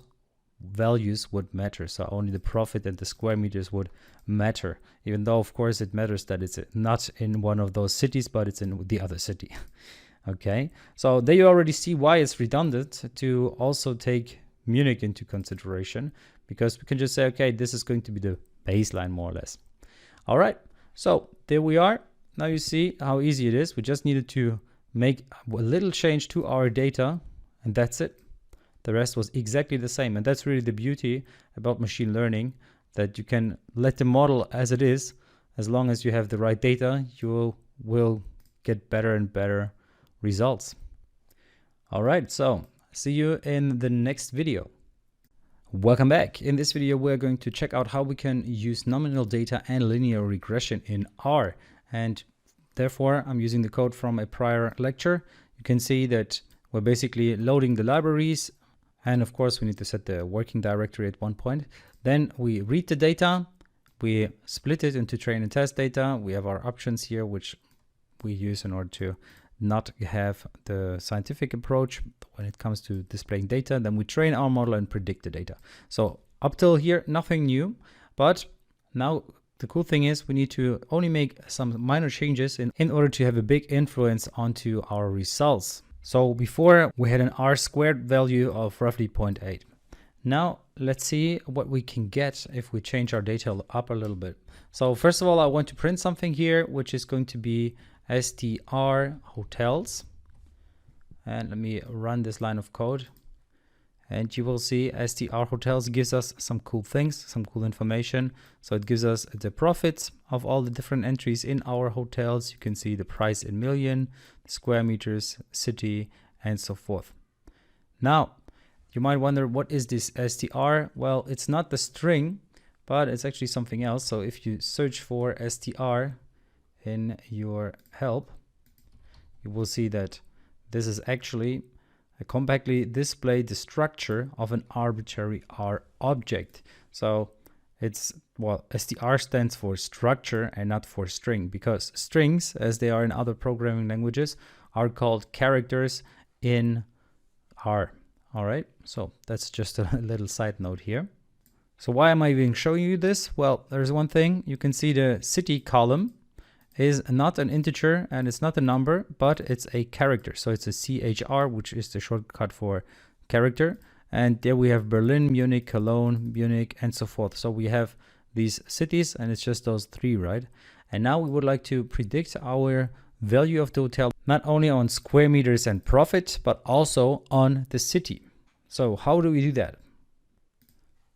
values would matter. So only the profit and the square meters would matter, even though of course it matters that it's not in one of those cities, but it's in the other city. Okay, so there you already see why it's redundant to also take Munich into consideration, because we can just say, okay, this is going to be the baseline more or less. All right, so there we are. Now you see how easy it is. We just needed to make a little change to our data, and that's it. The rest was exactly the same. And that's really the beauty about machine learning, that you can let the model as it is. As long as you have the right data, you will get better and better results. All right, so see you in the next video. Welcome back. In this video, we're going to check out how we can use nominal data and linear regression in R. And therefore, I'm using the code from a prior lecture. You can see that we're basically loading the libraries. And of course, we need to set the working directory at one point. Then we read the data. We split it into train and test data. We have our options here, which we use in order to not have the scientific approach when it comes to displaying data. Then we train our model and predict the data. So up till here, nothing new. But now the cool thing is we need to only make some minor changes in order to have a big influence onto our results. So before we had an R squared value of roughly 0.8. Now let's see what we can get if we change our data up a little bit. So first of all, I want to print something here, which is going to be str hotels. And let me run this line of code. And you will see str hotels gives us some cool things, some cool information. So it gives us the profits of all the different entries in our hotels. You can see the price in million, square meters, city, and so forth. Now, you might wonder, what is this str? Well, it's not the string, but it's actually something else. So if you search for str in your help, you will see that this is actually compactly display the structure of an arbitrary R object. So it's, well, str stands for structure and not for string, because strings, as they are in other programming languages, are called characters in R. All right, so that's just a little side note here. So why am I even showing you this? Well, there's one thing. You can see the city column is not an integer and it's not a number, but it's a character. So it's a CHR, which is the shortcut for character. And there we have Berlin, Munich, Cologne, Munich, and so forth. So we have these cities and it's just those 3, right? And now we would like to predict our value of the hotel, not only on square meters and profit, but also on the city. So how do we do that?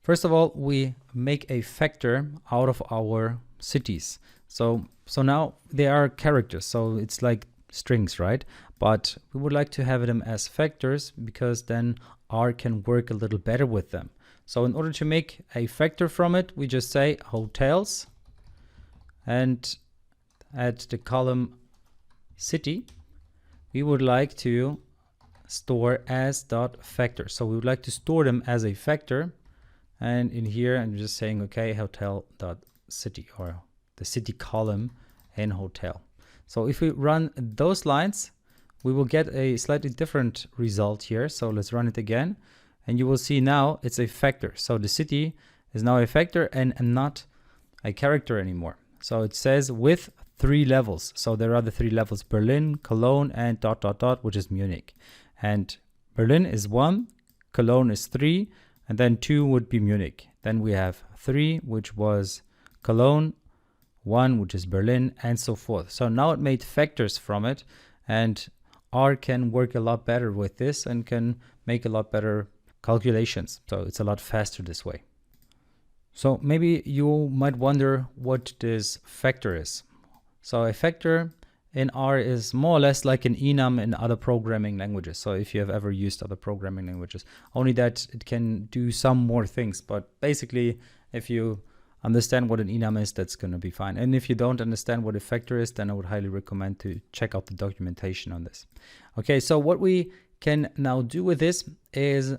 First of all, we make a factor out of our cities. So now they are characters, so it's like strings, right? but we would like to have them as vectors because then R can work a little better with them. So in order to make a vector from it, we just say hotels, and at the column city, we would like to store as dot vector. So we would like to store them as a vector, and in here I'm just saying, okay, hotel dot city, or the city column in hotel. So if we run those lines, we will get a slightly different result here. So let's run it again, and you will see now it's a vector. So the city is now a vector and not a character anymore. So it says with 3 levels. So there are the 3 levels: Berlin, Cologne, and dot dot dot, which is Munich. And Berlin is 1, Cologne is 3, and then 2 would be Munich. Then we have 3, which was Cologne, 1, which is Berlin, and so forth. So now it made vectors from it, and R can work a lot better with this and can make a lot better calculations. So it's a lot faster this way. So maybe you might wonder what this vector is. So a vector in R is more or less like an enum in other programming languages. So if you have ever used other programming languages, only that it can do some more things. But basically, if you understand what an enum is, that's going to be fine. And if you don't understand what a vector is, then I would highly recommend to check out the documentation on this. Okay, so what we can now do with this is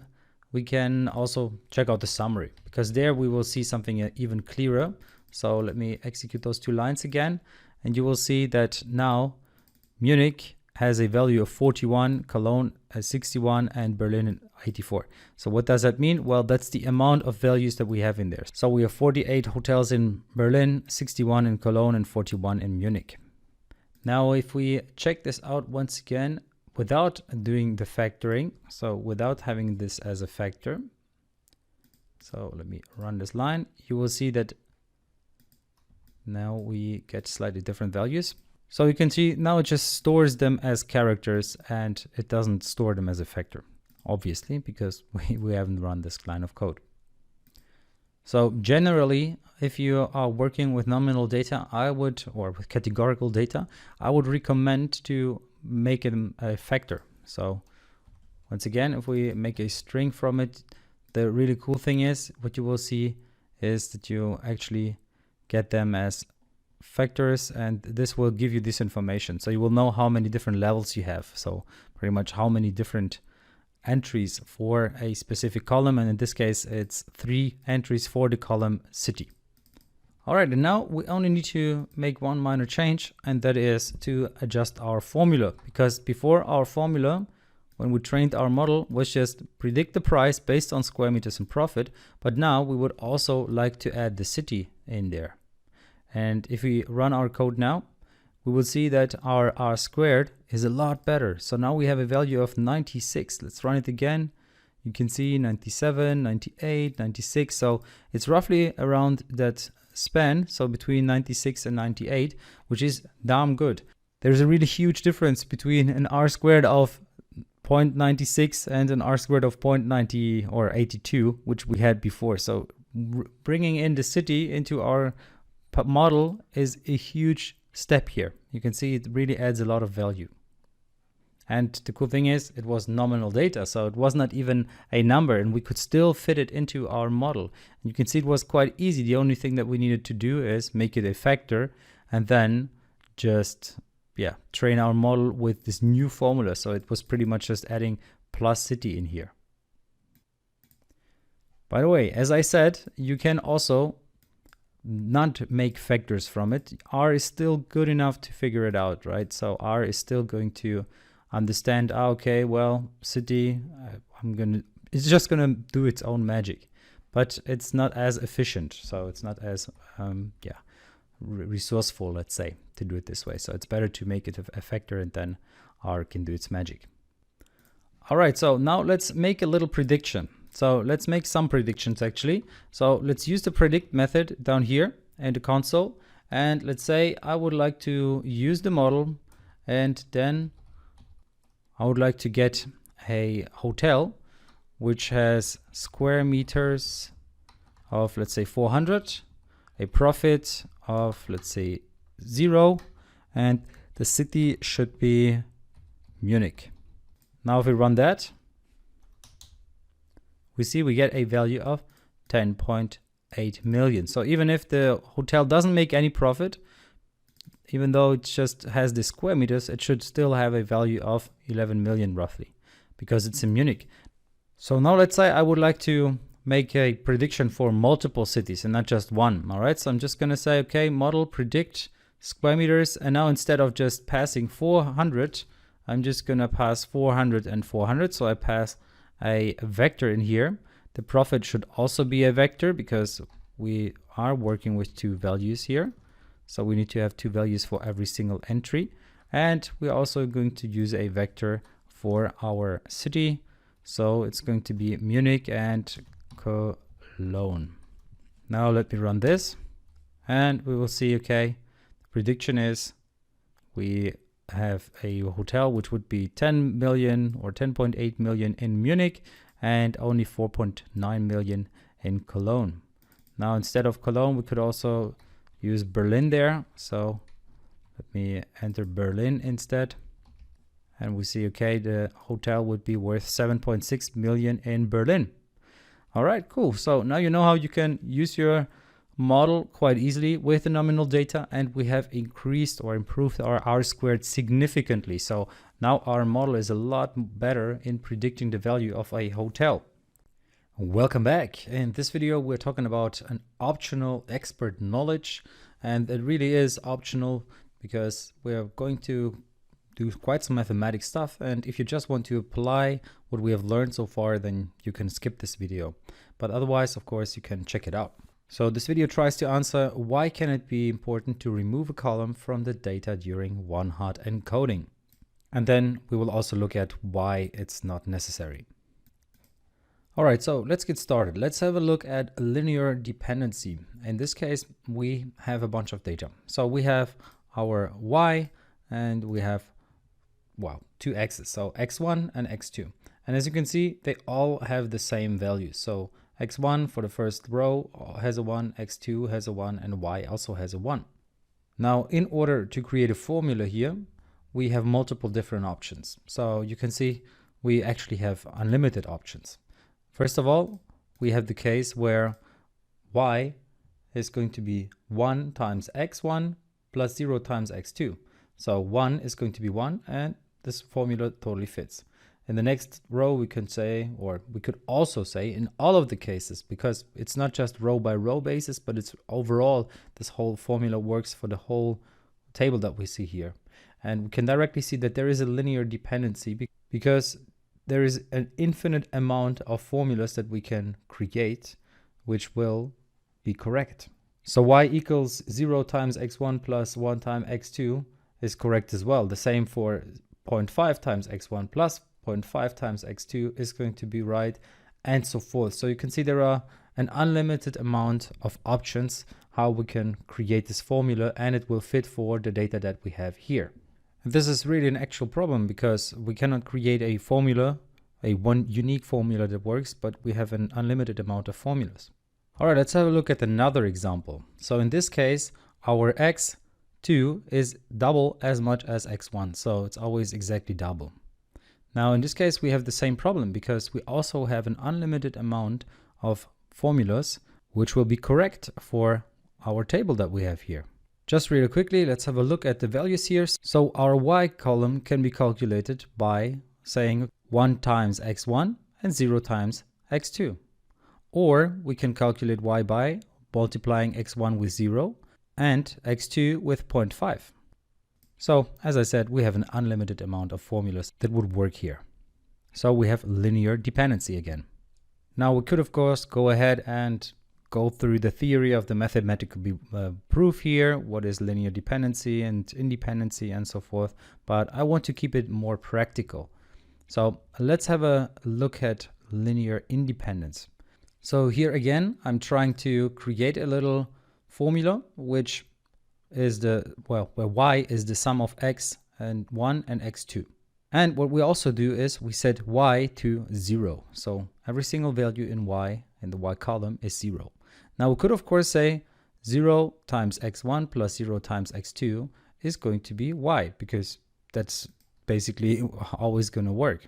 we can also check out the summary, because there we will see something even clearer. So let me execute those 2 lines again, and you will see that now Munich has a value of 41, Cologne has 61, and Berlin 84. So what does that mean? Well, that's the amount of values that we have in there. So we have 48 hotels in Berlin, 61 in Cologne, and 41 in Munich. Now, if we check this out once again, without doing the factoring, so without having this as a factor, so let me run this line, you will see that now we get slightly different values. So you can see now it just stores them as characters and it doesn't store them as a vector, obviously, because we haven't run this line of code. So generally, if you are working with nominal data, or with categorical data, I would recommend to make it a vector. So once again, if we make a string from it, the really cool thing is what you will see is that you actually get them as vectors, and this will give you this information. So you will know how many different levels you have. So pretty much how many different entries for a specific column. And in this case, it's 3 entries for the column city. All right, and now we only need to make one minor change, and that is to adjust our formula. Because before, our formula, when we trained our model, was just predict the price based on square meters and profit. But now we would also like to add the city in there. And if we run our code now, we will see that our R squared is a lot better. So now we have a value of 96. Let's run it again. You can see 97, 98, 96. So it's roughly around that span, so between 96 and 98, which is damn good. There's a really huge difference between an R squared of 0.96 and an R squared of 0.90 or 82, which we had before. So bringing in the city into our model is a huge step here. You can see it really adds a lot of value. And the cool thing is it was nominal data, so it was not even a number, and we could still fit it into our model. And you can see it was quite easy. The only thing that we needed to do is make it a vector and then just train our model with this new formula. So it was pretty much just adding plus city in here. By the way, as I said, you can also not make vectors from it. R is still good enough to figure it out, right? So R is still going to understand, okay, well, city, it's just gonna do its own magic, but it's not as efficient. So it's not as, resourceful, let's say, to do it this way. So it's better to make it a vector, and then R can do its magic. All right, so now let's make a little prediction. So let's make some predictions actually. So let's use the predict method down here in the console. And let's say I would like to use the model, and then I would like to get a hotel which has square meters of, let's say, 400, a profit of, let's say, 0, and the city should be Munich. Now if we run that, we see we get a value of 10.8 million. So even if the hotel doesn't make any profit, even though it just has the square meters, it should still have a value of 11 million roughly, because it's in Munich. So now let's say I would like to make a prediction for multiple cities and not just one. All right, so I'm just going to say, okay, model predict square meters. And now instead of just passing 400, I'm just going to pass 400 and 400. So I pass a vector in here. The profit should also be a vector because we are working with two values here. So we need to have two values for every single entry. And we're also going to use a vector for our city. So it's going to be Munich and Cologne. Now let me run this and we will see, okay, the prediction is we have a hotel which would be 10 million or 10.8 million in Munich and only 4.9 million in Cologne. Now instead of Cologne, we could also use Berlin there. So let me enter Berlin instead. And we see, okay, the hotel would be worth 7.6 million in Berlin. All right, cool. So now you know how you can use your model quite easily with the nominal data, and we have increased or improved our R-squared significantly. So now our model is a lot better in predicting the value of a hotel. Welcome back. In this video, we're talking about an optional expert knowledge, and it really is optional because we're going to do quite some mathematics stuff. And if you just want to apply what we have learned so far, then you can skip this video. But otherwise, of course, you can check it out. So this video tries to answer why can it be important to remove a column from the data during one-hot encoding. And then we will also look at why it's not necessary. All right, so let's get started. Let's have a look at linear dependency. In this case, we have a bunch of data. So we have our y and we have, well, two x's, so x1 and x2. And as you can see, they all have the same values. So x1 for the first row has a 1, x2 has a 1, and y also has a 1. Now, in order to create a formula here, we have multiple different options. So you can see we actually have unlimited options. First of all, we have the case where y is going to be 1 times x1 plus 0 times x2. So 1 is going to be 1, and this formula totally fits. In the next row, we can say, or we could also say in all of the cases, because it's not just row by row basis, but it's overall, this whole formula works for the whole table that we see here. And we can directly see that there is a linear dependency because there is an infinite amount of formulas that we can create, which will be correct. So y equals 0 times x1 plus 1 times x2 is correct as well. The same for 0.5 times x1 plus 0.5 times x2 is going to be right, and so forth. So you can see there are an unlimited amount of options how we can create this formula, and it will fit for the data that we have here. And this is really an actual problem because we cannot create a formula, one unique formula that works, but we have an unlimited amount of formulas. All right, let's have a look at another example. So in this case, our x2 is double as much as x1. So it's always exactly double. Now in this case, we have the same problem because we also have an unlimited amount of formulas, which will be correct for our table that we have here. Just really quickly, let's have a look at the values here. So our y column can be calculated by saying 1 times x1 and 0 times x2. Or we can calculate y by multiplying x1 with 0 and x2 with 0.5. So as I said, we have an unlimited amount of formulas that would work here. So we have linear dependency again. Now we could of course go ahead and go through the theory of the mathematical proof here, what is linear dependency and independency and so forth, but I want to keep it more practical. So let's have a look at linear independence. So here again, I'm trying to create a little formula, which is where y is the sum of x1 and x2. And what we also do is we set y to 0. So every single value in y in the y column is 0. Now we could of course say 0 times x1 plus 0 times x2 is going to be y, because that's basically always going to work.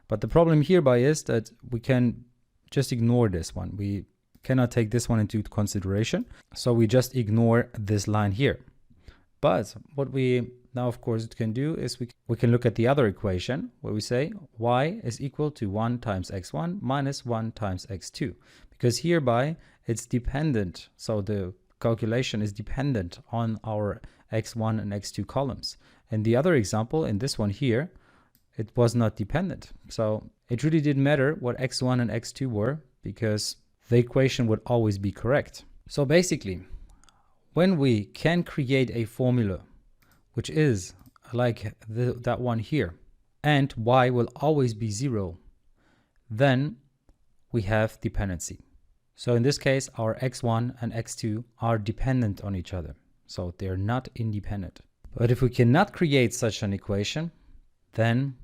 But the problem hereby is that we can just ignore this one. We cannot take this one into consideration. So we just ignore this line here. But what we now, of course, can do is we can look at the other equation where we say y is equal to 1 times x1 minus 1 times x2. Because hereby it's dependent. So the calculation is dependent on our x1 and x2 columns. In the other example, in this one here, it was not dependent. So it really didn't matter what x1 and x2 were because the equation would always be correct. So basically, when we can create a formula which is like that one here, and y will always be 0, then we have dependency. So in this case, our x1 and x2 are dependent on each other. So they're not independent. But if we cannot create such an equation, then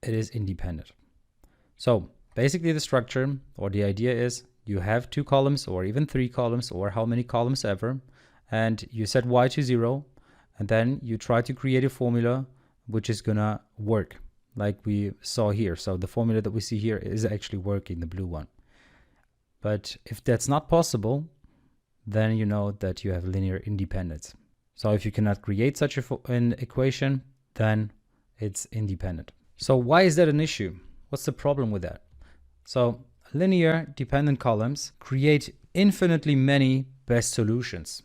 it is independent. So basically the structure or the idea is you have 2 columns or even 3 columns or how many columns ever, and you set y to 0, and then you try to create a formula which is gonna work like we saw here. So the formula that we see here is actually working, the blue one. But if that's not possible, then you know that you have linear independence. So if you cannot create such an equation, then it's independent. So why is that an issue? What's the problem with that? So linear dependent columns create infinitely many best solutions.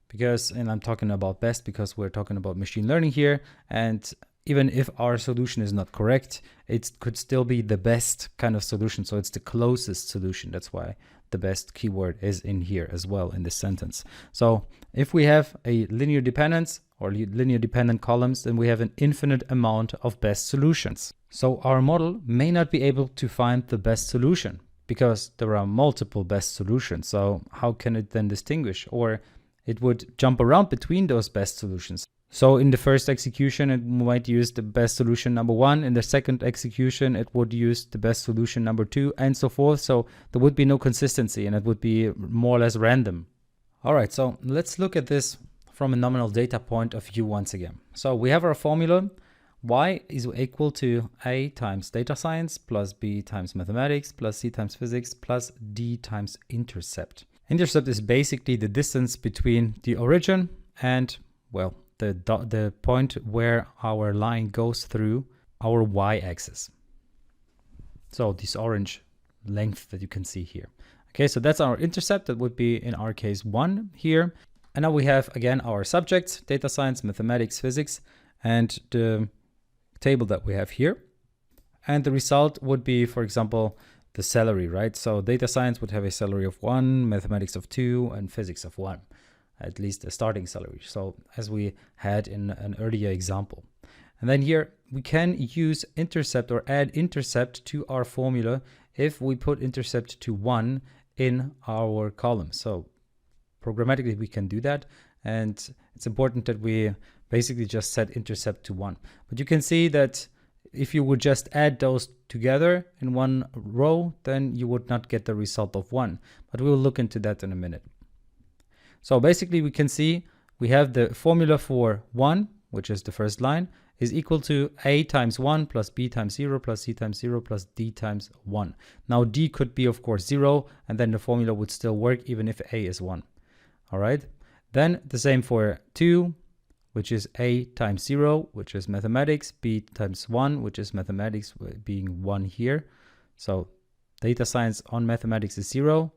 Because, and I'm talking about best because we're talking about machine learning here, and even if our solution is not correct, it could still be the best kind of solution. So it's the closest solution. That's why the best keyword is in here as well in this sentence. So if we have a linear dependence or linear dependent columns, then we have an infinite amount of best solutions. So our model may not be able to find the best solution because there are multiple best solutions. So how can it then distinguish? Or it would jump around between those best solutions. So in the first execution, it might use the best solution number 1. In the second execution, it would use the best solution number 2, and so forth. So there would be no consistency and it would be more or less random. All right, so let's look at this from a nominal data point of view once again. So we have our formula. Y is equal to A times data science plus B times mathematics plus C times physics plus D times intercept. Intercept is basically the distance between the origin and, well, the point where our line goes through our y-axis. So this orange length that you can see here. Okay, so that's our intercept. That would be, in our case, 1 here. And now we have, again, our subjects, data science, mathematics, physics, and the table that we have here. And the result would be, for example, the salary, right? So data science would have a salary of 1, mathematics of 2, and physics of 1, at least a starting salary. So as we had in an earlier example. And then here we can use intercept or add intercept to our formula if we put intercept to 1 in our column. So programmatically we can do that. And it's important that we basically just set intercept to 1. But you can see that if you would just add those together in one row, then you would not get the result of 1. But we will look into that in a minute. So basically we can see we have the formula for 1, which is the first line, is equal to A times 1 plus B times 0 plus C times 0 plus D times 1. Now D could be, of course, 0, and then the formula would still work even if A is 1. All right. Then the same for 2, which is A times 0, which is mathematics, B times 1, which is mathematics, being 1 here. So data science on mathematics is 0,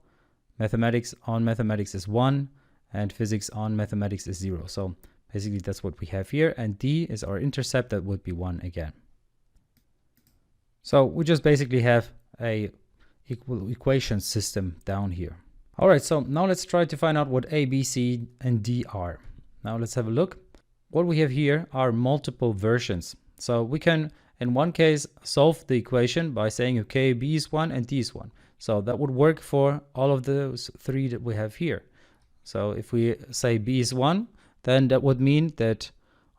mathematics on mathematics is 1, and physics on mathematics is 0. So basically that's what we have here, and D is our intercept, that would be 1 again. So we just basically have a equal equation system down here. All right, so now let's try to find out what A, B, C, and D are. Now let's have a look. What we have here are multiple versions. So we can, in one case, solve the equation by saying, okay, B is 1 and D is 1. So that would work for all of those 3 that we have here. So if we say B is 1, then that would mean that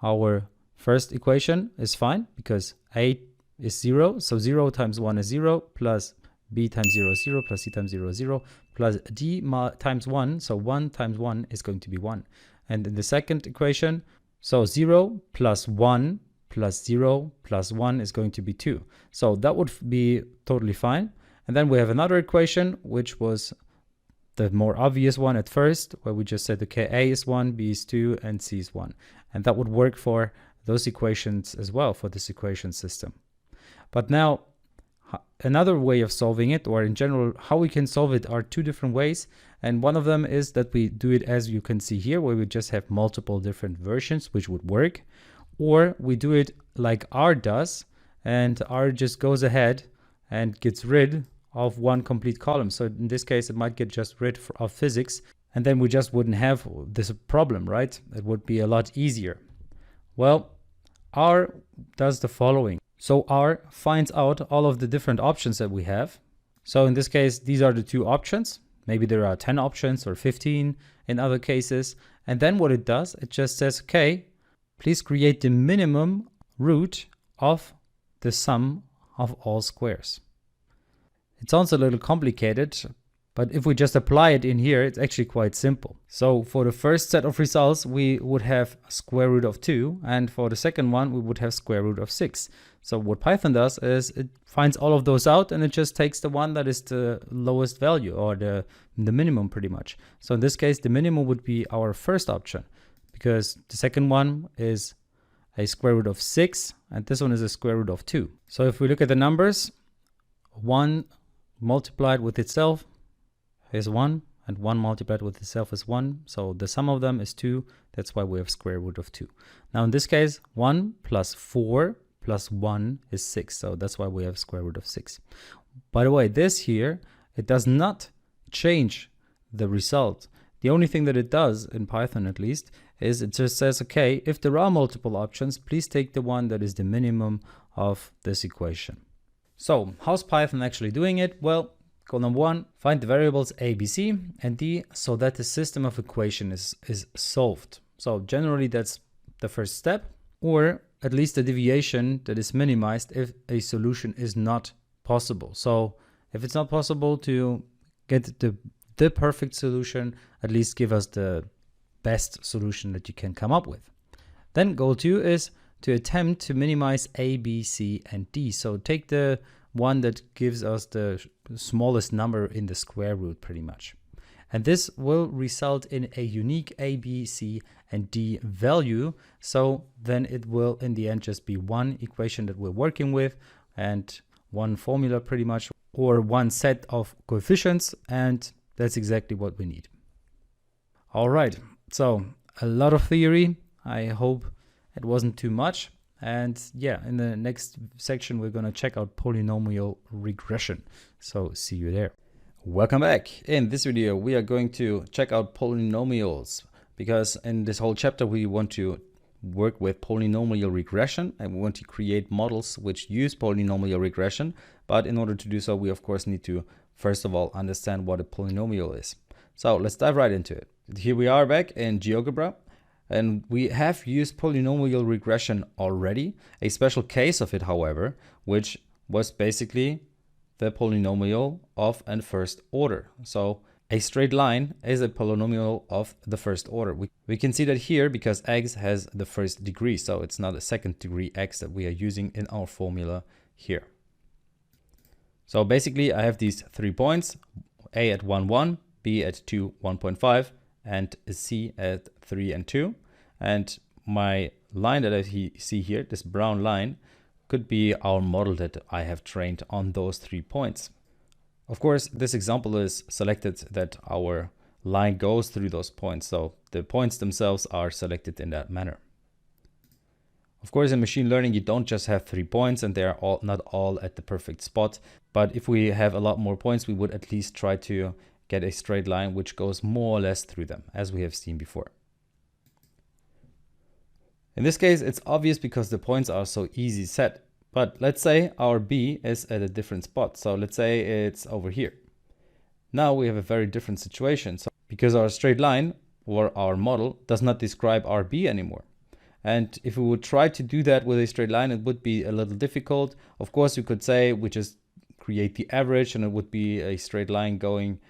our first equation is fine because A is 0. So 0 times 1 is 0 plus B times 0 is 0 plus C times 0 is 0 plus D times 1. So 1 times 1 is going to be 1. And in the second equation, so 0 plus 1 plus 0 plus 1 is going to be 2. So that would be totally fine. And then we have another equation, which was the more obvious one at first, where we just said, okay, A is 1, B is 2, and C is 1. And that would work for those equations as well, for this equation system. But now, another way of solving it, or in general, how we can solve it, are two different ways. And one of them is that we do it as you can see here, where we just have multiple different versions, which would work. Or we do it like R does, and R just goes ahead and gets rid of one complete column. So in this case, it might get just rid of physics, and then we just wouldn't have this problem, right? It would be a lot easier. Well, R does the following. So R finds out all of the different options that we have. So in this case, these are the two options. Maybe there are 10 options or 15 in other cases. And then what it does, it just says, okay, please create the minimum root of the sum of all squares. It sounds a little complicated, but if we just apply it in here, it's actually quite simple. So for the first set of results, we would have square root of 2, and for the second one, we would have square root of 6. So what Python does is it finds all of those out, and it just takes the one that is the lowest value, or the minimum pretty much. So in this case, the minimum would be our first option, because the second one is a square root of 6, and this one is a square root of 2. So if we look at the numbers, 1 multiplied with itself is 1, and 1 multiplied with itself is 1. So the sum of them is 2. That's why we have square root of 2. Now in this case, 1 plus 4 plus 1 is 6. So that's why we have square root of 6. By the way, this here, it does not change the result. The only thing that it does, in Python at least, is it just says, okay, if there are multiple options, please take the one that is the minimum of this equation. So how's Python actually doing it? Well, goal number 1, find the variables a, b, c, and d so that the system of equation is solved. So generally that's the first step, or at least a deviation that is minimized if a solution is not possible. So if it's not possible to get the perfect solution, at least give us the best solution that you can come up with. Then goal 2 is to attempt to minimize a, b, c, and d. So take the one that gives us the smallest number in the square root pretty much. And this will result in a unique a, b, c, and d value. So then it will in the end just be one equation that we're working with, and one formula pretty much, or one set of coefficients, and that's exactly what we need. All right, so a lot of theory. I hope it wasn't too much. And yeah, in the next section, we're going to check out polynomial regression. So see you there. Welcome back. In this video, we are going to check out polynomials, because in this whole chapter, we want to work with polynomial regression, and we want to create models which use polynomial regression. But in order to do so, we of course need to first of all understand what a polynomial is. So let's dive right into it. Here we are back in GeoGebra. And we have used polynomial regression already. A special case of it, however, which was basically the polynomial of an first order. So a straight line is a polynomial of the first order. We can see that here because x has the first degree. So it's not a second degree x that we are using in our formula here. So basically I have these 3 points, a at 1, 1, b at 2, 1.5, and c at 3 and 2. And my line that I see here, this brown line, could be our model that I have trained on those 3 points. Of course, this example is selected that our line goes through those points. So the points themselves are selected in that manner. Of course, in machine learning, you don't just have 3 points and they're not all at the perfect spot. But if we have a lot more points, we would at least try to get a straight line which goes more or less through them, as we have seen before. In this case, it's obvious because the points are so easy set. But let's say our b is at a different spot. So let's say it's over here. Now we have a very different situation. So because our straight line or our model does not describe our b anymore. And if we would try to do that with a straight line, it would be a little difficult. Of course, we could say we just create the average and it would be a straight line going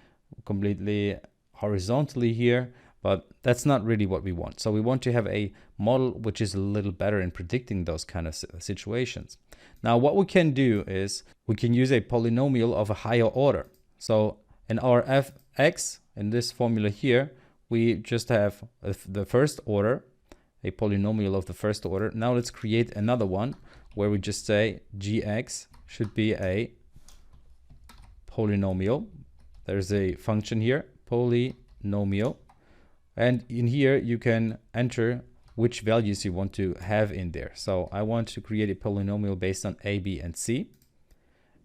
completely horizontally here. but that's not really what we want. So we want to have a model which is a little better in predicting those kind of situations. Now what we can do is we can use a polynomial of a higher order. So in our fx, in this formula here, we just have the first order, a polynomial of the first order. Now let's create another one where we just say gx should be a polynomial. There's a function here, polynomial. And in here you can enter which values you want to have in there. So I want to create a polynomial based on a, b, and c.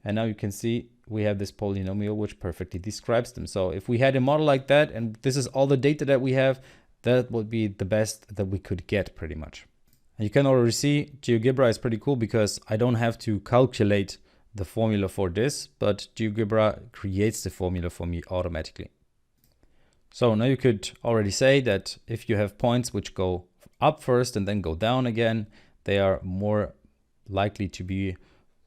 And now you can see we have this polynomial which perfectly describes them. So if we had a model like that, and this is all the data that we have, that would be the best that we could get pretty much. And you can already see GeoGebra is pretty cool because I don't have to calculate the formula for this, but GeoGebra creates the formula for me automatically. So now you could already say that if you have points which go up first and then go down again, they are more likely to be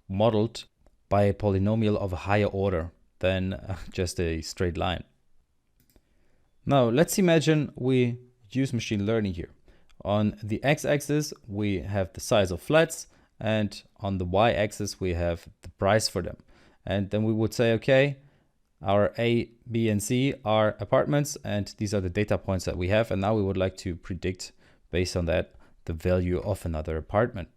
modeled by a polynomial of a higher order than just a straight line. Now let's imagine we use machine learning here. On the x-axis we have the size of flats, and on the y-axis we have the price for them. And then we would say, okay, our A, B, and C are apartments, and these are the data points that we have, and now we would like to predict based on that the value of another apartment.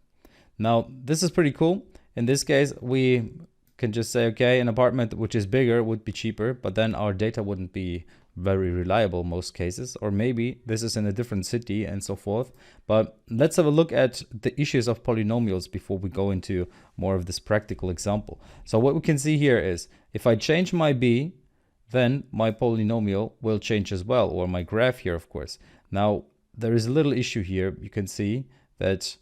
Now this is pretty cool. In this case we can just say, okay, an apartment which is bigger would be cheaper, but then our data wouldn't be very reliable most cases, or maybe this is in a different city and so forth. But let's have a look at the issues of polynomials before we go into more of this practical example. So what we can see here is if I change my b, then my polynomial will change as well, or my graph here, of course. Now there is a little issue here. You can see that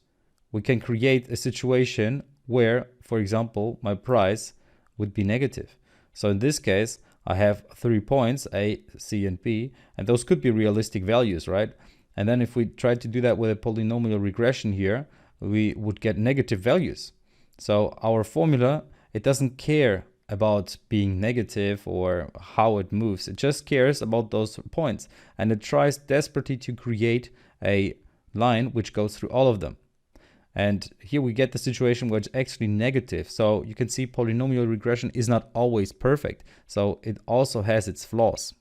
we can create a situation where, for example, my price would be negative. So in this case, I have 3 points, A, C, and B, and those could be realistic values, right? And then if we try to do that with a polynomial regression here, we would get negative values. So our formula, it doesn't care about being negative or how it moves. It just cares about those points. And it tries desperately to create a line which goes through all of them. And here we get the situation where it's actually negative. So you can see polynomial regression is not always perfect. So it also has its flaws.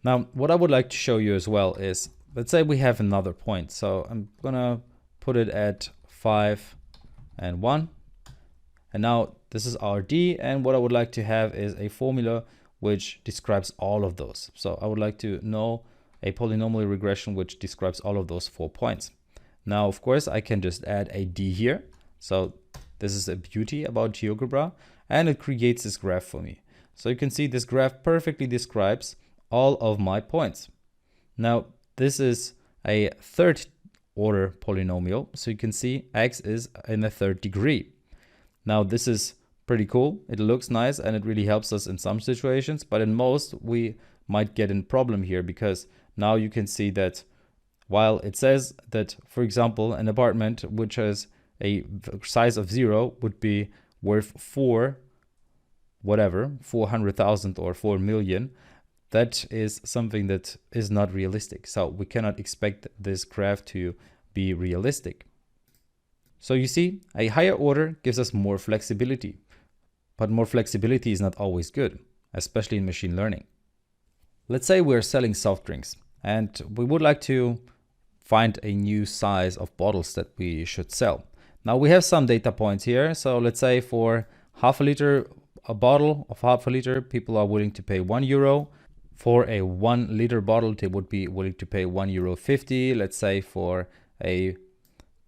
Now, what I would like to show you as well is, let's say we have another point. So I'm gonna put it at 5 and 1. And now this is our D. And what I would like to have is a formula which describes all of those. So I would like to know a polynomial regression which describes all of those 4 points. Now, of course, I can just add a D here. So this is a beauty about GeoGebra, and it creates this graph for me. So you can see this graph perfectly describes all of my points. Now, this is a third order polynomial. So you can see x is in the third degree. Now, this is pretty cool. It looks nice and it really helps us in some situations, but in most we might get a problem here because now you can see that while it says that, for example, an apartment which has a size of 0 would be worth 400,000 or 4 million, that is something that is not realistic. So we cannot expect this graph to be realistic. So you see, a higher order gives us more flexibility, but more flexibility is not always good, especially in machine learning. Let's say we're selling soft drinks and we would like to find a new size of bottles that we should sell. Now we have some data points here. So let's say for half a liter, a bottle of half a liter, people are willing to pay €1. For a 1 liter bottle, they would be willing to pay €1.50. Let's say for a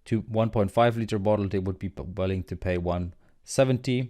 1.5 liter bottle, they would be willing to pay €1.70.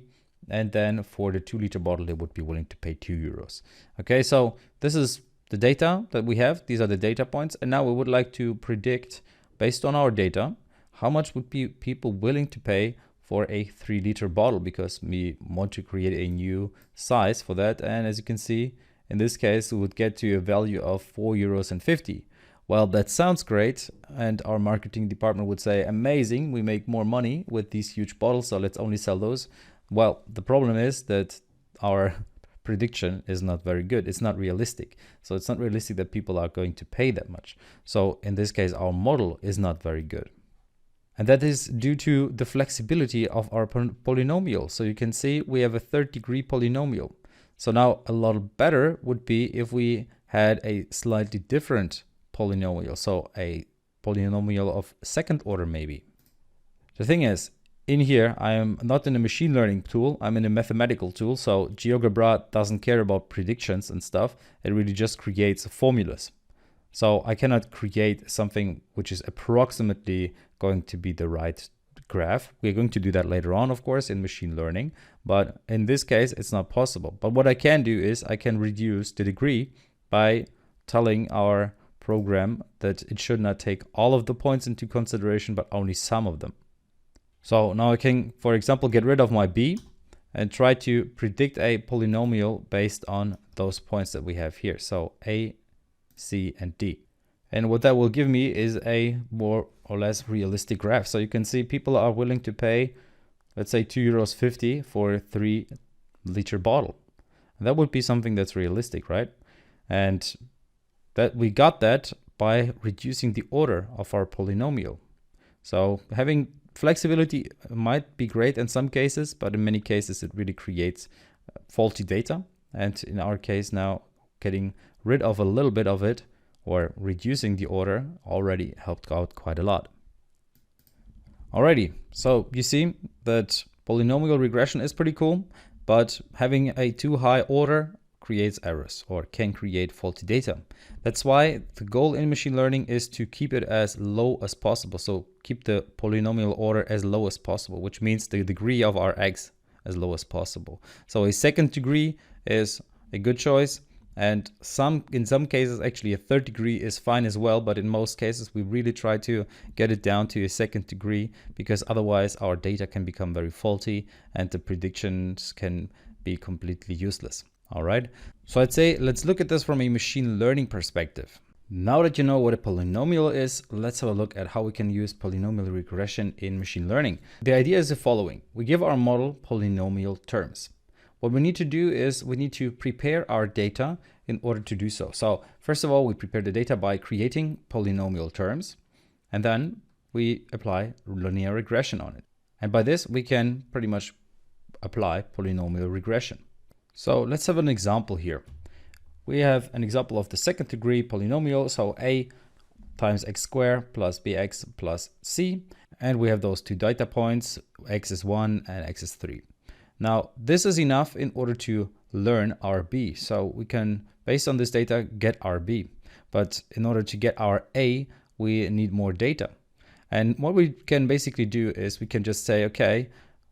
And then for the 2 liter bottle, they would be willing to pay €2. Okay, so this is the data that we have. These are the data points. And now we would like to predict, based on our data, how much would be people willing to pay for a 3 liter bottle, because we want to create a new size for that. And as you can see, in this case, we would get to a value of €4.50. Well, that sounds great. And our marketing department would say, amazing, we make more money with these huge bottles, so let's only sell those. Well, the problem is that our prediction is not very good. It's not realistic. So it's not realistic that people are going to pay that much. So in this case, our model is not very good. And that is due to the flexibility of our polynomial. So you can see we have a third-degree polynomial. So now a lot better would be if we had a slightly different polynomial. So a polynomial of second order maybe. The thing is, in here, I am not in a machine learning tool, I'm in a mathematical tool. So GeoGebra doesn't care about predictions and stuff. It really just creates formulas. So I cannot create something which is approximately going to be the right graph. We're going to do that later on, of course, in machine learning. But in this case, it's not possible. But what I can do is I can reduce the degree by telling our program that it should not take all of the points into consideration, but only some of them. So now I can, for example, get rid of my b and try to predict a polynomial based on those points that we have here. So a, c, and d. And what that will give me is a more or less realistic graph. So you can see people are willing to pay, let's say €2.50 for a 3-liter bottle. And that would be something that's realistic, right? And that we got that by reducing the order of our polynomial. So having flexibility might be great in some cases, but in many cases it really creates faulty data. And in our case now, getting rid of a little bit of it or reducing the order already helped out quite a lot. Alrighty, so you see that polynomial regression is pretty cool, but having a too high order creates errors or can create faulty data. That's why the goal in machine learning is to keep it as low as possible. So keep the polynomial order as low as possible, which means the degree of our x as low as possible. So a second degree is a good choice. And in some cases, actually a third degree is fine as well. But in most cases, we really try to get it down to a second degree, because otherwise our data can become very faulty and the predictions can be completely useless. All right. So I'd say let's look at this from a machine learning perspective. Now that you know what a polynomial is, let's have a look at how we can use polynomial regression in machine learning. The idea is the following. We give our model polynomial terms. What we need to do is we need to prepare our data in order to do so. So first of all, we prepare the data by creating polynomial terms, and then we apply linear regression on it. And by this, we can pretty much apply polynomial regression. So let's have an example here. We have an example of the second degree polynomial. So a times x squared plus bx plus c. And we have those two data points, x is 1 and x is 3. Now, this is enough in order to learn our b. So we can, based on this data, get our b. But in order to get our a, we need more data. And what we can basically do is we can just say, okay,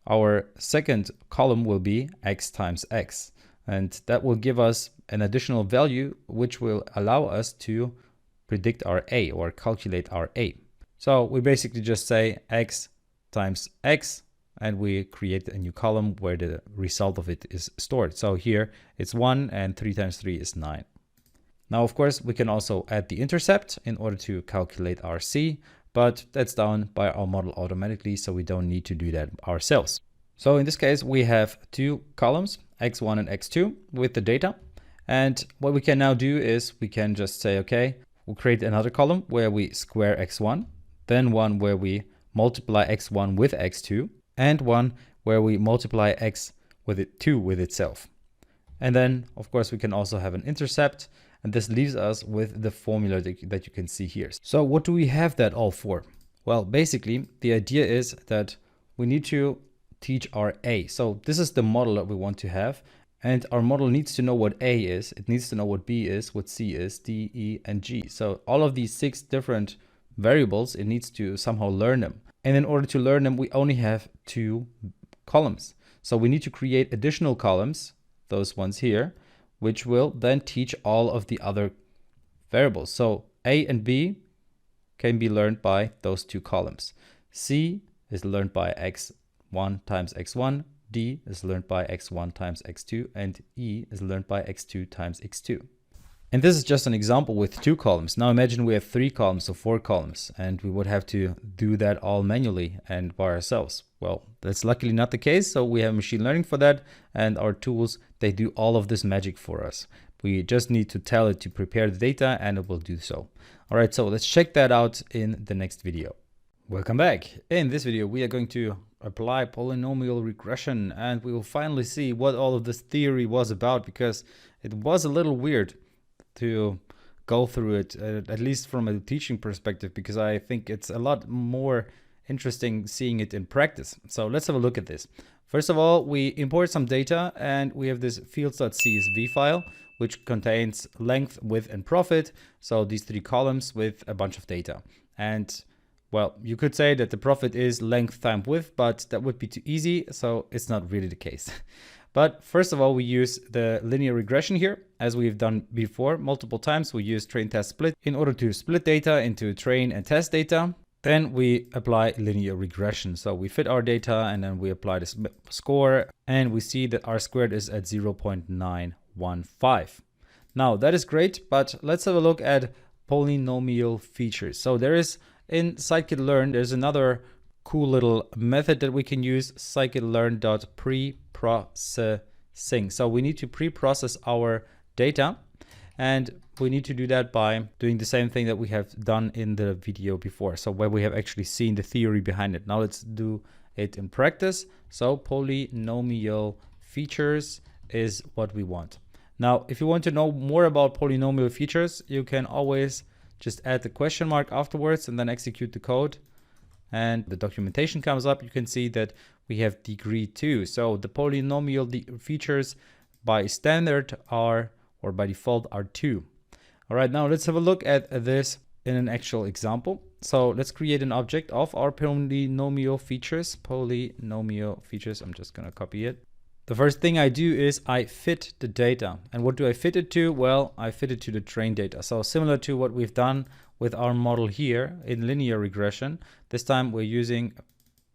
our second column will be x times x. And that will give us an additional value, which will allow us to predict our a or calculate our a. So we basically just say x times x, and we create a new column where the result of it is stored. So here it's 1 and 3 times 3 is 9. Now, of course, we can also add the intercept in order to calculate our c, but that's done by our model automatically, so we don't need to do that ourselves. So in this case, we have two columns, x1 and x2 with the data. And what we can now do is we can just say, okay, we'll create another column where we square x1, then one where we multiply x1 with x2, and one where we multiply x with it 2 with itself. And then, of course, we can also have an intercept, and this leaves us with the formula that you can see here. So what do we have that all for? Well, basically, the idea is that we need to teach our a. So this is the model that we want to have, and our model needs to know what a is, it needs to know what b is, what c is, d, e, and g. So all of these 6 different variables, it needs to somehow learn them. And in order to learn them, we only have 2 columns. So we need to create additional columns, those ones here, which will then teach all of the other variables. So a and b can be learned by those 2 columns. C is learned by x1 times x1, D is learned by x1 times x2, and E is learned by x2 times x2. And this is just an example with 2 columns. Now imagine we have 3 columns or 4 columns, and we would have to do that all manually and by ourselves. Well, that's luckily not the case. So we have machine learning for that, and our tools, they do all of this magic for us. We just need to tell it to prepare the data and it will do so. All right, so let's check that out in the next video. Welcome back. In this video, we are going to apply polynomial regression, and we will finally see what all of this theory was about, because it was a little weird to go through it, at least from a teaching perspective, because I think it's a lot more interesting seeing it in practice. So let's have a look at this. First of all, we import some data, and we have this fields.csv file, which contains length, width, and profit. So these 3 columns with a bunch of data. And well, you could say that the profit is length times width, but that would be too easy. So it's not really the case. But first of all, we use the linear regression here, as we've done before multiple times. We use train, test, split in order to split data into train and test data. Then we apply linear regression. So we fit our data and then we apply the score, and we see that our squared is at 0.915. Now that is great, but let's have a look at polynomial features. So there is in scikit-learn, there's another cool little method that we can use, scikit-learn.preprocessing. So we need to pre-process our data, and we need to do that by doing the same thing that we have done in the video before. So where we have actually seen the theory behind it. Now let's do it in practice. So polynomial features is what we want. Now, if you want to know more about polynomial features, you can always just add the question mark afterwards and then execute the code. And the documentation comes up. You can see that we have degree 2. So the polynomial features by standard are, or by default, are 2. All right, now let's have a look at this in an actual example. So let's create an object of our polynomial features. Polynomial features, I'm just gonna copy it. The first thing I do is I fit the data. And what do I fit it to? Well, I fit it to the train data. So similar to what we've done with our model here in linear regression, this time we're using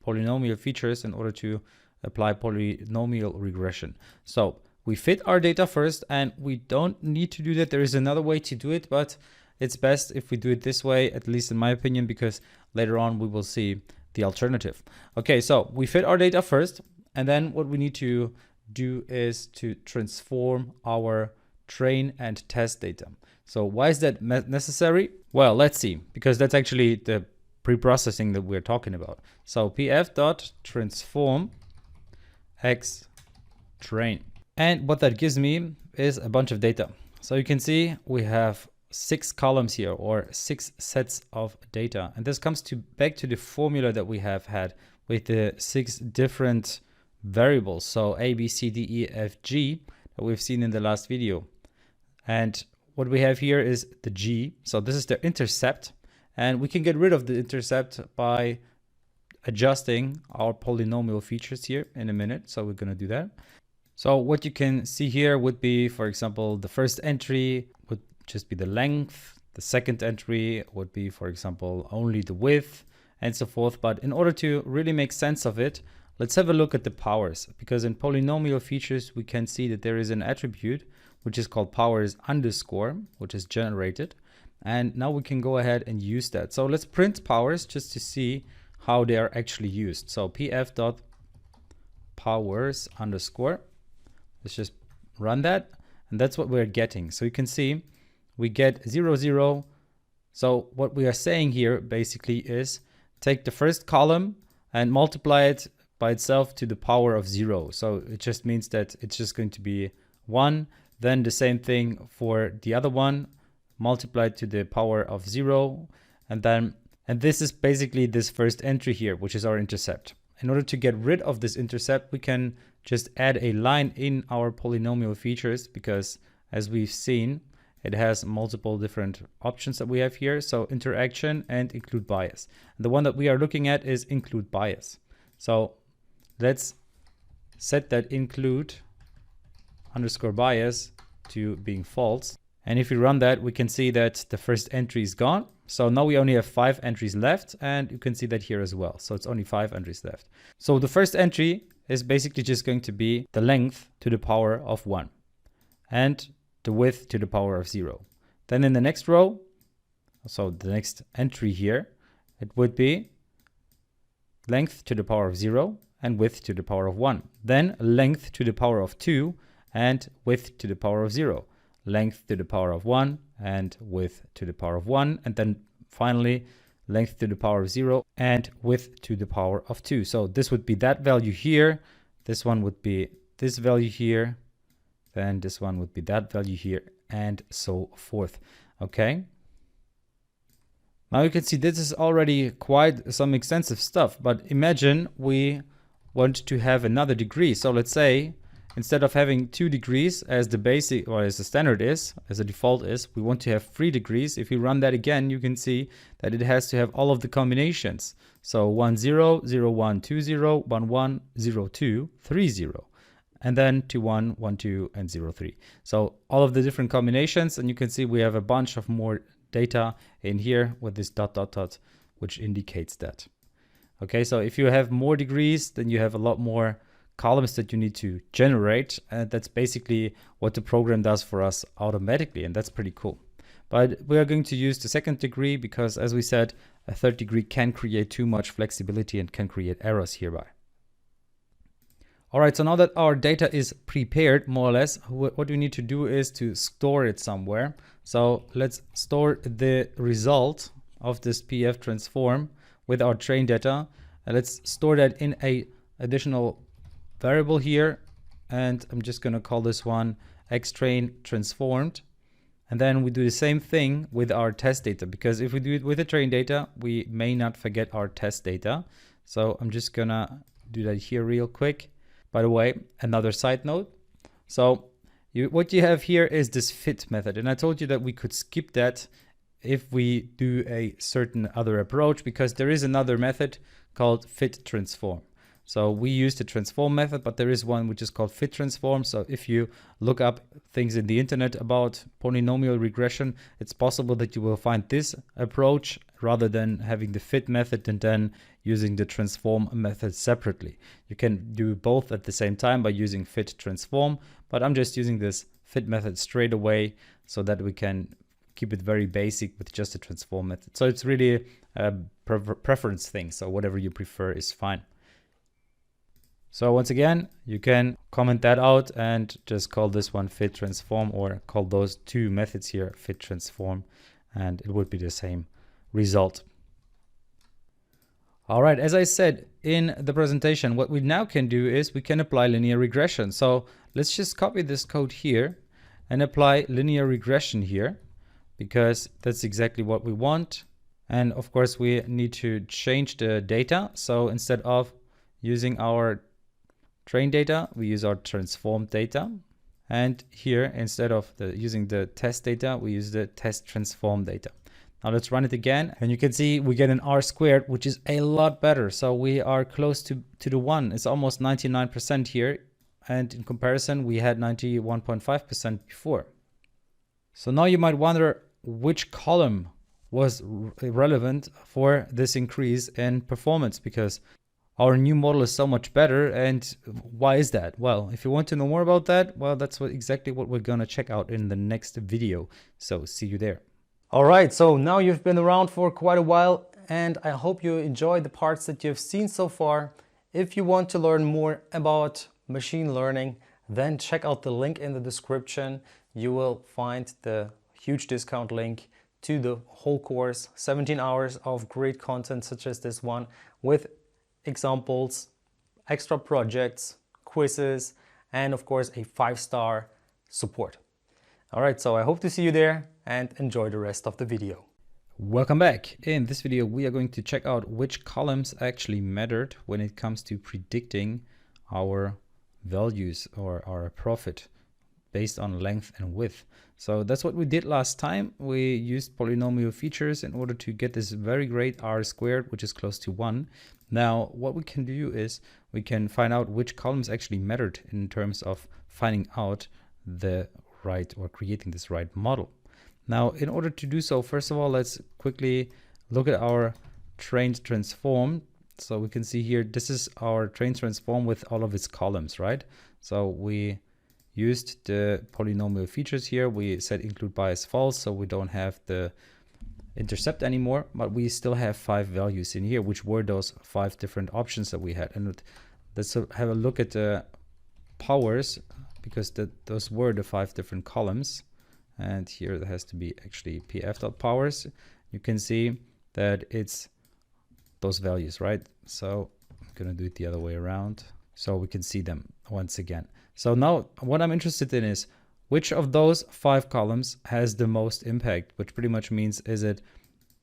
polynomial features in order to apply polynomial regression. So we fit our data first, and we don't need to do that. There is another way to do it, but it's best if we do it this way, at least in my opinion, because later on we will see the alternative. Okay, so we fit our data first. And then what we need to do is to transform our train and test data. So why is that necessary? Well, let's see, because that's actually the pre-processing that we're talking about. So pf.transform x train. And what that gives me is a bunch of data. So you can see we have 6 columns here, or 6 sets of data. And this comes back to the formula that we have had with the 6 different variables, so A, B, C, D, E, F, G, that we've seen in the last video. And what we have here is the G, so this is the intercept, and we can get rid of the intercept by adjusting our polynomial features here in a minute. So we're going to do that. So what you can see here would be, for example, the first entry would just be the length, the second entry would be, for example, only the width, and so forth. But in order to really make sense of it, let's have a look at the powers, because in polynomial features, we can see that there is an attribute which is called powers underscore, which is generated. And now we can go ahead and use that. So let's print powers just to see how they are actually used. So pf.powers underscore, let's just run that. And that's what we're getting. So you can see we get 0, 0. So what we are saying here basically is take the first column and multiply it by itself to the power of 0. So it just means that it's just going to be 1. Then the same thing for the other one, multiplied to the power of 0. And this is basically this first entry here, which is our intercept. In order to get rid of this intercept, we can just add a line in our polynomial features, because as we've seen, it has multiple different options that we have here. So interaction and include bias. And the one that we are looking at is include bias. So let's set that include underscore bias to being false. And if we run that, we can see that the first entry is gone. So now we only have 5 entries left, and you can see that here as well. So it's only 5 entries left. So the first entry is basically just going to be the length to the power of 1. And the width to the power of 0. Then in the next row, so the next entry here, it would be length to the power of 0 and width to the power of 1. Then length to the power of 2 and width to the power of 0. Length to the power of 1 and width to the power of 1. And then finally, length to the power of 0 and width to the power of 2. So this would be that value here. This one would be this value here. Then this one would be that value here, and so forth. Okay. Now you can see this is already quite some extensive stuff, but imagine we want to have another degree. So let's say instead of having 2 degrees as the basic or as the standard is, as the default is, we want to have 3 degrees. If you run that again, you can see that it has to have all of the combinations. So 1 0, 0 1, 2 0, 1 1, 0 2, 3 0. And then 2 1, 1 2, and 0 3. So all of the different combinations, and you can see we have a bunch of more data in here with this ... which indicates that. Okay, so if you have more degrees, then you have a lot more columns that you need to generate, and that's basically what the program does for us automatically, and that's pretty cool. But we are going to use the second degree because, as we said, a third degree can create too much flexibility and can create errors hereby. All right, so now that our data is prepared, more or less, what we need to do is to store it somewhere. So let's store the result of this PF transform with our train data. And let's store that in a additional variable here. And I'm just going to call this one xtrain transformed. And then we do the same thing with our test data, because if we do it with the train data, we may not forget our test data. So I'm just going to do that here real quick. By the way, another side note. So what you have here is this fit method. And I told you that we could skip that if we do a certain other approach, because there is another method called fit transform. So we use the transform method, but there is one which is called fit transform. So if you look up things in the internet about polynomial regression, it's possible that you will find this approach rather than having the fit method and then using the transform method separately. You can do both at the same time by using fit transform, but I'm just using this fit method straight away so that we can keep it very basic with just the transform method. So it's really a preference thing. So whatever you prefer is fine. So once again, you can comment that out and just call this one fit transform, or call those two methods here fit transform, and it would be the same result. All right, as I said in the presentation, what we now can do is we can apply linear regression. So let's just copy this code here and apply linear regression here, because that's exactly what we want. And of course, we need to change the data. So instead of using our train data, we use our transform data. And here, instead of using the test data, we use the test transform data. Now let's run it again, and you can see we get an R², which is a lot better. So we are close to the 1. It's almost 99% here. And in comparison, we had 91.5% before. So now you might wonder which column was relevant for this increase in performance, because our new model is so much better. And why is that? Well, if you want to know more about that, well, that's exactly what we're going to check out in the next video. So see you there. All right, so now you've been around for quite a while, and I hope you enjoyed the parts that you've seen so far. If you want to learn more about machine learning, then check out the link in the description. You will find the huge discount link to the whole course, 17 hours of great content such as this one, with examples, extra projects, quizzes, and of course a 5-star support. All right, so I hope to see you there, and enjoy the rest of the video. Welcome back. In this video, we are going to check out which columns actually mattered when it comes to predicting our values or our profit based on length and width. So that's what we did last time. We used polynomial features in order to get this very great R², which is close to 1. Now, what we can do is we can find out which columns actually mattered in terms of finding out the right, or creating this right model. Now, in order to do so, first of all, let's quickly look at our trained transform. So we can see here, this is our trained transform with all of its columns, right? So we used the polynomial features here. We said include bias false, so we don't have the intercept anymore, but we still have 5 values in here, which were those 5 different options that we had. And let's have a look at the powers, because those were the 5 different columns. And here there has to be actually pf.powers. You can see that it's those values, right? So I'm gonna do it the other way around so we can see them once again. So now what I'm interested in is which of those 5 columns has the most impact, which pretty much means, is it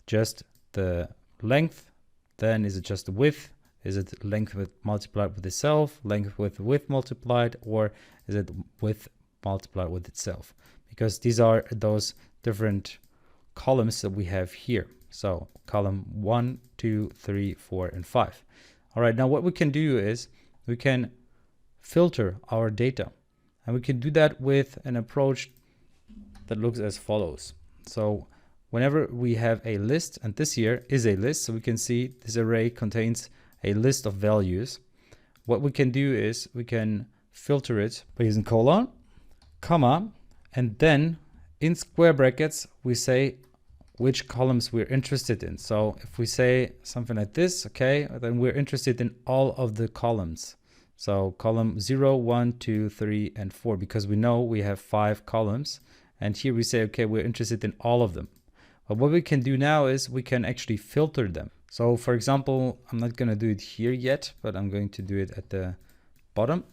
just the length? Then is it just the width? Is it length with multiplied with itself, length with width multiplied, or is it width multiplied with itself? Because these are those different columns that we have here. So column 1, 2, 3, 4, and 5. All right, now what we can do is we can filter our data. And we can do that with an approach that looks as follows. So whenever we have a list, and this here is a list, so we can see this array contains a list of values. What we can do is we can filter it by using colon, comma, and then in square brackets, we say which columns we're interested in. So if we say something like this, okay, then we're interested in all of the columns. So column 0, 1, 2, 3, and 4, because we know we have 5 columns. And here we say, okay, we're interested in all of them. But what we can do now is we can actually filter them. So for example, I'm not going to do it here yet, but I'm going to do it at the bottom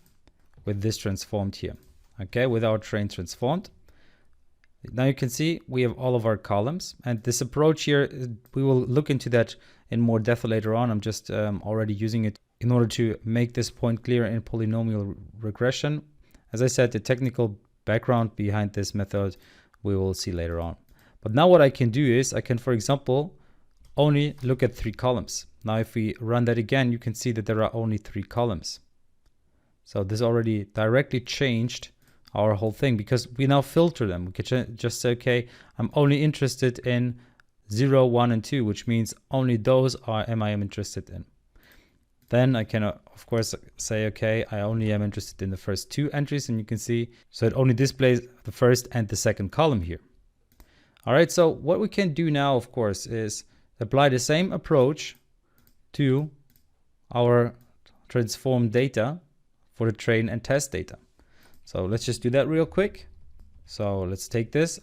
with this transformed here. Okay, with our train transformed. Now you can see we have all of our columns, and this approach here, we will look into that in more depth later on. I'm just already using it in order to make this point clear in polynomial regression. As I said, the technical background behind this method we will see later on. But now what I can do is I can, for example, only look at 3 columns. Now if we run that again, you can see that there are only 3 columns. So this already directly changed our whole thing, because we now filter them. We could just say, okay, I'm only interested in 0, 1, and 2, which means only those am I interested in. Then I can, of course, say, okay, I only am interested in the first 2 entries, and you can see, so it only displays the first and the second column here. All right, so what we can do now, of course, is apply the same approach to our transformed data for the train and test data. So let's just do that real quick. So let's take this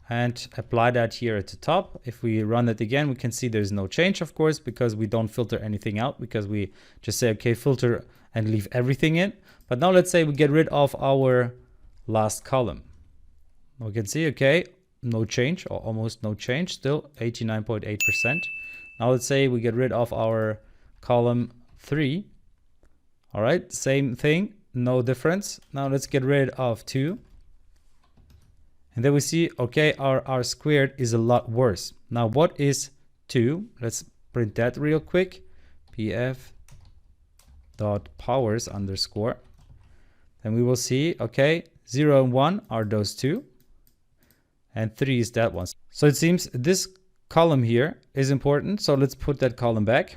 and apply that here at the top. If we run it again, we can see there's no change, of course, because we don't filter anything out, because we just say, okay, filter and leave everything in. But now let's say we get rid of our last column. We can see, okay, no change, or almost no change, still 89.8%. Now let's say we get rid of our column 3. All right, same thing, no difference. Now let's get rid of 2. And then we see, okay, our R squared is a lot worse. Now what is 2? Let's print that real quick. pf.powers underscore. Then we will see, okay, 0 and 1 are those 2. And 3 is that one. So it seems this column here is important. So let's put that column back.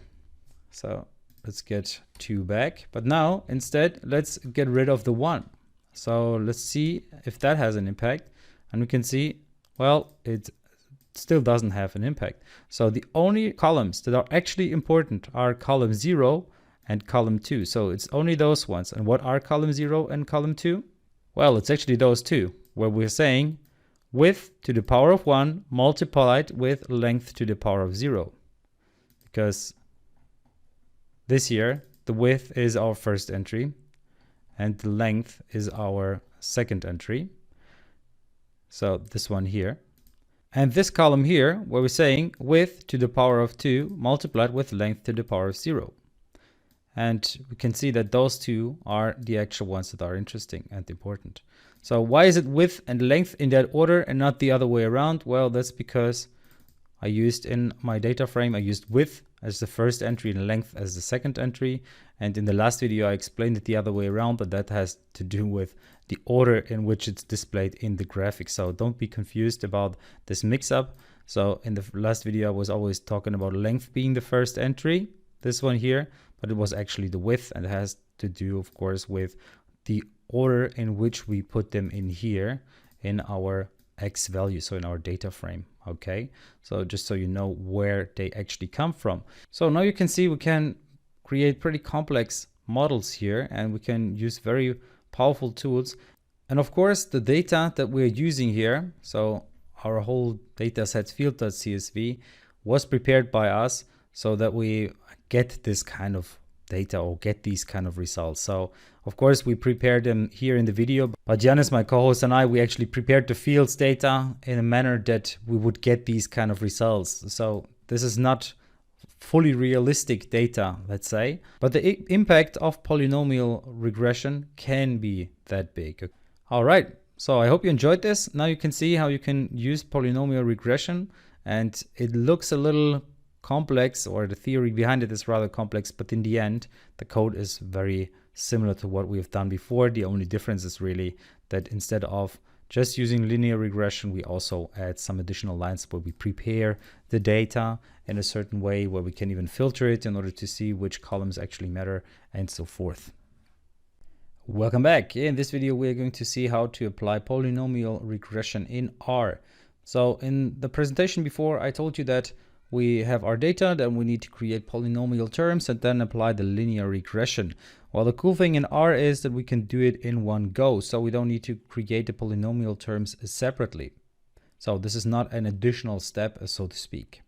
So let's get 2 back. But now instead, let's get rid of the 1. So let's see if that has an impact. And we can see, well, it still doesn't have an impact. So the only columns that are actually important are column 0 and column 2. So it's only those ones. And what are column 0 and column 2? Well, it's actually those 2, where we're saying width to the power of 1 multiplied with length to the power of 0. Because this here, the width is our first entry and the length is our second entry. So this one here. And this column here, where we're saying width to the power of 2 multiplied with length to the power of 0. And we can see that those 2 are the actual ones that are interesting and important. So why is it width and length in that order and not the other way around? Well, that's because I used in my data frame, I used width as the first entry and length as the second entry. And in the last video, I explained it the other way around, but that has to do with the order in which it's displayed in the graphic. So don't be confused about this mix-up. So in the last video, I was always talking about length being the first entry, this one here, but it was actually the width, and it has to do, of course, with the order in which we put them in here in our X value, so in our data frame. Okay, so just so you know where they actually come from. So now you can see we can create pretty complex models here, and we can use very powerful tools. And of course, the data that we're using here, so our whole dataset field.csv was prepared by us so that we get this kind of data or get these kind of results. So of course we prepared them here in the video, but Giannis, my co-host, and I, we actually prepared the fields data in a manner that we would get these kind of results. So this is not fully realistic data, let's say, but the impact of polynomial regression can be that big. All right, so I hope you enjoyed this. Now you can see how you can use polynomial regression, and it looks a little complex, or the theory behind it is rather complex, but in the end the code is very similar to what we've done before. The only difference is really that instead of just using linear regression, we also add some additional lines where we prepare the data in a certain way, where we can even filter it in order to see which columns actually matter and so forth. Welcome back. In this video we're going to see how to apply polynomial regression in R. So in the presentation before, I told you that we have our data, then we need to create polynomial terms and then apply the linear regression. Well, the cool thing in R is that we can do it in one go, so we don't need to create the polynomial terms separately. So this is not an additional step, so to speak.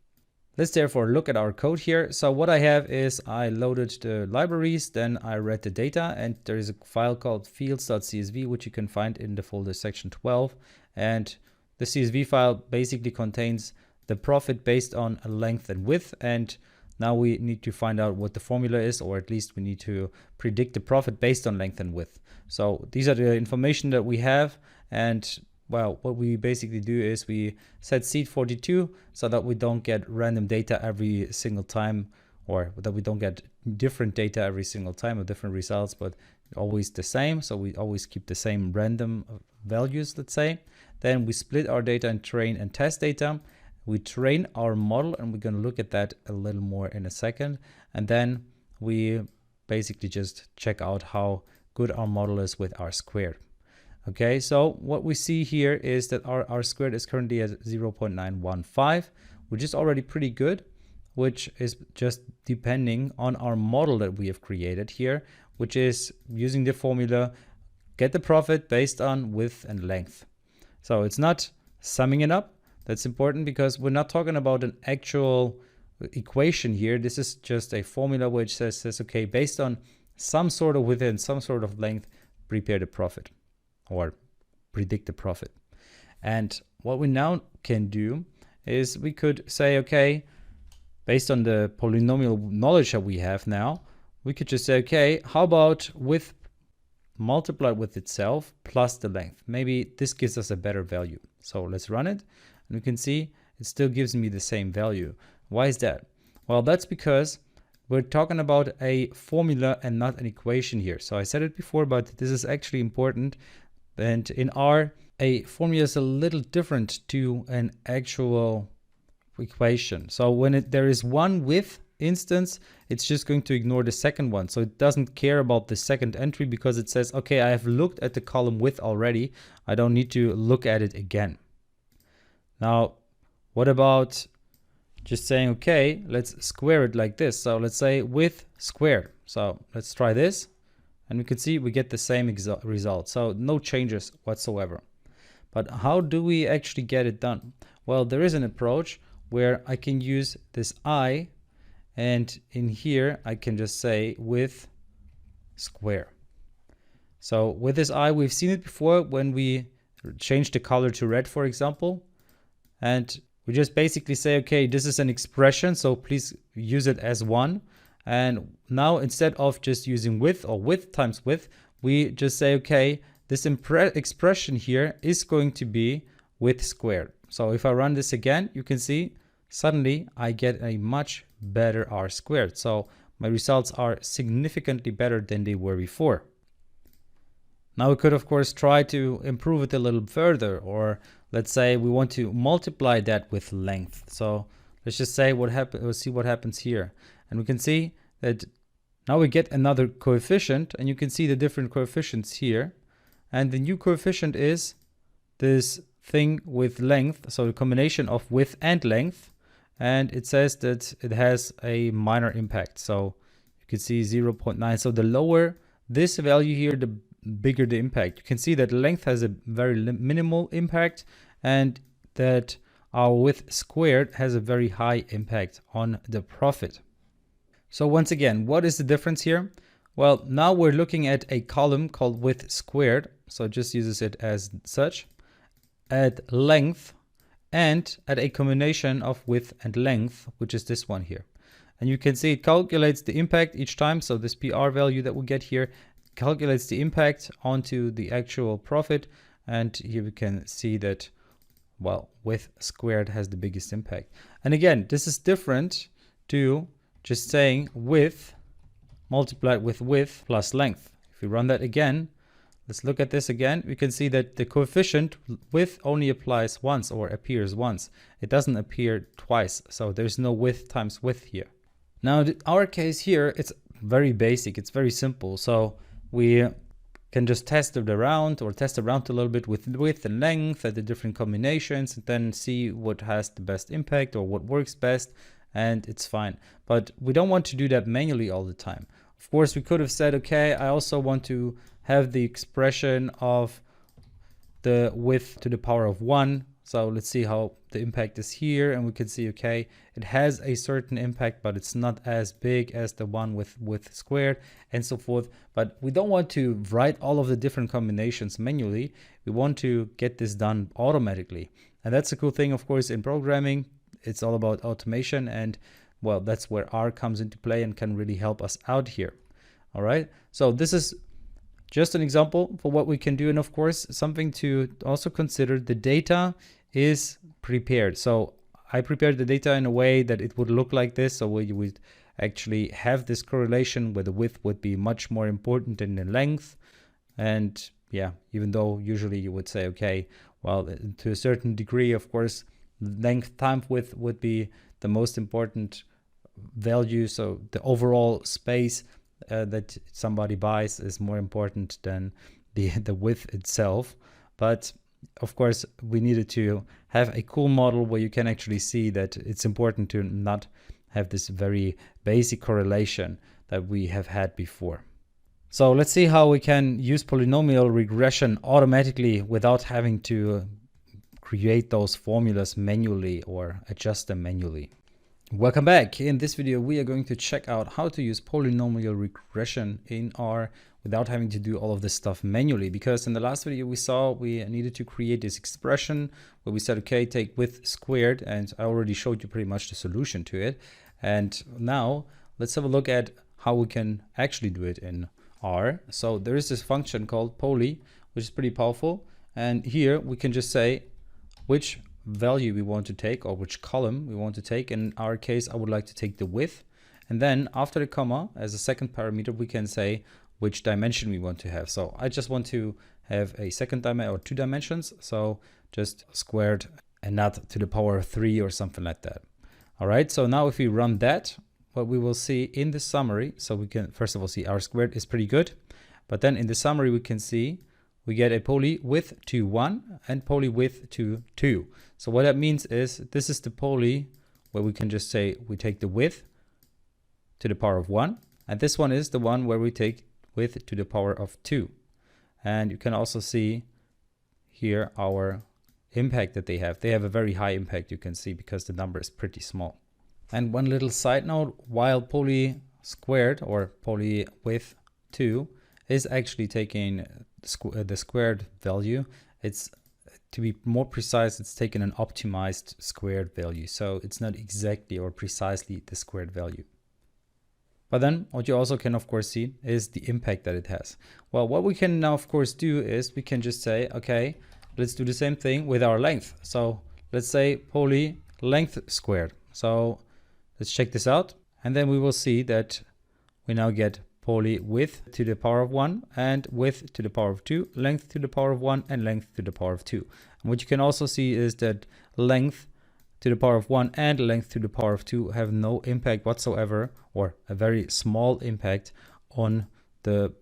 Let's therefore look at our code here. So what I have is I loaded the libraries, then I read the data, and there is a file called fields.csv, which you can find in the folder section 12. And the CSV file basically contains the profit based on length and width, and now we need to find out what the formula is, or at least we need to predict the profit based on length and width. So these are the information that we have, and well, what we basically do is we set seed 42 so that we don't get random data every single time, or that we don't get different data every single time or different results, but always the same. So we always keep the same random values, let's say. Then we split our data in train and test data. We train our model, and we're going to look at that a little more in a second. And then we basically just check out how good our model is with R squared. Okay, so what we see here is that our R squared is currently at 0.915, which is already pretty good, which is just depending on our model that we have created here, which is using the formula get the profit based on width and length. So it's not summing it up. That's important because we're not talking about an actual equation here. This is just a formula which says okay, based on some sort of width and some sort of length, prepare the profit or predict the profit. And what we now can do is we could say, okay, based on the polynomial knowledge that we have now, we could just say, okay, how about width multiplied with itself plus the length? Maybe this gives us a better value. So let's run it. And we can see it still gives me the same value. Why is that? Well, that's because we're talking about a formula and not an equation here. So I said it before, but this is actually important. And in R, a formula is a little different to an actual equation. So when there is one width instance, it's just going to ignore the second one. So it doesn't care about the second entry because it says, okay, I have looked at the column width already. I don't need to look at it again. Now, what about just saying, okay, let's square it like this. So let's say width squared. So let's try this. And we can see we get the same result. So no changes whatsoever. But how do we actually get it done? Well, there is an approach where I can use this I, and in here I can just say width square. So with this I, we've seen it before when we change the color to red, for example. And we just basically say, okay, this is an expression, so please use it as 1. And now instead of just using width or width times width, we just say, okay, this expression here is going to be width squared. So if I run this again, you can see suddenly I get a much better R squared. So my results are significantly better than they were before. Now we could of course try to improve it a little further, or let's say we want to multiply that with length. So let's just say we'll see what happens here. And we can see that now we get another coefficient, and you can see the different coefficients here. And the new coefficient is this thing with length, so the combination of width and length. And it says that it has a minor impact. So you can see 0.9. So the lower this value here, the bigger the impact. You can see that length has a very minimal impact, and that our width squared has a very high impact on the profit. So once again, what is the difference here? Well, now we're looking at a column called width squared. So it just uses it as such, at length, and at a combination of width and length, which is this one here. And you can see it calculates the impact each time. So this PR value that we get here calculates the impact onto the actual profit. And here we can see that, well, width squared has the biggest impact. And again, this is different to just saying width multiplied with width plus length. If we run that again, let's look at this again. We can see that the coefficient width only applies once, or appears once. It doesn't appear twice. So there's no width times width here. Now, our case here, it's very basic. It's very simple. So we can just test it around, or test around a little bit with width and length at the different combinations, and then see what has the best impact or what works best, and it's fine. But we don't want to do that manually all the time. Of course, we could have said, okay, I also want to have the expression of the width to the power of 1. So let's see how the impact is here, and we can see, okay, it has a certain impact, but it's not as big as the one with width squared, and so forth. But we don't want to write all of the different combinations manually. We want to get this done automatically. And that's a cool thing, of course, in programming. It's all about automation, and well, that's where R comes into play and can really help us out here. All right, so this is just an example for what we can do. And of course, something to also consider, the data is prepared. So I prepared the data in a way that it would look like this. So we would actually have this correlation where the width would be much more important than the length. And yeah, even though usually you would say, okay, well, to a certain degree, of course, length times width would be the most important value. So the overall space that somebody buys is more important than the width itself. But of course, we needed to have a cool model where you can actually see that it's important to not have this very basic correlation that we have had before. So let's see how we can use polynomial regression automatically without having to create those formulas manually or adjust them manually. Welcome back. In this video, we are going to check out how to use polynomial regression in R without having to do all of this stuff manually. Because in the last video we saw we needed to create this expression where we said, okay, take width squared, and I already showed you pretty much the solution to it. And now let's have a look at how we can actually do it in R. So there is this function called poly, which is pretty powerful. And here we can just say which value we want to take, or which column we want to take. In our case, I would like to take the width, and then after the comma as a second parameter we can say which dimension we want to have. So I just want to have a second dimension or 2 dimensions, so just squared and not to the power of 3 or something like that. All right, so now if we run that, what we will see in the summary, so we can first of all see R squared is pretty good, but then in the summary we can see we get a poly width to 1 and poly width to 2. So what that means is this is the poly where we can just say we take the width to the power of 1, and this one is the one where we take width to the power of 2. And you can also see here our impact that they have. They have a very high impact, you can see, because the number is pretty small. And one little side note, while poly squared or poly width 2 is actually taking the squared value, it's, to be more precise, it's taken an optimized squared value. So it's not exactly or precisely the squared value. But then what you also can of course see is the impact that it has. Well, what we can now of course do is we can just say, okay, let's do the same thing with our length. So let's say poly length squared. So let's check this out. And then we will see that we now get poly width to the power of 1 and width to the power of 2, length to the power of 1 and length to the power of 2. And what you can also see is that length to the power of 1 and length to the power of 2 have no impact whatsoever, or a very small impact on the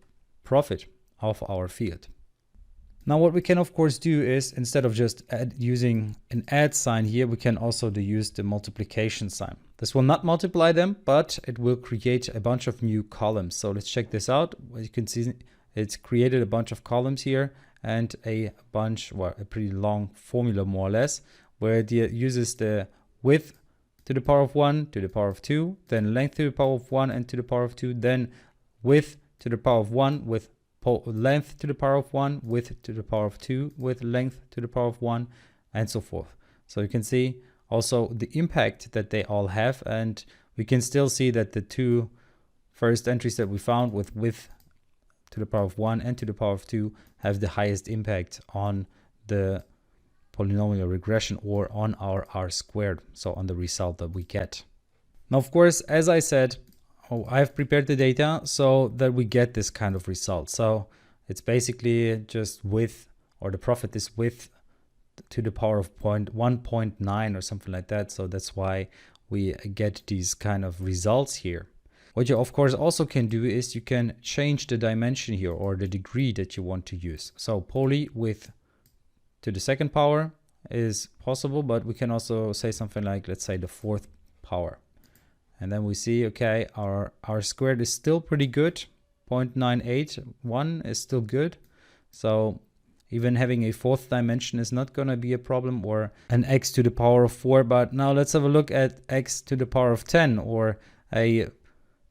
profit of our field. Now what we can of course do is, instead of just using an add sign here, we can also use the multiplication sign. This will not multiply them, but it will create a bunch of new columns. So let's check this out. As you can see, it's created a bunch of columns here and a bunch, well, a pretty long formula more or less, where it uses the width to the power of 1 to the power of 2, then length to the power of 1 and to the power of 2, then width to the power of 1 with length to the power of 1, width to the power of 2, with length to the power of 1, and so forth. So you can see also the impact that they all have, and we can still see that the two first entries that we found with width to the power of 1 and to the power of 2 have the highest impact on the polynomial regression or on our R-squared, so on the result that we get. Now, of course, as I said, I've prepared the data so that we get this kind of result. So it's basically just width, or the profit is width to the power of 1.9 or something like that. So that's why we get these kind of results here. What you of course also can do is you can change the dimension here, or the degree that you want to use. So poly width to the second power is possible, but we can also say something like, let's say, the fourth power. And then we see, okay, our R-squared is still pretty good. 0.981 is still good. So even having a fourth dimension is not going to be a problem, or an x to the power of 4. But now let's have a look at x to the power of 10, or a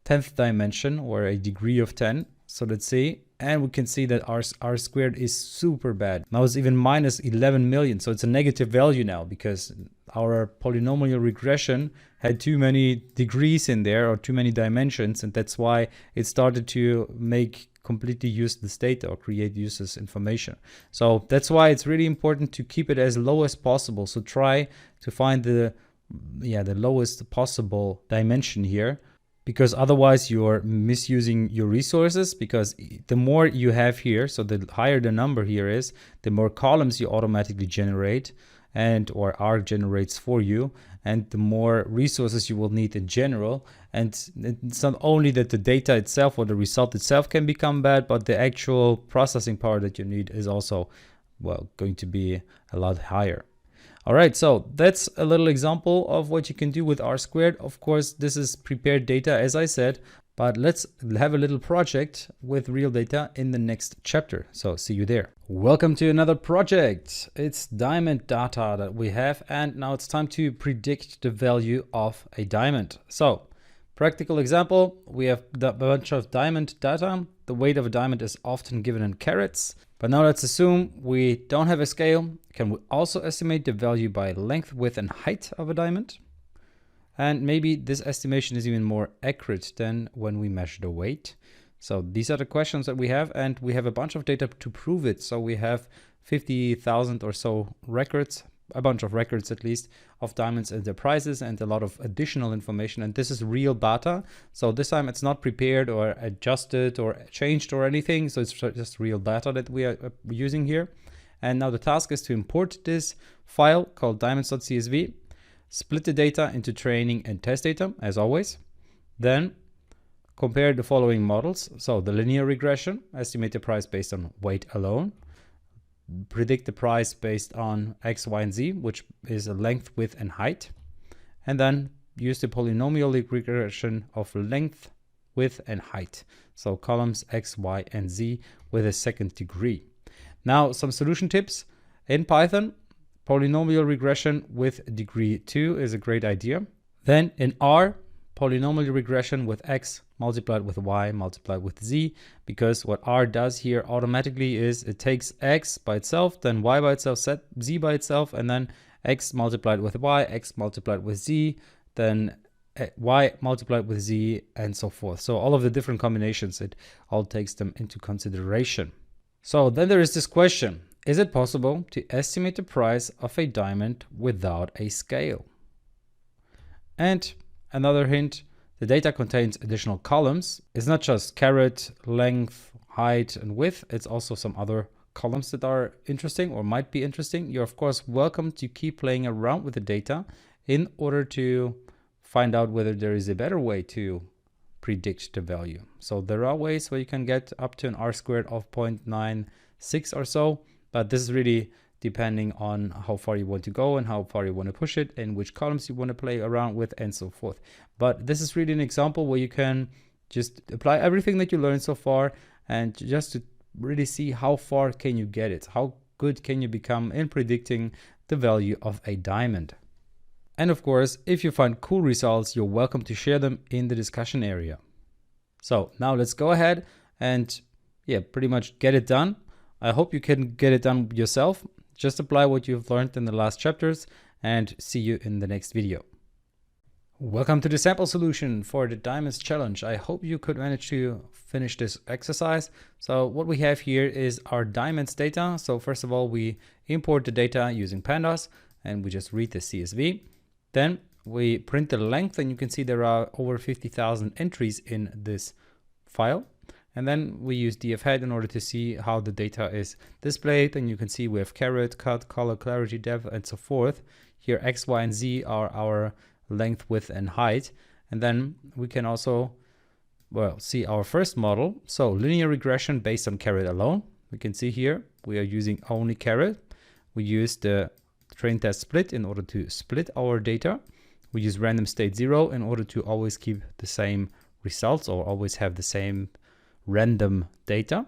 10th dimension, or a degree of 10. So let's see. And we can see that R-squared is super bad. Now it's even minus 11 million. So it's a negative value now, because our polynomial regression had too many degrees in there, or too many dimensions. And that's why it started to make completely useless data, or create useless information. So that's why it's really important to keep it as low as possible. So try to find the lowest possible dimension here, because otherwise you're misusing your resources. Because the more you have here, so the higher the number here is, the more columns you automatically generate, or R generates for you, and the more resources you will need in general. And it's not only that the data itself or the result itself can become bad, but the actual processing power that you need is also, well, going to be a lot higher. All right, so that's a little example of what you can do with R-squared. Of course, this is prepared data, as I said, but let's have a little project with real data in the next chapter. So see you there. Welcome to another project. It's diamond data that we have, and now it's time to predict the value of a diamond. So practical example, we have a bunch of diamond data. The weight of a diamond is often given in carats. But now let's assume we don't have a scale. Can we also estimate the value by length, width, and height of a diamond? And maybe this estimation is even more accurate than when we measure the weight. So these are the questions that we have, and we have a bunch of data to prove it. So we have 50,000 or so records, a bunch of records at least, of diamonds and their prices, and a lot of additional information. And this is real data. So this time it's not prepared or adjusted or changed or anything. So it's just real data that we are using here. And now the task is to import this file called diamonds.csv, split the data into training and test data, as always. Then compare the following models. So the linear regression, estimate the price based on weight alone. Predict the price based on X, Y, and Z, which is a length, width, and height. And then use the polynomial regression of length, width, and height. So columns X, Y, and Z with a second degree. Now some solution tips. In Python, polynomial regression with degree 2 is a great idea. Then in R, polynomial regression with X multiplied with Y multiplied with Z, because what R does here automatically is it takes X by itself, then Y by itself, set Z by itself, and then X multiplied with Y, X multiplied with Z, then Y multiplied with Z, and so forth. So all of the different combinations, it all takes them into consideration. So then there is this question: is it possible to estimate the price of a diamond without a scale? And another hint, the data contains additional columns. It's not just carat, length, height, and width. It's also some other columns that are interesting or might be interesting. You're of course welcome to keep playing around with the data in order to find out whether there is a better way to predict the value. So there are ways where you can get up to an R-squared of 0.96 or so. but this is really depending on how far you want to go and how far you want to push it and which columns you want to play around with and so forth. But this is really an example where you can just apply everything that you learned so far and just to really see how far can you get it, how good can you become in predicting the value of a diamond. And of course, if you find cool results, you're welcome to share them in the discussion area. So now let's go ahead and pretty much get it done. I hope you can get it done yourself. Just apply what you've learned in the last chapters and see you in the next video. Welcome to the sample solution for the Diamonds Challenge. I hope you could manage to finish this exercise. So what we have here is our Diamonds data. So first of all, we import the data using pandas and we just read the CSV. Then we print the length and you can see there are over 50,000 entries in this file. And then we use dfhead in order to see how the data is displayed. And you can see we have caret, cut, color, clarity, depth, and so forth. Here X, Y, and Z are our length, width, and height. And then we can also, see our first model. So linear regression based on caret alone. We can see here we are using only caret. We use the train test split in order to split our data. We use random state 0 in order to always keep the same results or always have the same random data.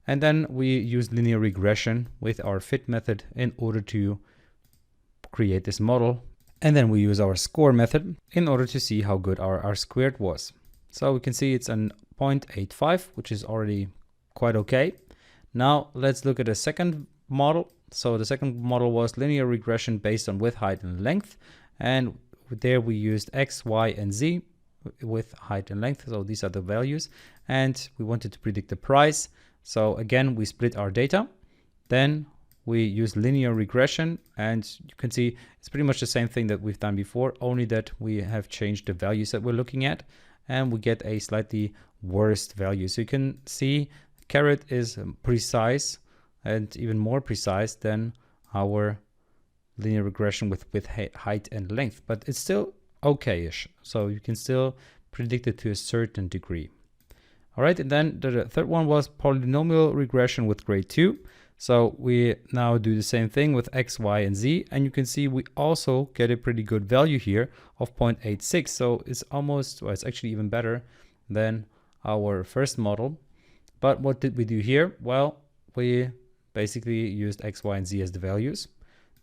And then we use linear regression with our fit method in order to create this model. And then we use our score method in order to see how good our R squared was. So we can see it's an 0.85, which is already quite okay. Now let's look at a second model. So the second model was linear regression based on width, height, and length. And there we used X, Y, and Z with height and length. So these are the values. And we wanted to predict the price. So again, we split our data. Then we use linear regression. And you can see it's pretty much the same thing that we've done before, only that we have changed the values that we're looking at. And we get a slightly worse value. So you can see caret is precise and even more precise than our linear regression with height and length, but it's still okay-ish. So you can still predict it to a certain degree. All right, and then the third one was polynomial regression with grade 2. So we now do the same thing with X, Y, and Z, and you can see we also get a pretty good value here of 0.86. So it's almost, well, it's actually even better than our first model. But what did we do here? Well, we basically used X, Y, and Z as the values.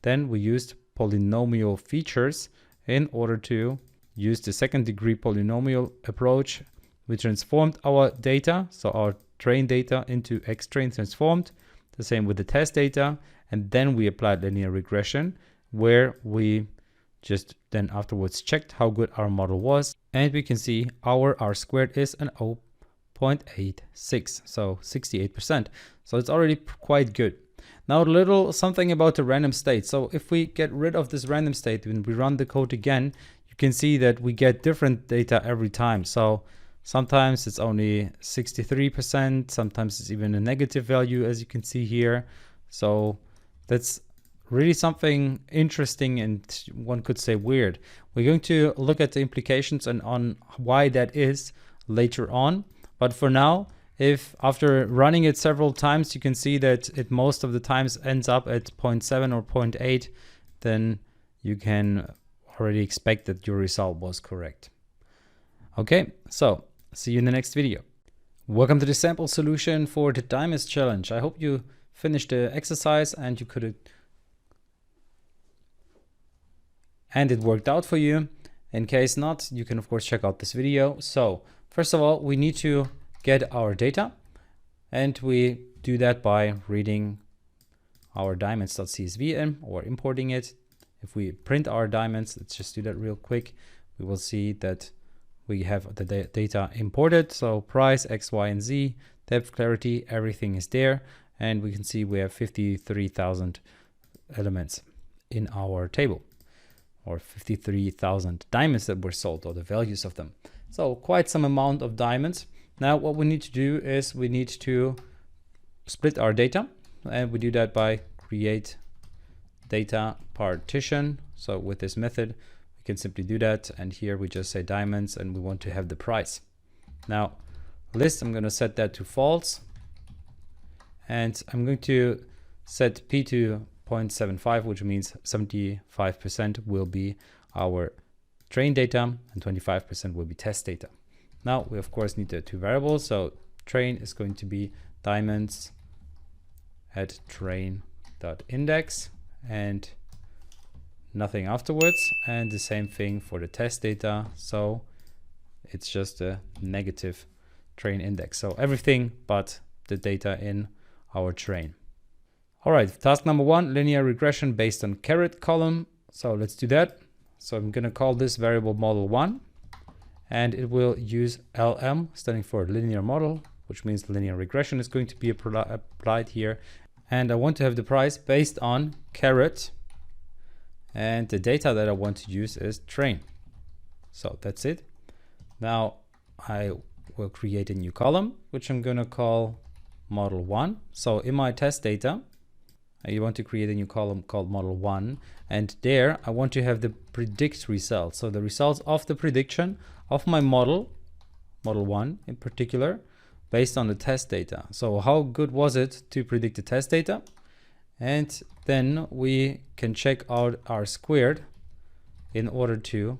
Then we used polynomial features in order to use the second degree polynomial approach. We transformed our data, so our train data into X-train transformed, the same with the test data. And then we applied linear regression, where we just then afterwards checked how good our model was. And we can see our R squared is an 0.86, so 68%. So it's already quite good. Now a little something about the random state. So if we get rid of this random state, when we run the code again, you can see that we get different data every time. So sometimes it's only 63%, sometimes it's even a negative value, as you can see here. So that's really something interesting and one could say weird. We're going to look at the implications and on why that is later on. But for now, if after running it several times, you can see that it most of the times ends up at 0.7 or 0.8, then you can already expect that your result was correct. Okay, so see you in the next video. Welcome to the sample solution for the Diamonds Challenge. I hope you finished the exercise and you could, and it worked out for you. In case not, you can of course check out this video. So first of all, we need to get our data, and we do that by reading our diamonds.csv in or importing it. If we print our diamonds, let's just do that real quick. We will see that we have the data imported. So price, X, Y, and Z, depth, clarity, everything is there. And we can see we have 53,000 elements in our table, or 53,000 diamonds that were sold, or the values of them. So quite some amount of diamonds. Now what we need to do is we need to split our data, and we do that by create data partition. So with this method, we can simply do that. And here we just say diamonds, and we want to have the price. Now list, I'm going to set that to false. And I'm going to set p to 0.75, which means 75% will be our train data and 25% will be test data. Now we of course need the two variables. So train is going to be diamonds at train.index and nothing afterwards. And the same thing for the test data. So it's just a negative train index. So everything but the data in our train. All right, task number 1, linear regression based on caret column. So let's do that. So I'm going to call this variable model1, and it will use LM, standing for linear model, which means linear regression is going to be applied here. And I want to have the price based on caret, and the data that I want to use is train. So that's it. Now I will create a new column, which I'm going to call model1. So in my test data, you want to create a new column called model1, and there I want to have the predict results. So the results of the prediction of my model 1 in particular, based on the test data. So how good was it to predict the test data? And then we can check out our squared in order to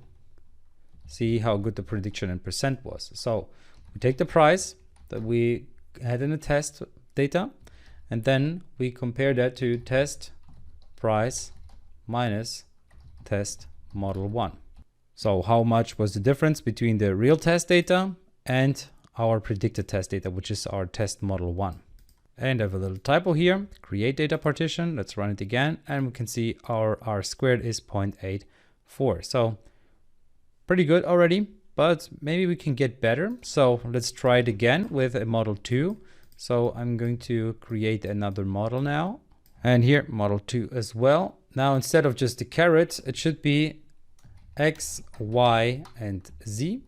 see how good the prediction in percent was. So we take the price that we had in the test data, and then we compare that to test price minus test model 1. So how much was the difference between the real test data and our predicted test data, which is our test model 1. And I have a little typo here, create data partition. Let's run it again. And we can see our R squared is 0.84. So pretty good already, but maybe we can get better. So let's try it again with a model 2. So I'm going to create another model now, and here model 2 as well. Now instead of just the caret, it should be X, Y, and Z.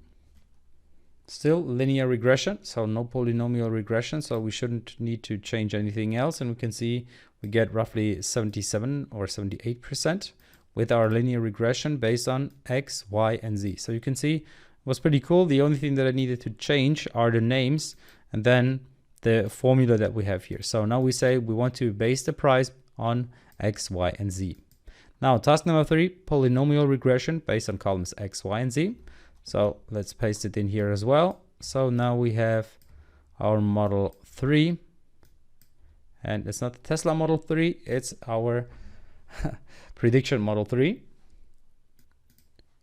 Still linear regression, so no polynomial regression, so we shouldn't need to change anything else. And we can see we get roughly 77 or 78% with our linear regression based on X, Y, and Z. So you can see it was pretty cool. The only thing that I needed to change are the names and then the formula that we have here. So now we say we want to base the price on X, Y, and Z. Now task number 3, polynomial regression based on columns X, Y, and Z. So let's paste it in here as well. So now we have our model 3, and it's not the Tesla model 3, it's our prediction model 3.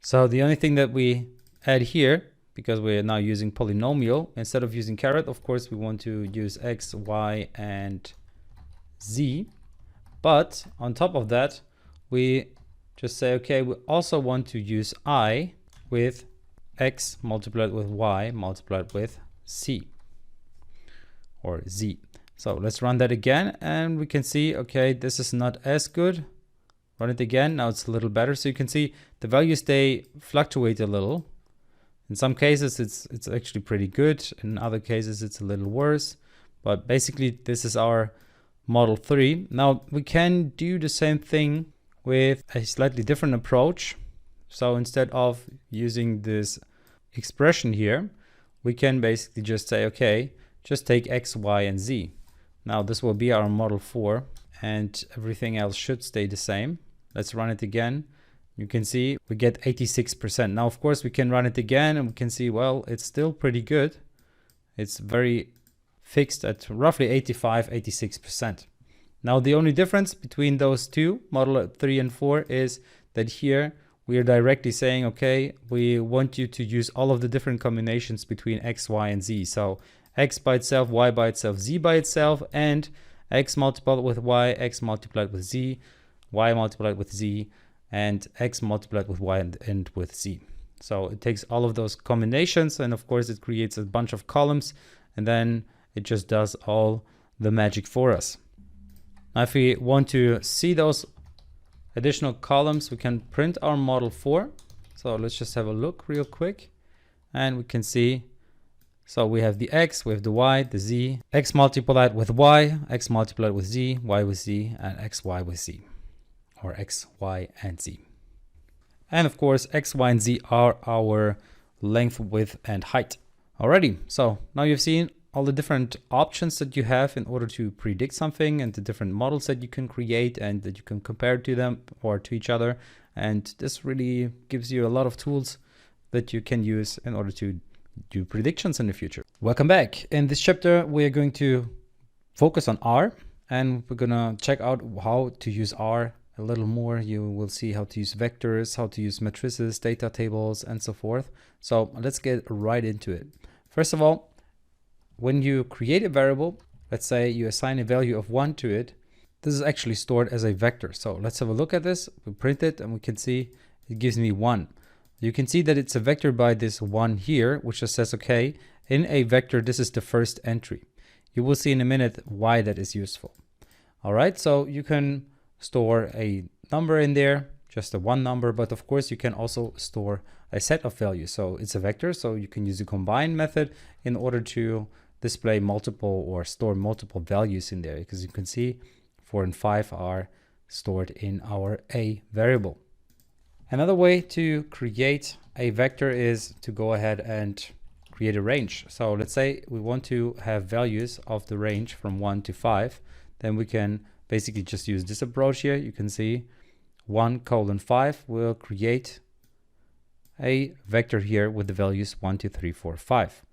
So the only thing that we add here, because we are now using polynomial, instead of using caret, of course, we want to use X, Y, and Z. But on top of that, we just say, okay, we also want to use I with X multiplied with Y multiplied with C or Z. So let's run that again, and we can see, okay, this is not as good. Run it again. Now it's a little better. So you can see the values, they fluctuate a little. In some cases, it's actually pretty good. In other cases, it's a little worse. But basically, this is our model 3. Now we can do the same thing with a slightly different approach. So instead of using this expression here, we can basically just say, okay, just take X, Y, and Z. Now this will be our model 4, and everything else should stay the same. Let's run it again. You can see we get 86%. Now, of course, we can run it again and we can see, well, it's still pretty good. It's very fixed at roughly 85, 86%. Now, the only difference between those two, model 3 and 4, is that here we are directly saying, okay, we want you to use all of the different combinations between X, Y, and Z. So X by itself, Y by itself, Z by itself, and X multiplied with Y, X multiplied with Z, Y multiplied with Z, and X multiplied with Y and with Z. So it takes all of those combinations, and of course it creates a bunch of columns, and then it just does all the magic for us. Now if we want to see those additional columns, we can print our model 4. So let's just have a look real quick, and we can see, so we have the X, we have the Y, the Z, X multiplied with Y, X multiplied with Z, Y with Z, and X, Y with Z, or X, Y, and Z. And of course, X, Y, and Z are our length, width, and height. Alrighty, so now you've seen all the different options that you have in order to predict something, and the different models that you can create and that you can compare to them or to each other. And this really gives you a lot of tools that you can use in order to do predictions in the future. Welcome back. In this chapter, we are going to focus on R, and we're gonna check out how to use R a little more. You will see how to use vectors, how to use matrices, data tables, and so forth. So let's get right into it. First of all, when you create a variable, let's say you assign a value of 1 to it, this is actually stored as a vector. So let's have a look at this. We print it and we can see it gives me 1. You can see that it's a vector by this 1 here, which just says, okay, in a vector, this is the first entry. You will see in a minute why that is useful. All right, so you can store a number in there, just a 1 number, but of course you can also store a set of values. So it's a vector, so you can use the combine method in order to display multiple or store multiple values in there, because you can see 4 and 5 are stored in our A variable. Another way to create a vector is to go ahead and create a range. So let's say we want to have values of the range from 1 to 5, then we can basically just use this approach here. You can see 1:5 will create a vector here with the values 1, 2, 3, 4, 5.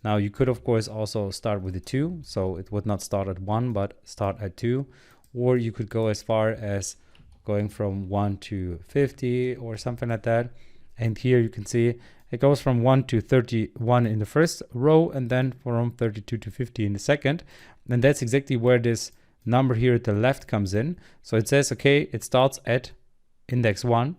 Now you could of course also start with a 2, so it would not start at 1 but start at 2, or you could go as far as going from 1 to 50 or something like that. And here you can see it goes from 1 to 31 in the first row, and then from 32 to 50 in the second. And that's exactly where this number here at the left comes in. So it says, okay, it starts at index 1,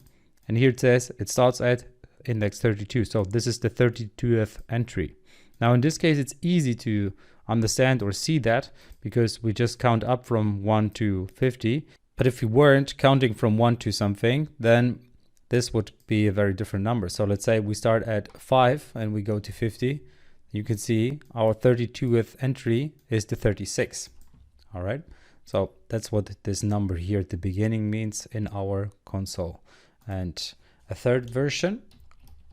and here it says it starts at index 32. So this is the 32th entry. Now in this case, it's easy to understand or see that because we just count up from 1 to 50. But if we weren't counting from 1 to something, then this would be a very different number. So let's say we start at 5 and we go to 50. You can see our 32th entry is the 36. All right. So that's what this number here at the beginning means in our console. And a third version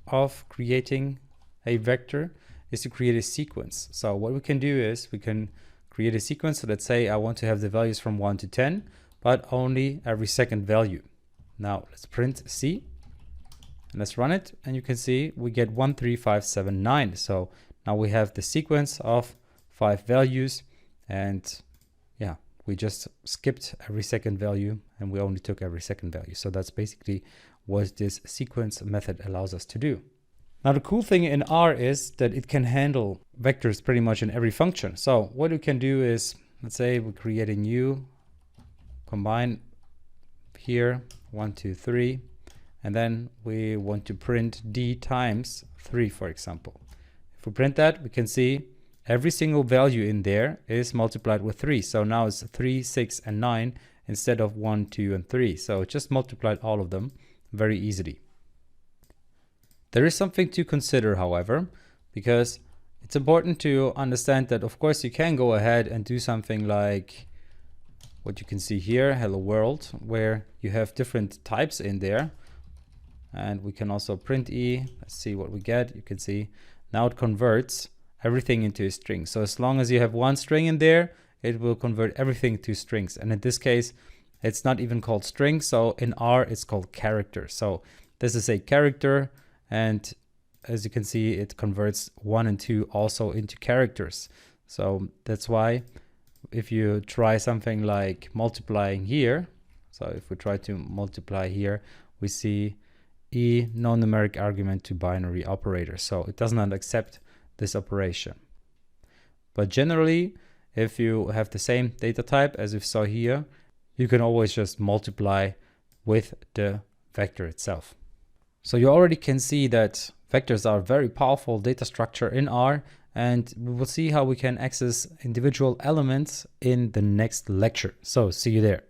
of creating a vector is to create a sequence. So what we can do is we can create a sequence. So let's say I want to have the values from 1 to 10, but only every second value. Now let's print C and let's run it. And you can see we get 1, 3, 5, 7, 9. So now we have the sequence of 5 values, and yeah, we just skipped every second value and we only took every second value. So that's basically what this sequence method allows us to do. Now the cool thing in R is that it can handle vectors pretty much in every function. So what we can do is, let's say we create a new combine here, 1, 2, 3, and then we want to print D times 3, for example. If we print that, we can see every single value in there is multiplied with 3. So now it's 3, 6, and 9 instead of 1, 2, and 3. So it just multiplied all of them very easily. There is something to consider, however, because it's important to understand that, of course, you can go ahead and do something like what you can see here, hello world, where you have different types in there. And we can also print E. Let's see what we get. You can see now it converts everything into a string. So as long as you have one string in there, it will convert everything to strings. And in this case, it's not even called string. So in R, it's called character. So this is a character. And as you can see, it converts 1 and 2 also into characters. So that's why if you try something like multiplying here, so if we try to multiply here, we see E non-numeric argument to binary operator. So it does not accept this operation. But generally, if you have the same data type as we saw here, you can always just multiply with the vector itself. So you already can see that vectors are a very powerful data structure in R, and we will see how we can access individual elements in the next lecture. So see you there.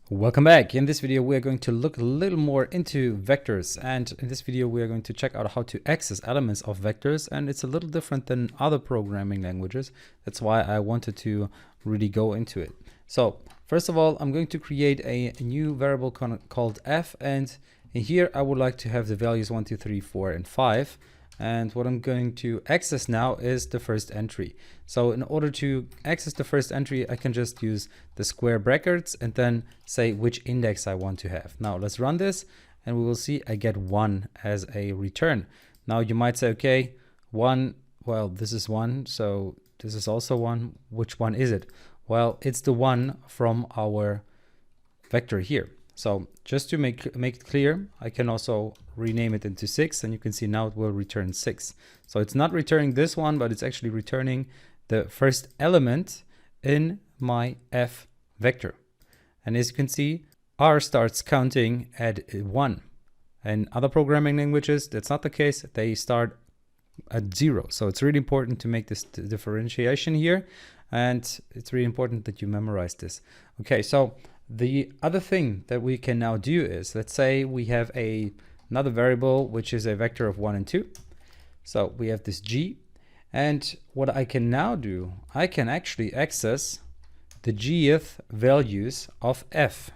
Welcome back. In this video, we're going to look a little more into vectors, and in this video, we are going to check out how to access elements of vectors, and it's a little different than other programming languages. That's why I wanted to really go into it. So first of all, I'm going to create a new variable called f, and in here, I would like to have the values 1, 2, 3, 4, and 5. And what I'm going to access now is the first entry. So in order to access the first entry, I can just use the square brackets and then say which index I want to have. Now let's run this and we will see I get 1 as a return. Now you might say, okay, 1, well, this is 1, so this is also 1. Which one is it? Well, it's the one from our vector here. So just to make it clear, I can also rename it into 6, and you can see now it will return 6. So it's not returning this one, but it's actually returning the first element in my f vector. And as you can see, R starts counting at 1. In other programming languages, that's not the case. They start at 0. So it's really important to make this differentiation here. And it's really important that you memorize this. Okay, so the other thing that we can now do is, let's say we have another variable, which is a vector of 1 and 2. So we have this g. And what I can now do, I can actually access the gth values of f.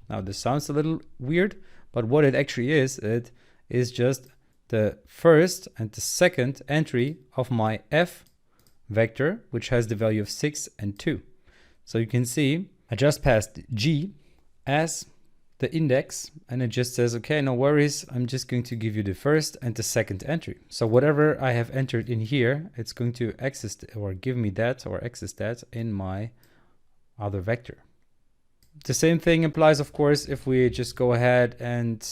Now this sounds a little weird, but what it actually is, it is just the first and the second entry of my f vector, which has the value of 6 and 2. So you can see I just passed g as the index, and it just says, okay, no worries, I'm just going to give you the first and the second entry. So whatever I have entered in here, it's going to access or give me that or access that in my other vector. The same thing applies, of course, if we just go ahead and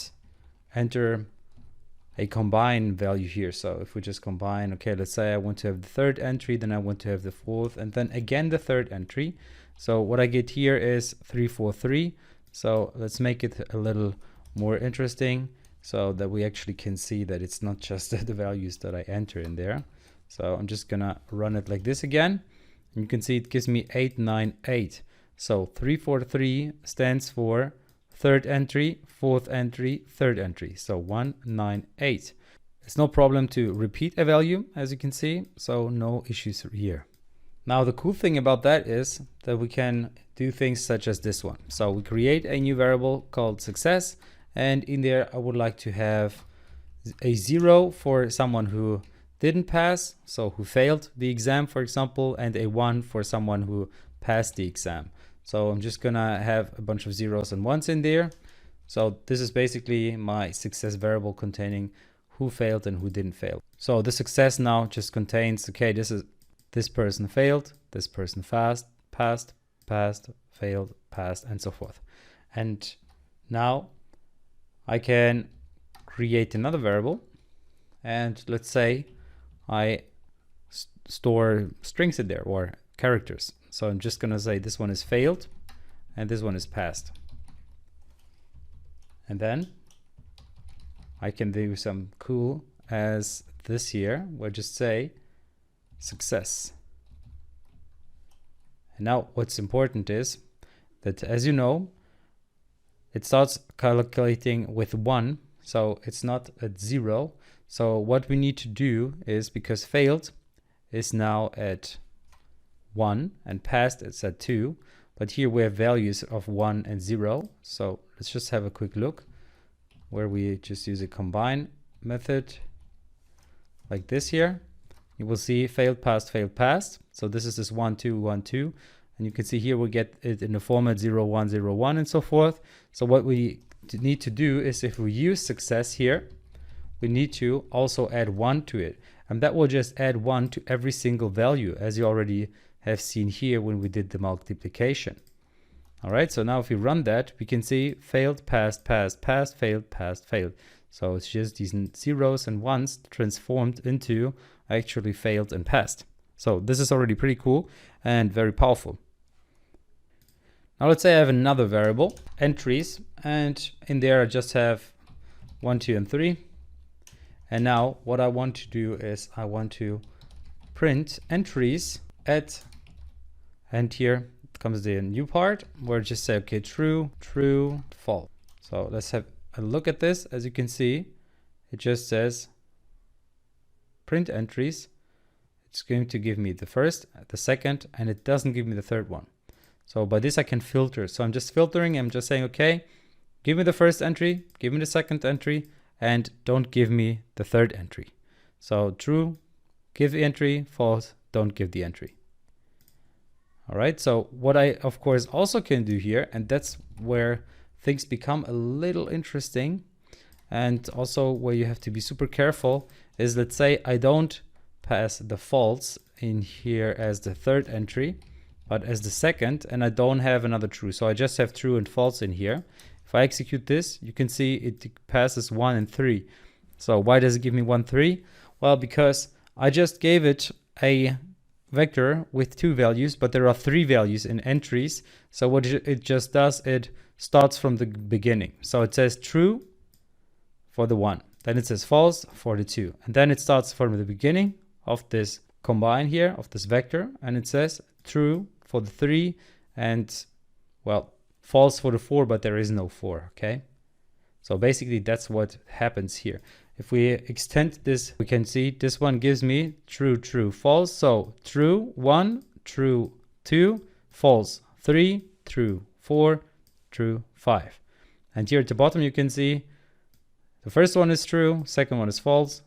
enter a combine value here. So if we just combine, okay, let's say I want to have the third entry, then I want to have the fourth, and then again the third entry. So what I get here is 3, 4, 3. So let's make it a little more interesting so that we actually can see that it's not just the values that I enter in there. So I'm just gonna run it like this again. And you can see it gives me 8, 9, 8. So 3, 4, 3 stands for third entry, fourth entry, third entry. So 1, 9, 8. It's no problem to repeat a value, as you can see. So no issues here. Now the cool thing about that is that we can do things such as this one. So we create a new variable called success, and in there I would like to have a 0 for someone who didn't pass, so who failed the exam, for example, and a 1 for someone who passed the exam. So I'm just gonna have a bunch of zeros and ones in there. So this is basically my success variable containing who failed and who didn't fail. So the success now just contains, okay, this person failed, this person passed, failed, passed, and so forth. And now I can create another variable, and let's say I store strings in there or characters. So I'm just gonna say this one is failed and this one is passed. And then I can do some cool as this here, where I just say success. And now what's important is that, as you know, it starts calculating with 1, so it's not at 0. So what we need to do is, because failed is now at 1 and passed it's at 2, but here we have values of 1 and 0. So let's just have a quick look where we just use a combine method like this here. You will see failed, passed. So this is this 1, 2, 1, 2. And you can see here we get it in the format 0, 1, 0, 1 and so forth. So what we need to do is, if we use success here, we need to also add 1 to it. And that will just add 1 to every single value, as you already have seen here when we did the multiplication. All right, so now if we run that, we can see failed, passed, failed, passed, failed. So it's just these zeros and ones transformed into actually failed and passed. So this is already pretty cool and very powerful. Now let's say I have another variable, entries, and in there I just have 1, 2, and 3. And now what I want to do is I want to print entries at, and here comes the new part where I just say, okay, true, true, false. So let's have a look at this. As you can see, it just says print entries. It's going to give me the first, the second, and it doesn't give me the third one. So by this I can filter. So I'm just filtering. I'm just saying, okay, give me the first entry, give me the second entry, and don't give me the third entry. So true, give the entry, false, don't give the entry. All right, so what I of course also can do here, and that's where things become a little interesting and also where you have to be super careful, is let's say I don't pass the false in here as the third entry, but as the second, and I don't have another true. So I just have true and false in here. If I execute this, you can see it passes 1 and 3. So why does it give me 1, 3? Well, because I just gave it a vector with 2 values, but there are 3 values in entries. So what it just does, it starts from the beginning. So it says true for the 1, then it says false for the 2, and then it starts from the beginning of this combine here, of this vector, and it says true for the 3 and, well, false for the 4, but there is no 4, okay? So basically that's what happens here. If we extend this, we can see this one gives me true, true, false. So true 1, true 2, false 3, true 4, true 5. And here at the bottom you can see the first one is true, second one is false,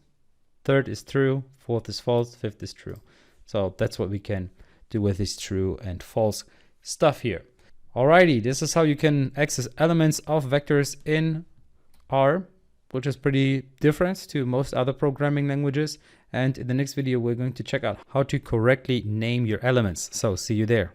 third is true, fourth is false, fifth is true. So that's what we can do with this true and false stuff here. Alrighty, this is how you can access elements of vectors in R, which is pretty different to most other programming languages. And in the next video, we're going to check out how to correctly name your elements. So see you there.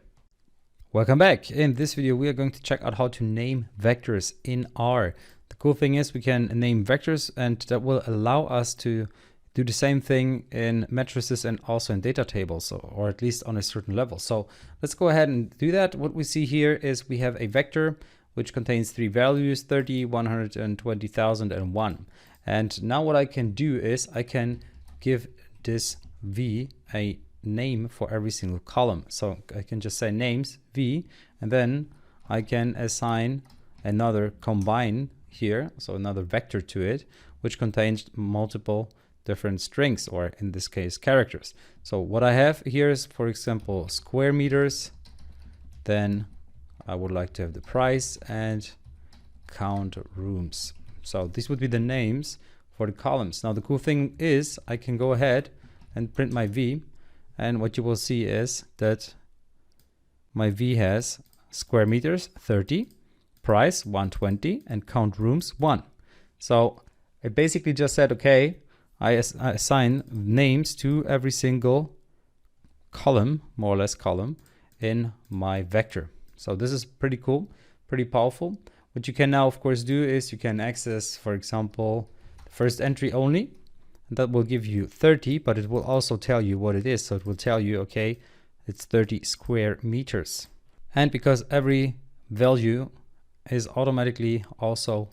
Welcome back. In this video, we are going to check out how to name vectors in R. The cool thing is we can name vectors, and that will allow us to do the same thing in matrices and also in data tables, or at least on a certain level. So let's go ahead and do that. What we see here is we have a vector which contains 3 values, 30, 120,000, and 1. And now what I can do is I can give this V a name for every single column. So I can just say names V, and then I can assign another combine here, so another vector to it, which contains multiple different strings, or in this case characters. So what I have here is, for example, square meters, then I would like to have the price and count rooms. So these would be the names for the columns. Now the cool thing is I can go ahead and print my V, and what you will see is that my V has square meters 30, price 120, and count rooms 1. So it basically just said, okay, I assign names to every single column, more or less column, in my vector. So this is pretty cool, pretty powerful. What you can now, of course, do is you can access, for example, the first entry only. And that will give you 30, but it will also tell you what it is. So it will tell you, okay, it's 30 square meters. And because every value is automatically also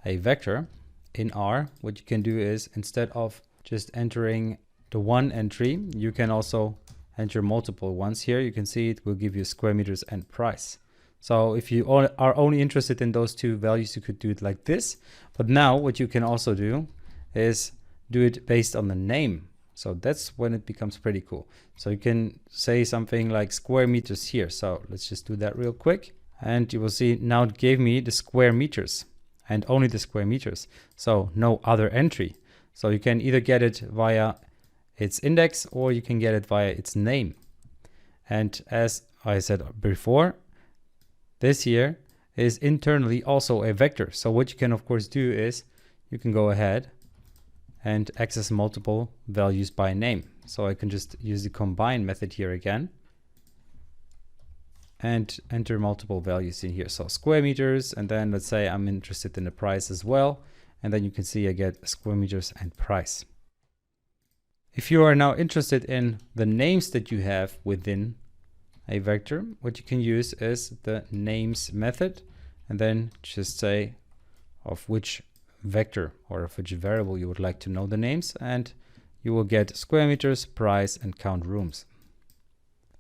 a vector in R, what you can do is, instead of just entering the one entry, you can also enter multiple ones. Here you can see it will give you square meters and price. So if you are only interested in those 2 values, you could do it like this. But now what you can also do is do it based on the name. So that's when it becomes pretty cool. So you can say something like square meters here. So let's just do that real quick. And you will see now it gave me the square meters and only the square meters. So no other entry. So you can either get it via its index or you can get it via its name. And as I said before, this here is internally also a vector. So what you can of course do is you can go ahead and access multiple values by name. So I can just use the combine method here again and enter multiple values in here. So square meters, and then let's say I'm interested in the price as well. And then you can see I get square meters and price. If you are now interested in the names that you have within a vector, what you can use is the names method, and then just say of which vector or of which variable you would like to know the names, and you will get square meters, price, and count rooms.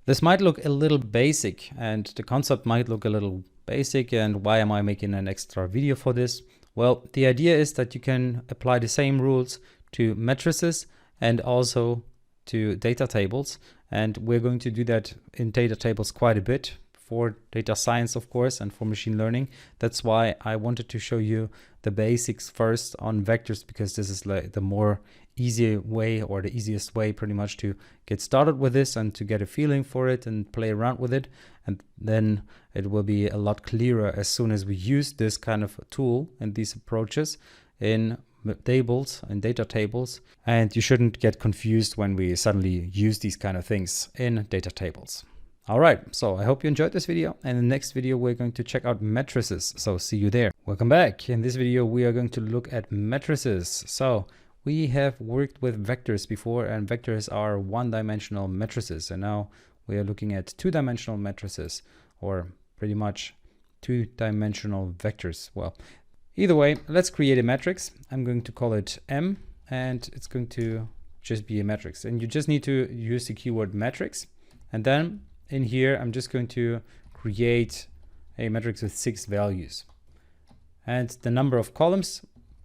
This might look a little basic, and the concept might look a little basic, and why am I making an extra video for this? Well, the idea is that you can apply the same rules to matrices and also to data tables, and we're going to do that in data tables quite a bit for data science, of course, and for machine learning. That's why I wanted to show you the basics first on vectors, because this is like the more easy way, or the easiest way pretty much, to get started with this and to get a feeling for it and play around with it. And then it will be a lot clearer as soon as we use this kind of tool and these approaches in tables and data tables. And you shouldn't get confused when we suddenly use these kind of things in data tables. All right, so I hope you enjoyed this video. And in the next video, we're going to check out matrices. So see you there. Welcome back. In this video, we are going to look at matrices. So we have worked with vectors before, and vectors are one-dimensional matrices. And now we are looking at two-dimensional matrices, or pretty much two-dimensional vectors. Well, either way, let's create a matrix. I'm going to call it M, and it's going to just be a matrix. And you just need to use the keyword matrix. And then in here, I'm just going to create a matrix with 6 values. And the number of columns,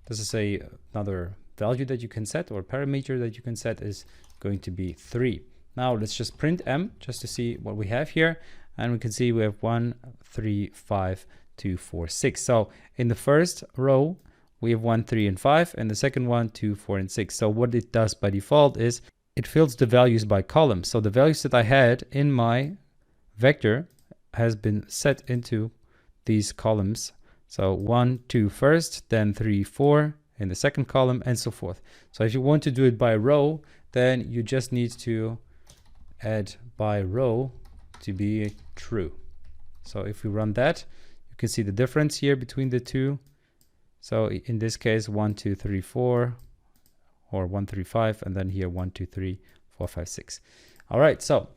this is another value that you can set, or parameter that you can set, is going to be 3. Now let's just print M just to see what we have here. And we can see we have 1, 3, 5, 2, 4, 6. So in the first row, we have 1, 3, and 5, and the second one, 2, 4, and 6. So what it does by default is it fills the values by column. So the values that I had in my vector has been set into these columns. So 1, 2 first, then 3, 4 in the second column, and so forth. So if you want to do it by row, then you just need to add by row to be true. So if we run that, you can see the difference here between the two. So in this case, 1, 2, 3, 4, or 1, 3, 5, and then here 1, 2, 3, 4, 5, 6. All right, so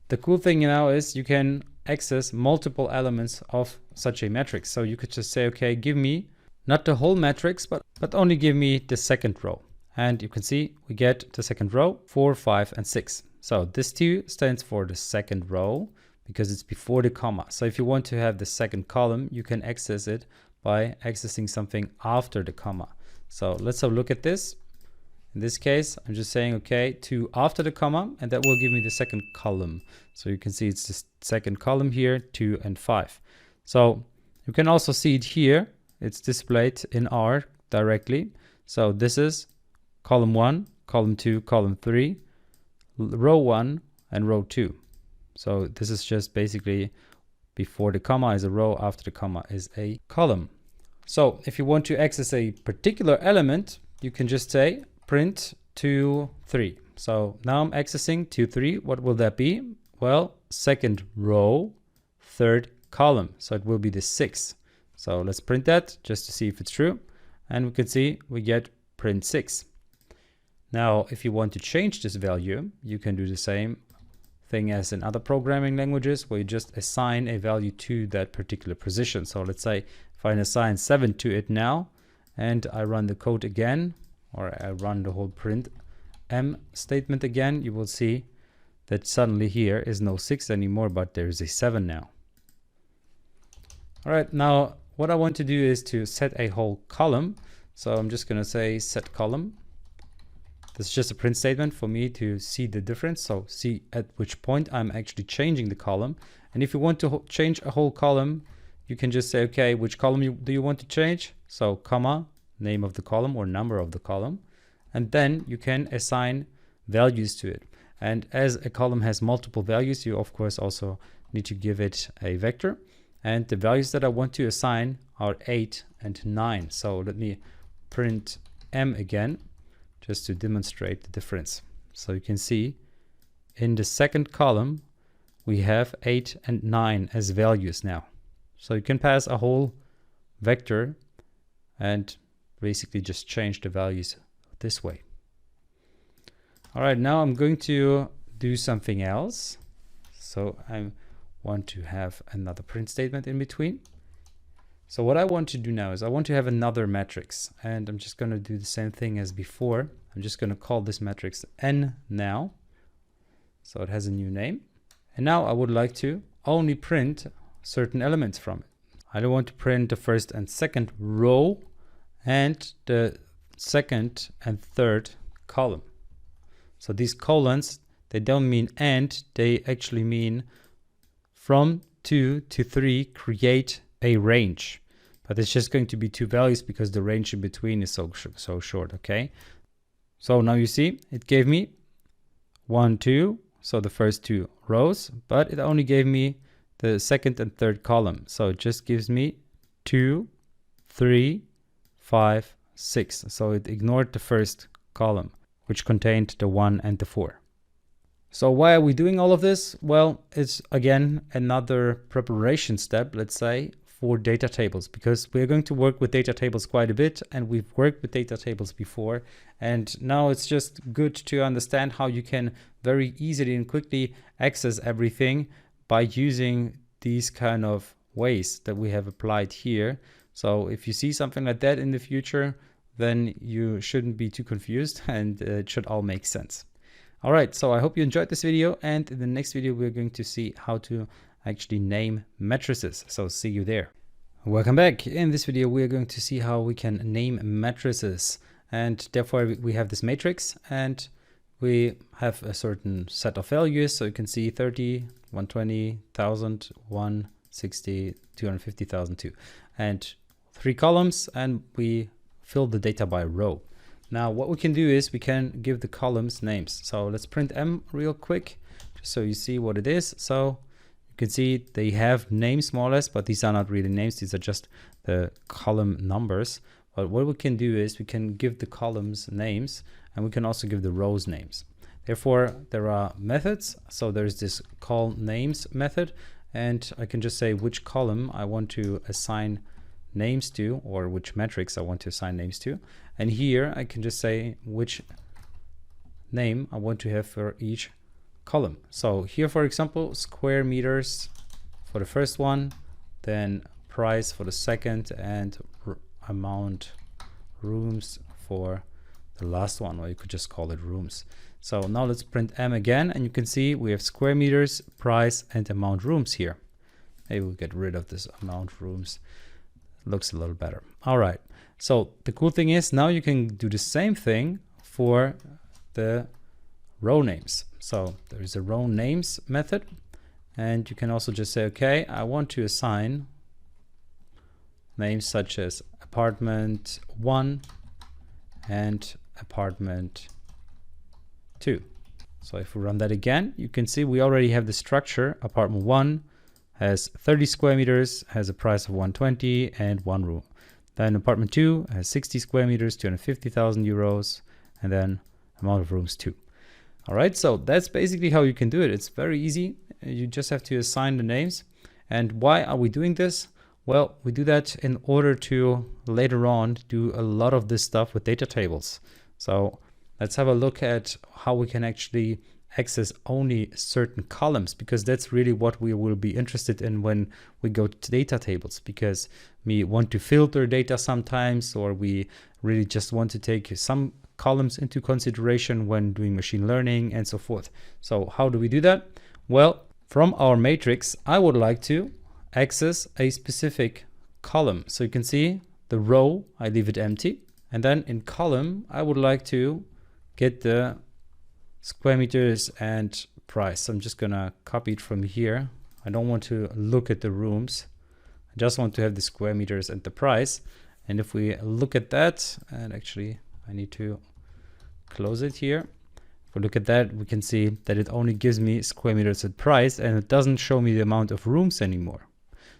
the cool thing now is you can access multiple elements of such a matrix. So you could just say, okay, give me not the whole matrix, but only give me the second row. And you can see we get the second row, 4, 5, and 6. So this 2 stands for the second row because it's before the comma. So if you want to have the second column, you can access it by accessing something after the comma. So let's have a look at this. In this case, I'm just saying, okay, 2 after the comma, and that will give me the second column. So you can see it's the second column here, 2 and 5. So you can also see it here. It's displayed in R directly. So this is column 1, column 2, column 3, row 1, and row 2. So this is just basically before the comma is a row, after the comma is a column. So if you want to access a particular element, you can just say print 2, 3. So now I'm accessing 2, 3. What will that be? Well, second row, third column. So it will be the 6. So let's print that just to see if it's true. And we can see we get print 6. Now, if you want to change this value, you can do the same thing as in other programming languages, where you just assign a value to that particular position. So let's say if I assign 7 to it now, and I run the code again, or I run the whole print M statement again, you will see that suddenly here is no 6 anymore, but there is a 7 now. All right, now what I want to do is to set a whole column. So I'm just going to say set column. This is just a print statement for me to see the difference. So see at which point I'm actually changing the column. And if you want to change a whole column, you can just say, okay, which column do you want to change? So comma, name of the column or number of the column. And then you can assign values to it. And as a column has multiple values, you of course also need to give it a vector. And the values that I want to assign are 8 and 9. So let me print M again, just to demonstrate the difference. So you can see in the second column, we have 8 and 9 as values now. So you can pass a whole vector and basically just change the values this way. All right, now I'm going to do something else. So I want to have another print statement in between. So what I want to do now is I want to have another matrix, and I'm just going to do the same thing as before. I'm just going to call this matrix N now. So it has a new name. And now I would like to only print certain elements from it. I don't want to print the first and second row and the second and third column. So these colons, they don't mean and, they actually mean from 2 to 3 create a range. But it's just going to be 2 values because the range in between is so short, okay? So now you see it gave me 1, 2, so the first 2 rows, but it only gave me the second and third column. So it just gives me 2, 3, 5, 6. So it ignored the first column, which contained the 1 and the 4. So why are we doing all of this? Well, it's again another preparation step, let's say, for data tables, because we're going to work with data tables quite a bit, and we've worked with data tables before, and now it's just good to understand how you can very easily and quickly access everything by using these kind of ways that we have applied here. So if you see something like that in the future, then you shouldn't be too confused, and it should all make sense. All right, so I hope you enjoyed this video, and in the next video we're going to see how to actually name matrices. So see you there. Welcome back. In this video we are going to see how we can name matrices, and therefore we have this matrix and we have a certain set of values. So you can see 30, 120, 1000, 160, 250,000, 2, and 3 columns, and we fill the data by row. Now what we can do is we can give the columns names. So let's print M real quick, just so you see what it is. So you can see they have names more or less, but these are not really names. These are just the column numbers. But what we can do is we can give the columns names, and we can also give the rows names. Therefore, there are methods. So there's this call names method, and I can just say which column I want to assign names to, or which matrix I want to assign names to. And here I can just say which name I want to have for each column. So here, for example, square meters for the first one, then price for the second, and amount rooms for the last one, or you could just call it rooms. So now let's print M again, and you can see we have square meters, price, and amount rooms here. Maybe we'll get rid of this amount rooms. Looks a little better. All right. So the cool thing is now you can do the same thing for the row names. So there is a row names method, and you can also just say, okay, I want to assign names such as apartment 1 and apartment 2. So if we run that again, you can see we already have the structure. Apartment 1 has 30 square meters, has a price of 120 and 1 room. Then apartment 2 has 60 square meters, 250,000 euros, and then amount of rooms 2. All right, so that's basically how you can do it. It's very easy. You just have to assign the names. And why are we doing this? Well, we do that in order to later on do a lot of this stuff with data tables. So let's have a look at how we can actually access only certain columns, because that's really what we will be interested in when we go to data tables, because we want to filter data sometimes, or we really just want to take some columns into consideration when doing machine learning and so forth. So how do we do that? Well, from our matrix, I would like to access a specific column. So you can see the row, I leave it empty. And then in column, I would like to get the square meters and price. So I'm just gonna copy it from here. I don't want to look at the rooms. I just want to have the square meters and the price. And if we look at that, and actually I need to close it here. If we look at that, we can see that it only gives me square meters and price, and it doesn't show me the amount of rooms anymore.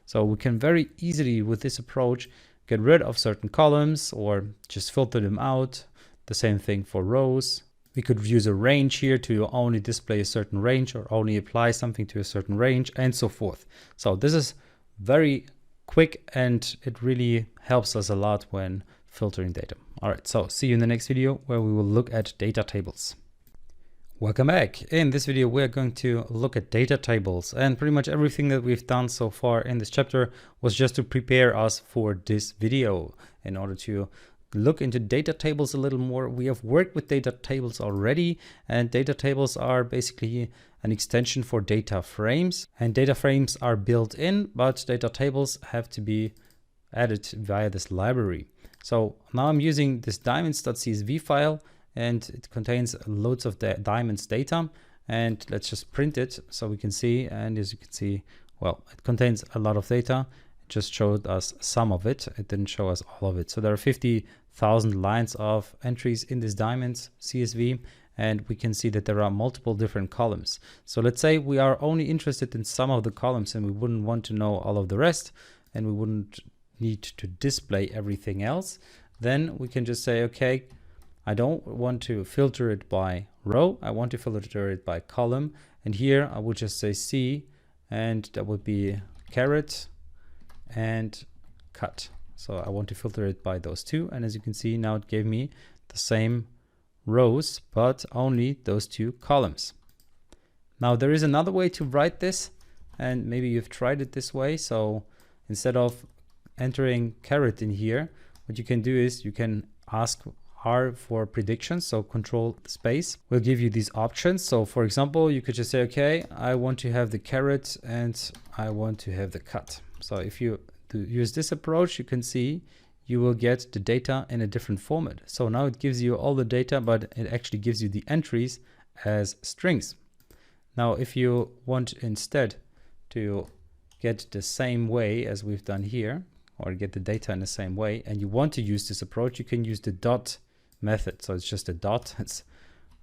So we can very easily with this approach get rid of certain columns or just filter them out. The same thing for rows. We could use a range here to only display a certain range or only apply something to a certain range and so forth. So this is very quick, and it really helps us a lot when filtering data. All right, so see you in the next video where we will look at data tables. Welcome back. In this video, we're going to look at data tables, and pretty much everything that we've done so far in this chapter was just to prepare us for this video in order to look into data tables a little more. We have worked with data tables already, and data tables are basically an extension for data frames, and data frames are built in, but data tables have to be added via this library. So now I'm using this diamonds.csv file, and it contains loads of the diamonds data, and let's just print it so we can see. And as you can see, well, it contains a lot of data. just showed us some of it. It didn't show us all of it. So there are 50,000 lines of entries in this diamonds CSV, and we can see that there are multiple different columns. So let's say we are only interested in some of the columns and we wouldn't want to know all of the rest, and we wouldn't need to display everything else. Then we can just say, okay, I don't want to filter it by row, I want to filter it by column. And here I would just say C, and that would be caret and cut. So I want to filter it by those two. And as you can see, now it gave me the same rows, but only those two columns. Now there is another way to write this, and maybe you've tried it this way. So instead of entering caret in here, what you can do is you can ask R for predictions. So control space will give you these options. So for example, you could just say, okay, I want to have the caret and I want to have the cut. So if you use this approach, you can see you will get the data in a different format. So now it gives you all the data, but it actually gives you the entries as strings. Now, if you want instead to get the same way as we've done here, or get the data in the same way, and you want to use this approach, you can use the dot method. So it's just a dot, it's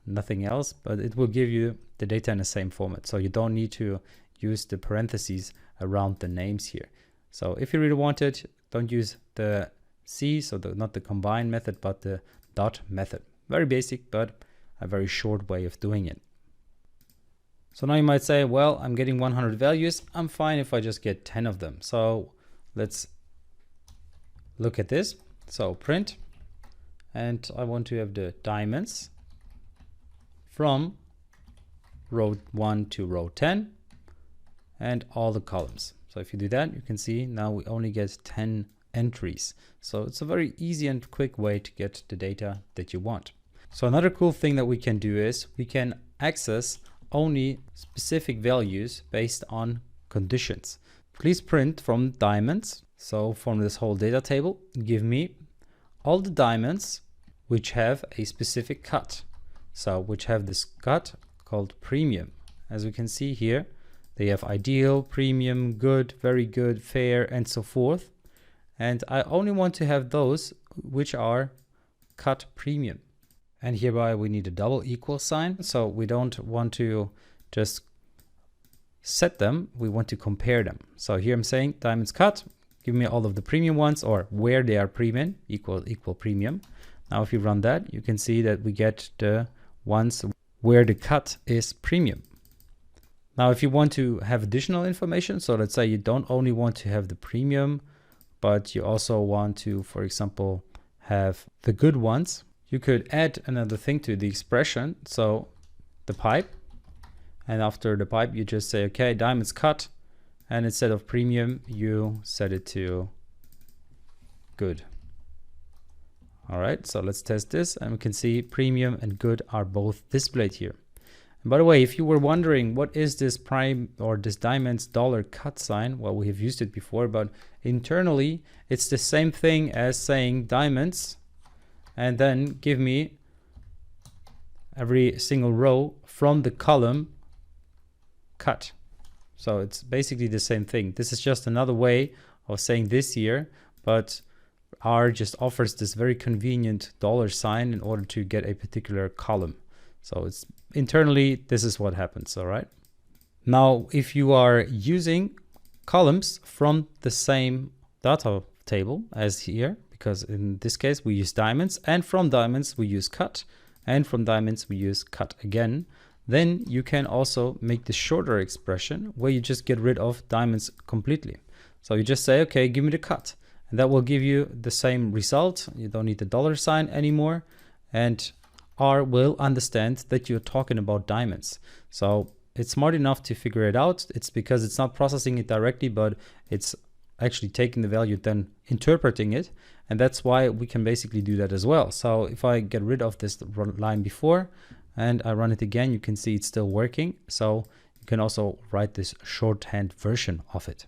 nothing else, but it will give you the data in the same format. So you don't need to use the parentheses around the names here. So if you really want it, don't use the C, so not the combine method, but the dot method. Very basic, but a very short way of doing it. So now you might say, well, I'm getting 100 values. I'm fine if I just get 10 of them. So let's look at this. So print, and I want to have the diamonds from row 1 to row 10 and all the columns. So if you do that, you can see now we only get 10 entries. So it's a very easy and quick way to get the data that you want. So another cool thing that we can do is we can access only specific values based on conditions. Please print from diamonds. So from this whole data table, give me all the diamonds which have a specific cut. So which have this cut called premium. As we can see here, they have ideal, premium, good, very good, fair, and so forth. And I only want to have those which are cut premium. And hereby we need a double equal sign. So we don't want to just set them, we want to compare them. So here I'm saying diamonds cut, give me all of the premium ones, or where they are premium, equal premium. Now if you run that, you can see that we get the ones where the cut is premium. Now if you want to have additional information, so let's say you don't only want to have the premium, but you also want to, for example, have the good ones, you could add another thing to the expression. So the pipe, and after the pipe, you just say, okay, diamonds cut, and instead of premium, you set it to good. All right, so let's test this, and we can see premium and good are both displayed here. And by the way, if you were wondering what is this prime or this diamonds dollar cut sign, well, we have used it before, but internally it's the same thing as saying diamonds and then give me every single row from the column cut. So it's basically the same thing. This is just another way of saying this here, but R just offers this very convenient dollar sign in order to get a particular column. So it's internally, this is what happens. All right. Now, if you are using columns from the same data table as here, because in this case we use diamonds, and from diamonds we use cut, and from diamonds we use cut again, then you can also make the shorter expression where you just get rid of diamonds completely. So you just say, okay, give me the cut, and that will give you the same result. You don't need the dollar sign anymore, and R will understand that you're talking about diamonds. So it's smart enough to figure it out. It's because it's not processing it directly, but it's actually taking the value, then interpreting it. And that's why we can basically do that as well. So if I get rid of this line before and I run it again, you can see it's still working. So you can also write this shorthand version of it.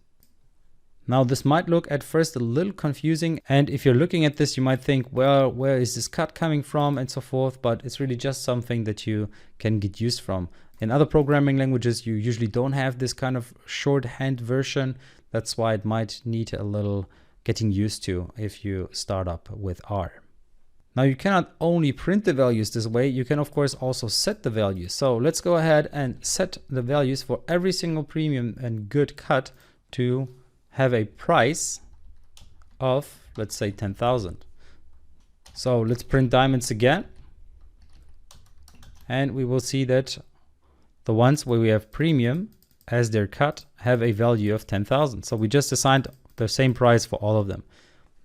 Now this might look at first a little confusing, and if you're looking at this you might think, well, where is this cut coming from and so forth, but it's really just something that you can get used from. In other programming languages you usually don't have this kind of shorthand version. That's why it might need a little getting used to if you start up with R. Now you cannot only print the values this way, you can of course also set the values. So let's go ahead and set the values for every single premium and good cut to have a price of, let's say, 10,000. So let's print diamonds again. And we will see that the ones where we have premium as their cut have a value of 10,000. So we just assigned the same price for all of them.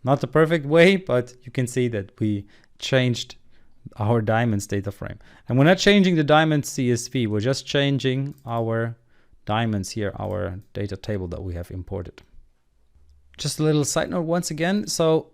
Not the perfect way, but you can see that we changed our diamonds data frame. And we're not changing the diamonds CSV, we're just changing our diamonds here, our data table that we have imported. Just a little side note once again. So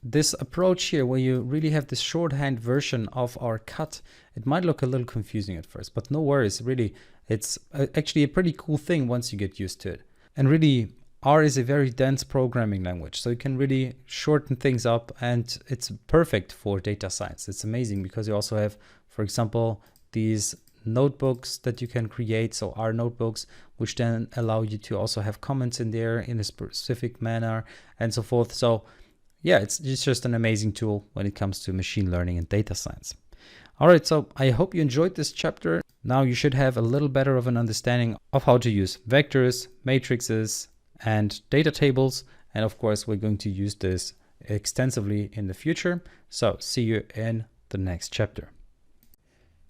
this approach here, where you really have this shorthand version of our cut, it might look a little confusing at first, but no worries, really, it's actually a pretty cool thing once you get used to it. And really, R is a very dense programming language, so you can really shorten things up, and it's perfect for data science. It's amazing because you also have, for example, these notebooks that you can create, so R notebooks, which then allow you to also have comments in there in a specific manner and so forth. So yeah, it's just an amazing tool when it comes to machine learning and data science. All right, so I hope you enjoyed this chapter. Now you should have a little better of an understanding of how to use vectors, matrices, and data tables. And of course, we're going to use this extensively in the future. So see you in the next chapter.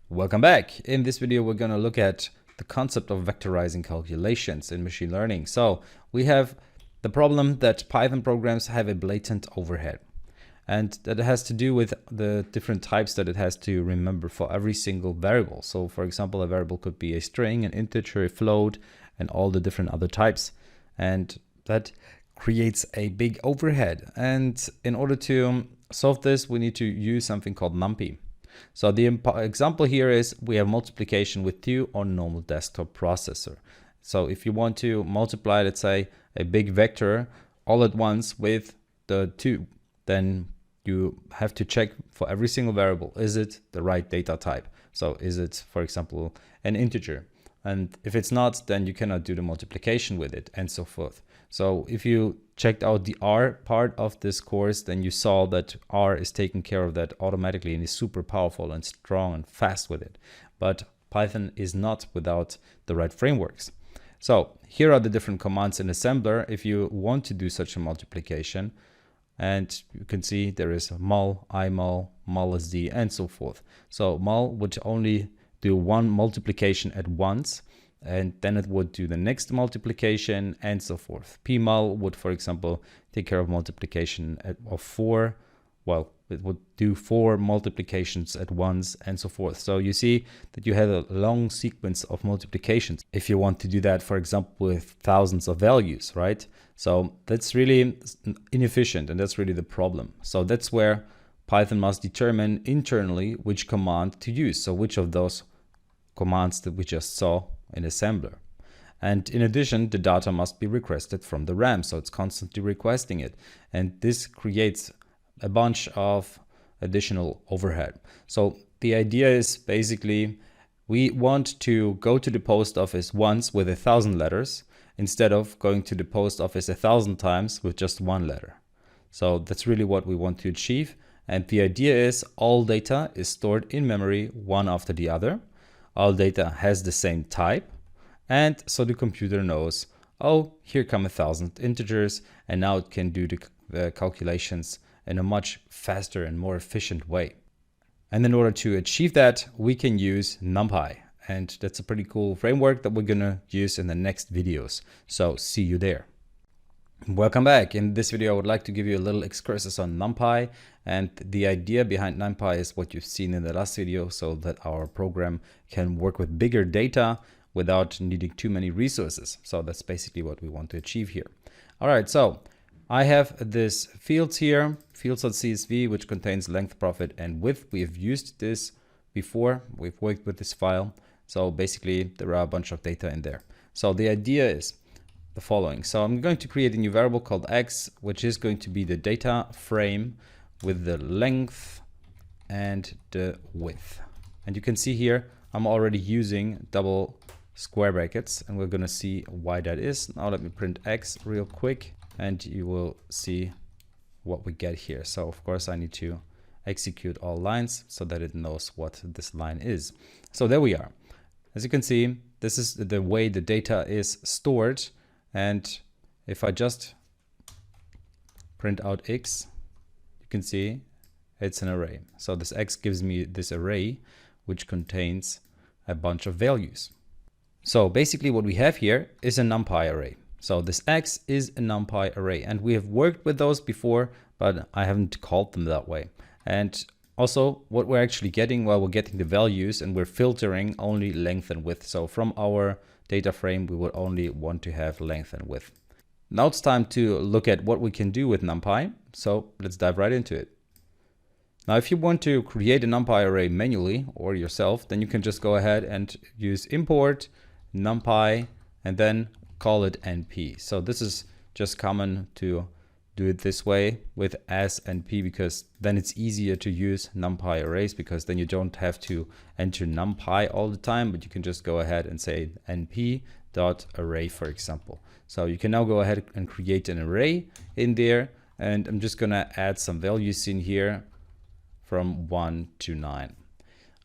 Welcome back. In this video, we're going to look at the concept of vectorizing calculations in machine learning. So we have the problem that Python programs have a blatant overhead. And that has to do with the different types that it has to remember for every single variable. So for example, a variable could be a string, an integer, a float, and all the different other types. And that creates a big overhead. And in order to solve this, we need to use something called Numpy. So the example here is we have multiplication with 2 on normal desktop processor. So if you want to multiply, let's say, a big vector all at once with the 2, then you have to check for every single variable, is it the right data type? So is it, for example, an integer? And if it's not, then you cannot do the multiplication with it, and so forth. So if you checked out the R part of this course, then you saw that R is taking care of that automatically and is super powerful and strong and fast with it. But Python is not without the right frameworks. So here are the different commands in assembler if you want to do such a multiplication. And you can see there is mul, imul, mullsd, and so forth. So mul would only do one multiplication at once, and then it would do the next multiplication and so forth. Pmul would, for example, take care of multiplication of 4. Well, it would do 4 multiplications at once and so forth. So you see that you have a long sequence of multiplications if you want to do that, for example, with thousands of values, right? So that's really inefficient, and that's really the problem. So that's where Python must determine internally which command to use. So which of those commands that we just saw in assembler. And in addition, the data must be requested from the RAM. So it's constantly requesting it. And this creates a bunch of additional overhead. So the idea is basically we want to go to the post office once with 1,000 letters instead of going to the post office 1,000 times with just 1 letter. So that's really what we want to achieve. And the idea is all data is stored in memory one after the other. All data has the same type. And so the computer knows, oh, here come 1,000 integers, and now it can do the calculations in a much faster and more efficient way. And in order to achieve that, we can use NumPy. And that's a pretty cool framework that we're gonna use in the next videos. So see you there. Welcome back. In this video, I would like to give you a little excursus on NumPy. And the idea behind NumPy is what you've seen in the last video, so that our program can work with bigger data without needing too many resources. So that's basically what we want to achieve here. All right, so I have this fields here, fields.csv, which contains length, profit, and width. We have used this before. We've worked with this file. So basically, there are a bunch of data in there. So the idea is the following. So I'm going to create a new variable called x, which is going to be the data frame with the length and the width. And you can see here, I'm already using double square brackets, and we're going to see why that is. Now let me print x real quick, and you will see what we get here. So of course I need to execute all lines so that it knows what this line is. So there we are. As you can see, this is the way the data is stored, and if I just print out x, you can see it's an array. So this x gives me this array which contains a bunch of values. So basically what we have here is a Numpy array. So this x is a Numpy array, and we have worked with those before, but I haven't called them that way. And also what we're actually getting, well, we're getting the values and we're filtering only length and width. So from our data frame, we would only want to have length and width. Now it's time to look at what we can do with Numpy. So let's dive right into it. Now, if you want to create a Numpy array manually or yourself, then you can just go ahead and use import Numpy and then call it NP. So this is just common to do it this way with as NP, because then it's easier to use Numpy arrays, because then you don't have to enter NumPy all the time, but you can just go ahead and say np.array, for example. So you can now go ahead and create an array in there, and I'm just gonna add some values in here from 1 to 9.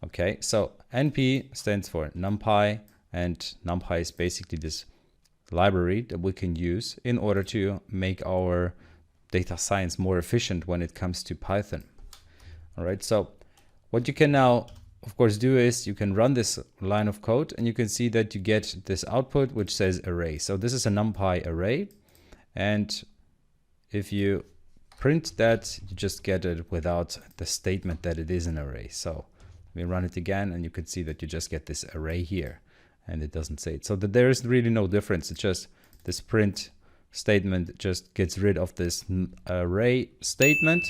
Okay, so NP stands for NumPy, and NumPy is basically this library that we can use in order to make our data science more efficient when it comes to Python. All right, so what you can now, of course, do is you can run this line of code, and you can see that you get this output which says array. So this is a NumPy array, and if you print that, you just get it without the statement that it is an array. So we run it again, and you can see that you just get this array here, and it doesn't say it. So that there is really no difference. It's just this print statement just gets rid of this array statement,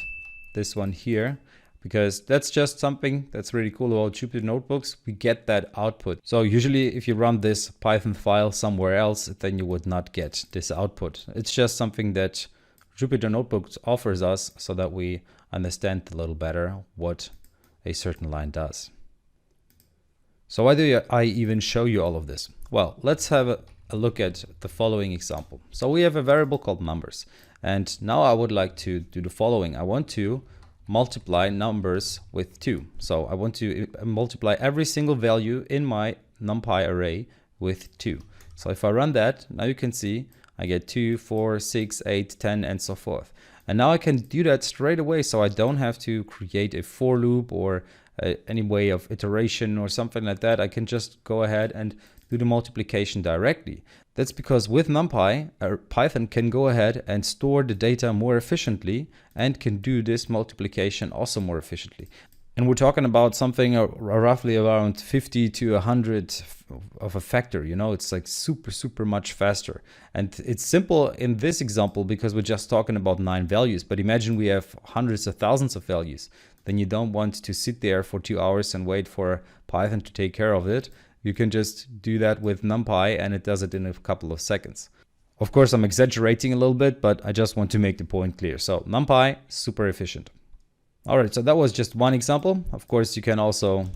this one here, because that's just something that's really cool about Jupyter Notebooks. We get that output. So usually if you run this Python file somewhere else, then you would not get this output. It's just something that Jupyter Notebooks offers us so that we understand a little better what a certain line does. So why do I even show you all of this? Well, let's have a look at the following example. So we have a variable called numbers, and now I would like to do the following. I want to multiply numbers with 2. So I want to multiply every single value in my NumPy array with 2. So if I run that, now you can see I get 2, 4, 6, 8, 10, and so forth. And now I can do that straight away, so I don't have to create a for loop or any way of iteration or something like that. I can just go ahead and do the multiplication directly. That's because with NumPy, Python can go ahead and store the data more efficiently and can do this multiplication also more efficiently. And we're talking about something roughly around 50 to 100 of a factor, you know, it's like super much faster. And it's simple in this example because we're just talking about 9 values. But imagine we have hundreds of thousands of values. Then you don't want to sit there for 2 hours and wait for Python to take care of it. You can just do that with NumPy, and it does it in a couple of seconds. Of course, I'm exaggerating a little bit, but I just want to make the point clear. So NumPy, super efficient. All right, so that was just one example. Of course, you can also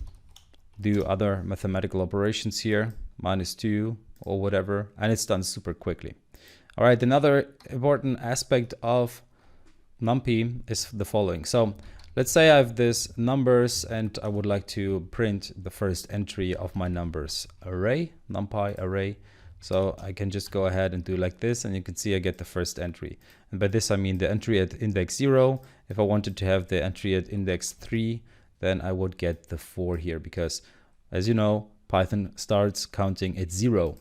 do other mathematical operations here, -2 or whatever, and it's done super quickly. All right, another important aspect of Numpy is the following. So let's say I have this numbers and I would like to print the first entry of my numbers array, NumPy array. So I can just go ahead and do like this, and you can see I get the first entry. And by this I mean the entry at index 0. If I wanted to have the entry at index 3, then I would get the 4 here, because as you know, Python starts counting at 0,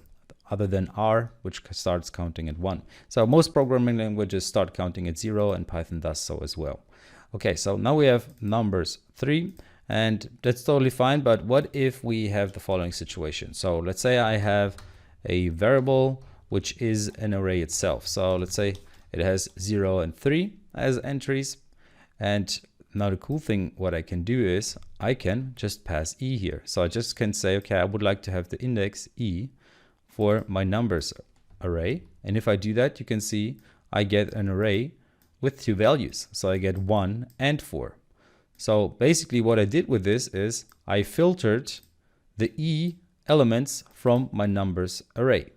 other than R, which starts counting at 1. So most programming languages start counting at 0, and Python does so as well. Okay, so now we have numbers 3, and that's totally fine. But what if we have the following situation? So let's say I have a variable which is an array itself. So let's say it has 0 and 3 as entries. And now the cool thing, what I can do is I can just pass E here. So I just can say, okay, I would like to have the index E for my numbers array. And if I do that, you can see I get an array with 2 values. So I get 1 and 4. So basically what I did with this is I filtered the E elements from my numbers array.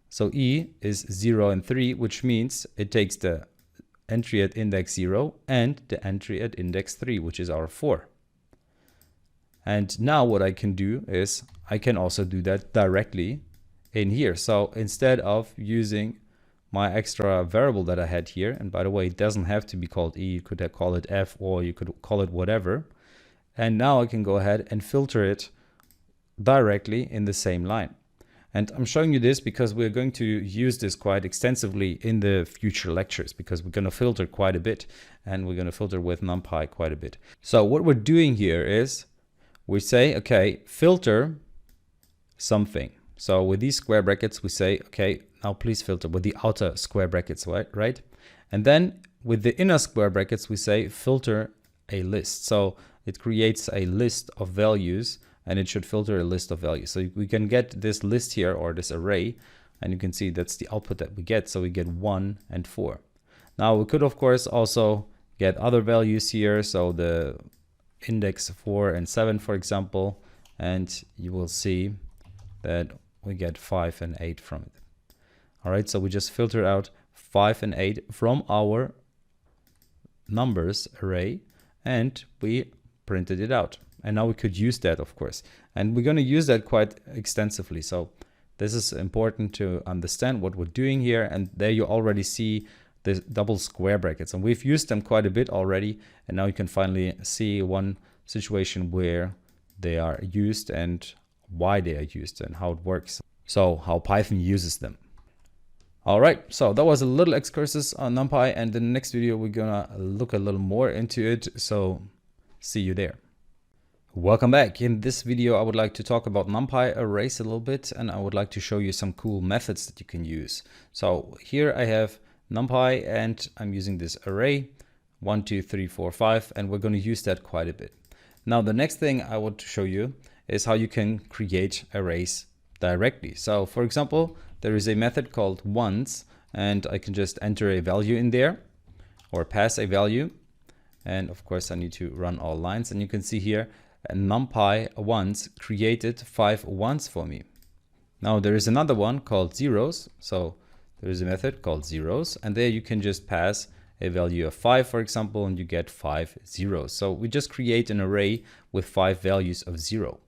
So E is 0 and 3, which means it takes the entry at index 0 and the entry at index 3, which is our 4. And now what I can do is I can also do that directly in here. So instead of using my extra variable that I had here, and by the way, it doesn't have to be called E, you could call it F, or you could call it whatever. And now I can go ahead and filter it directly in the same line. And I'm showing you this because we're going to use this quite extensively in the future lectures, because we're going to filter quite a bit, and we're going to filter with NumPy quite a bit. So what we're doing here is we say, okay, filter something. So with these square brackets, we say, okay, now please filter with the outer square brackets, right? And then with the inner square brackets, we say filter a list. So it creates a list of values, and it should filter a list of values. So we can get this list here, or this array, and you can see that's the output that we get. So we get 1 and 4. Now we could, of course, also get other values here. So the index 4 and 7, for example, and you will see that we get 5 and 8 from it. All right, so we just filtered out 5 and 8 from our numbers array, and we printed it out. And now we could use that, of course. And we're going to use that quite extensively. So this is important to understand what we're doing here. And there you already see the double square brackets. And we've used them quite a bit already. And now you can finally see one situation where they are used and why they are used and how it works. So how Python uses them. All right, so that was a little excursus on NumPy. And in the next video, we're going to look a little more into it. So see you there. Welcome back. In this video, I would like to talk about Numpy Arrays a little bit, and I would like to show you some cool methods that you can use. So here I have NumPy, and I'm using this array 1, 2, 3, 4, 5, and we're going to use that quite a bit. Now, the next thing I want to show you is how you can create arrays directly. So for example, there is a method called ones, and I can just enter a value in there or pass a value. And of course, I need to run all lines, and you can see here NumPy ones created 5 ones for me. Now there is another one called zeros. So there is a method called zeros, and there you can just pass a value of 5, for example, and you get 5 zeros. So we just create an array with 5 values of 0.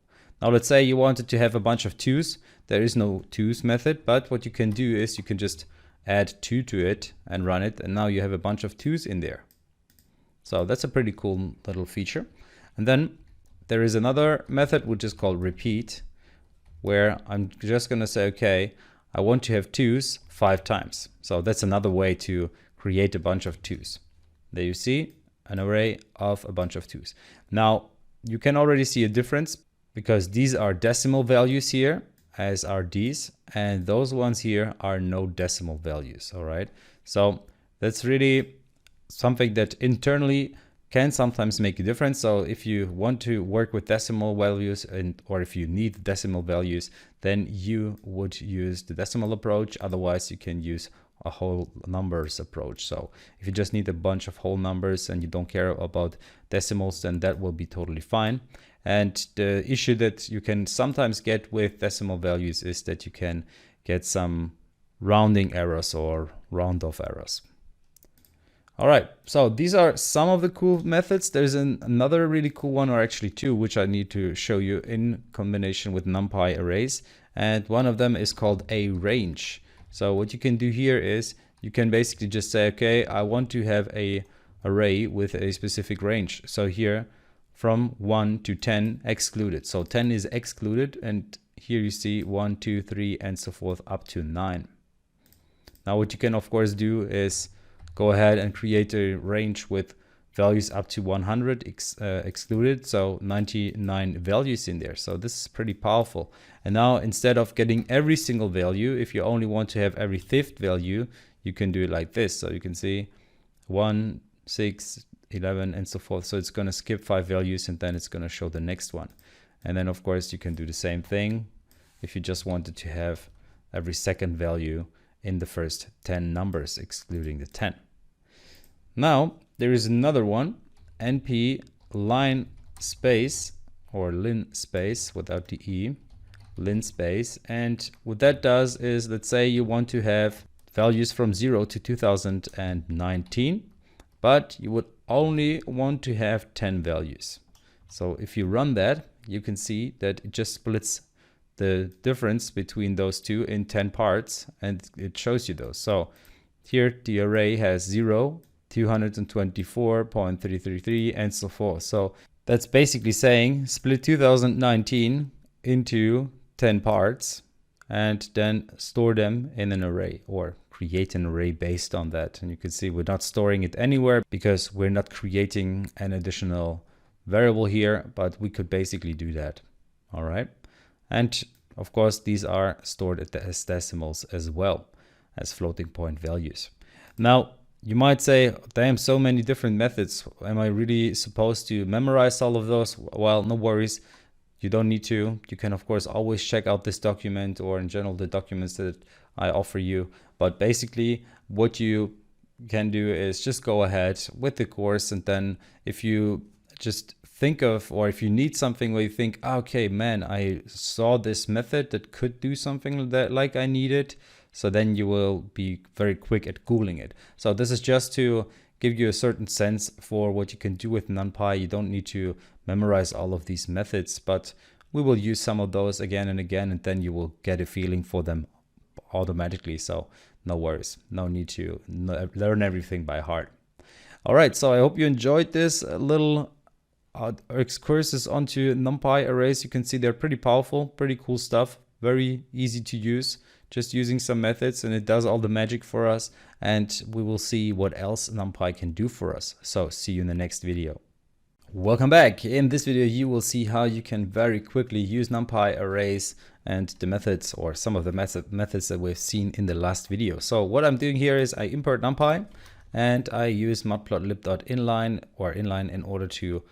Now let's say you wanted to have a bunch of 2's. There is no 2's method, but what you can do is you can just add 2 to it and run it, and now you have a bunch of 2's in there. So that's a pretty cool little feature. And then there is another method which is called repeat, where I'm just going to say, okay, I want to have 2's 5 times. So that's another way to create a bunch of 2's. There you see an array of a bunch of 2's. Now you can already see a difference, because these are decimal values here, as are these, and those ones here are no decimal values. All right. So that's really something that internally can sometimes make a difference. So if you want to work with decimal values, or if you need decimal values, then you would use the decimal approach. Otherwise, you can use a whole numbers approach. So if you just need a bunch of whole numbers and you don't care about decimals, then that will be totally fine. And the issue that you can sometimes get with decimal values is that you can get some rounding errors or round off errors. All right, so these are some of the cool methods. There's another really cool one, or actually two, which I need to show you in combination with NumPy arrays. And one of them is called a range. So what you can do here is you can basically just say, okay, I want to have a array with a specific range. So here from 1 to 10 excluded. So 10 is excluded, and here you see 1, 2, 3, and so forth up to 9. Now what you can of course do is go ahead and create a range with values up to 100 excluded, so 99 values in there. So this is pretty powerful. And now instead of getting every single value, if you only want to have every 5th value, you can do it like this. So you can see 1, 6, 11, and so forth. So it's going to skip 5 values, and then it's going to show the next one. And then of course you can do the same thing if you just wanted to have every 2nd value in the first 10 numbers, excluding the 10. Now there is another one, np line space, or lin space without the e, linspace. And what that does is, let's say you want to have values from 0 to 2019, but you would only want to have 10 values. So if you run that, you can see that it just splits the difference between those two in 10 parts, and it shows you those. So here the array has 0, 224.333, and so forth. So that's basically saying split 2019 into 10 parts and then store them in an array, or create an array based on that. And you can see we're not storing it anywhere because we're not creating an additional variable here, but we could basically do that. All right. And of course, these are stored as decimals as well as floating point values. Now, you might say, damn, so many different methods. Am I really supposed to memorize all of those? Well, no worries. You don't need to. You can, of course, always check out this document, or in general, the documents that I offer you. But basically, what you can do is just go ahead with the course. And then if you just think of, or if you need something where you think, okay, man, I saw this method that could do something that like I needed. So then you will be very quick at Googling it. So this is just to give you a certain sense for what you can do with NumPy. You don't need to memorize all of these methods, but we will use some of those again and again, and then you will get a feeling for them automatically. So no worries, no need to learn everything by heart. All right, so I hope you enjoyed this little excursus onto NumPy arrays. You can see they're pretty powerful, pretty cool stuff, very easy to use, just using some methods, and it does all the magic for us. And we will see what else NumPy can do for us. So see you in the next video. Welcome back. In this video, you will see how you can very quickly use NumPy arrays and the methods, or some of the methods that we've seen in the last video. So what I'm doing here is I import NumPy and I use matplotlib.inline or inline in order to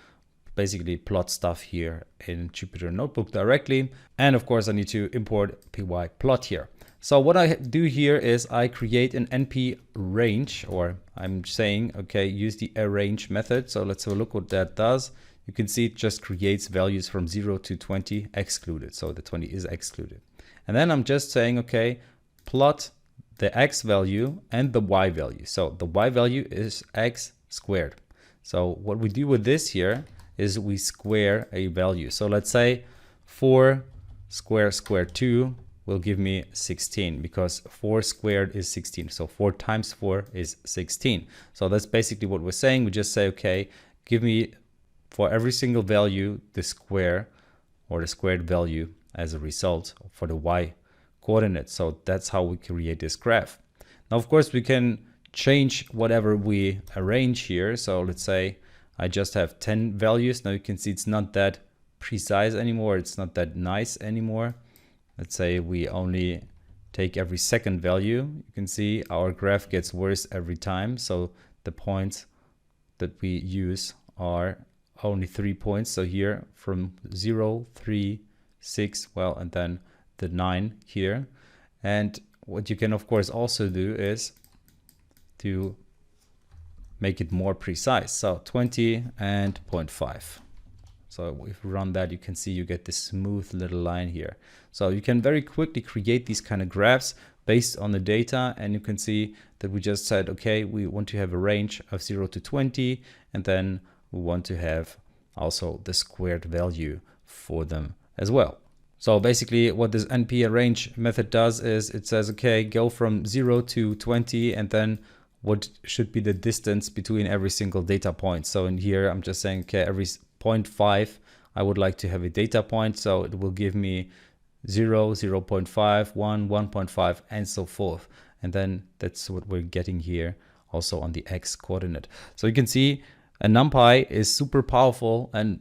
basically plot stuff here in Jupyter Notebook directly. And of course I need to import pyplot here. So what I do here is I create an NP range, or I'm saying, okay, use the arrange method. So let's have a look what that does. You can see it just creates values from 0 to 20 excluded. So the 20 is excluded. And then I'm just saying, okay, plot the X value and the Y value. So the Y value is X squared. So what we do with this here is we square a value. So let's say 4 squared 2 will give me 16, because 4 squared is 16. So 4 times 4 is 16. So that's basically what we're saying. We just say, okay, give me for every single value the square or the squared value as a result for the Y coordinate. So that's how we create this graph. Now, of course, we can change whatever we arrange here. So let's say I just have 10 values. Now you can see it's not that precise anymore. It's not that nice anymore. Let's say we only take every second value. You can see our graph gets worse every time. So the points that we use are only 3 points. So here from 0, 3, 6, well, and then the 9 here. And what you can of course also do is to make it more precise. So 20 and 0.5. So if we run that, you can see you get this smooth little line here. So you can very quickly create these kind of graphs based on the data. And you can see that we just said, okay, we want to have a range of 0 to 20. And then we want to have also the squared value for them as well. So basically what this NP arrange method does is it says, okay, go from 0 to 20, and then what should be the distance between every single data point. So in here, I'm just saying, okay, every 0.5, I would like to have a data point. So it will give me 0, 0.5, 1, 1.5, and so forth. And then that's what we're getting here also on the X coordinate. So you can see a NumPy is super powerful, and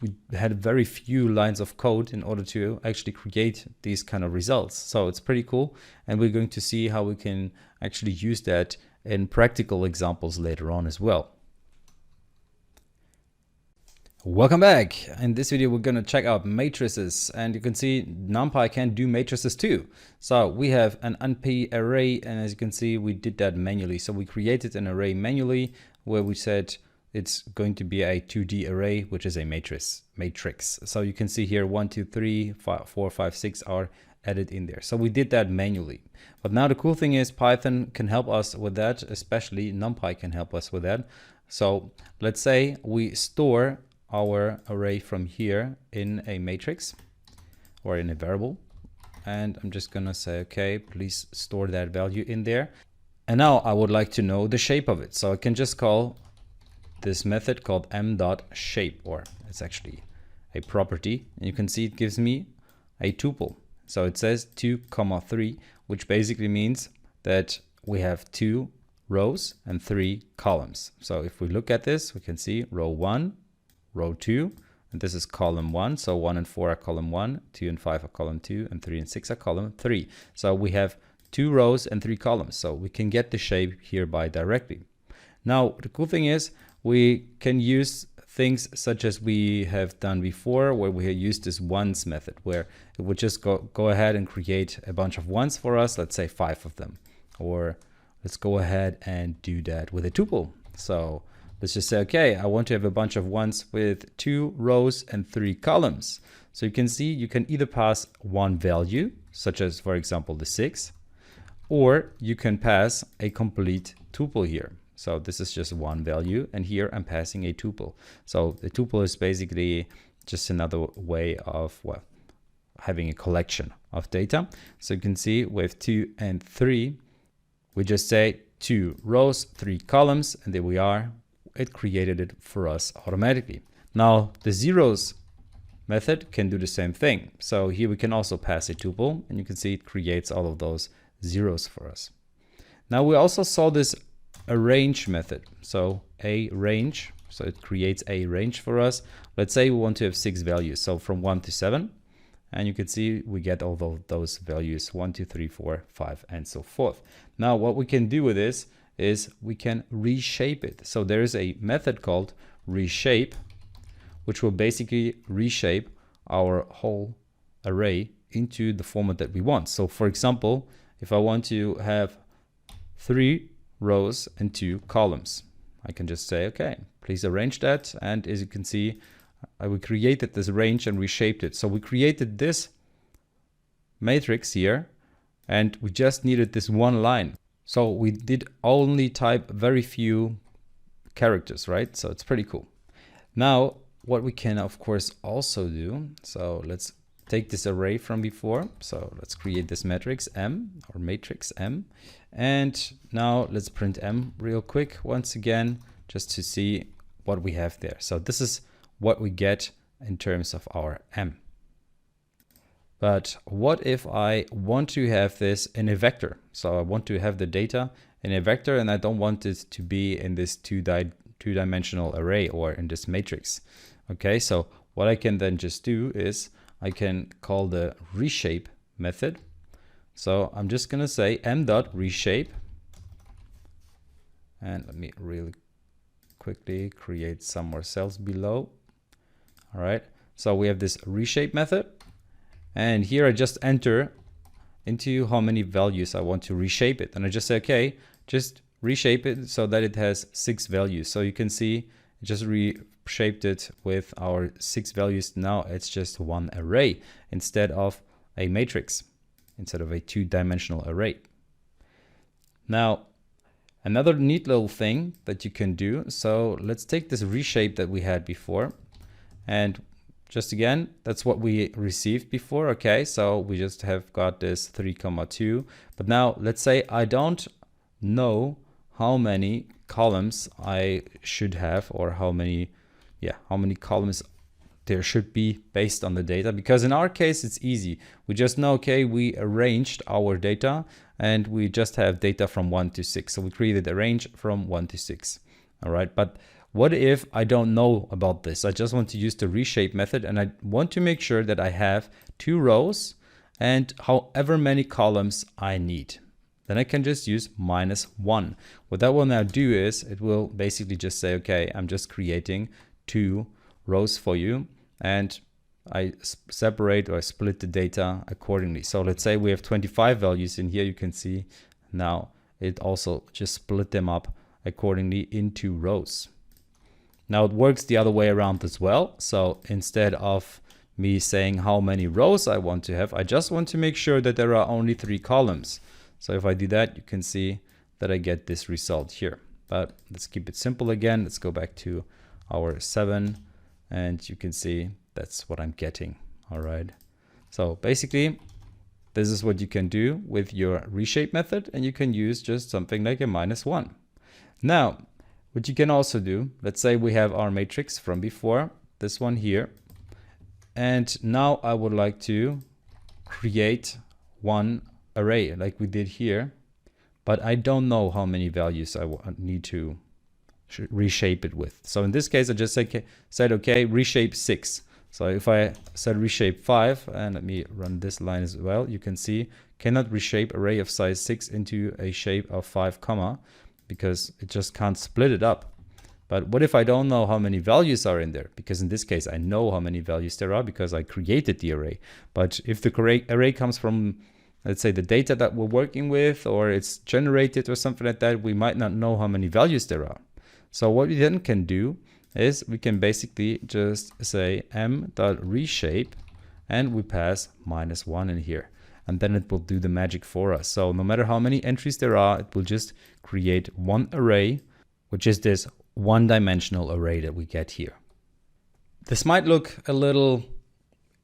we had very few lines of code in order to actually create these kind of results. So it's pretty cool. And we're going to see how we can actually use that in practical examples later on as well. Welcome back. In this video, we're going to check out matrices, and you can see NumPy can do matrices too. So we have an NP array, and as you can see, we did that manually. So we created an array manually where we said it's going to be a 2D array, which is a matrix. So you can see here 1, 2, 3, 4, 5, 6 are added in there. So we did that manually. But now the cool thing is Python can help us with that, especially NumPy can help us with that. So let's say we store our array from here in a matrix or in a variable. And I'm just gonna say, okay, please store that value in there. And now I would like to know the shape of it. So I can just call this method called m.shape, or it's actually a property. And you can see it gives me a tuple. So it says 2, 3, which basically means that we have 2 rows and 3 columns. So if we look at this, we can see row 1, row 2, and this is column 1. So 1 and 4 are column 1, 2 and 5 are column 2, and 3 and 6 are column 3. So we have 2 rows and 3 columns. So we can get the shape hereby directly. Now, the cool thing is we can use things such as we have done before, where we used this ones method, where it would just go ahead and create a bunch of ones for us, let's say 5 of them. Or let's go ahead and do that with a tuple. So let's just say, okay, I want to have a bunch of ones with 2 rows and 3 columns. So you can see you can either pass one value, such as, for example, the 6, or you can pass a complete tuple here. So this is just one value, and here I'm passing a tuple. So the tuple is basically just another way of, well, having a collection of data. So you can see with 2 and 3, we just say 2 rows, 3 columns, and there we are. It created it for us automatically. Now the zeros method can do the same thing. So here we can also pass a tuple, and you can see it creates all of those zeros for us. Now we also saw this arrange method. So a range, so it creates a range for us. Let's say we want to have 6 values, so from 1 to 7, and you can see we get all of those values 1, 2, 3, 4, 5, and so forth. Now what we can do with this is we can reshape it. So there is a method called reshape, which will basically reshape our whole array into the format that we want. So for example, if I want to have 3 rows and 2 columns, I can just say, okay, please arrange that. And as you can see, we created this range and reshaped it. So we created this matrix here, and we just needed this one line. So we did only type very few characters, right? So it's pretty cool. Now, what we can, of course, also do, so let's take this array from before. So let's create this matrix M, or matrix M. And now let's print M real quick once again, just to see what we have there. So this is what we get in terms of our M. But what if I want to have this in a vector? So I want to have the data in a vector, and I don't want it to be in this two-dimensional array or in this matrix. Okay, so what I can then just do is I can call the reshape method. So I'm just gonna say m.reshape, and let me really quickly create some more cells below. All right, so we have this reshape method, and here I just enter into how many values I want to reshape it, and I just say, okay, just reshape it so that it has 6 values. So you can see it just reshaped it with our 6 values. Now it's just one array instead of a matrix, instead of a two-dimensional array. Now, another neat little thing that you can do, so let's take this reshape that we had before, and just again, that's what we received before. Okay, so we just have got this 3,2, but now let's say I don't know how many columns I should have, or how many columns there should be based on the data, because in our case it's easy. We just know, okay, we arranged our data and we just have data from 1 to 6. So we created a range from 1 to 6. All right, but what if I don't know about this? I just want to use the reshape method, and I want to make sure that I have 2 rows and however many columns I need. Then I can just use -1. What that will now do is it will basically just say, okay, I'm just creating 2 rows for you, and I separate or split the data accordingly. So let's say we have 25 values in here. You can see now it also just split them up accordingly in 2 rows. Now it works the other way around as well. So instead of me saying how many rows I want to have, I just want to make sure that there are only 3 columns. So if I do that, you can see that I get this result here. But let's keep it simple again. Let's go back to our 7 and you can see that's what I'm getting. All right. So basically, this is what you can do with your reshape method, and you can use just something like a -1. Now, what you can also do, let's say we have our matrix from before, this one here, and now I would like to create one array like we did here, but I don't know how many values I need to reshape it with. So in this case, I just said, okay, reshape 6. So if I said reshape 5, and let me run this line as well, you can see cannot reshape array of size 6 into a shape of 5 comma, because it just can't split it up. But what if I don't know how many values are in there? Because in this case, I know how many values there are because I created the array. But if the array comes from, let's say, the data that we're working with, or it's generated or something like that, we might not know how many values there are. So what we then can do is we can basically just say m.reshape, and we pass -1 in here. And then it will do the magic for us. So no matter how many entries there are, it will just create one array, which is this one-dimensional array that we get here. This might look a little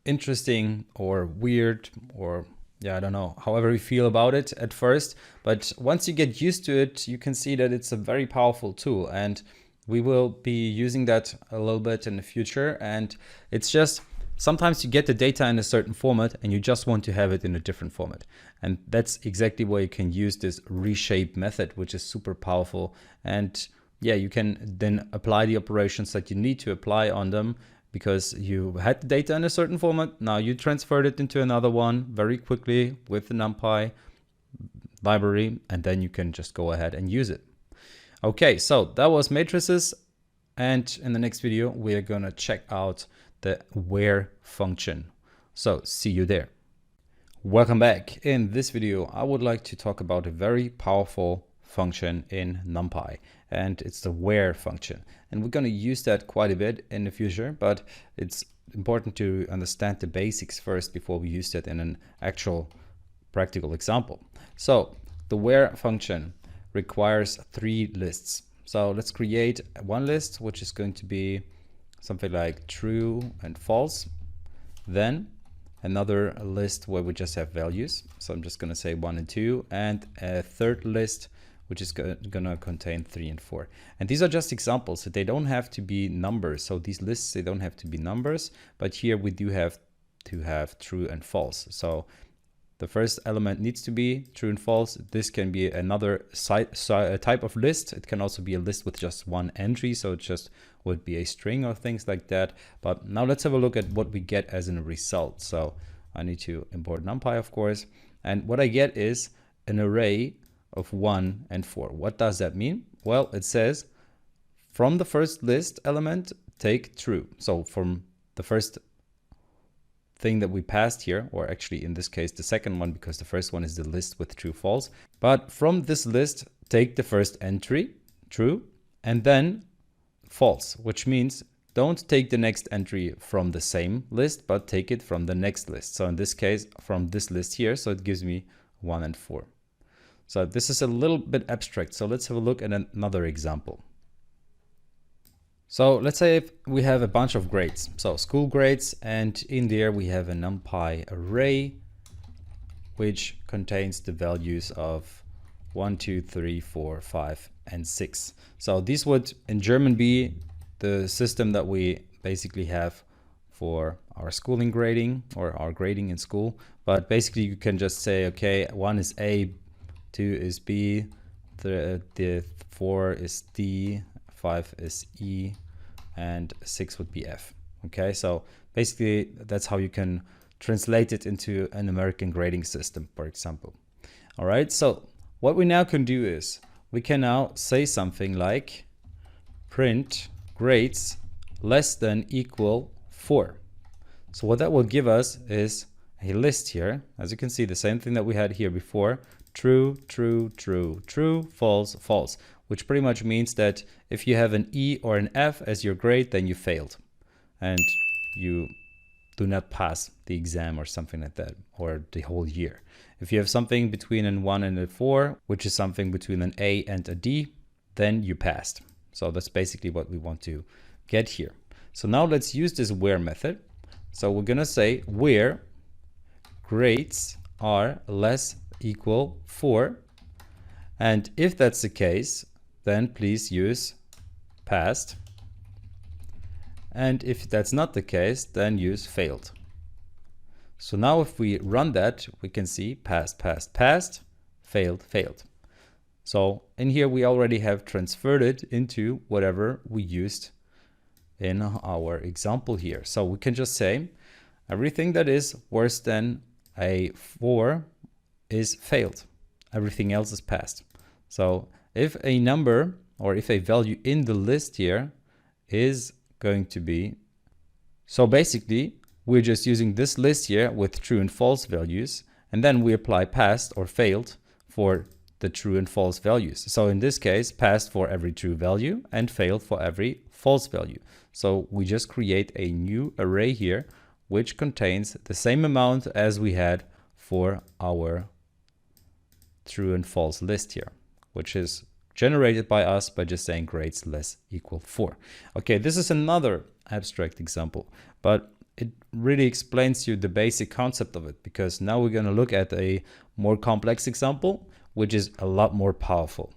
interesting or weird, or yeah, I don't know, however you feel about it at first, but once you get used to it, you can see that it's a very powerful tool, and we will be using that a little bit in the future. And it's just, sometimes you get the data in a certain format and you just want to have it in a different format. And that's exactly where you can use this reshape method, which is super powerful. And yeah, you can then apply the operations that you need to apply on them, because you had the data in a certain format. Now you transferred it into another one very quickly with the NumPy library, and then you can just go ahead and use it. Okay, so that was matrices. And in the next video, we are gonna check out the where function. So see you there. Welcome back. In this video, I would like to talk about a very powerful function in NumPy, and it's the where function. And we're going to use that quite a bit in the future, but it's important to understand the basics first before we use that in an actual practical example. So the where function requires 3 lists. So let's create one list, which is going to be something like true and false. Then another list where we just have values. So I'm just going to say 1 and 2, and a third list which is going to contain 3 and 4. And these are just examples, so they don't have to be numbers. So these lists, they don't have to be numbers, but here we do have to have true and false. So the first element needs to be true and false. This can be another type of list. It can also be a list with just one entry, so it just would be a string or things like that. But now let's have a look at what we get as a result. So I need to import NumPy, of course. And what I get is an array of 1 and 4. What does that mean? Well, it says from the first list element, take true. So from the first thing that we passed here, or actually in this case, the second one, because the first one is the list with true, false. But from this list, take the first entry, true, and then false, which means don't take the next entry from the same list, but take it from the next list. So in this case, from this list here, so it gives me 1 and 4. So this is a little bit abstract. So let's have a look at another example. So let's say if we have a bunch of grades, so school grades, and in there we have a NumPy array, which contains the values of 1, 2, 3, 4, 5, and 6. So these would in German be the system that we basically have for our schooling grading, or our grading in school. But basically you can just say, okay, 1 is A, 2 is B, the 4 is D, 5 is E, and 6 would be F. Okay, so basically that's how you can translate it into an American grading system, for example. All right, so what we now can do is we can now say something like print grades less than equal 4. So what that will give us is a list here. As you can see, the same thing that we had here before. True, true, true, true, false, false, which pretty much means that if you have an E or an F as your grade, then you failed and you do not pass the exam or something like that, or the whole year. If you have something between a 1 and a 4, which is something between an A and a D, then you passed. So that's basically what we want to get here. So now let's use this where method. So we're gonna say where grades are less equal 4. And if that's the case, then please use passed. And if that's not the case, then use failed. So now if we run that, we can see passed, passed, passed, failed, failed. So in here, we already have transferred it into whatever we used in our example here. So we can just say everything that is worse than a 4 is failed. Everything else is passed. So if a number or if a value in the list here is going to be, so basically we're just using this list here with true and false values, and then we apply passed or failed for the true and false values. So in this case, passed for every true value and failed for every false value. So we just create a new array here, which contains the same amount as we had for our true and false list here, which is generated by us by just saying grades less equal 4. Okay, this is another abstract example, but it really explains you the basic concept of it, because now we're going to look at a more complex example, which is a lot more powerful.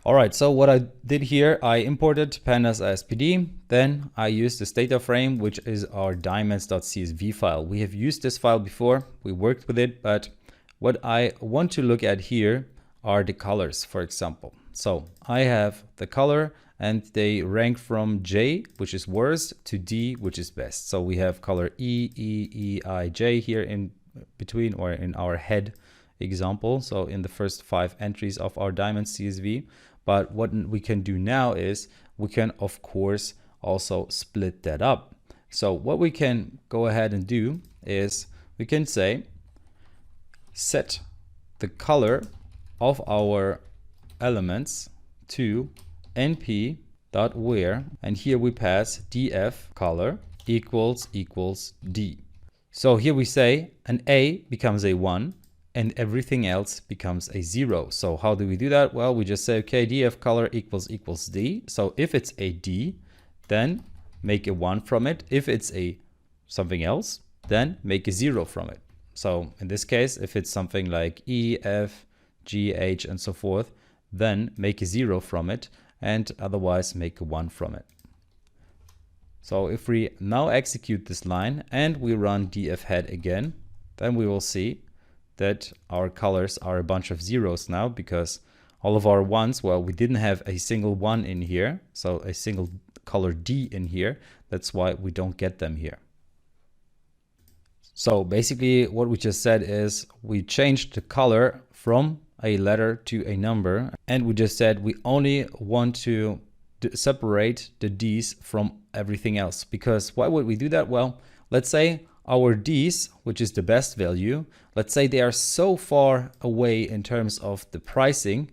All right, so what I did here, I imported pandas ASPD, then I used this data frame, which is our diamonds.csv file. We have used this file before, we worked with it, but what I want to look at here are the colors, for example. So I have the color and they rank from J, which is worst, to D, which is best. So we have color E, E, E, I, J here in between, or in our head example. So in the first 5 entries of our diamonds CSV. But what we can do now is we can, of course, also split that up. So what we can go ahead and do is we can say set the color of our elements to np.where, and here we pass df color equals D. So here we say an A becomes a 1 and everything else becomes a 0. So how do we do that? Well, we just say, okay, df color equals D. So if it's a D, then make a 1 from it. If it's a something else, then make a 0 from it. So in this case, if it's something like E, F, G, H, and so forth, then make a 0 from it, and otherwise make a 1 from it. So if we now execute this line and we run df head again, then we will see that our colors are a bunch of zeros now, because all of our ones, well, we didn't have a single 1 in here, so a single color D in here. That's why we don't get them here. So basically what we just said is we changed the color from a letter to a number, and we just said we only want to separate the D's from everything else. Because why would we do that? Well, let's say our D's, which is the best value, let's say they are so far away in terms of the pricing,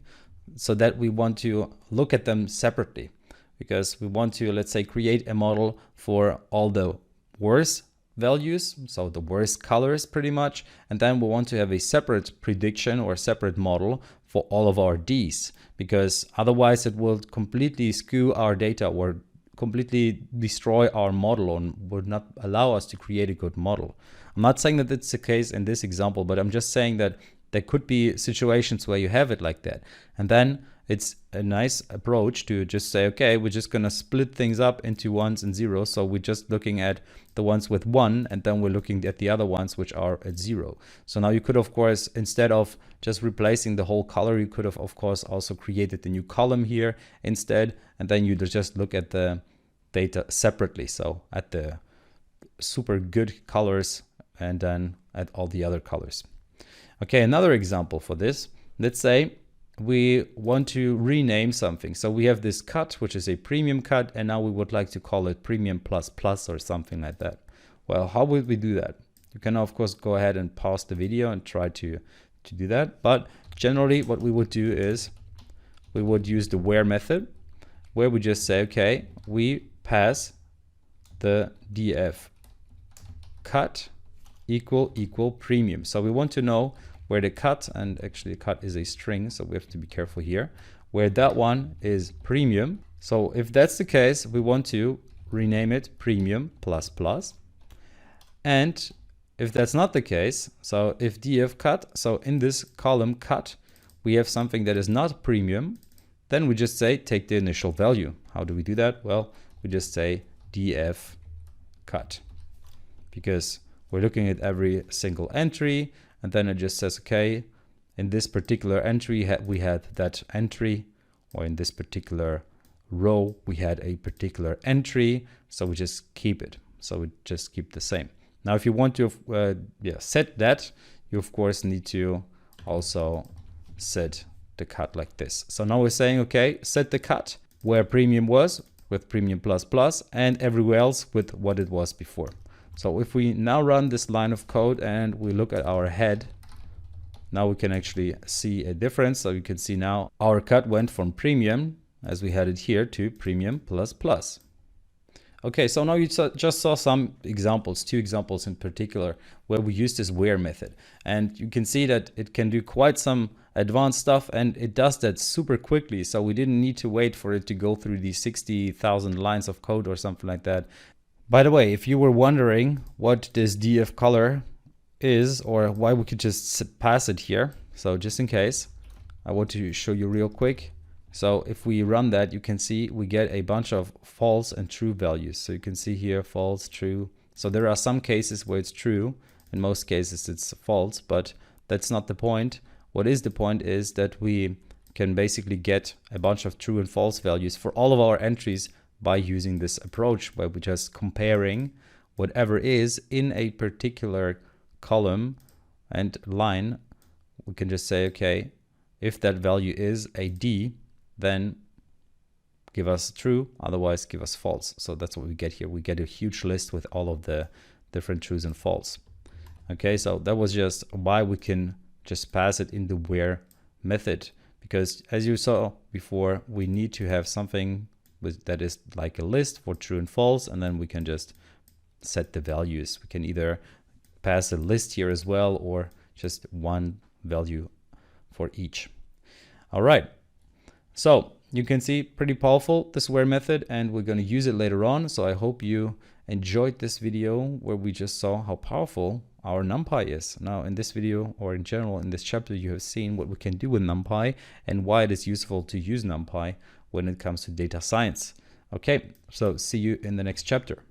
so that we want to look at them separately, because we want to, let's say, create a model for all the worst values, so the worst colors pretty much, and then we want to have a separate prediction or separate model for all of our D's, because otherwise it will completely skew our data or completely destroy our model and would not allow us to create a good model. I'm not saying that it's the case in this example, but I'm just saying that there could be situations where you have it like that, and then it's a nice approach to just say, okay, we're just going to split things up into ones and zeros. So we're just looking at the ones with 1, and then we're looking at the other ones which are at 0. So now you could, of course, instead of just replacing the whole color, you could have, of course, also created the new column here instead. And then you just look at the data separately. So at the super good colors and then at all the other colors. Okay, another example for this. Let's say we want to rename something. So we have this cut, which is a premium cut, and now we would like to call it premium plus plus or something like that. Well, how would we do that? You can, of course, go ahead and pause the video and try to do that. But generally what we would do is we would use the where method, where we just say, okay, we pass the df cut equal premium. So we want to know where the cut, and actually the cut is a string, so we have to be careful here, where that one is premium. So if that's the case, we want to rename it premium plus plus. And if that's not the case, so if df cut, so in this column cut, we have something that is not premium, then we just say take the initial value. How do we do that? Well, we just say df cut, because we're looking at every single entry, and then it just says, okay, in this particular entry we had that entry, or in this particular row we had a particular entry, so we just keep it. So we just keep the same. Now, if you want to set that, you of course need to also set the cut like this. So now we're saying, okay, set the cut where premium was with premium plus plus, and everywhere else with what it was before. So if we now run this line of code and we look at our head, now we can actually see a difference. So you can see now our cut went from premium, as we had it here, to premium plus plus. Okay, so now you just saw some examples, 2 examples in particular, where we use this where method. And you can see that it can do quite some advanced stuff, and it does that super quickly. So we didn't need to wait for it to go through these 60,000 lines of code or something like that. By the way, if you were wondering what this df color is, or why we could just pass it here, so just in case, I want to show you real quick. So if we run that, you can see we get a bunch of false and true values. So you can see here false, true. So there are some cases where it's true. In most cases it's false, but that's not the point. What is the point is that we can basically get a bunch of true and false values for all of our entries by using this approach, where we're just comparing whatever is in a particular column and line. We can just say, okay, if that value is a D, then give us true, otherwise give us false. So that's what we get here. We get a huge list with all of the different trues and false. Okay, so that was just why we can just pass it in the where method, because as you saw before, we need to have something that is like a list for true and false, and then we can just set the values. We can either pass a list here as well, or just one value for each. All right. So you can see pretty powerful, this where method, and we're going to use it later on. So I hope you enjoyed this video where we just saw how powerful our NumPy is. Now in this video, or in general in this chapter, you have seen what we can do with NumPy and why it is useful to use NumPy when it comes to data science. Okay, so see you in the next chapter.